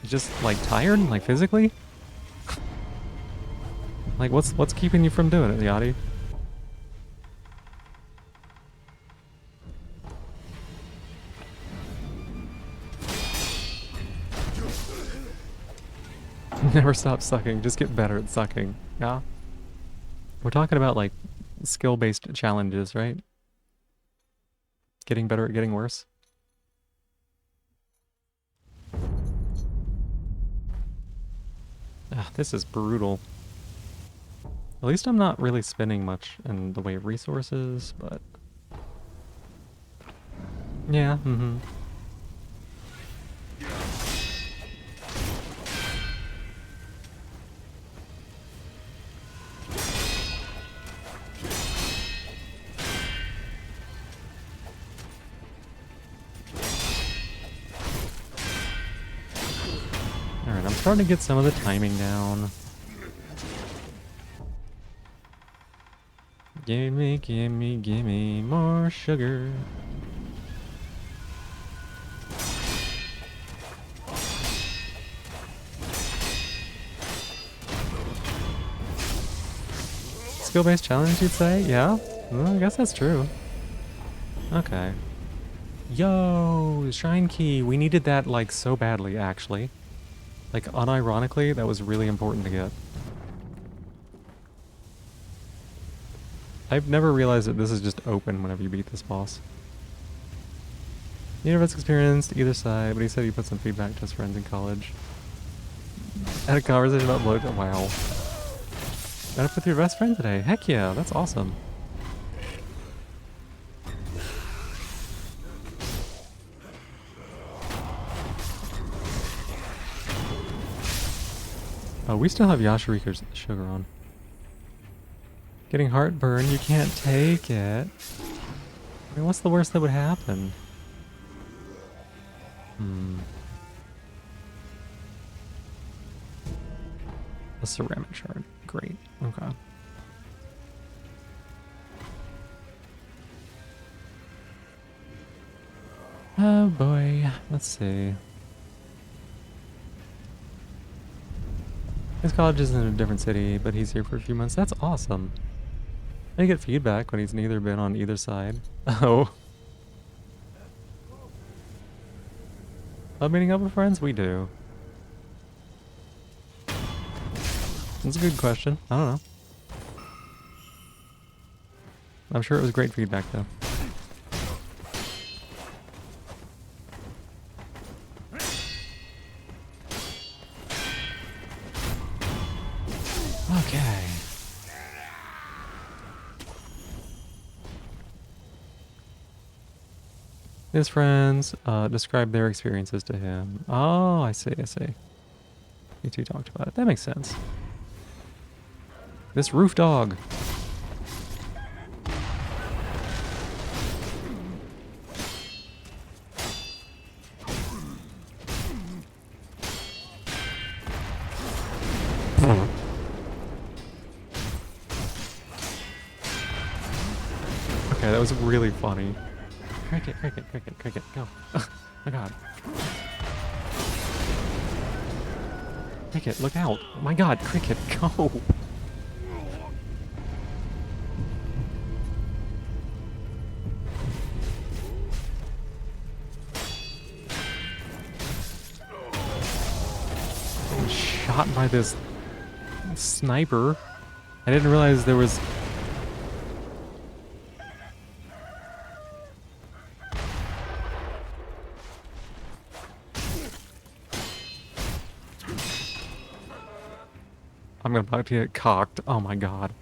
S1: Just like tired, like physically? Like what's keeping you from doing it, Yachty? Never stop sucking, just get better at sucking. Yeah? We're talking about like skill-based challenges, right? Getting better at getting worse. This is brutal. At least I'm not really spending much in the way of resources, but... Yeah, mm-hmm. Alright, I'm starting to get some of the timing down. Gimme, gimme, gimme more sugar. Skill-based challenge, you'd say? Yeah? Well, I guess that's true. Okay. Yo, Shrine Key. We needed that, like, so badly, actually. Like, unironically, that was really important to get. I've never realized that this is just open whenever you beat this boss. Neither of us experienced either side, but he said he put some feedback to his friends in college. Had a conversation about blood. Wow. Met up with your best friend today. Heck yeah, that's awesome. Oh, we still have Yashirika's sugar on. Getting heartburn, you can't take it. I mean, what's the worst that would happen? A ceramic shard. Great. Okay. Oh boy. Let's see. His college is in a different city, but he's here for a few months. That's awesome. I get feedback when he's neither been on either side. Oh. Love meeting up with friends? We do. That's a good question. I don't know. I'm sure it was great feedback, though. Okay. His friends described their experiences to him. Oh, I see, I see. You two talked about it. That makes sense. This roof dog. Okay, that was really funny. Cricket, cricket, cricket, cricket, go. Oh my god. Cricket, look out. Oh my god, cricket, go. I'm shot by this sniper. I didn't realize there was... I'm about to get cocked. Oh my god.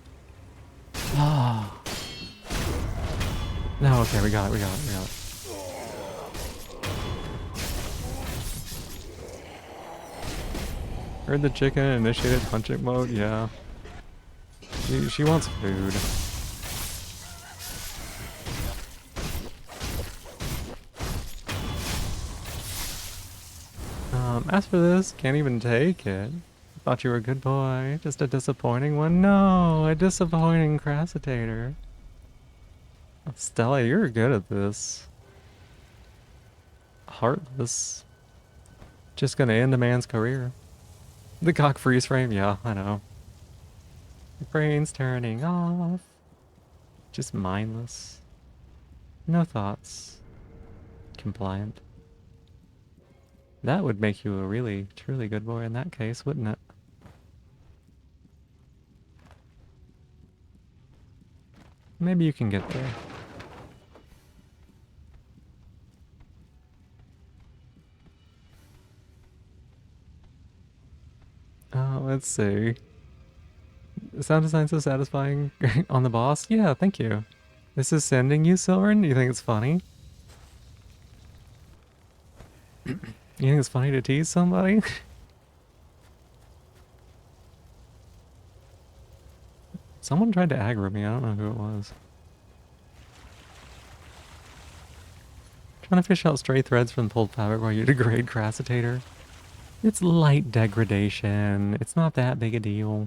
S1: Ah. No, okay, we got it, we got it, we got it. Heard the chicken initiated punching mode? Yeah. She wants food. As for this, can't even take it. Thought you were a good boy. Just a disappointing one? No, a disappointing crassitator. Stella, you're good at this. Heartless. Just gonna end a man's career. The cock freeze frame, yeah, I know. Your brain's turning off. Just mindless. No thoughts. Compliant. That would make you a really, truly good boy in that case, wouldn't it? Maybe you can get there. Let's see. Sound design so satisfying on the boss? Yeah, thank you. This is sending you, Silverin? You think it's funny? You think it's funny to tease somebody? Someone tried to aggro me, I don't know who it was. Trying to fish out stray threads from pulled fabric while you degrade Crassitator. It's light degradation. It's not that big a deal.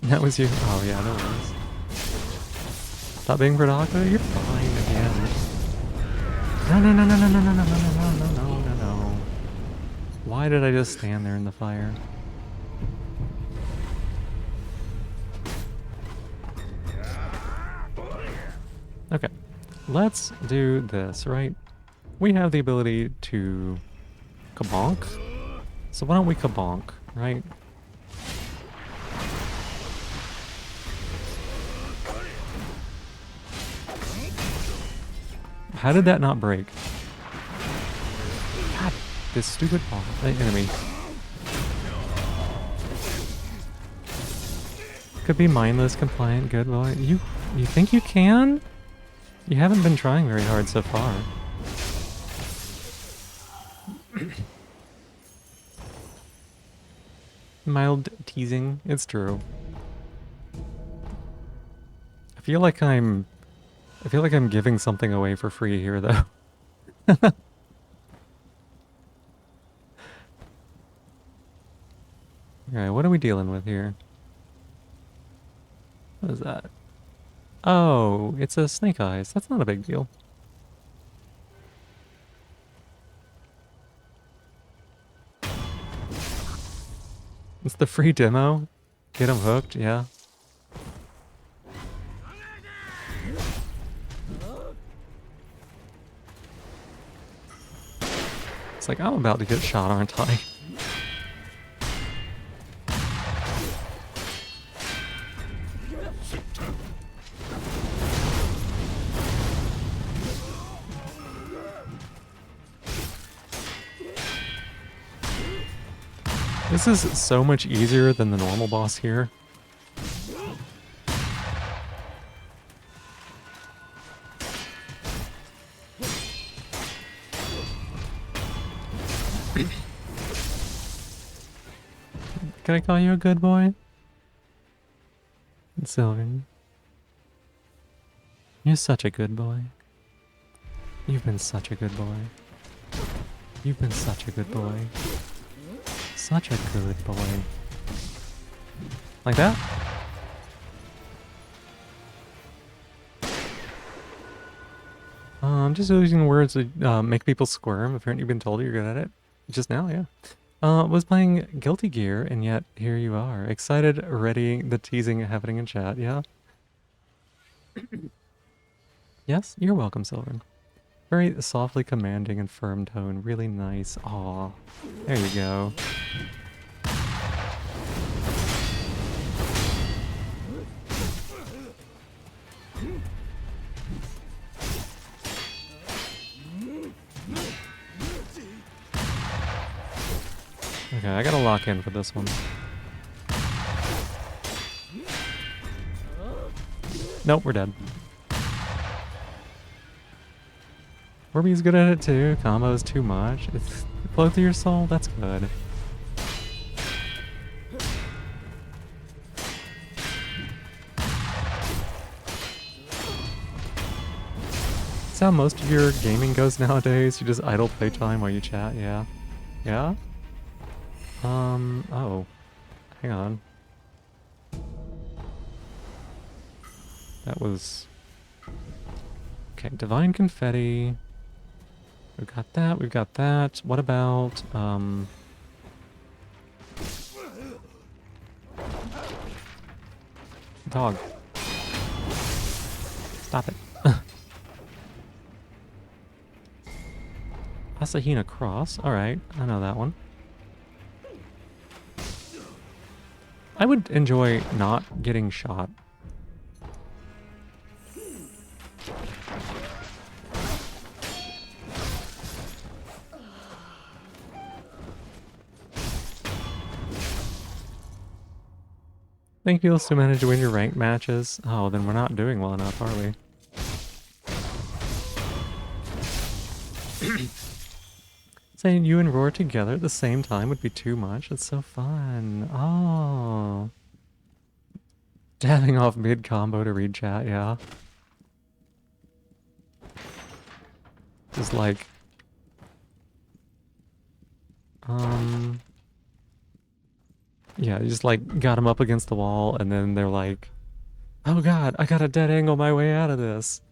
S1: That was you? Oh yeah, that was. Stop being productive? You're fine again. No, no, no, no, no, no, no, no, no, no, no, no, no, no. Why did I just stand there in the fire? Okay, let's do this, right? We have the ability to kabonk. So why don't we kabonk, right? How did that not break? God, this stupid enemy. Could be mindless, compliant, good boy. You think you can? You haven't been trying very hard so far. Mild teasing, it's true. I feel like I'm giving something away for free here, though. Alright, what are we dealing with here? What is that? Oh, it's a snake eyes. That's not a big deal. It's the free demo. Get them hooked, yeah. It's like, I'm about to get shot, aren't I? This is so much easier than the normal boss here. Can I call you a good boy? Sylvan. You're such a good boy. You've been such a good boy. You've been such a good boy. Such a good boy. Like that? I'm just using words to make people squirm. Apparently you've been told you're good at it. Just now, yeah. Was playing Guilty Gear, and yet here you are. Excited, ready, the teasing happening in chat, yeah? Yes, you're welcome, Sylvan. Very softly commanding and firm tone. Really nice. Aw. There you go. Okay, I gotta lock in for this one. Nope, we're dead. Warby's good at it too. Combo's too much. It's flow through your soul. That's good. That's how most of your gaming goes nowadays. You just idle playtime while you chat. Yeah. Yeah. Oh. Hang on. That was... Okay, Divine Confetti. We've got that, we've got that. What about, dog. Stop it. Asahina Cross. Alright, I know that one. I would enjoy not getting shot. Think you'll still manage to win your ranked matches? Oh, then we're not doing well enough, are we? Saying you and Roar together at the same time would be too much. It's so fun. Oh. Dabbing off mid-combo to read chat, yeah. Just like... Yeah, you just like got him up against the wall and then they're like, oh god, I gotta dead angle my way out of this.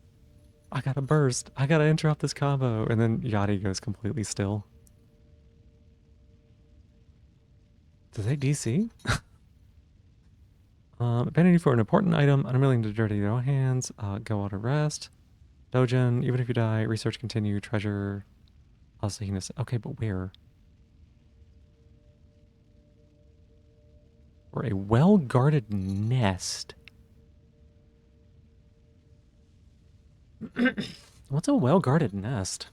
S1: I gotta burst. I gotta interrupt this combo. And then Yachty goes completely still. Do they DC? Abandon you for an important item, unwilling to dirty your own hands, go out of rest. Dojin, even if you die, research continue, treasure, Asahina. Okay, but where? Or a well-guarded nest. What's a well-guarded nest?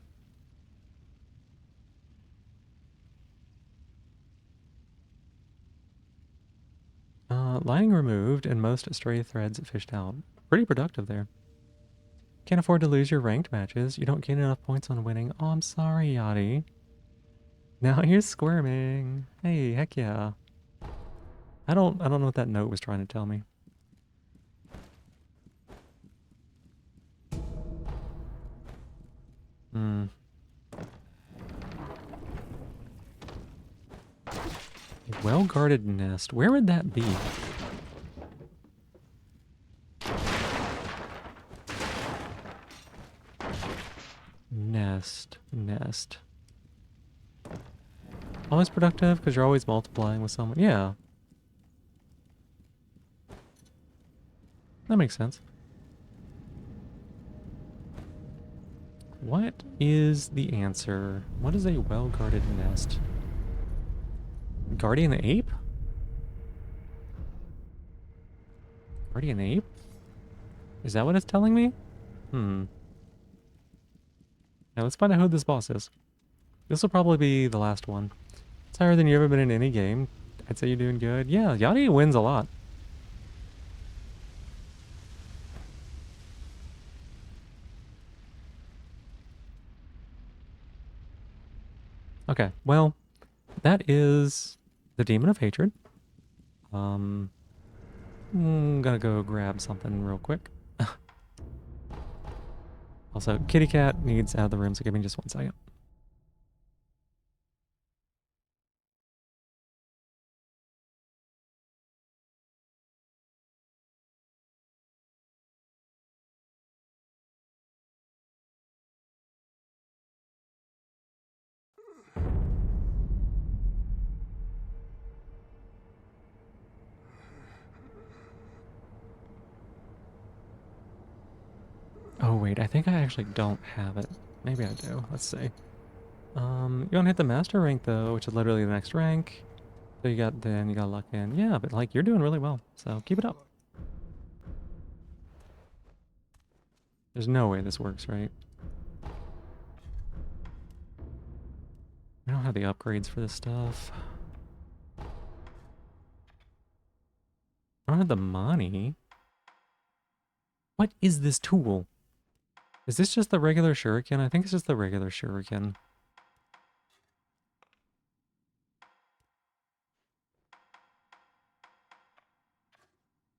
S1: Lining removed and most stray threads fished out. Pretty productive there. Can't afford to lose your ranked matches. You don't gain enough points on winning. Oh, I'm sorry, Yachty. Now you're squirming. Hey, heck yeah. I don't know what that note was trying to tell me. Hmm. A well-guarded nest. Where would that be? Nest. Always productive because you're always multiplying with someone. Yeah. That makes sense. What is the answer? What is a well-guarded nest? Guardian ape? Guardian ape? Is that what it's telling me? Now let's find out who this boss is. This will probably be the last one. It's higher than you've ever been in any game. I'd say you're doing good. Yeah, Yachty wins a lot. Okay, well, that is the Demon of Hatred. Gotta go grab something real quick. Also, Kitty Cat needs out of the room, so give me just 1 second. Oh wait, I think I actually don't have it. Maybe I do. Let's see. You don't hit the master rank though, which is literally the next rank. So you gotta luck in. Yeah, but like you're doing really well. So keep it up. There's no way this works, right? I don't have the upgrades for this stuff. I don't have the money. What is this tool? Is this just the regular shuriken? I think it's just the regular shuriken.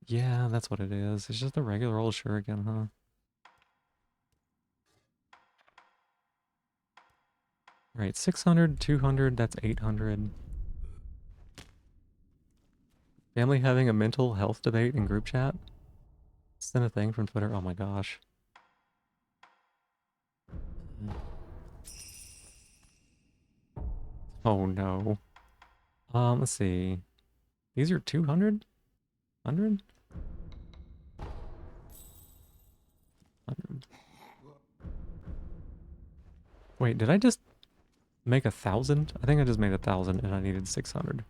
S1: Yeah, that's what it is. It's just a regular old shuriken, huh? Right, 600, 200, that's 800. Family having a mental health debate in group chat? Send a thing from Twitter. Oh my gosh. Oh no. Let's see. These are 200? 100? 100. Wait, did I just make 1,000? I think I just made 1,000 and I needed 600.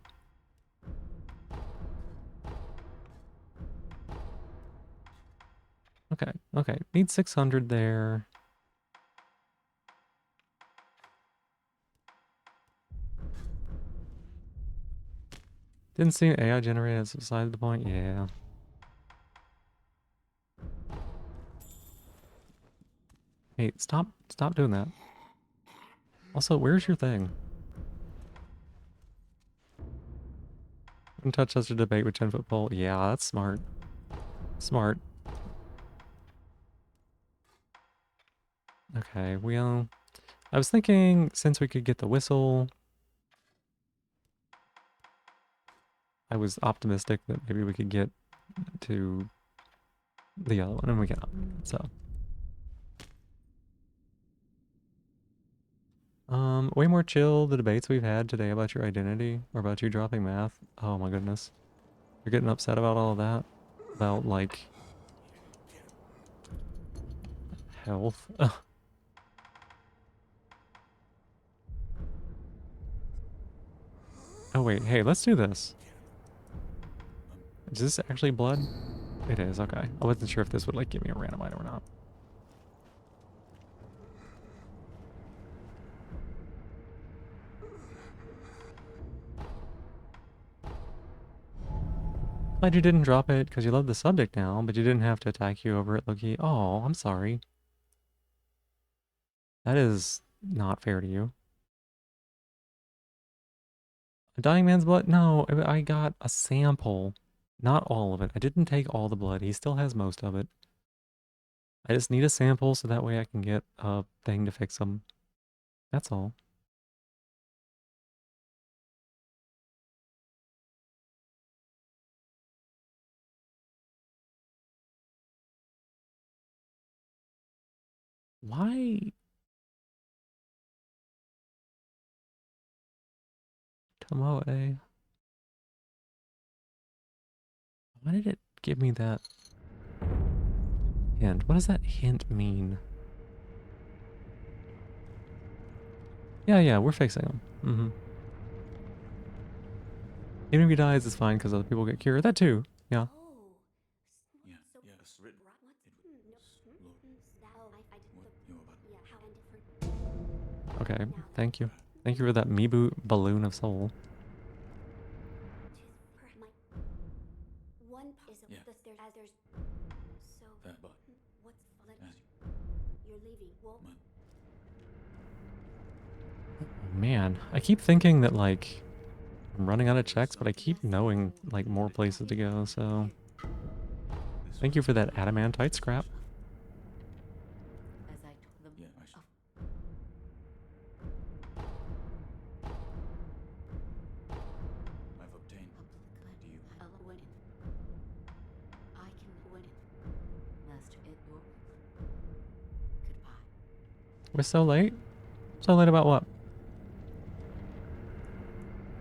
S1: Okay, okay. Need 600 there. Didn't see AI generated as beside the point? Yeah. Hey, stop doing that. Also, where's your thing? Don't touch such a debate with 10-foot pole. Yeah, that's smart. Smart. Okay, well, I was thinking since we could get the whistle, I was optimistic that maybe we could get to the other one and we cannot. So, way more chill the debates we've had today about your identity or about you dropping math. Oh my goodness. You're getting upset about all of that? About like health? Oh wait, hey, let's do this. Is this actually blood? It is, okay. I wasn't sure if this would like give me a random item or not. Glad you didn't drop it because you love the subject now, but you didn't have to attack you over it, Loki. Oh, I'm sorry. That is not fair to you. A dying man's blood? No, I got a sample. Not all of it. I didn't take all the blood. He still has most of it. I just need a sample so that way I can get a thing to fix him. That's all. Why? Tomoe. Why did it give me that hint? What does that hint mean? Yeah, we're fixing him. Mm-hmm. Even if he dies, it's fine because other people get cured. That too. Yeah.
S2: Oh. Yeah, so yeah, it's written. What? Oh, I did the. Yeah, how and for.
S1: Okay. Thank you. Thank you for that Mibu balloon of soul.
S2: My one is a, there's as there's so that but what's like you're leaving. Well,
S1: Oh, man, I keep thinking that like I'm running out of checks, but I keep knowing like more places to go. So thank you for that adamantite scrap.
S2: as I told them. Yeah, I should. I've obtained. Do you? I'll win it. I can win it. Master it your goodbye.
S1: We're so late. So late about what?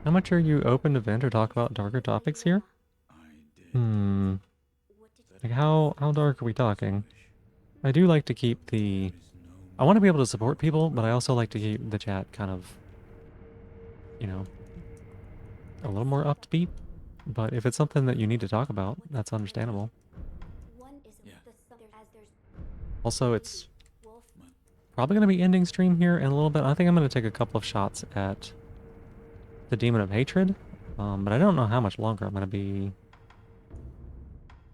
S1: How much are you open to vent or talk about darker topics here? Hmm. Like how dark are we talking? I do like to keep the... I want to be able to support people, but I also like to keep the chat kind of, you know, a little more upbeat. But if it's something that you need to talk about, that's understandable. Also, it's probably going to be ending stream here in a little bit. I think I'm going to take a couple of shots at the Demon of Hatred. But I don't know how much longer I'm going to be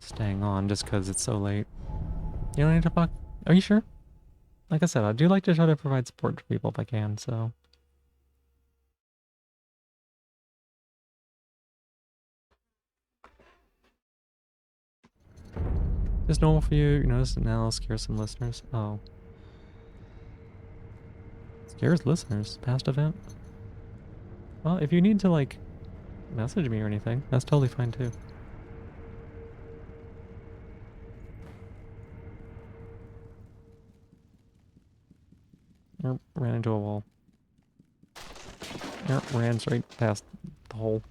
S1: staying on just because it's so late. You don't need to fuck? Are you sure? Like I said, I do like to try to provide support for people if I can, so... Is this normal for you? You notice it now scares some listeners? Oh. Scares listeners? Past event? Well, if you need to, like, message me or anything, that's totally fine too. Ran into a wall. Yep, ran straight past the hole.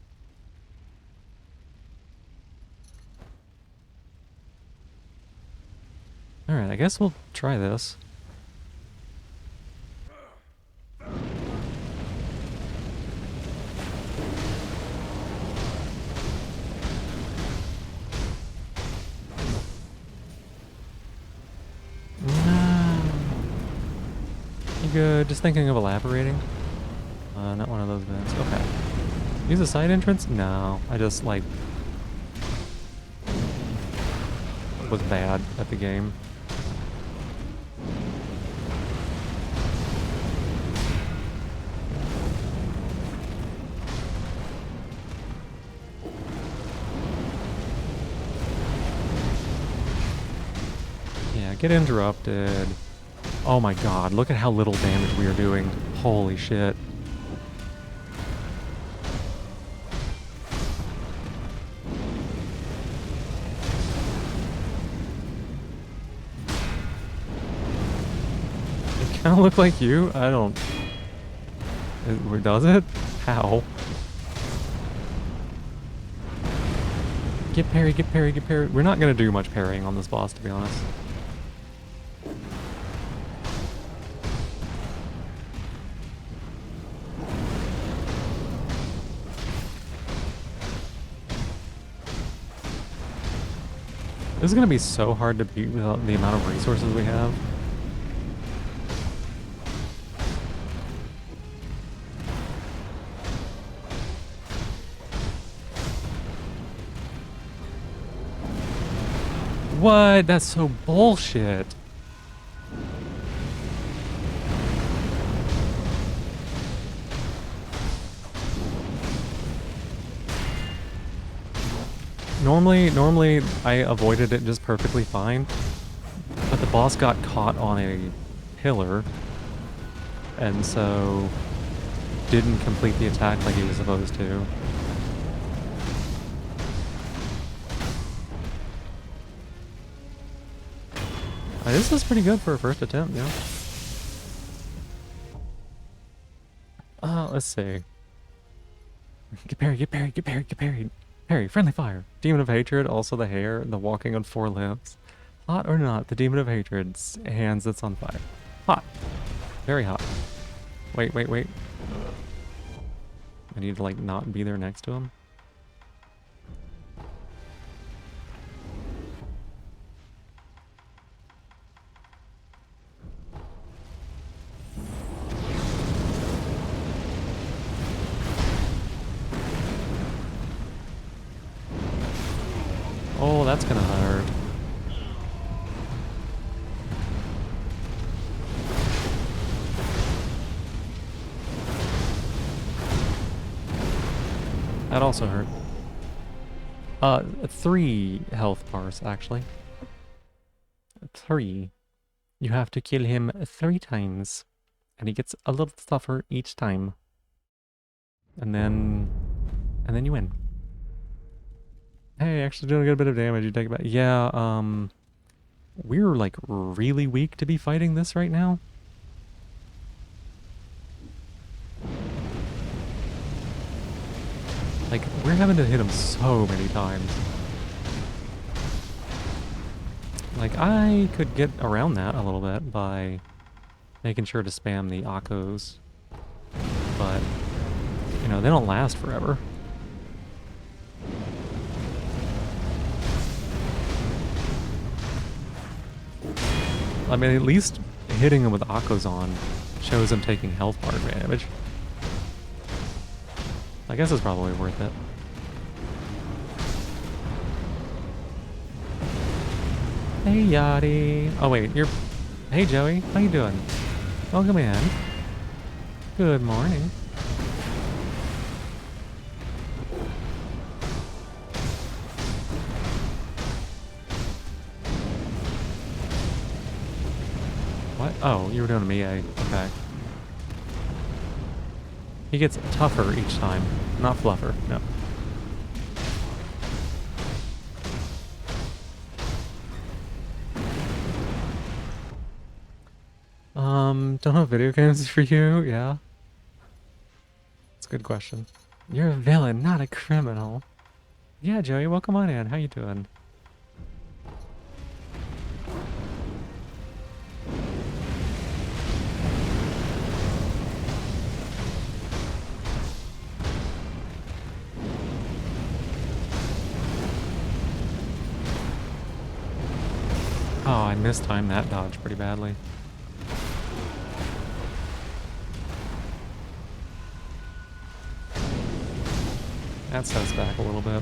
S1: Alright, I guess we'll try this. No. You good? Just thinking of elaborating? Not one of those vents. Okay. Use a side entrance? No. I just, like, was bad at the game. Yeah, get interrupted. Oh my god, look at how little damage we are doing. Holy shit. It kind of look like you? I don't... Does it? How? Get parry, get parry, get parry. We're not going to do much parrying on this boss, to be honest. This is going to be so hard to beat without the amount of resources we have. What? That's so bullshit. Normally I avoided it just perfectly fine, but the boss got caught on a pillar, and so didn't complete the attack like he was supposed to. This is pretty good for a first attempt, yeah. Let's see. Get parried, get parried, get parried, get parried. Parry, friendly fire. Demon of Hatred, also the hair, the walking on 4 limbs. Hot or not, the Demon of Hatred's hands that's on fire. Hot. Very hot. Wait, wait, wait. I need to, like, not be there next to him. Oh, that's gonna hurt. That also hurt. 3 health bars, actually. 3. You have to kill him 3 times. And he gets a little tougher each time. And then you win. Hey, actually doing a good bit of damage. You take it back. Yeah, we're like really weak to be fighting this right now. Like, we're having to hit him so many times. Like, I could get around that a little bit by making sure to spam the Akos. But, you know, they don't last forever. I mean, at least hitting him with Akos on shows him taking health bar damage. I guess it's probably worth it. Hey, Yachty. Oh, wait, you're... Hey, Joey. How you doing? Welcome in. Good morning. What? Oh, you were doing a Mie. Okay. He gets tougher each time, not fluffer. No. Don't have video games for you? Yeah. That's a good question. You're a villain, not a criminal. Yeah, Joey, welcome on in. How you doing? Oh, I mistimed that dodge pretty badly. That sets back a little bit.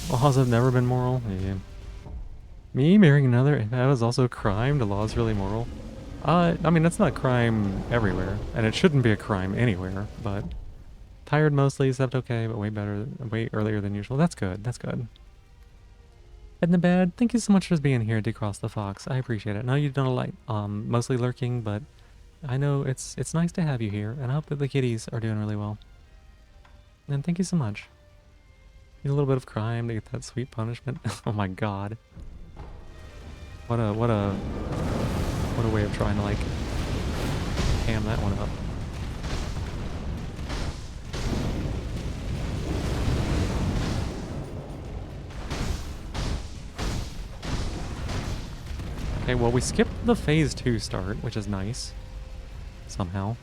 S1: Laws have never been moral. Yeah. Me marrying another, that was also a crime. The law's really moral. I mean, that's not a crime everywhere, and it shouldn't be a crime anywhere, but tired mostly, slept okay, but way better, way earlier than usual. That's good, that's good. In the bed, thank you so much for being here, Decross the Fox. I appreciate it. I know you've done a lot, mostly lurking, but I know it's nice to have you here, and I hope that the kitties are doing really well. And thank you so much. Need a little bit of crime to get that sweet punishment. Oh my god. What a way of trying to like ham that one up. Okay, well we skipped the phase 2 start, which is nice. Somehow.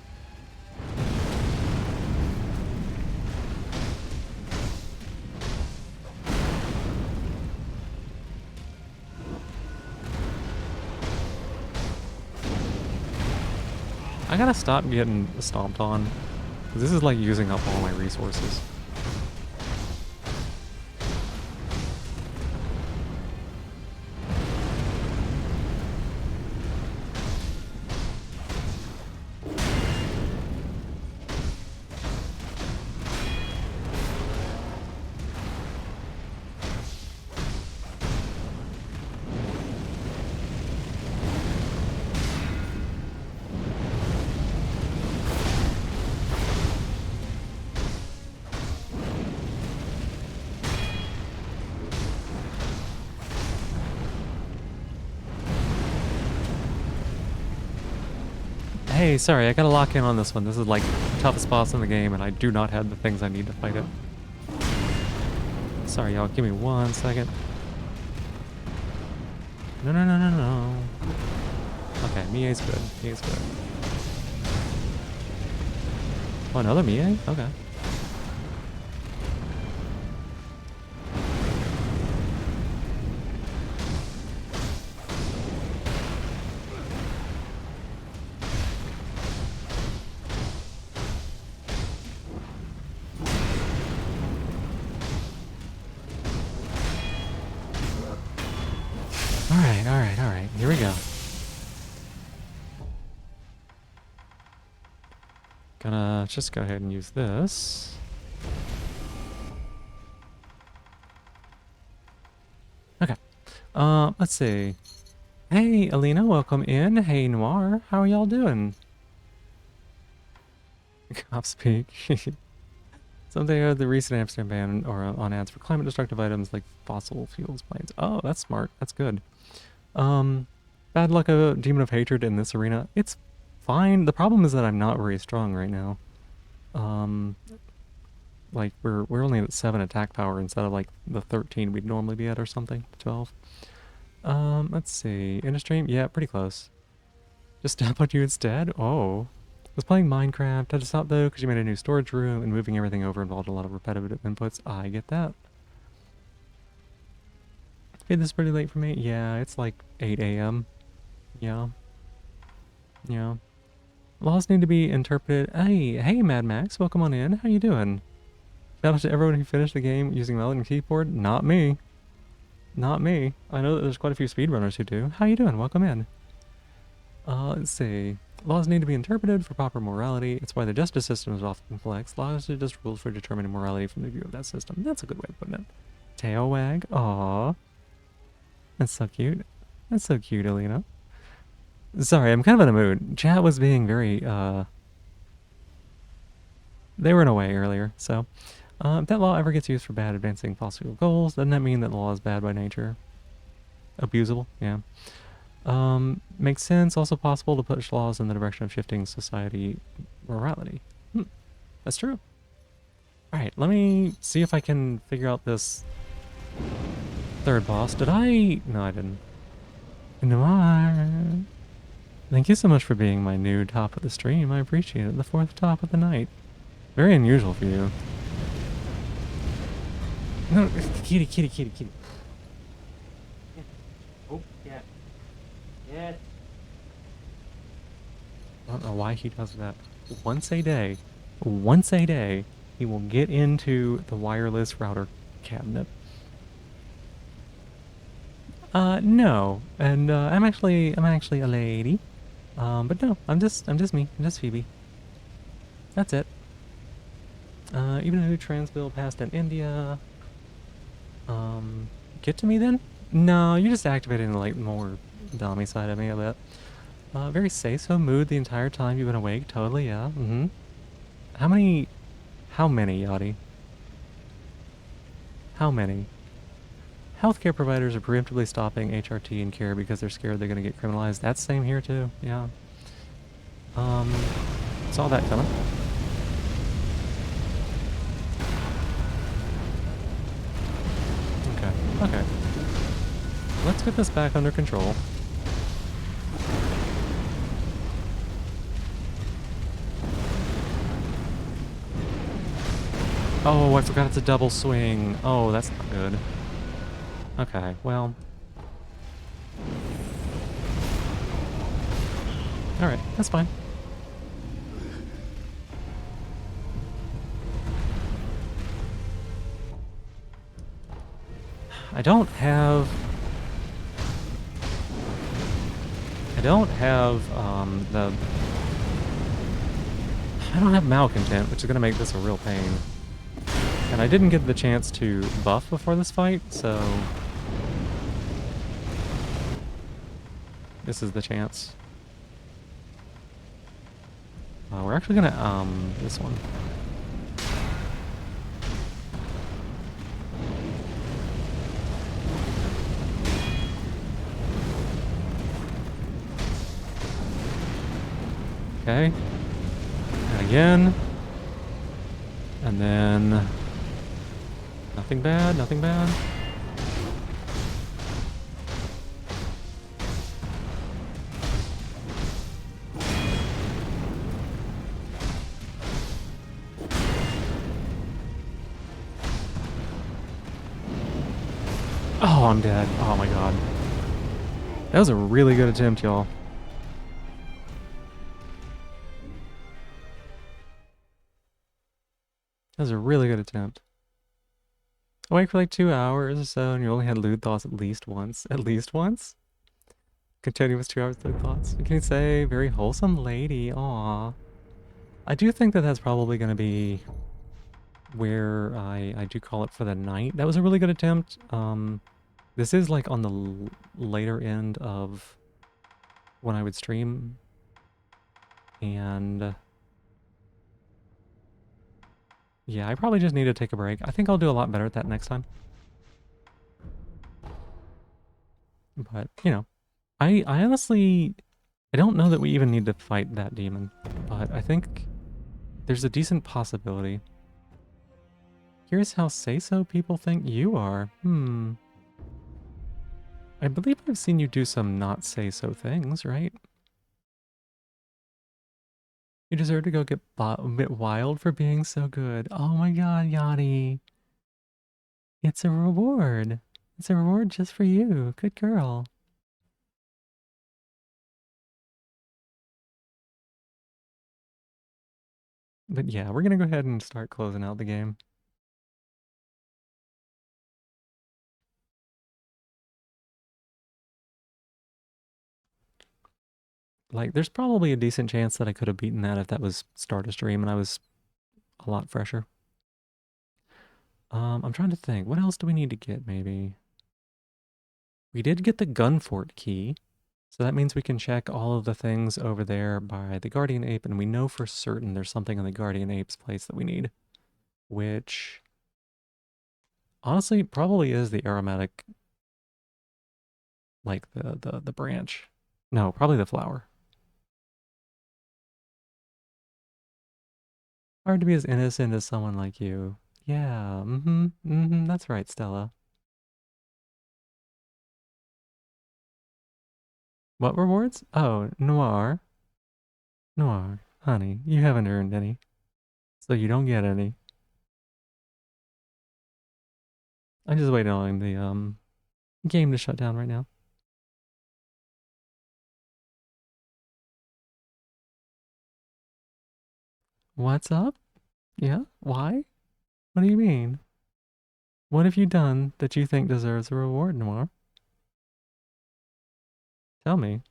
S1: I gotta stop getting stomped on. This is like using up all my resources. Hey, sorry, I gotta lock in on this one. This is like the toughest boss in the game, and I do not have the things I need to fight it. Sorry, y'all. Give me 1 second. No, no, no, no, no. Okay, Mie's good. Mie's good. Oh, another Mie? Okay. Alright. Here we go. Gonna just go ahead and use this. Okay. Let's see. Hey, Alina, welcome in. Hey, Noir, how are y'all doing? Cop speak. Something of the recent Amsterdam ban or on ads for climate destructive items like fossil fuels planes. Oh, that's smart. That's good. Bad luck of a demon of hatred in this arena. It's fine. The problem is that I'm not very strong right now. Like we're only at 7 attack power instead of like the 13 we'd normally be at or something. 12. Let's see. In a stream? Yeah, pretty close. Just stop on you instead? Oh. Was playing Minecraft. Had to stop though because you made a new storage room and moving everything over involved a lot of repetitive inputs. I get that. Okay, this is pretty late for me. Yeah, it's like 8 a.m. Yeah. Yeah. Laws need to be interpreted. Hey, Mad Max, welcome on in. How you doing? Shout out to everyone who finished the game using Melon and keyboard. Not me. Not me. I know that there's quite a few speedrunners who do. How you doing? Welcome in. Let's see. Laws need to be interpreted for proper morality. It's why the justice system is often complex. Laws are just rules for determining morality from the view of that system. That's a good way of putting it. Tail wag. Aww. That's so cute. That's so cute, Alina. Sorry, I'm kind of in a mood. Chat was being very, they were in a way earlier, so. If that law ever gets used for bad advancing possible goals, doesn't that mean that the law is bad by nature? Abusable? Yeah. Makes sense. Also possible to push laws in the direction of shifting society morality. That's true. Alright, let me see if I can figure out this third boss. Did I? No, I didn't. No, thank you so much for being my new top of the stream. I appreciate it. The fourth top of the night. Very unusual for you. No, kitty, kitty, kitty, kitty. Oh, yeah. Yeah. I don't know why he does that. Once a day, he will get into the wireless router cabinet. No. And I'm actually a lady. But no, I'm just me. I'm just Phoebe. That's it. Even a new trans bill passed in India. Get to me then? No, you're just activating the like more dummy side of me a bit. Very say-so mood the entire time you've been awake. Totally, yeah. How many, Yachty? How many? Healthcare providers are preemptively stopping HRT and care because they're scared they're gonna get criminalized. That's same here too, yeah. Saw that coming. Okay. Let's get this back under control. Oh, I forgot it's a double swing. Oh, that's not good. Okay, well. Alright, that's fine. I don't have malcontent, which is gonna make this a real pain. And I didn't get the chance to buff before this fight, so this is the chance. We're actually gonna this one. Okay. And again. And then nothing bad, nothing bad. Oh, I'm dead. Oh my god. That was a really good attempt, y'all. That was a really good attempt. Awake for like 2 hours or so, and you only had lewd thoughts at least once. At least once? Continuous 2 hours lewd thoughts. You can say, very wholesome lady. Aw. I do think that that's probably going to be where I do call it for the night. That was a really good attempt. This is like on the later end of when I would stream. And yeah, I probably just need to take a break. I think I'll do a lot better at that next time. But, you know, I honestly, I don't know that we even need to fight that demon, but I think there's a decent possibility. Here's how say-so people think you are. I believe I've seen you do some not say-so things, right? You deserve to go get a bit wild for being so good. Oh my god, Yachty. It's a reward. It's a reward just for you. Good girl. But yeah, we're gonna go ahead and start closing out the game. Like, there's probably a decent chance that I could have beaten that if that was start a stream and I was a lot fresher. I'm trying to think. What else do we need to get, maybe? We did get the gun fort key. So that means we can check all of the things over there by the Guardian Ape, and we know for certain there's something on the Guardian Ape's place that we need. Which Honestly, probably is the aromatic, like the branch. No, probably the flower. Hard to be as innocent as someone like you. Yeah, that's right, Stella. What rewards? Oh, Noir. Noir. Honey, you haven't earned any, so you don't get any. I'm just waiting on the game to shut down right now. What's up? Yeah? Why? What do you mean? What have you done that you think deserves a reward, Noir? Tell me.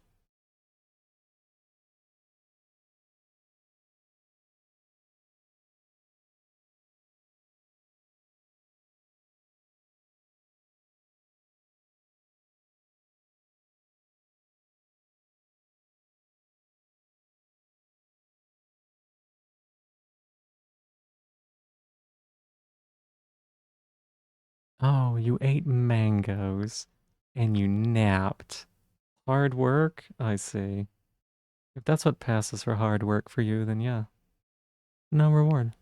S1: Oh, you ate mangoes and you napped. Hard work? I see. If that's what passes for hard work for you, then yeah, no reward.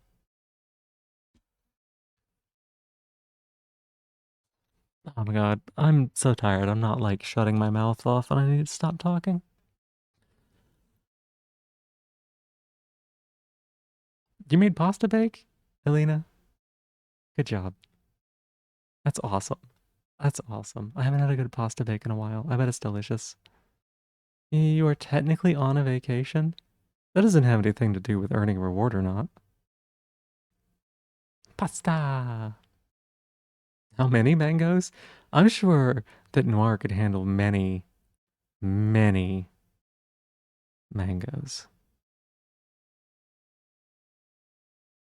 S1: Oh my god, I'm so tired. I'm not like shutting my mouth off and I need to stop talking. You made pasta bake, Elena? Good job. That's awesome. That's awesome. I haven't had a good pasta bake in a while. I bet it's delicious. You are technically on a vacation? That doesn't have anything to do with earning a reward or not. Pasta! How many mangoes? I'm sure that Noir could handle many, many mangoes.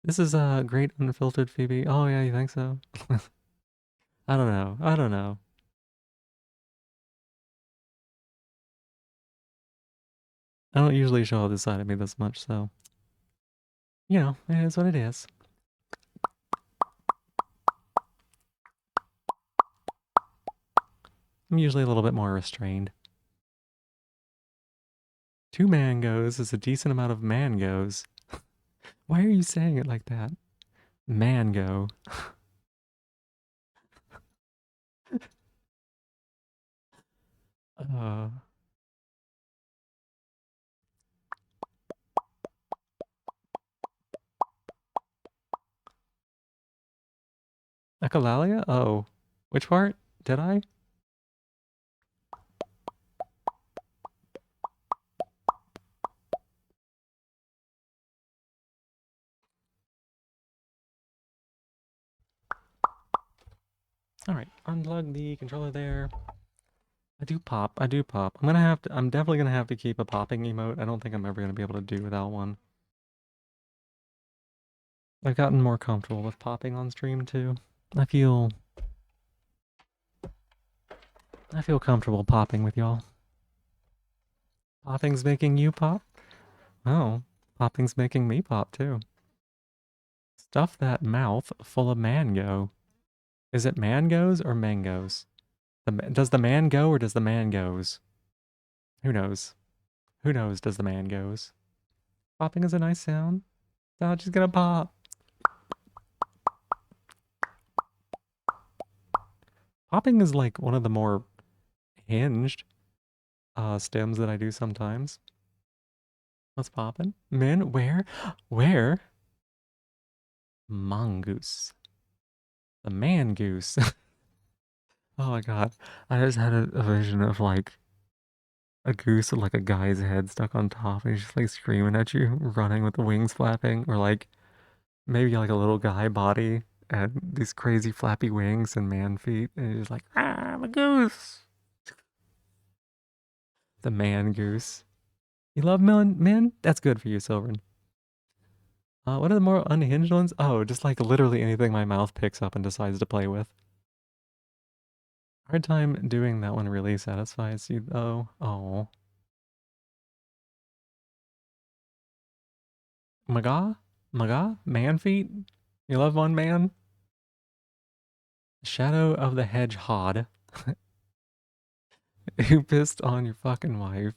S1: This is a great unfiltered Phoebe. Oh yeah, you think so? I don't know. I don't know. I don't usually show this side of me this much, so you know, it is what it is. I'm usually a little bit more restrained. 2 mangoes is a decent amount of mangoes. Why are you saying it like that? Mango. Uh, echolalia? Oh, which part? Did I? All right, unplug the controller there. I do pop. I do pop. I'm gonna have to. I'm definitely gonna have to keep a popping emote. I don't think I'm ever gonna be able to do without one. I've gotten more comfortable with popping on stream too. I feel. I feel comfortable popping with y'all. Popping's making you pop? Oh, popping's making me pop too. Stuff that mouth full of mango. Is it mangoes or mangoes? Does the man go or does the man goes? Who knows? Who knows does the man goes? Popping is a nice sound. Now she's gonna pop. Popping is like one of the more hinged stems that I do sometimes. What's popping? Man, where? Where? Mongoose. The man goose. Oh my god. I just had a vision of like a goose with like a guy's head stuck on top and he's just like screaming at you, running with the wings flapping, or like maybe like a little guy body and these crazy flappy wings and man feet, and he's like, ah, I'm a goose. The man goose. You love men? That's good for you, Silvern. What are the more unhinged ones? Oh, just like literally anything my mouth picks up and decides to play with. Hard time doing that one really satisfies you though. Oh. Maga? Maga? Man feet? You love one man? Shadow of the Hedgehog. Who pissed on your fucking wife?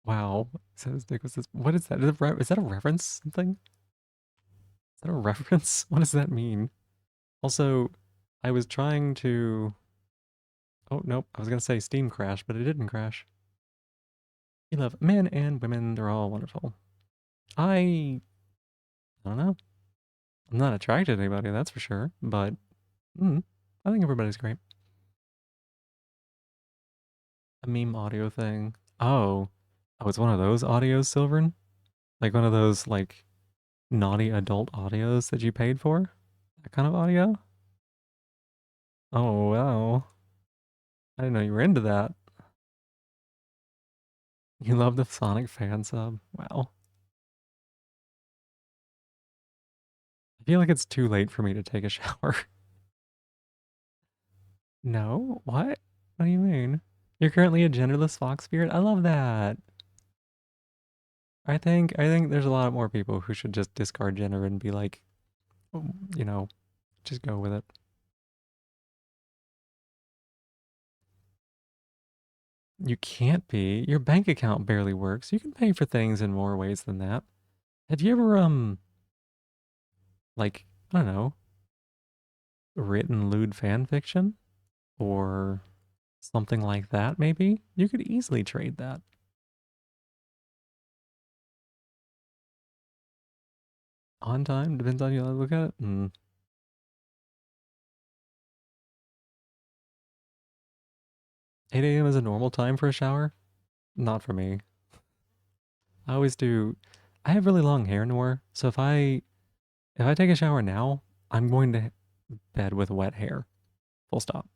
S1: Wow. Says Dick was this. What is that? Is that a reference? Something? Is that a reference? What does that mean? Also, I was trying to. Oh nope. I was gonna say Steam crash, but it didn't crash. You love men and women. They're all wonderful. I don't know. I'm not attracted to anybody, that's for sure. But I think everybody's great. A meme audio thing. Oh, it's one of those audios, Silvern. Like one of those like naughty adult audios that you paid for. That kind of audio. Oh wow. I didn't know you were into that. You love the Sonic fan sub. Wow. I feel like it's too late for me to take a shower. No? What? What do you mean? You're currently a genderless fox spirit? I love that. I think there's a lot more people who should just discard gender and be like, you know, just go with it. You can't be. Your bank account barely works. You can pay for things in more ways than that. Have you ever like, I don't know, written lewd fan fiction or something like that maybe? You could easily trade that. On time depends on you how you look at it. 8 a.m. is a normal time for a shower? Not for me. I always do. I have really long hair, Noor, so if I take a shower now, I'm going to bed with wet hair. Full stop.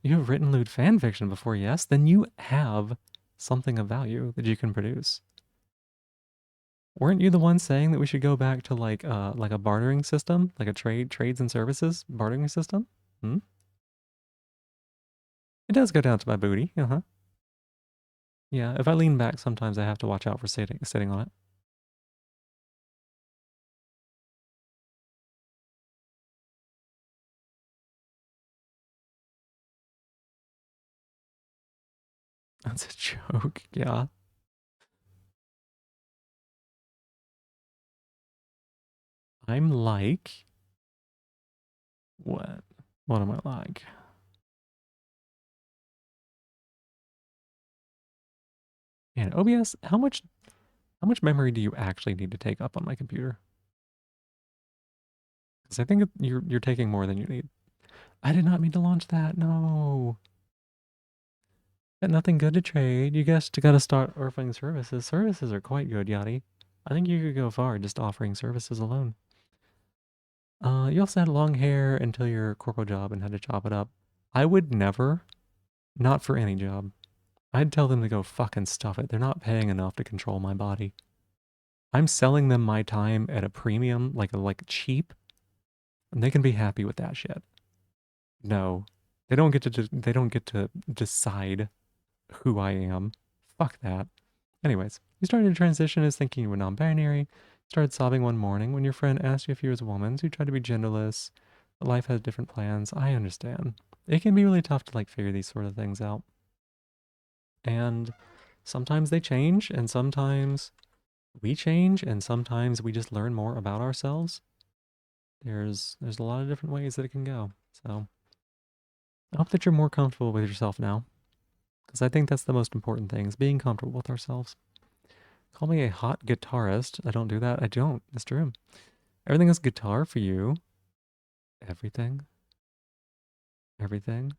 S1: You have written lewd fan fiction before, yes? Then you have something of value that you can produce. Weren't you the one saying that we should go back to like a bartering system, like a trades and services bartering system? Hmm? It does go down to my booty. Uh-huh. Yeah, if I lean back, sometimes I have to watch out for sitting on it. That's a joke. Yeah. I'm like what? What am I like? And OBS, how much memory do you actually need to take up on my computer? Because I think you're taking more than you need. I did not mean to launch that. No. Got nothing good to trade. You guys gotta start offering services. Services are quite good, Yachty. I think you could go far just offering services alone. You also had long hair until your corporal job and had to chop it up. I would never, not for any job. I'd tell them to go fucking stuff it. They're not paying enough to control my body. I'm selling them my time at a premium, like cheap, and they can be happy with that shit. No, they don't get to decide who I am. Fuck that. Anyways, you started to transition as thinking you were non-binary. Started sobbing one morning when your friend asked you if you was a woman, so you tried to be genderless. Life has different plans. I understand. It can be really tough to like figure these sort of things out. And sometimes they change, and sometimes we change, and sometimes we just learn more about ourselves. There's a lot of different ways that it can go. So I hope that you're more comfortable with yourself now. Because I think that's the most important thing is being comfortable with ourselves. Call me a hot guitarist. I don't do that. I don't. It's true. Everything is guitar for you. Everything. Everything.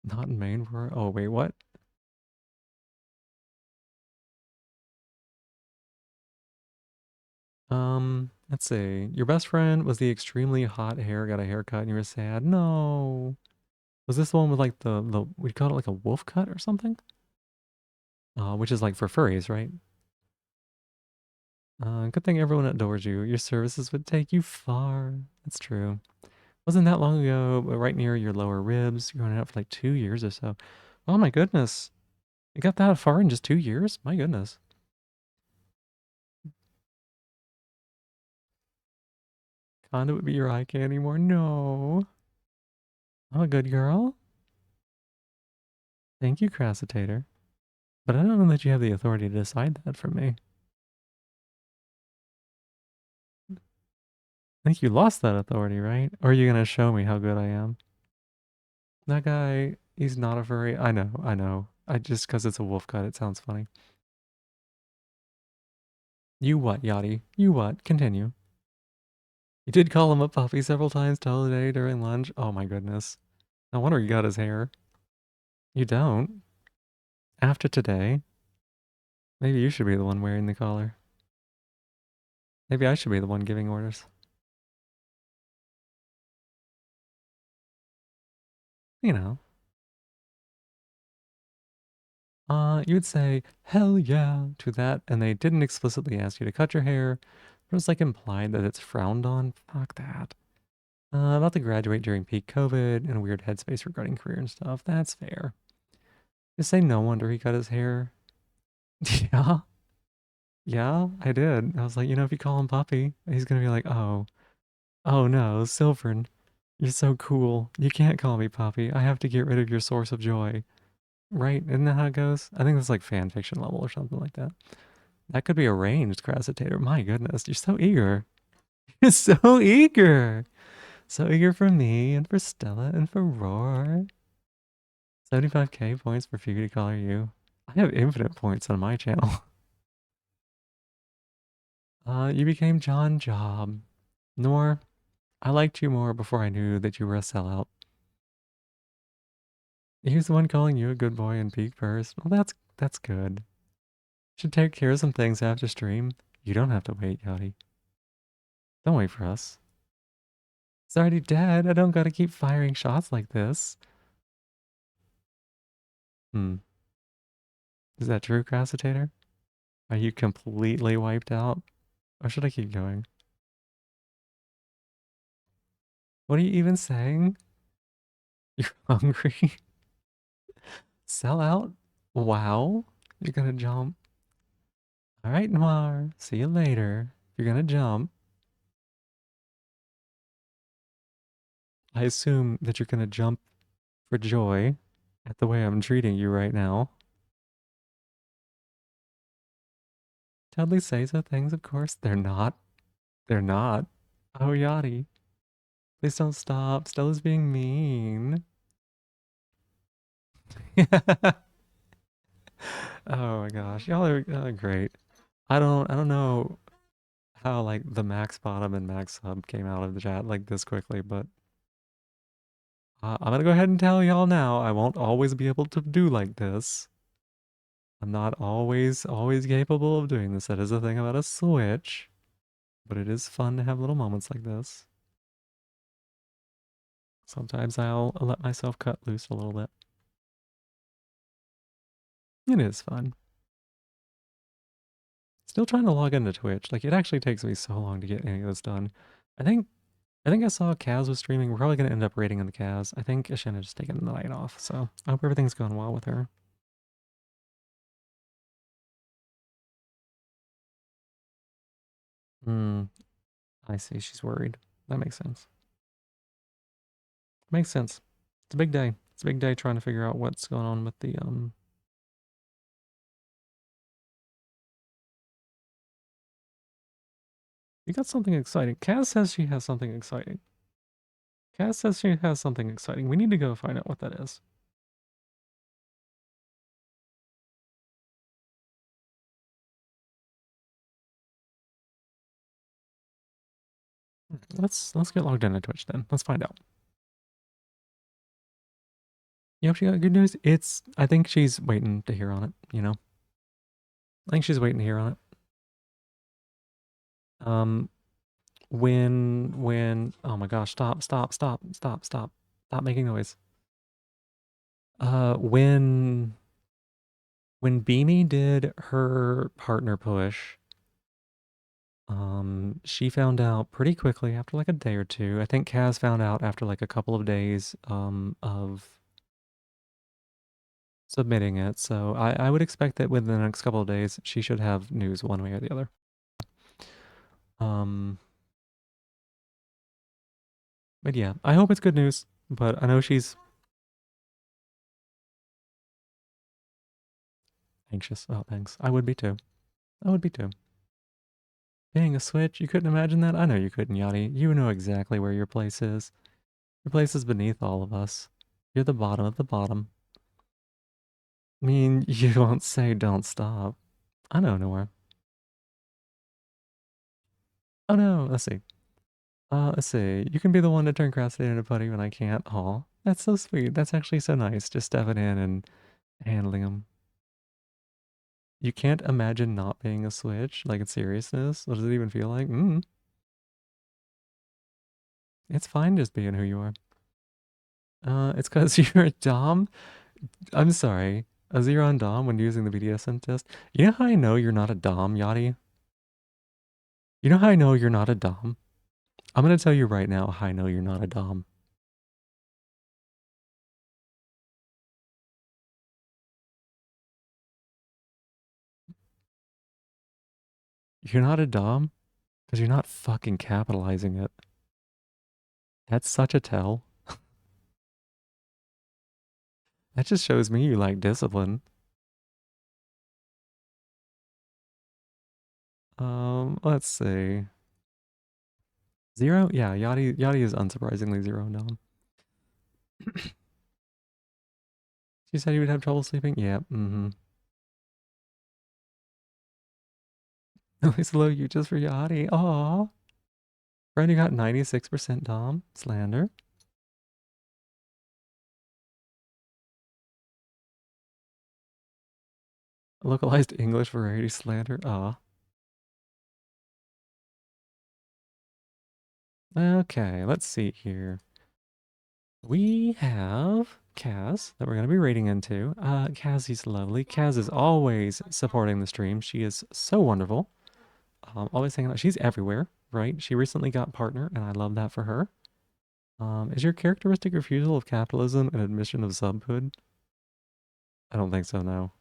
S1: Not in main for. Oh, wait, what? Let's see. Your best friend was the extremely hot hair, got a haircut, and you were sad. No. Was this the one with like the we call it like a wolf cut or something? Which is like for furries, right? Good thing everyone adores you. Your services would take you far. That's true. Wasn't that long ago, but right near your lower ribs. You're on it for like 2 years or so. Oh my goodness. You got that far in just 2 years? My goodness. Conda would be your eye candy more. No. I'm a good girl. Thank you, Crassitator. But I don't know that you have the authority to decide that for me. I think you lost that authority, right? Or are you gonna show me how good I am? That guy, he's not a furry. I know, I know. I just because it's a wolf cut, it sounds funny. You what, Yachty? You what? Continue. You did call him a puppy several times today during lunch. Oh my goodness. No wonder he got his hair. You don't. After today, maybe you should be the one wearing the collar. Maybe I should be the one giving orders. You know. You would say, hell yeah, to that, and they didn't explicitly ask you to cut your hair. It was like implied that it's frowned on. Fuck that. About to graduate during peak COVID and a weird headspace regarding career and stuff. That's fair. Just say no wonder he cut his hair. Yeah. Yeah, I did. I was like, if you call him Puppy, he's gonna be like, oh no, Silvern, you're so cool. You can't call me Puppy. I have to get rid of your source of joy. Right? Isn't that how it goes? I think that's like fan fiction level or something like that. That could be arranged, Crassitator. My goodness, you're so eager. You're so eager. So eager for me and for Stella and for Roar. 75k points for Fury to color you. I have infinite points on my channel. You became John Job. Nor, I liked you more before I knew that you were a sellout. He's the one calling you a good boy in peak first. Well, that's good. Should take care of some things after stream. You don't have to wait, Yachty. Don't wait for us. It's already dead. I don't gotta keep firing shots like this. Hmm. Is that true, Crassitator? Are you completely wiped out? Or should I keep going? What are you even saying? You're hungry? Sell out? Wow. You're gonna jump. Alright, Noir. See you later. You're gonna jump. I assume that you're gonna jump for joy at the way I'm treating you right now. Totally say so things, of course. They're not. They're not. Oh, Yachty. Please don't stop. Stella's being mean. Oh my gosh. Y'all are great. I don't know how like the max bottom and max sub came out of the chat like this quickly, but I'm gonna go ahead and tell y'all now. I won't always be able to do like this. I'm not always capable of doing this. That is the thing about a Switch. But it is fun to have little moments like this. Sometimes I'll let myself cut loose a little bit. It is fun. Still trying to log into Twitch. Like it actually takes me so long to get any of this done. I think I saw Kaz was streaming. We're probably gonna end up raiding in the Kaz. I think Ashana just taken the night off, so I hope everything's going well with her. Hmm. I see. She's worried. That makes sense. Makes sense. It's a big day. It's a big day trying to figure out what's going on with the You got something exciting. Kaz says she has something exciting. Kaz says she has something exciting. We need to go find out what that is. Let's get logged into Twitch then. Let's find out. You hope she got good news? I think she's waiting to hear on it, I think she's waiting to hear on it. When oh my gosh, stop making noise. When Beanie did her partner push, she found out pretty quickly after like a day or two. I think Kaz found out after like a couple of days of submitting it. So I would expect that within the next couple of days she should have news one way or the other. Um But yeah, I hope it's good news. But I know she's anxious about things. I would be too. I would be too. Being a Switch, you couldn't imagine that? I know you couldn't, Yachty. You know exactly where your place is. Your place is beneath all of us. You're the bottom of the bottom. I mean, you won't say don't stop. I know, Noir. Oh no, let's see. Let's see. You can be the one to turn Craftsy into Putty when I can't. Aw, that's so sweet. That's actually so nice. Just stepping in and handling them. You can't imagine not being a Switch, like in seriousness. What does it even feel like? It's fine just being who you are. It's because you're a Dom. I'm sorry. A zero on Dom when using the BDSM test. You know how I know you're not a Dom, Yachty? You know how I know you're not a Dom? I'm gonna tell you right now how I know you're not a Dom. You're not a Dom because you're not fucking capitalizing it. That's such a tell. That just shows me you like discipline. Let's see. Zero? Yeah, Yachty is unsurprisingly zero and Dom. She said you would have trouble sleeping? Yeah, At least low you just for Yachty. Aw. Friend, you got 96% Dom. Slander. Localized English variety slander. Aw. Okay, let's see here. We have Kaz that we're going to be rating into. Kaz is lovely. Kaz is always supporting the stream. She is so wonderful. Always hanging out. She's everywhere, right? She recently got partner, and I love that for her. Is your characteristic refusal of capitalism an admission of subhood? I don't think so, no.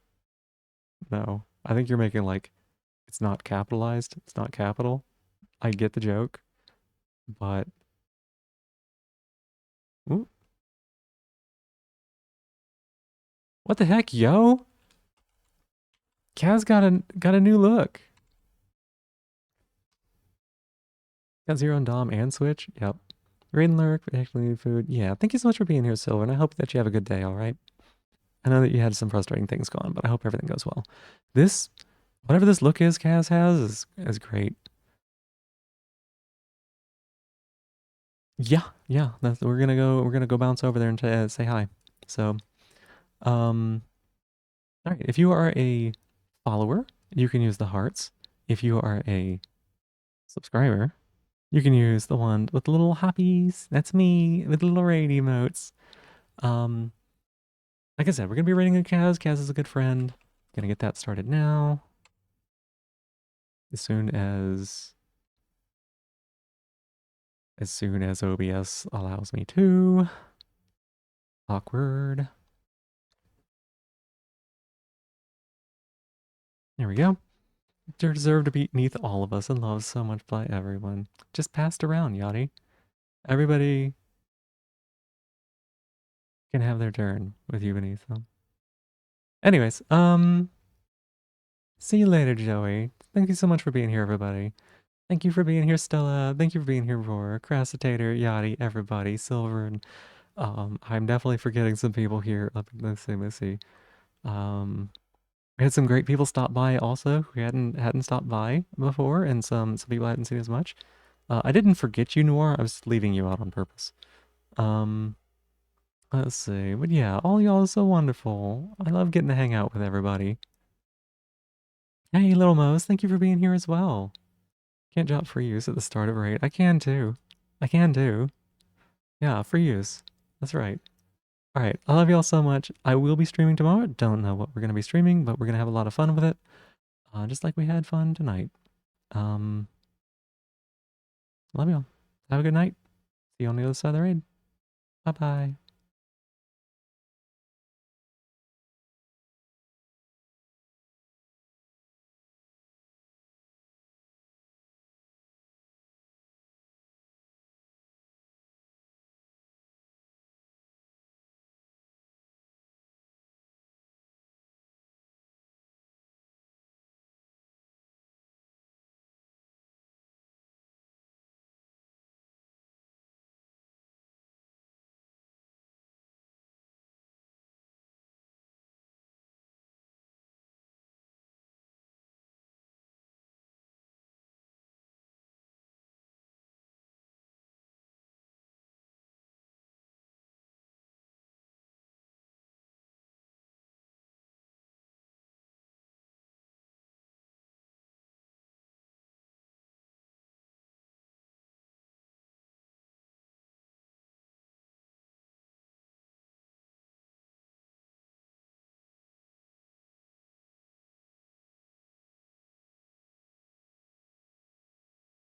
S1: No. I think you're making like, it's not capitalized. It's not capital. I get the joke, but... Ooh, what the heck, yo? Kaz got a new look. Got Zero and Dom and Switch. Yep. Raid and Lurk, actually food. Yeah, thank you so much for being here, Silver, and I hope that you have a good day, all right? I know that you had some frustrating things going, but I hope everything goes well. This, whatever this look is Kaz has, is great. Yeah, yeah. We're gonna go bounce over there and say hi. So, all right. If you are a follower, you can use the hearts. If you are a subscriber, you can use the one with the little hoppies. That's me with the little raid emotes. Um, like I said, we're gonna be rating a Kaz. Kaz is a good friend. Gonna get that started now. As soon as OBS allows me to. Awkward. There we go. You deserve to be beneath all of us and loved so much by everyone. Just passed around, Yachty. Everybody can have their turn with you beneath them. Anyways, see you later, Joey. Thank you so much for being here, everybody. Thank you for being here, Stella. Thank you for being here, Roar, Crassitator, Yachty, everybody, Silver, and I'm definitely forgetting some people here. Let's see. We had some great people stop by also who hadn't stopped by before, and some people I hadn't seen as much. I didn't forget you, Noir. I was leaving you out on purpose. Um, let's see. But yeah, all y'all are so wonderful. I love getting to hang out with everybody. Hey, little Mose, thank you for being here as well. Can't drop free use at the start of a raid. I can too. I can too. Yeah, free use. That's right. All right, I love y'all so much. I will be streaming tomorrow. Don't know what we're gonna be streaming, but we're gonna have a lot of fun with it. Just like we had fun tonight. Um, love y'all. Have a good night. See you on the other side of the raid. Bye bye.